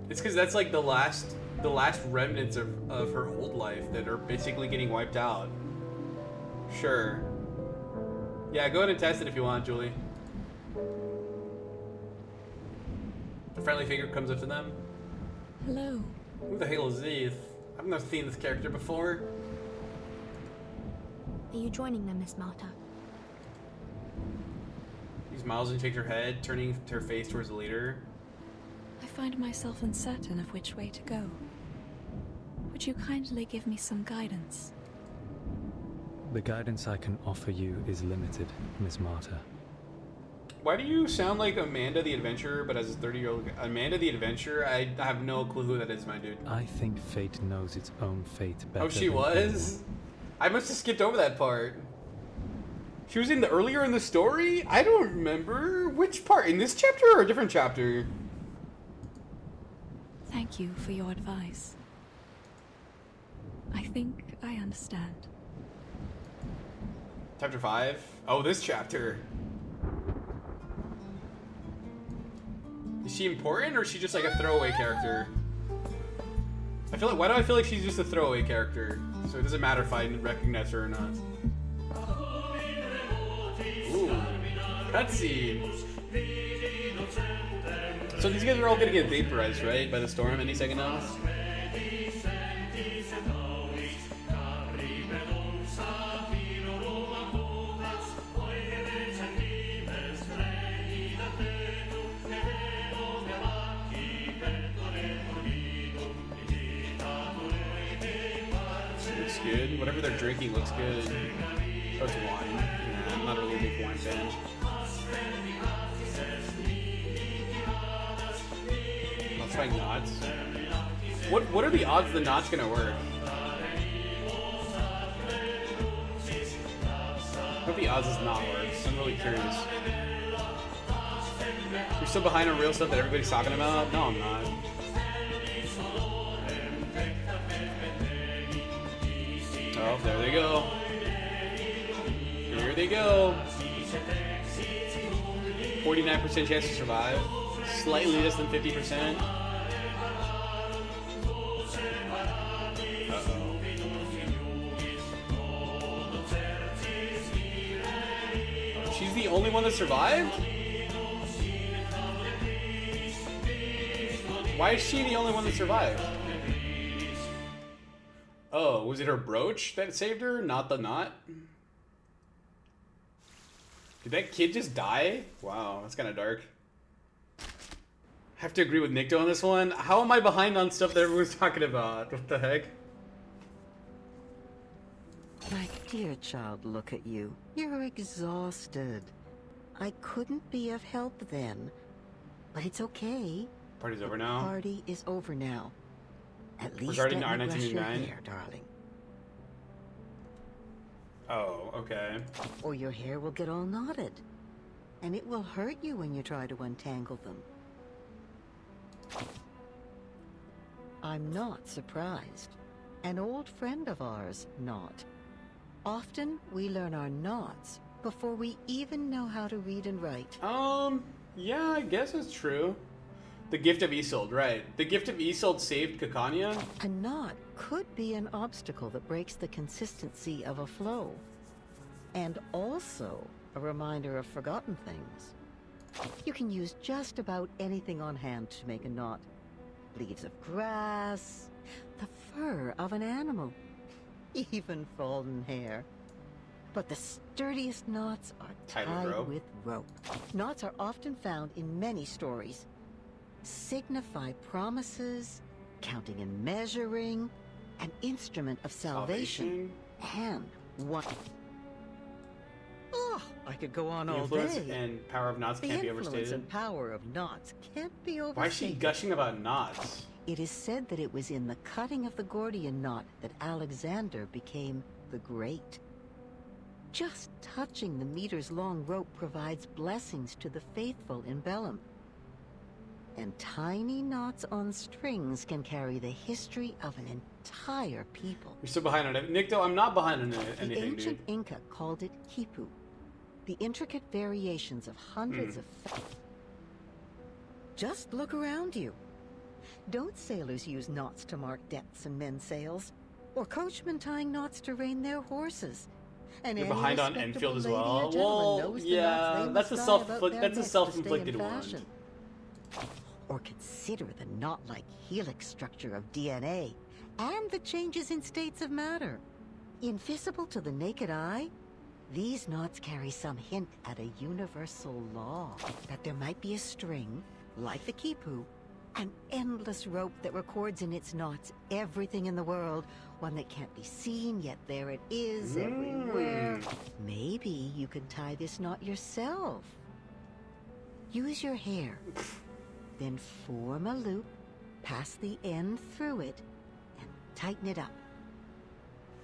It's because that's like the last remnants of her old life that are basically getting wiped out. Sure. Yeah, go ahead and test it if you want, Julie. A friendly figure comes up to them. Hello. Who the hell is this? I've never seen this character before. Are you joining them, Miss Marta? She smiles and shakes her head, turning her face towards the leader. I find myself uncertain of which way to go. Would you kindly give me some guidance? The guidance I can offer you is limited, Miss Marta. Why do you sound like Amanda the Adventurer, but as a 30-year-old Amanda the Adventurer? I have no clue who that is, my dude. I think fate knows its own fate better. Oh, she than was? I must have skipped over that part. She was in the earlier in the story? I don't remember. Which part? In this chapter or a different chapter? Thank you for your advice. I think I understand. Chapter 5? Oh, this chapter. Is she important or is she just like a throwaway character? I feel like, why do I feel like she's just a throwaway character? So it doesn't matter if I recognize her or not. Ooh, cutscene. So these guys are all gonna get vaporized, right? By the storm any second now? Looks good. Whatever they're drinking looks good. Oh, it's wine. Nah, I'm not really a big wine fan. I'll try knots. What are the odds the knot's gonna work? What are the odds this knot works? I'm really curious. You're still behind on real stuff that everybody's talking about? No, I'm not. Oh, there they go. Here they go. 49% chance to survive. Slightly less than 50%. Uh-oh. She's the only one that survived? Why is she the only one that survived? Oh, was it her brooch that saved her, not the knot? Did that kid just die? Wow, that's kind of dark. I have to agree with Nikto on this one. How am I behind on stuff that everyone's talking about? What the heck? My dear child, look at you. You're exhausted. I couldn't be of help then. But it's okay. Party's over now. The party is over now. At least Regarding let me brush your R1999? hair, darling. Oh, okay. Or your hair will get all knotted. And it will hurt you when you try to untangle them. I'm not surprised. An old friend of ours, not. Often, we learn our knots before we even know how to read and write. Yeah, I guess it's true. The Gift of Isolde, right. The Gift of Isolde saved Caconia? A knot could be an obstacle that breaks the consistency of a flow. And also a reminder of forgotten things. You can use just about anything on hand to make a knot. Leaves of grass, the fur of an animal, even fallen hair. But the sturdiest knots are tied with rope. Knots are often found in many stories. Signify promises, counting and measuring, an instrument of salvation. And one. Oh, I could go on The all influence day. and power of knots can't be The influence overstated. and power of knots can't be overstated. Why is she gushing about knots? It is said that it was in the cutting of the Gordian knot that Alexander became the Great. Just touching the meters-long rope provides blessings to the faithful in Bellum. And tiny knots on strings can carry the history of an entire people. You're still behind on it. Nikto, I'm not behind on The anything, ancient dude. Inca called it quipu, the intricate variations of hundreds of... Just look around you. Don't sailors use knots to mark depths and mend sails? Or coachmen tying knots to rein their horses? And You're any behind on respectable Enfield as lady or well. gentleman Well, knows the yeah, knots they that's a must tie self about their that's a necks to self-inflicted stay in one. fashion. Or consider the knot-like helix structure of DNA and the changes in states of matter. Invisible to the naked eye, these knots carry some hint at a universal law. That there might be a string, like the quipu, an endless rope that records in its knots everything in the world, one that can't be seen, yet there it is everywhere. Maybe you can tie this knot yourself. Use your hair. Then form a loop, pass the end through it, and tighten it up.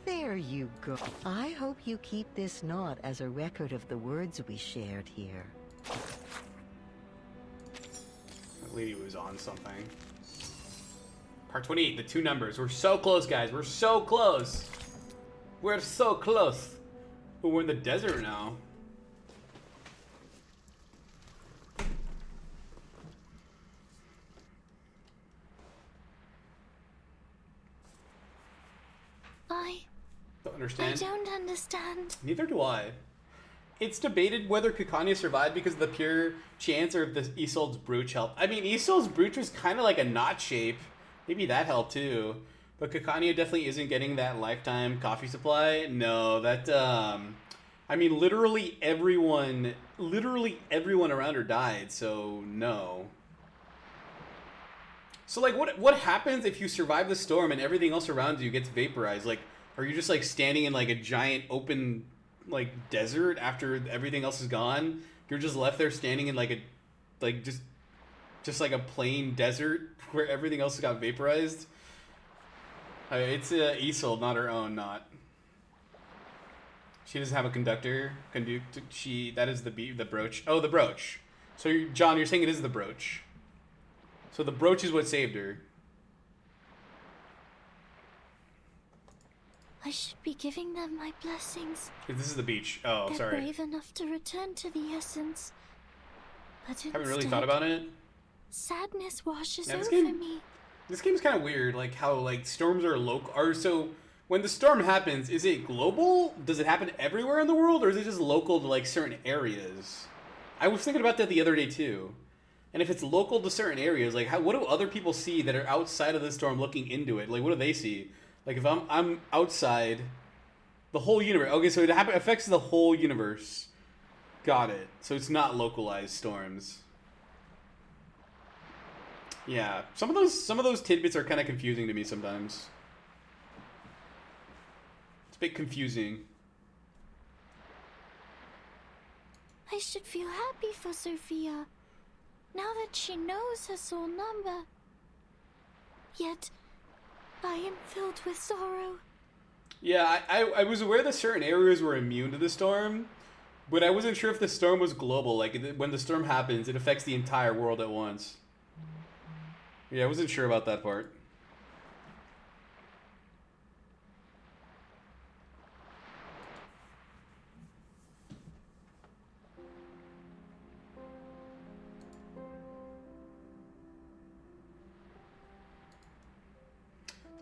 There you go. I hope you keep this knot as a record of the words we shared here. That lady was on something. Part 28, the 2 numbers. We're so close, guys. We're so close. We're so close. But we're in the desert now. Don't understand. I don't understand. Neither do I. It's debated whether Kikanya survived because of the pure chance or if the Isolde's brooch helped. I mean, Isolde's brooch was kind of like a knot shape. Maybe that helped too. But Kikanya definitely isn't getting that lifetime coffee supply. No, that, I mean, literally everyone around her died, so no. So, like, what happens if you survive the storm and everything else around you gets vaporized? Like, are you just, like, standing in, like, a giant open, like, desert after everything else is gone? You're just left there standing in, like, a, like, just like a plain desert where everything else got vaporized? It's Isolde, not her own knot. She doesn't have a conductor. That is the brooch. Oh, the brooch. So, John, you're saying it is the brooch. So the brooch is what saved her. I should be giving them my blessings. This is the beach. Oh, They're sorry. brave enough to return to the essence. But Haven't really thought about it. Sadness washes Yeah, over game, me. This game's kind of weird, like how like storms are local. So when the storm happens, is it global? Does it happen everywhere in the world, or is it just local to like certain areas? I was thinking about that the other day too. And if it's local to certain areas, like what do other people see that are outside of the storm looking into it? Like what do they see? Like if I'm outside the whole universe. Okay, so it affects the whole universe. Got it. So it's not localized storms. Yeah, some of those tidbits are kind of confusing to me sometimes. It's a bit confusing. I should feel happy for Sophia, now that she knows her soul number. Yet, I am filled with sorrow. Yeah, I was aware that certain areas were immune to the storm, but I wasn't sure if the storm was global. Like, when the storm happens, it affects the entire world at once. Yeah, I wasn't sure about that part.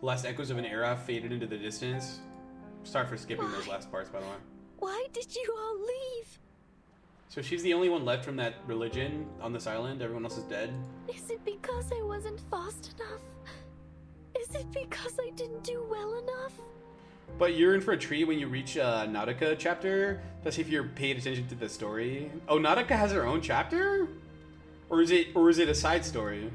The last echoes of an era faded into the distance. Sorry for skipping those last parts, by the way. Why did you all leave? So she's the only one left from that religion on this island? Everyone else is dead? Is it because I wasn't fast enough? Is it because I didn't do well enough? But you're in for a treat when you reach Nautica chapter. That's if you're paid attention to the story. Oh, Nautica has her own chapter? Or is it a side story?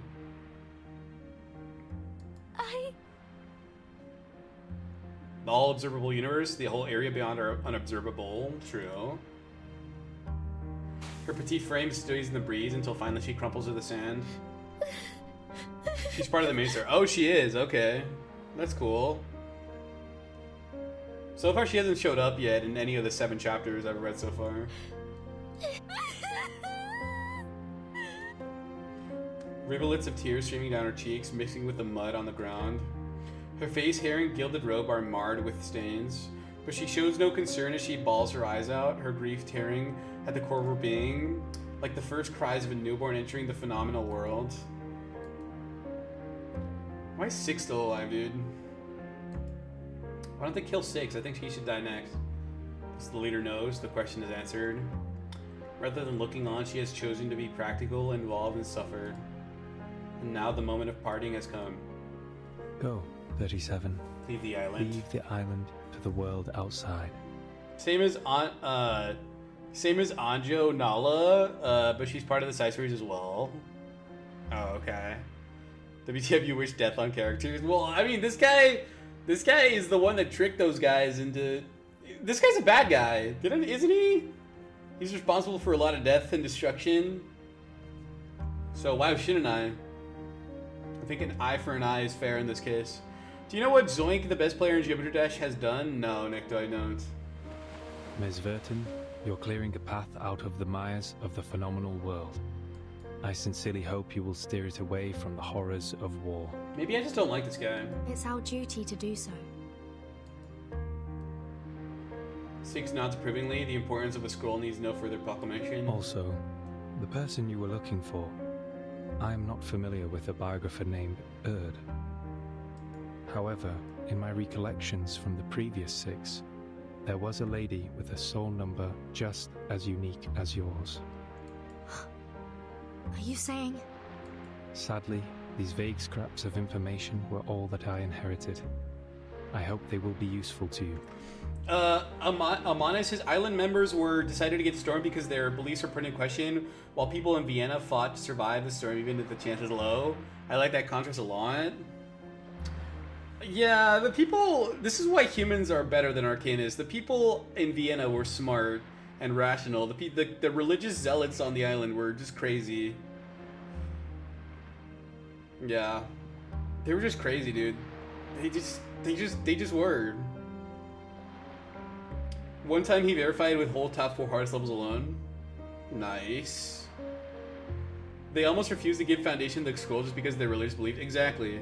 The all observable universe, the whole area beyond our unobservable. True. Her petite frame stays in the breeze until finally she crumples to the sand. She's part of the main story. Oh, she is. Okay. That's cool. So far, she hasn't showed up yet in any of the 7 chapters I've read so far. Rivulets of tears streaming down her cheeks, mixing with the mud on the ground. Her face, hair, and gilded robe are marred with stains, but she shows no concern as she bawls her eyes out, her grief tearing at the core of her being, like the first cries of a newborn entering the phenomenal world. Why is 6 still alive, dude? Why don't they kill 6? I think he should die next. As the leader knows, the question is answered. Rather than looking on, she has chosen to be practical, involved, and suffer. And now the moment of parting has come. Go, 37. Leave the island. Leave the island to the world outside. Same as Anjo Nala, but she's part of the side series as well. Oh, okay. WTF, you wish death on characters? Well, I mean, this guy is the one that tricked those guys into... This guy's a bad guy, isn't he? He's responsible for a lot of death and destruction. So why shouldn't I? I think an eye for an eye is fair in this case. Do you know what Zoink, the best player in Geometry Dash, has done? No, Nick, I don't. Ms. Verton, you're clearing a path out of the mires of the phenomenal world. I sincerely hope you will steer it away from the horrors of war. Maybe I just don't like this guy. It's our duty to do so. Six nods approvingly. The importance of a scroll needs no further proclamation. Also, the person you were looking for, I am not familiar with a biographer named Erd. However, in my recollections from the previous 6, there was a lady with a soul number just as unique as yours. Are you saying? Sadly, these vague scraps of information were all that I inherited. I hope they will be useful to you. Amanis, his island members were decided to get stormed because their beliefs were put in question, while people in Vienna fought to survive the storm even if the chance is low. I like that contrast a lot. Yeah, the people... This is why humans are better than Arcanists. The people in Vienna were smart and rational. The religious zealots on the island were just crazy. Yeah. They were just crazy, dude. They just were. One time he verified with whole top 4 hardest levels alone. Nice. They almost refused to give Foundation the scroll just because of their religious belief. Exactly.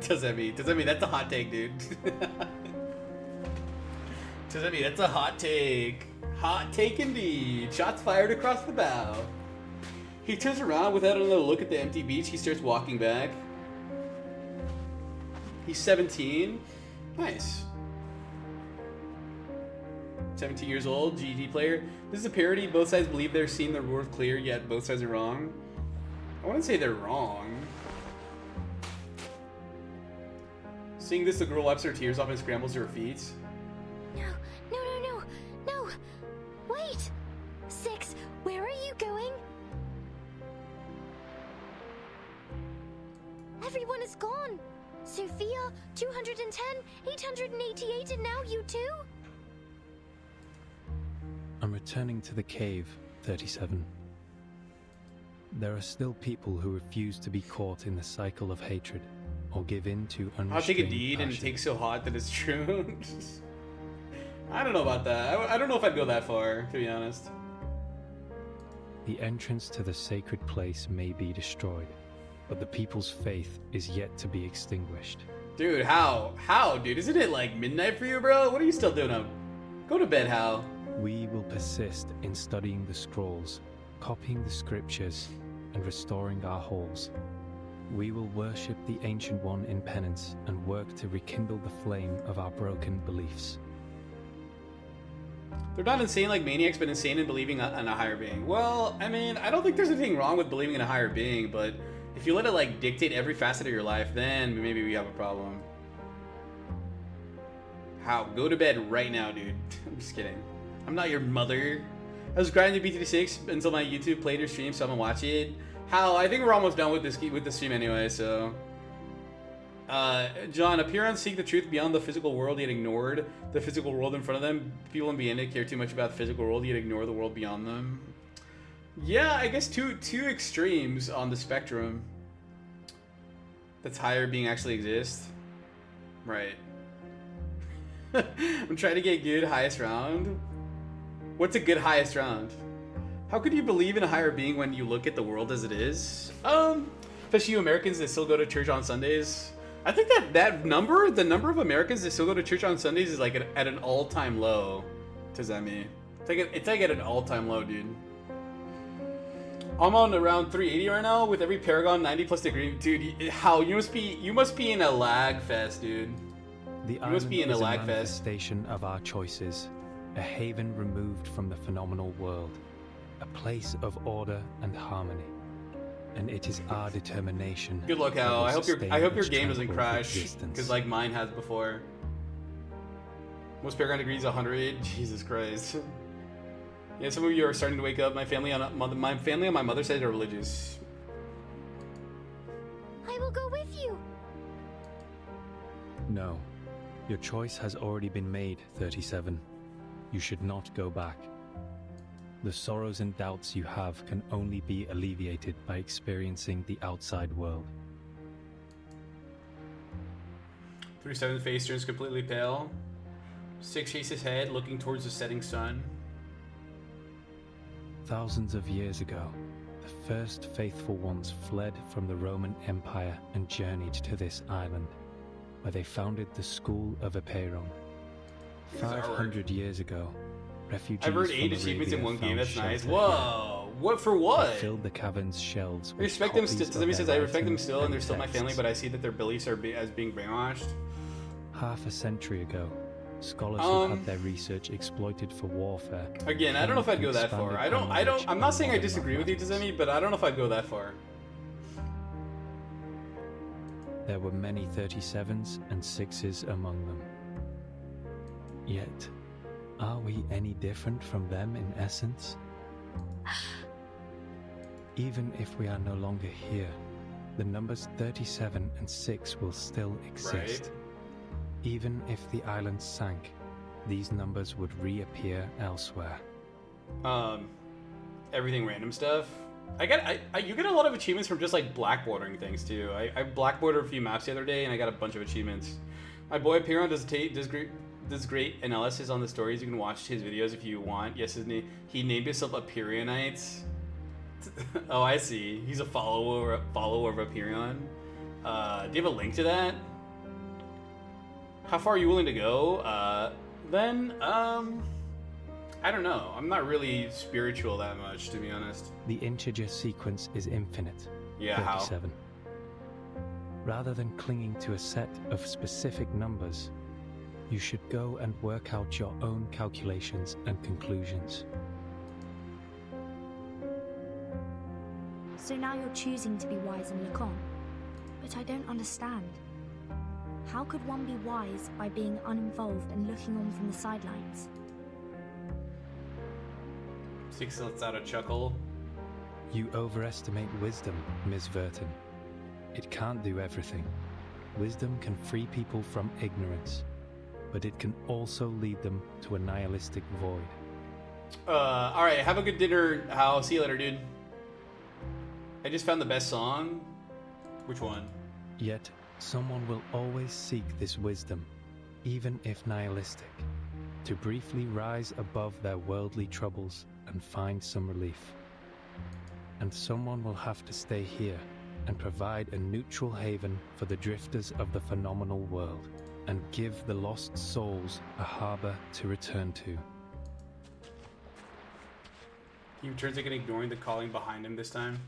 Does that mean that's a hot take, dude? Does that mean that's a hot take? Hot take indeed. Shots fired across the bow. He turns around without another look at the empty beach. He starts walking back. He's 17. Nice. 17 years old, GD player. This is a parody. Both sides believe they're seeing the world clear, yet both sides are wrong. I wouldn't say they're wrong. Seeing this, the girl wipes her tears off and scrambles to her feet. No! Wait! 6, where are you going? Everyone is gone! Sophia, 210, 888, and now you too? I'm returning to the cave, 37. There are still people who refuse to be caught in the cycle of hatred, or give in to unrestrained I'll take a deed passion. and take so hot that it's true. I don't know about that. I don't know if I'd go that far, to be honest. The entrance to the sacred place may be destroyed, but the people's faith is yet to be extinguished. Dude, how? How, dude? Isn't it like midnight for you, bro? What are you still doing up? Go to bed, Hal. We will persist in studying the scrolls, copying the scriptures, and restoring our halls. We will worship the Ancient One in penance and work to rekindle the flame of our broken beliefs. They're not insane like maniacs, but insane in believing in a higher being. Well, I mean, I don't think there's anything wrong with believing in a higher being, but if you let it like dictate every facet of your life, then maybe we have a problem. How? Go to bed right now, dude. I'm just kidding. I'm not your mother. I was grinding BT6 until my YouTube played your stream, so I'm gonna watch it. How? I think we're almost done with the stream anyway, so. John, appear on Seek the Truth beyond the physical world, yet ignored the physical world in front of them. People in Vienna care too much about the physical world, yet ignore the world beyond them. Yeah, I guess two extremes on the spectrum. That's higher being actually exist. Right. I'm trying to get good highest round. What's a good highest round? How could you believe in a higher being when you look at the world as it is? Especially you Americans that still go to church on Sundays. I think the number of Americans that still go to church on Sundays is like at an all-time low. Does that mean? It's like at an all-time low, dude. I'm on around 380 right now with every Paragon 90 plus degree. Dude, how you must be in a lag fest, dude. The You must be in a lag fest. manifestation of our choices, a haven removed from the phenomenal world, a place of order and harmony. And it is our determination. Good luck, that Hal. will I hope your sustain game its doesn't tranquil crash, existence. because like mine has before. Most Paragon degrees 100. Jesus Christ. Yeah, some of you are starting to wake up. My family on my mother's side are religious. I will go with you. No. Your choice has already been made, 37. You should not go back. The sorrows and doubts you have can only be alleviated by experiencing the outside world. 37's face turns completely pale. 6 shakes his head, looking towards the setting sun. Thousands of years ago, the first faithful ones fled from the Roman Empire and journeyed to this island, where they founded the School of Apeiron. 500 years ago, refugees I've earned from 8 achievements in Arabia one game. found That's nice. shelter Whoa! here. What for what? They filled the cavern's shelves I with respect them. copies of Somebody says I their respect them writings still, and they're still my texts. family, but I see that their beliefs are as being brainwashed. Half a century ago, scholars who had their research exploited for warfare. Again, I don't know if I'd go that far. expanded I'm not saying I modern disagree with you, Tazemi, but I don't know if I'd go that far. There were many 37s and 6s among them. Yet, are we any different from them in essence? Even if we are no longer here, the numbers 37 and 6 will still exist. Right. Even if the island sank, these numbers would reappear elsewhere. Everything random stuff. You get a lot of achievements from just like blackboarding things too. I blackboarded a few maps the other day and I got a bunch of achievements. My boy Piron does great analysis on the stories. You can watch his videos if you want. Yes, he named himself Aperionites. Oh, I see. He's a follower of Aperion. Do you have a link to that? How far are you willing to go? I don't know. I'm not really spiritual that much, to be honest. The integer sequence is infinite. Yeah, 37. Rather than clinging to a set of specific numbers, you should go and work out your own calculations and conclusions. So now you're choosing to be wise and look on. But I don't understand. How could one be wise by being uninvolved and looking on from the sidelines? 6 lets out a chuckle. You overestimate wisdom, Ms. Verton. It can't do everything. Wisdom can free people from ignorance, but it can also lead them to a nihilistic void. Alright, have a good dinner, Hal. See you later, dude. I just found the best song. Which one? Yet, someone will always seek this wisdom, even if nihilistic, to briefly rise above their worldly troubles and find some relief. And someone will have to stay here and provide a neutral haven for the drifters of the phenomenal world, and give the lost souls a harbor to return to. He turns again, ignoring the calling behind him this time.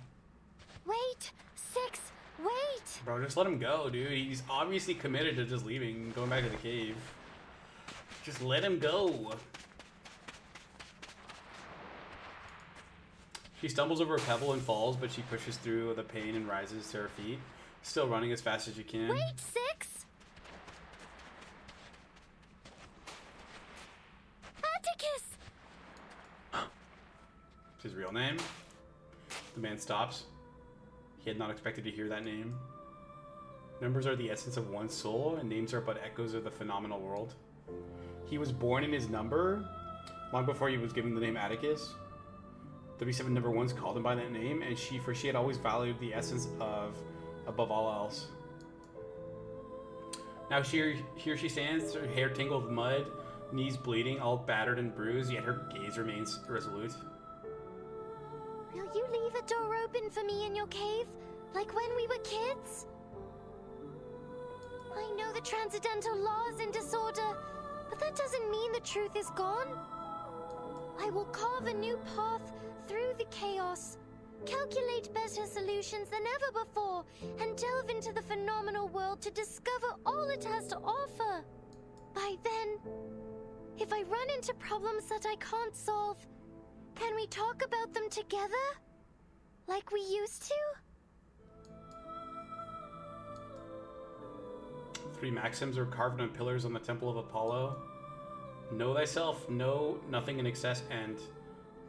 Wait! 6! Wait! Bro, just let him go, dude. He's obviously committed to just leaving and going back to the cave. Just let him go. She stumbles over a pebble and falls, but she pushes through the pain and rises to her feet, still running as fast as she can. Wait, 6! Atticus! It's his real name. The man stops. He had not expected to hear that name. Numbers are the essence of one's soul, and names are but echoes of the phenomenal world. He was born in his number, long before he was given the name Atticus. 37 number ones called him by that name, and she had always valued the essence of above all else. Now here she stands, her hair tangled with mud, knees bleeding, all battered and bruised, yet her gaze remains resolute. Will you leave a door open for me in your cave, like when we were kids? I know the transcendental law is in disorder, but that doesn't mean the truth is gone. I will carve a new path through the chaos, calculate better solutions than ever before, and delve into the phenomenal world to discover all it has to offer. By then, if I run into problems that I can't solve, can we talk about them together? Like we used to? 3 maxims are carved on pillars on the temple of Apollo. Know thyself, know nothing in excess, and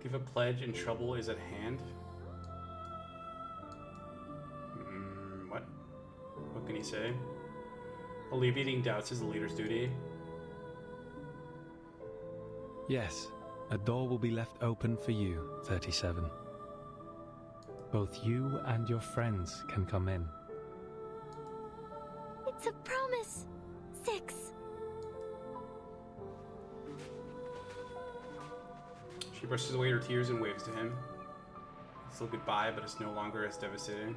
give a pledge and trouble is at hand. What? What can he say? Alleviating doubts is the leader's duty. Yes, a door will be left open for you, 37. Both you and your friends can come in. It's a promise. 6. She brushes away her tears and waves to him. It's still goodbye, but it's no longer as devastating.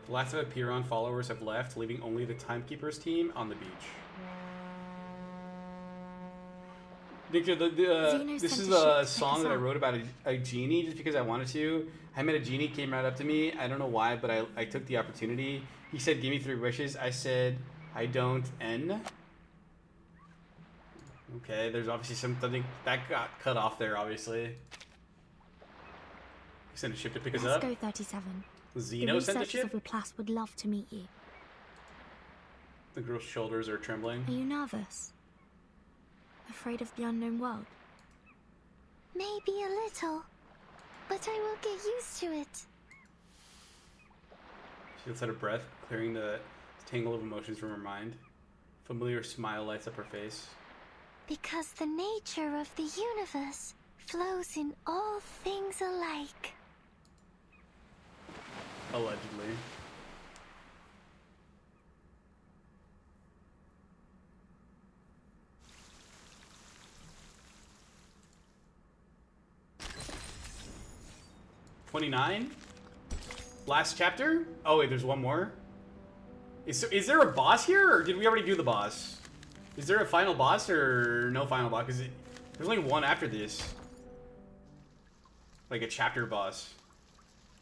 The last of the Piron followers have left, leaving only the Timekeepers team on the beach. Victor, this is a song that I wrote about a genie just because I wanted to. I met a genie, came right up to me. I don't know why, but I took the opportunity. He said, give me 3 wishes. I said, I don't N. Okay, there's obviously something that got cut off there, obviously. He sent a ship to pick us up. Let's go, 37. Zeno sent a ship? The researchers of Laplace would love to meet you. The girl's shoulders are trembling. Are you nervous? Afraid of the unknown world? Maybe a little, but I will get used to it. She lets out a breath, clearing the tangle of emotions from her mind. A familiar smile lights up her face. Because the nature of the universe flows in all things alike. Allegedly. $29? Last chapter? Oh wait, there's one more? Is there a boss here, or did we already do the boss? Is there a final boss, or no final boss? Because there's only one after this. Like a chapter boss.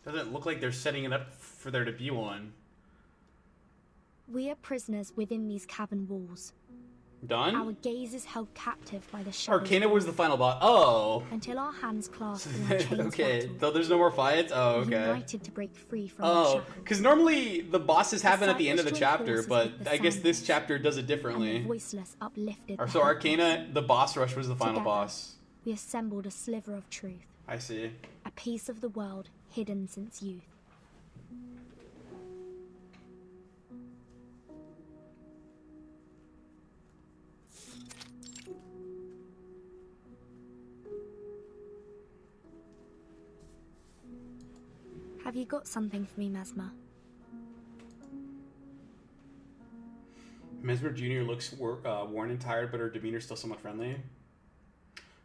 Doesn't look like they're setting it up for there to be one. We are prisoners within these cavern walls. Done? Our gaze is held captive by the shadows. Arcana was the final boss. Oh. Until our hands clasp in our chains. Okay, though there's no more fights? Oh, okay. United to break free from oh, because normally the bosses happen at the end of the chapter, but I guess this chapter does it differently. Voiceless uplifted. So Arcana, the boss rush was the final boss. We assembled a sliver of truth. I see. A piece of the world hidden since youth. Have you got something for me, Mesmer? Mesmer Jr. looks worn and tired, but her demeanor is still somewhat friendly.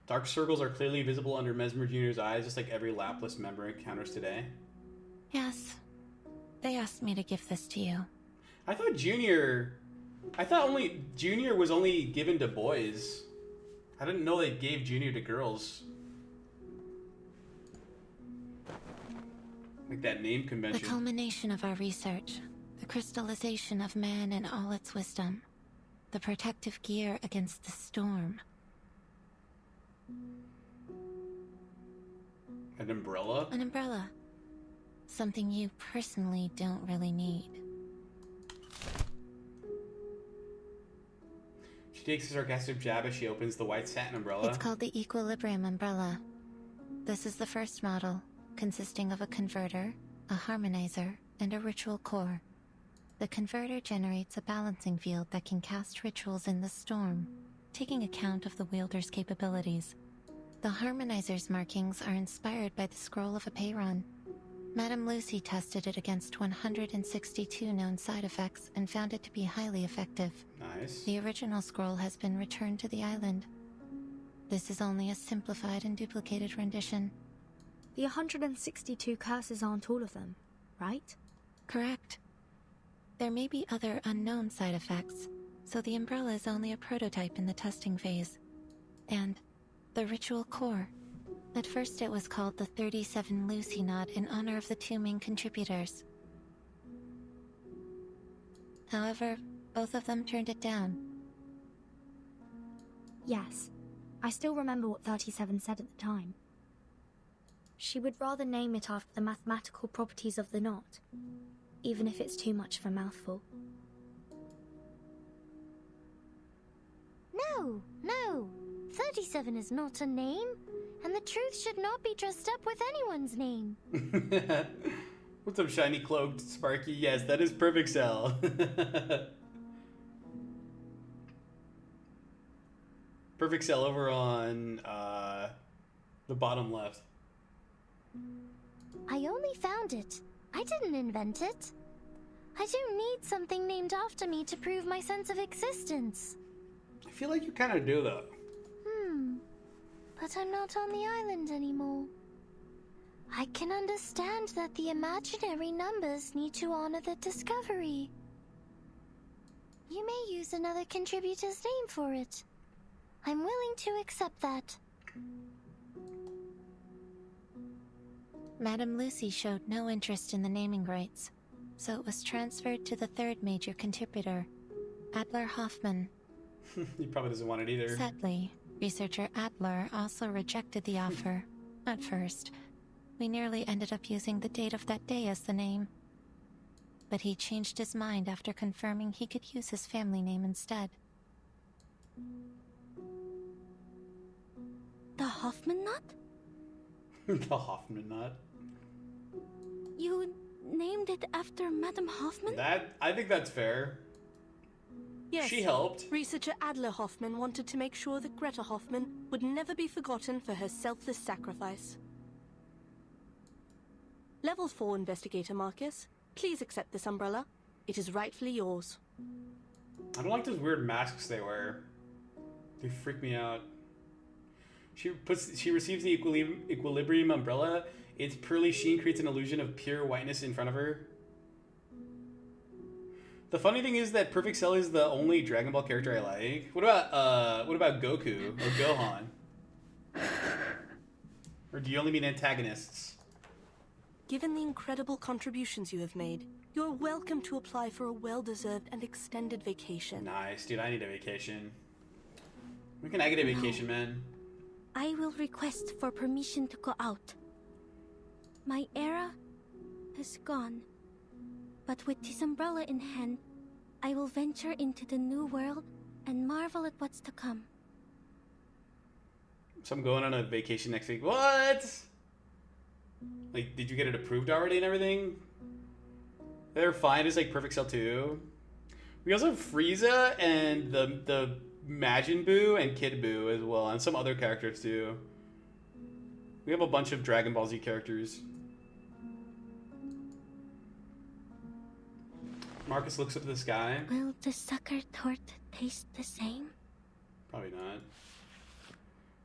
Dark circles are clearly visible under Mesmer Jr.'s eyes, just like every Laplace member encounters today. Yes. They asked me to give this to you. I thought Junior was only given to boys. I didn't know they gave Junior to girls. Like that name convention. The culmination of our research. The crystallization of man in all its wisdom. The protective gear against the storm. An umbrella? An umbrella. Something you personally don't really need. She takes a sarcastic jab as she opens the white satin umbrella. It's called the Equilibrium Umbrella. This is the first model, consisting of a converter, a harmonizer, and a ritual core. The converter generates a balancing field that can cast rituals in the storm, taking account of the wielder's capabilities. The harmonizer's markings are inspired by the scroll of a Peyron. Madame Lucy tested it against 162 known side effects and found it to be highly effective. Nice. The original scroll has been returned to the island. This is only a simplified and duplicated rendition. The 162 curses aren't all of them, right? Correct. There may be other unknown side effects, so the umbrella is only a prototype in the testing phase. And the ritual core. At first it was called the 37 Lucy Knot in honor of the 2 main contributors. However, both of them turned it down. Yes. I still remember what 37 said at the time. She would rather name it after the mathematical properties of the knot, even if it's too much of a mouthful. No. 37 is not a name, and the truth should not be dressed up with anyone's name. What's up, shiny cloaked Sparky? Yes, that is perfect, Cell. Perfect Cell over on the bottom left. I only found it. I didn't invent it. I don't need something named after me to prove my sense of existence. I feel like you kind of do, though. But I'm not on the island anymore. I can understand that the imaginary numbers need to honor the discovery. You may use another contributor's name for it. I'm willing to accept that. Madame Lucy showed no interest in the naming rights, so it was transferred to the third major contributor, Adler Hoffman. He probably doesn't want it either. Sadly, researcher Adler also rejected the offer. At first, we nearly ended up using the date of that day as the name. But he changed his mind after confirming he could use his family name instead. The Hoffman nut? The Hoffman nut. You named it after Madame Hoffman? I think that's fair. Yes. She helped. Researcher Adler Hoffman wanted to make sure that Greta Hoffman would never be forgotten for her selfless sacrifice. Level 4 Investigator Marcus, please accept this umbrella. It is rightfully yours. I don't like those weird masks they wear. They freak me out. She receives the equilibrium umbrella. Its pearly sheen creates an illusion of pure whiteness in front of her. The funny thing is that Perfect Cell is the only Dragon Ball character I like. What about Goku or Gohan? Or do you only mean antagonists? Given the incredible contributions you have made, you're welcome to apply for a well-deserved and extended vacation. Nice, dude. I need a vacation. When can I get a vacation, man? I will request for permission to go out. My era has gone, but with this umbrella in hand, I will venture into the new world and marvel at what's to come. So I'm going on a vacation next week. What? Like, did you get it approved already and everything? They're fine as like Perfect Cell 2. We also have Frieza and the Majin Buu and Kid Buu as well, and some other characters too. We have a bunch of Dragon Ball Z characters. Marcus looks up at the sky. Will the sucker tort taste the same? Probably not.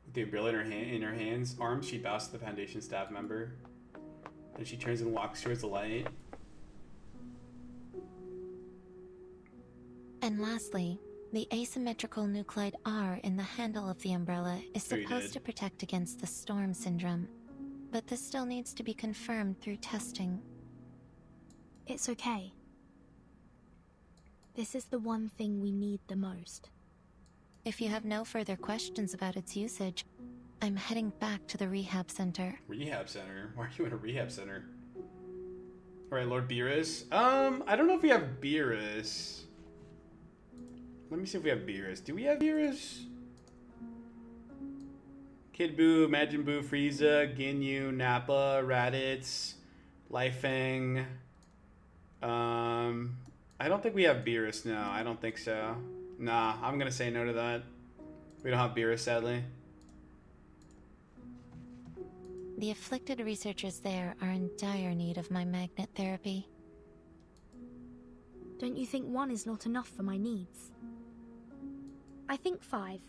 With the umbrella in her arms, she bows to the Foundation staff member. Then she turns and walks towards the light. And lastly, the asymmetrical nuclide R in the handle of the umbrella is supposed to protect against the storm syndrome. But this still needs to be confirmed through testing. It's okay. This is the one thing we need the most. If you have no further questions about its usage, I'm heading back to the rehab center. Rehab center? Why are you in a rehab center? Alright, Lord Beerus. I don't know if we have Beerus. Let me see if we have Beerus. Do we have Beerus? Kid Buu, Majin Buu, Frieza, Ginyu, Nappa, Raditz, Lifeng. I don't think we have Beerus now. I don't think so. Nah, I'm gonna say no to that. We don't have Beerus, sadly. The afflicted researchers there are in dire need of my magnet therapy. Don't you think one is not enough for my needs? I think 5.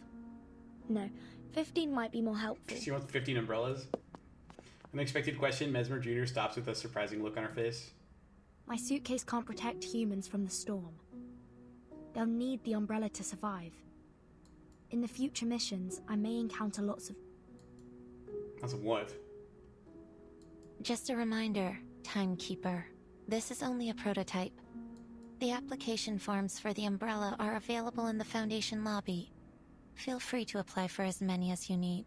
No, 15 might be more helpful. She wants 15 umbrellas. Unexpected question. Mesmer Jr. stops with a surprising look on her face. My suitcase can't protect humans from the storm. They'll need the umbrella to survive. In the future missions, I may encounter lots of... Lots of what? Just a reminder, Timekeeper. This is only a prototype. The application forms for the umbrella are available in the Foundation lobby. Feel free to apply for as many as you need.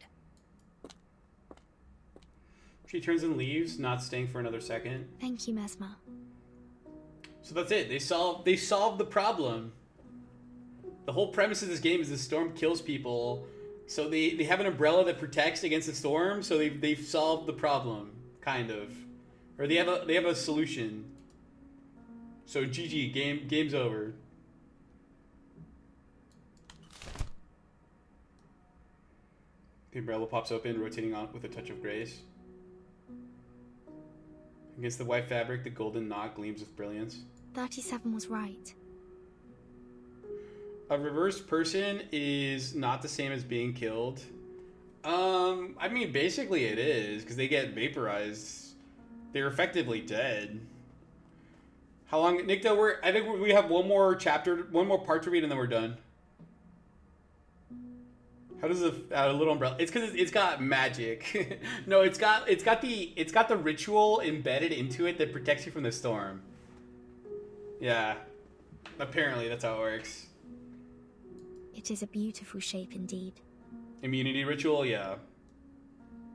She turns and leaves, not staying for another second. Thank you, Mesmer. So that's it. They solved the problem. The whole premise of this game is the storm kills people. So they have an umbrella that protects against the storm, so they've solved the problem, kind of. Or they have a solution. So GG, game's over. The umbrella pops open, rotating on with a touch of grace. Against the white fabric, the golden knot gleams with brilliance. 37 was right. A reversed person is not the same as being killed. I mean, basically it is, because they get vaporized. They're effectively dead. How long, Nick? Though I think we have one more part to read, and then we're done. How does a little umbrella? It's because it's got magic. No, it's got the ritual embedded into it that protects you from the storm. Yeah, apparently that's how it works. It is a beautiful shape indeed. Immunity ritual, yeah.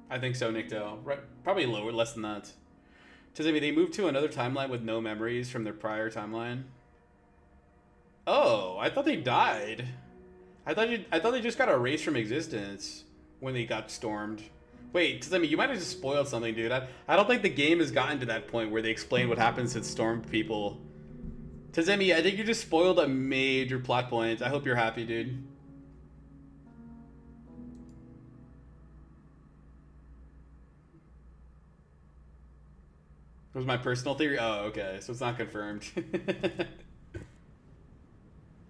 I think so, Nikto. Right, probably less than that. Tizemi, they moved to another timeline with no memories from their prior timeline. Oh, I thought they died. I thought they just got erased from existence when they got stormed. Wait, Tizemi, you might have just spoiled something, dude. I don't think the game has gotten to that point where they explain what happens to stormed people. Tizemi, I think you just spoiled a major plot point. I hope you're happy, dude. It was my personal theory? Oh, okay. So it's not confirmed.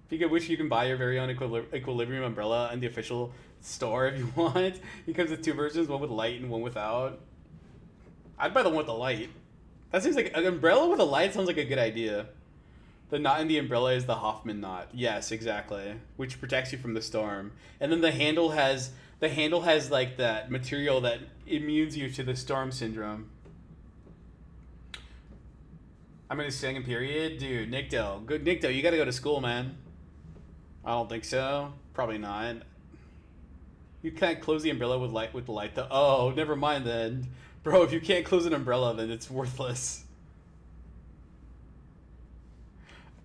If you wish, you can buy your very own Equilibrium umbrella in the official store if you want. It comes with two versions, one with light and one without. I'd buy the one with the light. That seems like an umbrella with a light sounds like a good idea. The knot in the umbrella is the Hoffman knot. Yes, exactly. Which protects you from the storm. And then the handle has like that material that immunes you to the storm syndrome. I'm in a second period? Dude, Nickdale. Good Nickdale, you gotta go to school, man. I don't think so. Probably not. You can't close the umbrella with the light though. Oh, never mind then. Bro, if you can't close an umbrella, then it's worthless.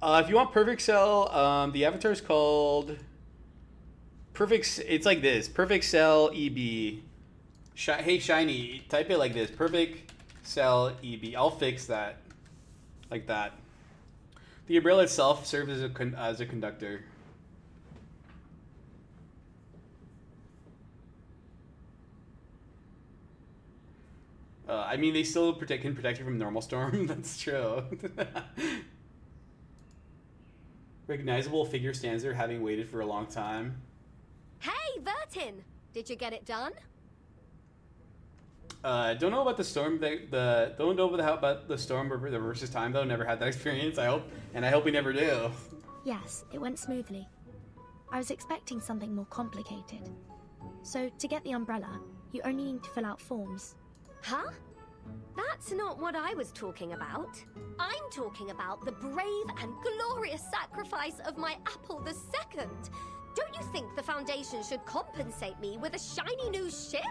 If you want Perfect Cell, the avatar is called Perfect. It's like this: Perfect Cell EB. Hey Shiny, type it like this: Perfect Cell EB. I'll fix that, like that. The umbrella itself serves as a conductor. I mean, they still can protect you from normal storm. That's true. Recognizable figure stands there, having waited for a long time. Hey, Vertin! Did you get it done? Don't know about the storm. Don't know about the storm versus time though. Never had that experience. I hope we never do. Yes, it went smoothly. I was expecting something more complicated. So, to get the umbrella, you only need to fill out forms. Huh? That's not what I was talking about. I'm talking about the brave and glorious sacrifice of my apple II. Don't you think the Foundation should compensate me with a shiny new ship?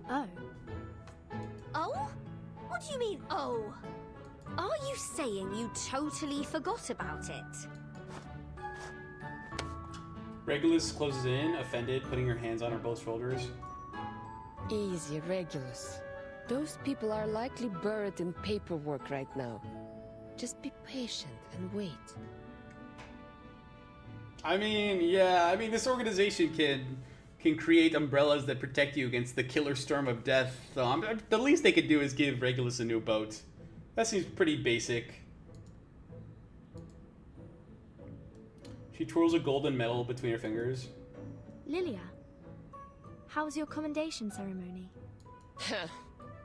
Oh. Oh? What do you mean, oh? Are you saying you totally forgot about it? Regulus closes in, offended, putting her hands on her both shoulders. Easy, Regulus. Those people are likely buried in paperwork right now. Just be patient and wait. I mean, yeah, this organization can create umbrellas that protect you against the killer storm of death. So the least they could do is give Regulus a new boat. That seems pretty basic. She twirls a golden medal between her fingers. Lilia, how was your commendation ceremony?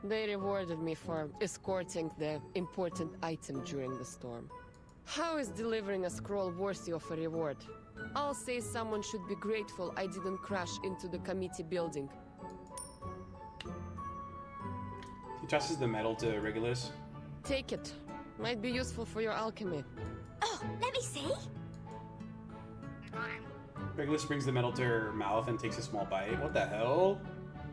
They rewarded me for escorting the important item during the storm. How is delivering a scroll worthy of a reward? I'll say someone should be grateful I didn't crash into the committee building. He tosses the medal to Regulus. Take it. Might be useful for your alchemy. Oh, let me see. Regulus brings the medal to her mouth and takes a small bite. What the hell?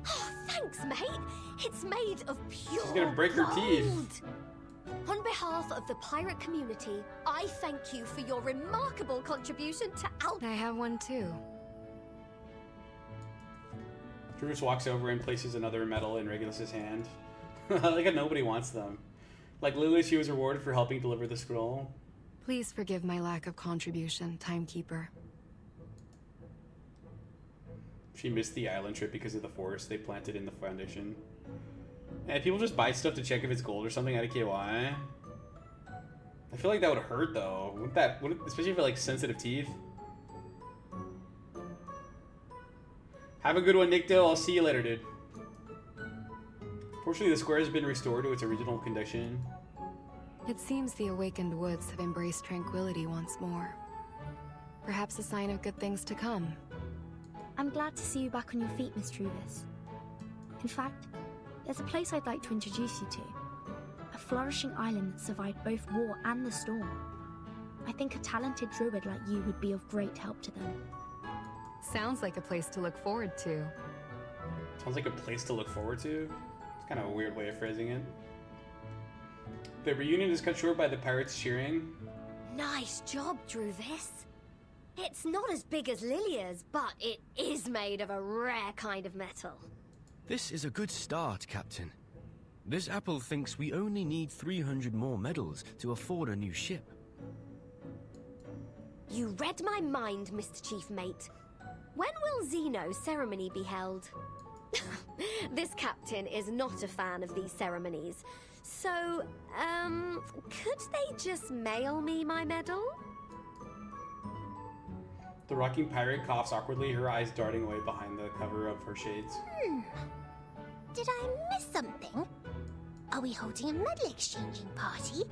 Oh, thanks, mate. It's made of pure She's gonna break her teeth. On behalf of the pirate community, I thank you for your remarkable contribution to I have one too. Drus walks over and places another medal in Regulus's hand. Like nobody wants them. Like Lily, she was rewarded for helping deliver the scroll. Please forgive my lack of contribution, Timekeeper. She missed the island trip because of the forest they planted in the foundation. And people just buy stuff to check if it's gold or something out of KY. I feel like that would hurt though. Especially for like sensitive teeth. Have a good one, Nicto. I'll see you later, dude. Fortunately, the square has been restored to its original condition. It seems the awakened woods have embraced tranquility once more. Perhaps a sign of good things to come. I'm glad to see you back on your feet, Miss Truvis. In fact, there's a place I'd like to introduce you to. A flourishing island that survived both war and the storm. I think a talented druid like you would be of great help to them. Sounds like a place to look forward to. Sounds like a place to look forward to? It's kind of a weird way of phrasing it. The reunion is cut short by the pirates cheering. Nice job, Druvis. It's not as big as Lilia's, but it is made of a rare kind of metal. This is a good start, Captain. This apple thinks we only need 300 more medals to afford a new ship. You read my mind, Mr. Chief Mate. When will Zeno's ceremony be held? This captain is not a fan of these ceremonies. So, could they just mail me my medal? The rocking pirate coughs awkwardly, her eyes darting away behind the cover of her shades. Did I miss something? Are we holding a medal exchanging party?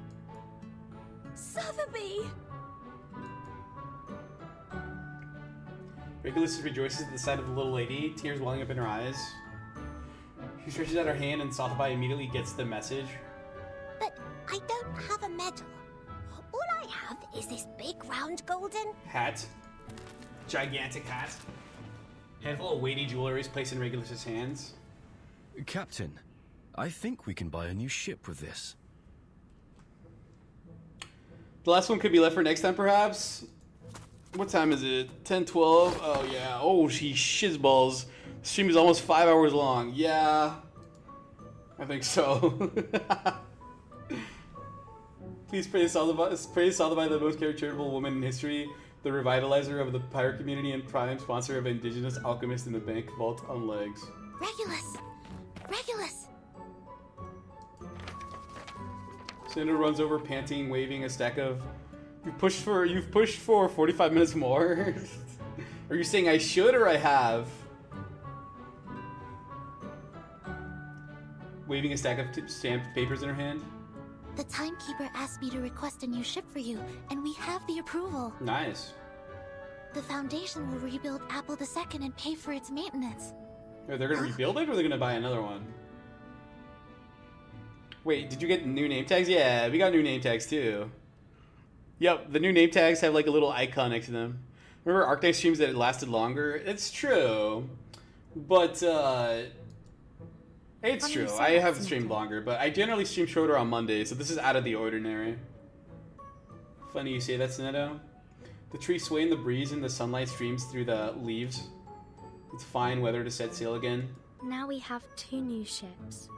Sotheby! Regulus rejoices at the sight of the little lady, tears welling up in her eyes. She stretches out her hand and Sotheby immediately gets the message. But I don't have a medal. All I have is this big round golden... hat. Gigantic hat. Handful of weighty jewelry is placed in Regulus's hands. Captain, I think we can buy a new ship with this. The last one could be left for next time, perhaps? What time is it? 10:12? Oh, yeah. Oh, she shizballs. The stream is almost 5 hours long. Yeah. I think so. Please praise Sotheby, the most charitable woman in history, the revitalizer of the pirate community and prime sponsor of indigenous alchemists in the bank vault on legs. Regulus! Regulus! Cinder runs over, panting, waving a stack of... You've pushed for 45 minutes more? Are you saying I should or I have? Waving a stack of stamped papers in her hand. The timekeeper asked me to request a new ship for you, and we have the approval. Nice. The Foundation will rebuild Apple II and pay for its maintenance. They're gonna rebuild it or they're gonna buy another one? Wait, did you get new name tags? Yeah, we got new name tags too. Yep, the new name tags have like a little icon next to them. Remember Arknight streams that it lasted longer? It's true. But, it's true. I have streamed longer, but I generally stream shorter on Mondays, so this is out of the ordinary. Funny you say that, Soneto. The trees sway in the breeze and the sunlight streams through the leaves. It's fine weather to set sail again. Now we have 2 new ships.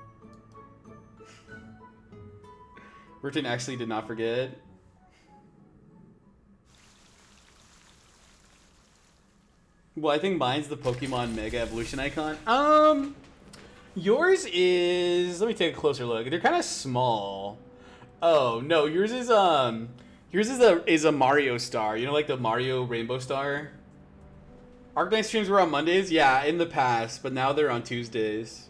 Burton actually did not forget. Well, I think mine's the Pokemon Mega Evolution icon. Yours is... Let me take a closer look. They're kind of small. Oh, no. Yours is a Mario star. You know, like the Mario Rainbow Star? Arknight streams were on Mondays? Yeah, in the past. But now they're on Tuesdays.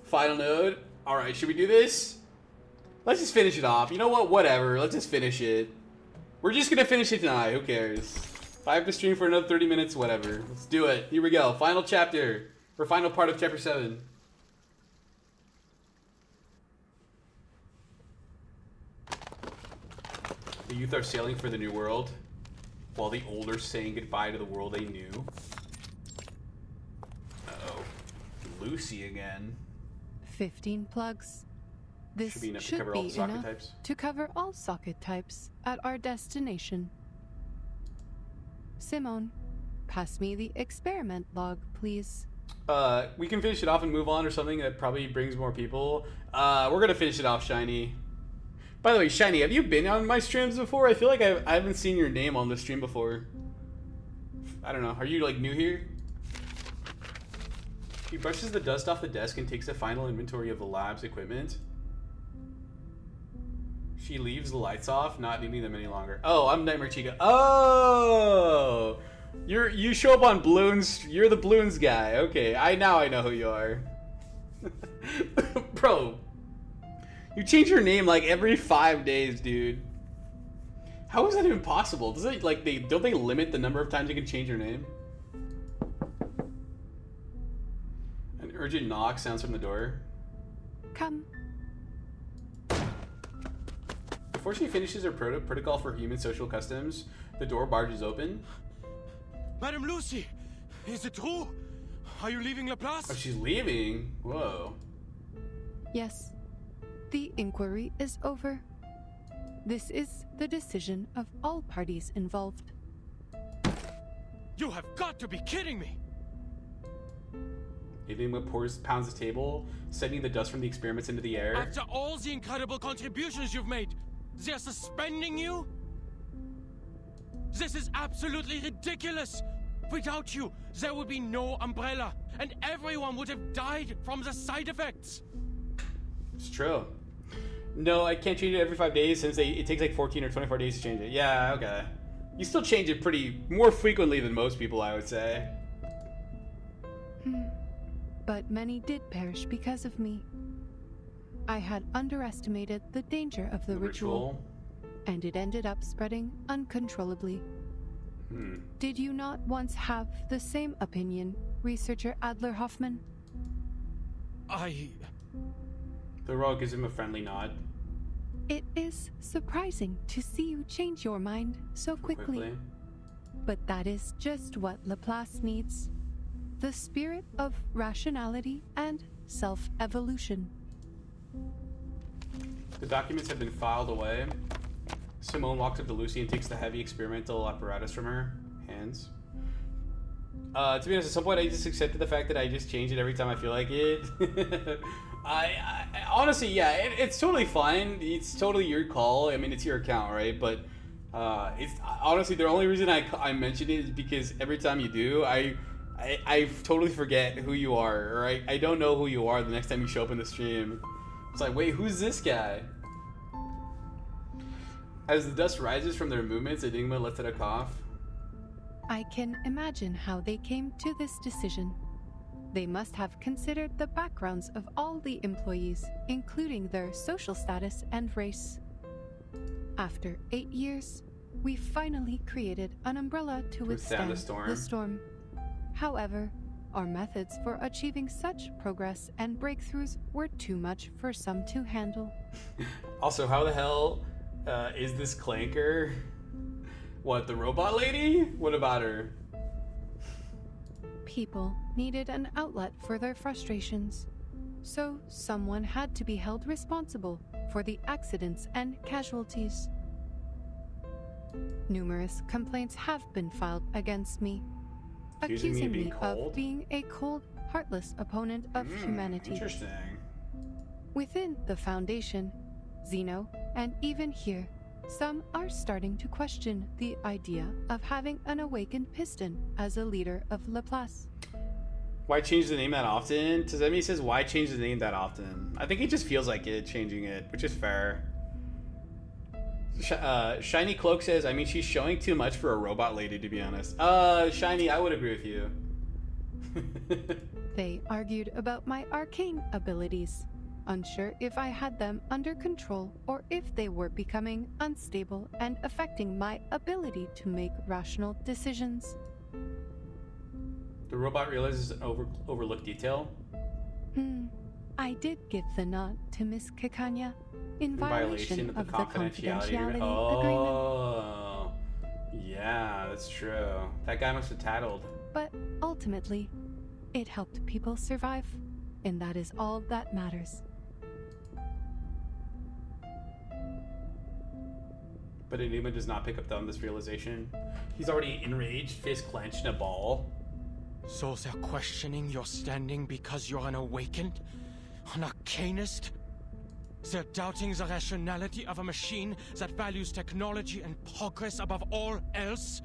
Final node. Alright, should we do this? Let's just finish it off. You know what? Whatever. Let's just finish it. We're just gonna finish it tonight. Who cares? If I have to stream for another 30 minutes, whatever. Let's do it. Here we go. Final chapter. Or final part of chapter 7. The youth are sailing for the new world, while the old are saying goodbye to the world they knew. Uh-oh. Lucy again. 15 plugs. This Should be enough to should cover all be the socket enough types. to cover all socket types at our destination. Simone, pass me the experiment log, please. We can finish it off and move on or something that probably brings more people. We're gonna finish it off, Shiny. By the way, Shiny, have you been on my streams before? I feel like I haven't seen your name on the stream before. I don't know. Are you like new here? He brushes the dust off the desk and takes a final inventory of the lab's equipment. She leaves the lights off, not needing them any longer. Oh, I'm Nightmare Chica. Oh, you show up on Bloons. You're the Bloons guy. Okay, now I know who you are. Bro, you change your name like every 5 days, dude. How is that even possible? Does it like don't they limit the number of times you can change your name? An urgent knock sounds from the door. Come. Before she finishes her protocol for human social customs, the door barges open. Madame Lucy, is it true? Are you leaving La Place? Oh, she's leaving? Whoa. Yes. The inquiry is over. This is the decision of all parties involved. You have got to be kidding me! Enigma pounds the table, sending the dust from the experiments into the air. After all the incredible contributions you've made, they're suspending you? This is absolutely ridiculous! Without you, there would be no umbrella, and everyone would have died from the side effects! It's true. No, I can't change it every 5 days since it takes like 14 or 24 days to change it. Yeah, okay. You still change it more frequently than most people, I would say. But many did perish because of me. I had underestimated the danger of the ritual, and it ended up spreading uncontrollably. Did you not once have the same opinion, researcher Adler Hoffman? The rogue gives him a friendly nod. It is surprising to see you change your mind so quickly. But that is just what Laplace needs. The spirit of rationality and self-evolution. The documents have been filed away. Simone walks up to Lucy and takes the heavy experimental apparatus from her hands. To be honest, at some point I just accepted the fact that I just change it every time I feel like it. I honestly, yeah, it's totally fine. It's totally your call. I mean, it's your account, right? But it's honestly the only reason I mention it is because every time you do, I totally forget who you are, or I don't know who you are the next time you show up in the stream. It's like, wait, who's this guy? As the dust rises from their movements, Enigma lets out a cough. I can imagine how they came to this decision. They must have considered the backgrounds of all the employees, including their social status and race. After 8 years, we finally created an umbrella to withstand the storm. However, our methods for achieving such progress and breakthroughs were too much for some to handle. Also, how the hell is this Clanker? What, the robot lady? What about her? People needed an outlet for their frustrations, so someone had to be held responsible for the accidents and casualties. Numerous complaints have been filed against me, accusing me of being a cold, heartless opponent of humanity. Interesting. Within the Foundation, Xeno, and even here, some are starting to question the idea of having an awakened piston as a leader of Laplace. Why change the name that often? Tazemi says, why change the name that often? I think he just feels like it, changing it, which is fair. Shiny Cloak says, I mean, she's showing too much for a robot lady, to be honest. Shiny, I would agree with you. They argued about my arcane abilities, unsure if I had them under control or if they were becoming unstable and affecting my ability to make rational decisions. The robot realizes an overlooked detail. I did give the nod to Miss Kikanya in violation of the confidentiality agreement. Oh, yeah, that's true. That guy must have tattled. But ultimately, it helped people survive, and that is all that matters. But Enigma does not pick up on this realization. He's already enraged, fist clenched in a ball. So they're questioning your standing because you're an awakened? An arcanist? They're doubting the rationality of a machine that values technology and progress above all else?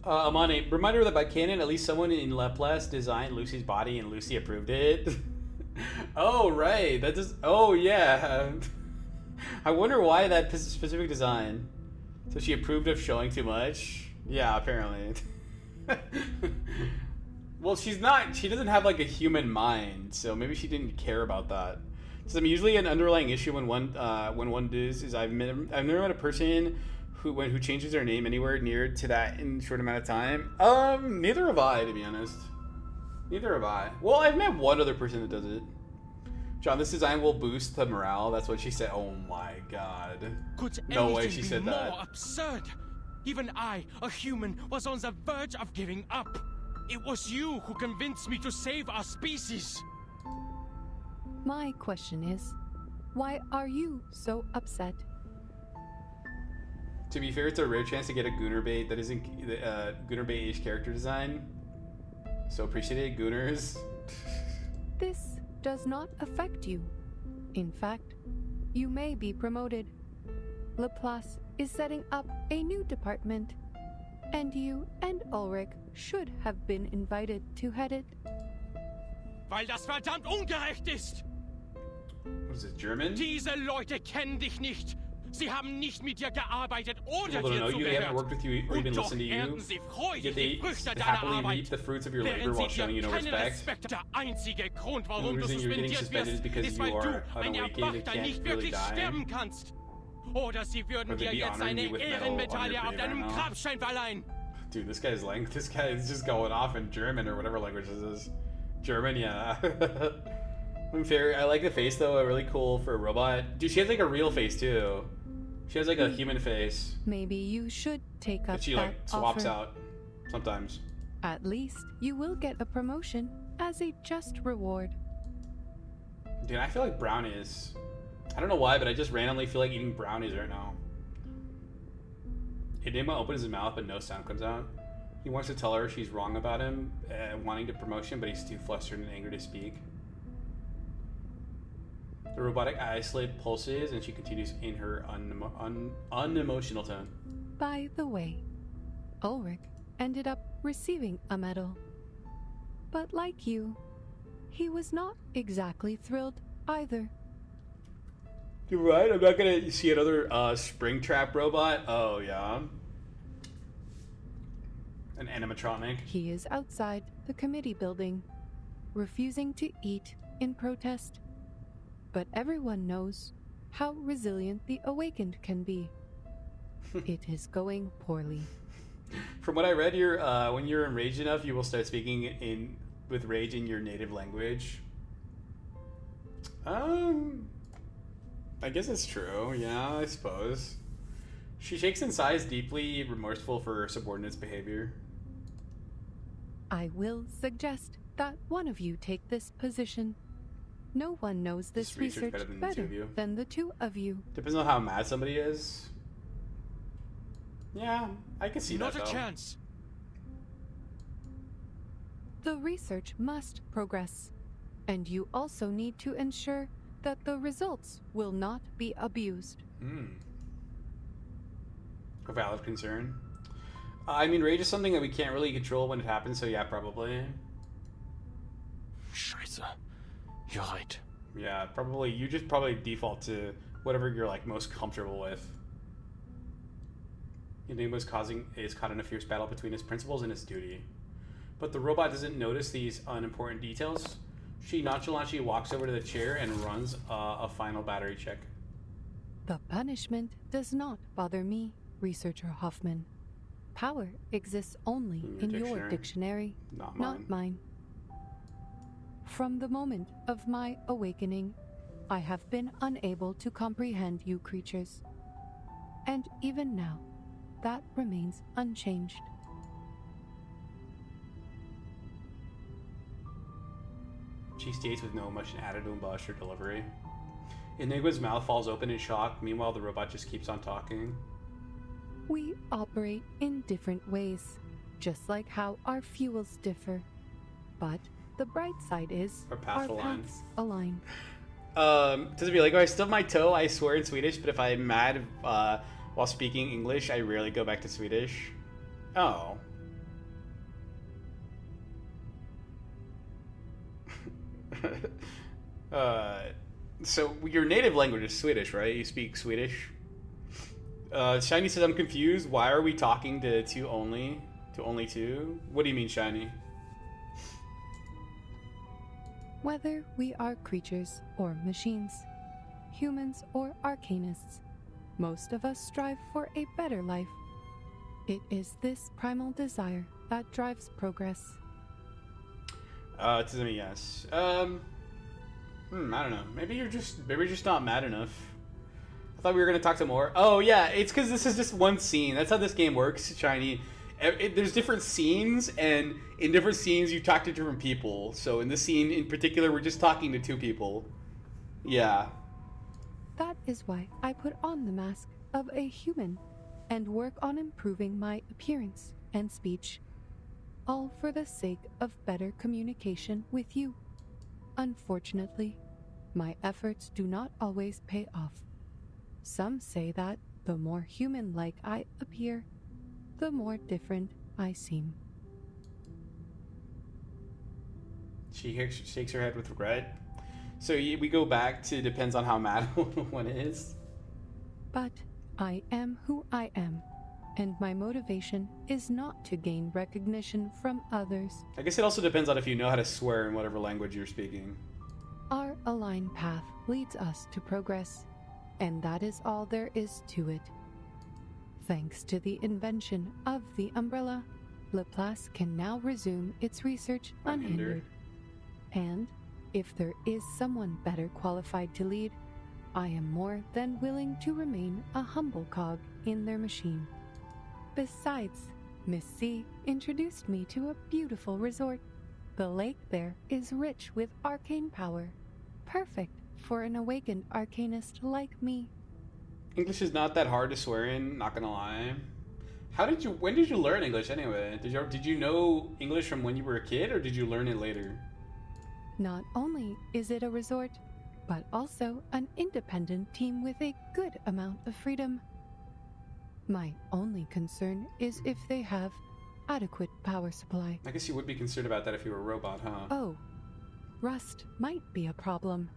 Amani, reminder that by canon, at least someone in Laplace designed Lucy's body and Lucy approved it. Oh, right. That just... Oh, yeah. I wonder why that specific design. So she approved of showing too much? Yeah, apparently. Well, she's not... She doesn't have, like, a human mind, so maybe she didn't care about that. So I'm usually an underlying issue when one does is I've never met a person who changes their name anywhere near to that in a short amount of time. Neither have I, to be honest. Neither have I. Well, I've met one other person that does it. John, this design will boost the morale. That's what she said. Oh my god. No way she said that. More absurd. Even I, a human, was on the verge of giving up. It was you who convinced me to save our species. My question is, why are you so upset? To be fair, it's a rare chance to get a Gooner bait that isn't Gooner bait-ish character design. So appreciate it, Gooners. This does not affect you. In fact, you may be promoted. Laplace is setting up a new department, and you and Ulrich should have been invited to head it. Weil das verdammt ungerecht ist! What is it, German? Diese Leute kennen dich nicht. Sie haben nicht mit dir gearbeitet oder People don't dir know you, they haven't worked zugehört. with you or even Und doch listened to you. ernten sie freudig Yet die they Früchte deiner happily Arbeit. reap the fruits of your labor Während while sie showing you dir no keinen respect. Respekt. Der einzige Grund, The warum du reason you're getting suspendiert suspended is wirst, because ist, you weil are du, ein unawakened and Erwachter, can't nicht really wirklich die. sterben kannst. Oder sie würden Or dir they'd be jetzt honoring eine you with metal on Ehrenmedaille your auf grave right deinem now. Grabstein verleihen. Dude, this guy is just going off in German or whatever language this is. German, yeah. I'm fair. I like the face though, really cool for a robot. Dude, she has like a real face too. She has like a human face. Maybe you should take up But she that like swaps offer. out sometimes. At least you will get a promotion as a just reward. Dude, I feel like brownies. I don't know why, but I just randomly feel like eating brownies right now. Enigma opens his mouth, but no sound comes out. He wants to tell her she's wrong about him, wanting the promotion, but he's too flustered and angry to speak. The robotic eye slit pulses, and she continues in her unemotional tone. By the way, Ulrich ended up receiving a medal. But like you, he was not exactly thrilled either. You're right, I'm not gonna see another Springtrap robot. Oh, yeah. An animatronic. He is outside the committee building, refusing to eat in protest. But everyone knows how resilient the awakened can be. It is going poorly. From what I read, when you're enraged enough, you will start speaking with rage in your native language. I guess it's true. Yeah, I suppose. She shakes and sighs, deeply remorseful for her subordinate's behavior. I will suggest that one of you take this position. No one knows this research better than the two of you. Depends on how mad somebody is. Yeah, I can see that though. Not a chance. The research must progress, and you also need to ensure that the results will not be abused. A valid concern. I mean, rage is something that we can't really control when it happens, so yeah, probably. Scheiße. You're right. Yeah, probably. You just probably default to whatever you're like most comfortable with. Enigma is caught in a fierce battle between his principles and his duty. But the robot doesn't notice these unimportant details. She nonchalantly walks over to the chair and runs a final battery check. The punishment does not bother me, Researcher Hoffman. Power exists only in your dictionary, not mine. From the moment of my awakening, I have been unable to comprehend you creatures. And even now, that remains unchanged. She states with no emotion added to embellish her delivery. Enigma's mouth falls open in shock. Meanwhile, the robot just keeps on talking. We operate in different ways, just like how our fuels differ. But the bright side is our paths align. Does it be like, if I stub my toe, I swear in Swedish, but if I'm mad while speaking English, I rarely go back to Swedish. Oh. So your native language is Swedish, right? You speak Swedish. Shiny says, I'm confused. Why are we talking to two only? To only two? What do you mean, Shiny? Whether we are creatures or machines, humans or arcanists, most of us strive for a better life. It is this primal desire that drives progress. To me, yes. I don't know. Maybe you're just not mad enough. I thought we were gonna talk to more. Oh yeah, it's because this is just one scene. That's how this game works, Shiny. There's different scenes, and in different scenes you talk to different people. So in this scene in particular, we're just talking to two people. Yeah. That is why I put on the mask of a human and work on improving my appearance and speech, all for the sake of better communication with you. Unfortunately, my efforts do not always pay off. Some say that the more human-like I appear, the more different I seem. She shakes her head with regret. So we go back to depends on how mad one is. But I am who I am, and my motivation is not to gain recognition from others. I guess it also depends on if you know how to swear in whatever language you're speaking. Our aligned path leads us to progress, and that is all there is to it. Thanks to the invention of the umbrella, Laplace can now resume its research unhindered. And if there is someone better qualified to lead, I am more than willing to remain a humble cog in their machine. Besides, Miss C introduced me to a beautiful resort. The lake there is rich with arcane power, perfect for an awakened arcanist like me. English is not that hard to swear in, not gonna lie. When did you learn English anyway? Did you know English from when you were a kid, or did you learn it later? Not only is it a resort, but also an independent team with a good amount of freedom. My only concern is if they have adequate power supply. I guess you would be concerned about that if you were a robot, huh? Oh, rust might be a problem.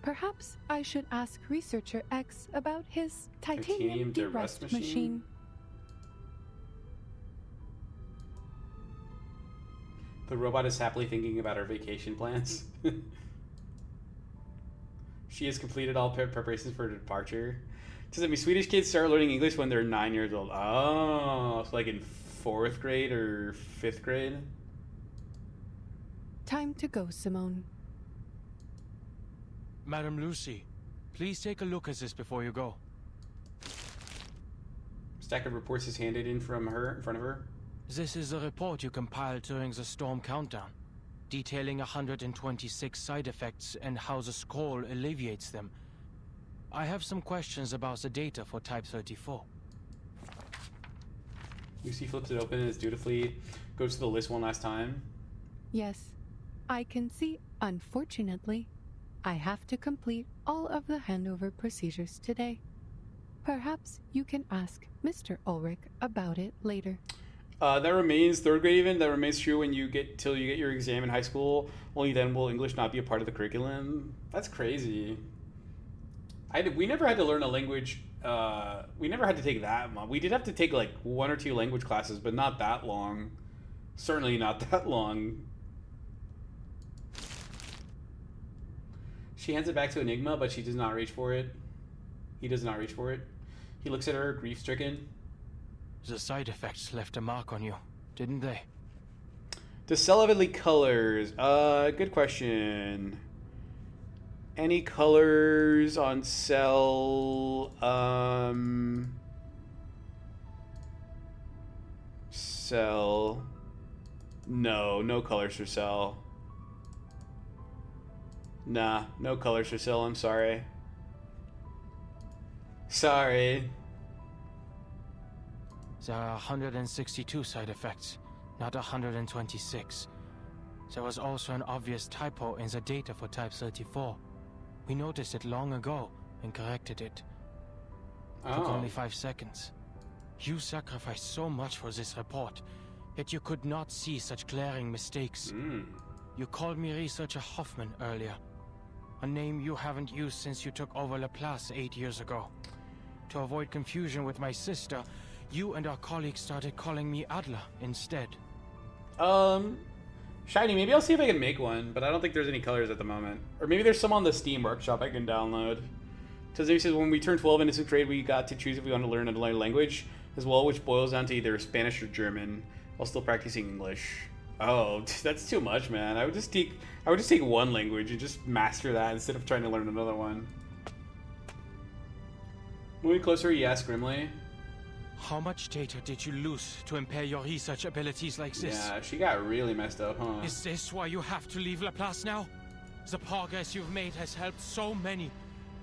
Perhaps I should ask Researcher X about his titanium derust machine. The robot is happily thinking about her vacation plans. She has completed all preparations for departure. Does that mean Swedish kids start learning English when they're 9 years old? Oh, so like in 4th grade or 5th grade? Time to go, Simone. Madam Lucy, please take a look at this before you go. Stack of reports is handed in from her, in front of her. This is a report you compiled during the storm countdown, detailing 126 side effects and how the scroll alleviates them. I have some questions about the data for Type 34. Lucy flips it open and dutifully goes to the list one last time. Yes, I can see, unfortunately, I have to complete all of the handover procedures today. Perhaps you can ask Mr. Ulrich about it later. That remains 3rd grade even. That remains true when you get your exam in high school. Only then will English not be a part of the curriculum. That's crazy. We never had to learn a language. We never had to take that much. We did have to take like 1 or 2 language classes, but not that long. Certainly not that long. She hands it back to Enigma, but she does not reach for it. He does not reach for it. He looks at her, grief-stricken. The side effects left a mark on you, didn't they? Decelevantly colors. Good question. Any colors on cell? Cell. No colors for cell. Nah, no colors for cell. I'm sorry. Sorry. There are 162 side effects, not 126. There was also an obvious typo in the data for Type 34. We noticed it long ago and corrected it. Took only 5 seconds. You sacrificed so much for this report, yet you could not see such glaring mistakes. You called me Researcher Hoffman earlier. A name you haven't used since you took over Laplace 8 years ago. To avoid confusion with my sister, you and our colleagues started calling me Adler instead. Shiny, maybe I'll see if I can make one, but I don't think there's any colors at the moment. Or maybe there's some on the Steam Workshop I can download. Because it says when we turned 12 in 6th grade, we got to choose if we want to learn another language as well, which boils down to either Spanish or German, while still practicing English. Oh, that's too much, man. I would just take one language and just master that instead of trying to learn another one. Moving closer, he asked grimly. How much data did you lose to impair your research abilities like this? Yeah, she got really messed up, huh? Is this why you have to leave Laplace now? The progress you've made has helped so many,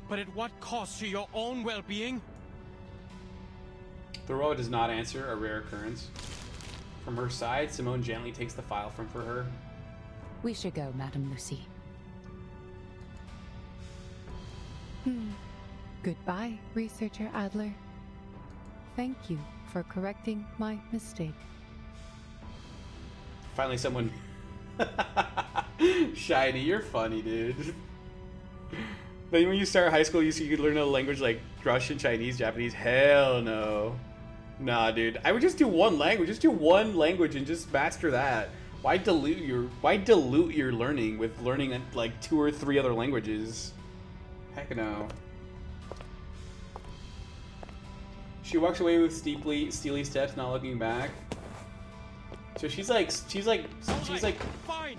but at what cost to your own well-being? The robot does not answer, a rare occurrence. From her side, Simone gently takes the file from for her. We should go, Madame Lucy. Goodbye, Researcher Adler. Thank you for correcting my mistake. Finally someone... Shiny, you're funny, dude. Then when you start high school, you could learn a language like Russian, Chinese, Japanese. Hell no. Nah, dude. I would just do one language. Just do one language and just master that. Why dilute your learning with learning like 2 or 3 other languages? Heck no. She walks away with steely steps, not looking back. So she's like fine.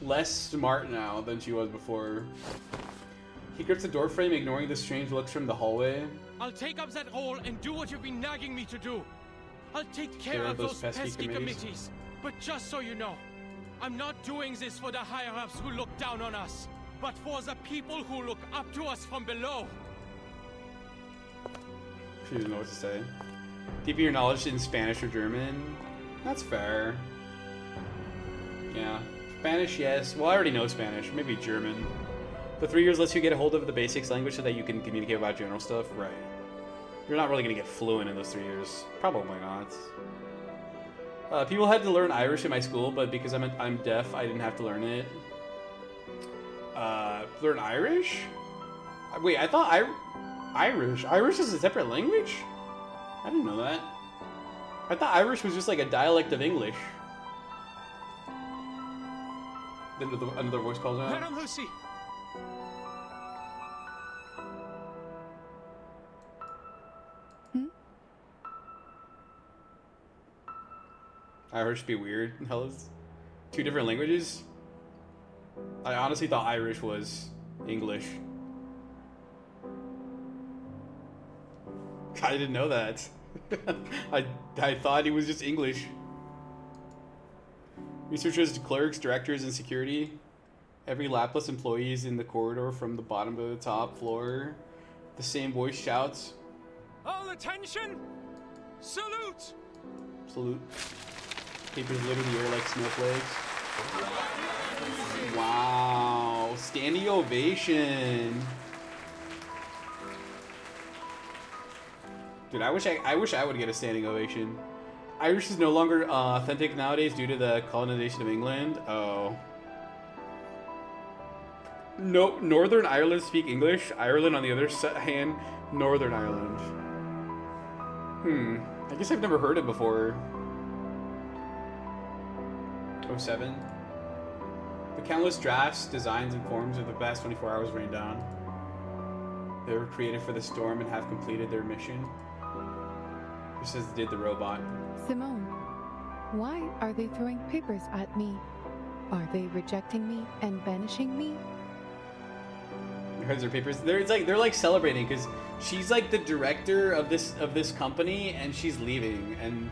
Less smart now than she was before. He grips the door frame, ignoring the strange looks from the hallway. I'll take up that role and do what you've been nagging me to do. I'll take care of those pesky committees. But just so you know, I'm not doing this for the higher-ups who look down on us, but for the people who look up to us from below. She doesn't know what to say. Deepen your knowledge in Spanish or German. That's fair. Yeah. Spanish, yes. Well, I already know Spanish. Maybe German. The 3 years lets you get a hold of the basics language so that you can communicate about general stuff. Right. You're not really going to get fluent in those 3 years. Probably not. People had to learn Irish in my school, but because I'm deaf, I didn't have to learn it. Learn Irish? Wait, I thought Irish is a separate language? I didn't know that. I thought Irish was just like a dialect of English. Then another voice calls out. Madame Lucy! Irish be weird. Hell's 2 different languages? I honestly thought Irish was English. I didn't know that. I thought he was just English. Researchers, clerks, directors, and security. Every Laplace employee is in the corridor from the bottom to the top floor. The same voice shouts. All attention! Salute! Salute. Papers litter the air like snowflakes. Wow. Standing ovation. Dude, I wish I would get a standing ovation. Irish is no longer authentic nowadays due to the colonization of England. Oh. No, Northern Ireland speak English. Ireland, on the other hand, Northern Ireland. I guess I've never heard it before. 07. The countless drafts, designs, and forms of the past 24 hours rained down. They were created for the storm and have completed their mission. Just as did the robot. Simone, why are they throwing papers at me? Are they rejecting me and banishing me? Because their papers, they're like celebrating because she's like the director of this company and she's leaving and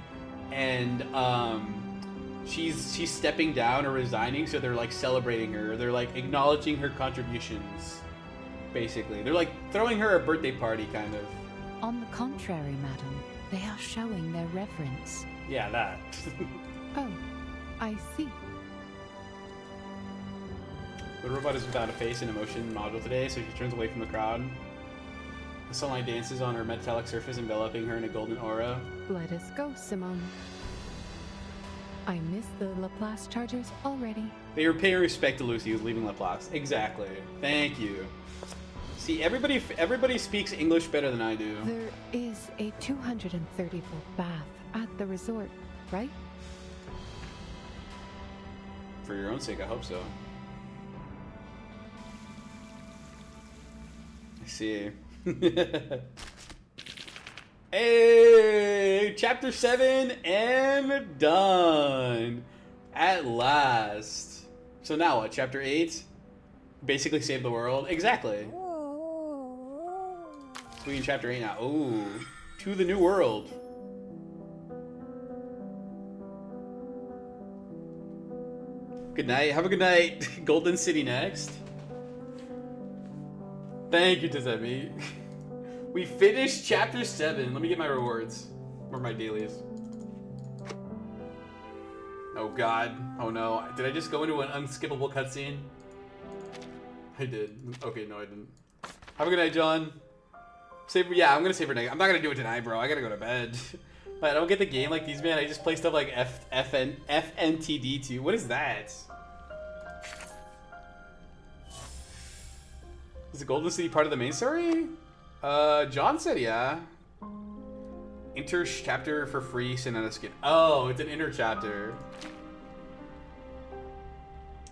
she's stepping down or resigning, so they're like celebrating her. They're like acknowledging her contributions. Basically, they're like throwing her a birthday party, kind of. On the contrary, madam, they are showing their reverence. Yeah, that. Oh, I see. The robot is without a face and emotion module today, so she turns away from the crowd. The sunlight dances on her metallic surface, enveloping her in a golden aura. Let us go, Simone. I miss the Laplace Chargers already. They were paying respect to Lucy, who's leaving Laplace. Exactly. Thank you. See, everybody speaks English better than I do. There is a 230-foot bath at the resort, right? For your own sake, I hope so. I see. Hey, chapter 7 and done at last. So now what? Chapter 8? Basically save the world. Exactly. So we in chapter 8 now. Ooh, to the new world. Good night. Have a good night. Golden City next. Thank you, Tazemi. We finished chapter 7. Let me get my rewards. Or my dailies. Oh god. Oh no. Did I just go into an unskippable cutscene? I did. Okay, no I didn't. Have a good night, John. Save. Yeah, I'm gonna save for night. I'm not gonna do it tonight, bro. I gotta go to bed. But I don't get the game like these, man. I just play stuff like FNTD2. What is that? Is the Golden City part of the main story? John said yeah. Inter chapter for free, send out a skin. Oh, it's an inter chapter.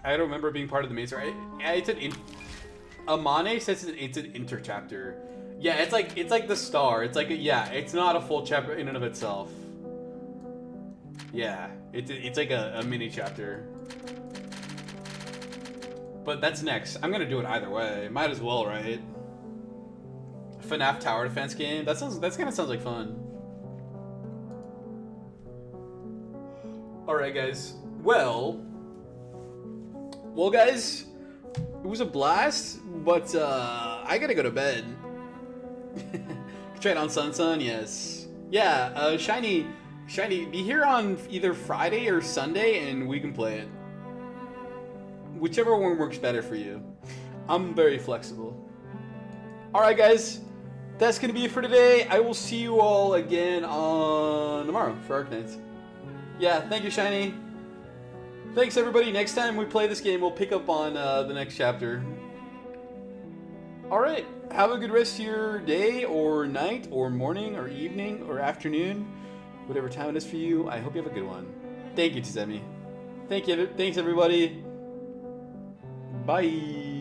I don't remember it being part of the main story. It's an Amane says it's an inter chapter. Yeah, it's like the star. It's like yeah, it's not a full chapter in and of itself. Yeah, it's like a mini chapter. But that's next. I'm gonna do it either way. Might as well, right? FNAF tower defense game. That kind of sounds like fun. All right, guys. Well, guys, it was a blast, but I gotta go to bed. Try it on Sun, yes. Yeah, Shiny, be here on either Friday or Sunday, and we can play it. Whichever one works better for you. I'm very flexible. Alright guys, that's going to be it for today. I will see you all again on tomorrow for Arknights. Yeah, thank you, Shiny. Thanks everybody. Next time we play this game, we'll pick up on the next chapter. Alright, have a good rest of your day or night or morning or evening or afternoon. Whatever time it is for you, I hope you have a good one. Thank you, Tazemi. Thanks everybody. Bye.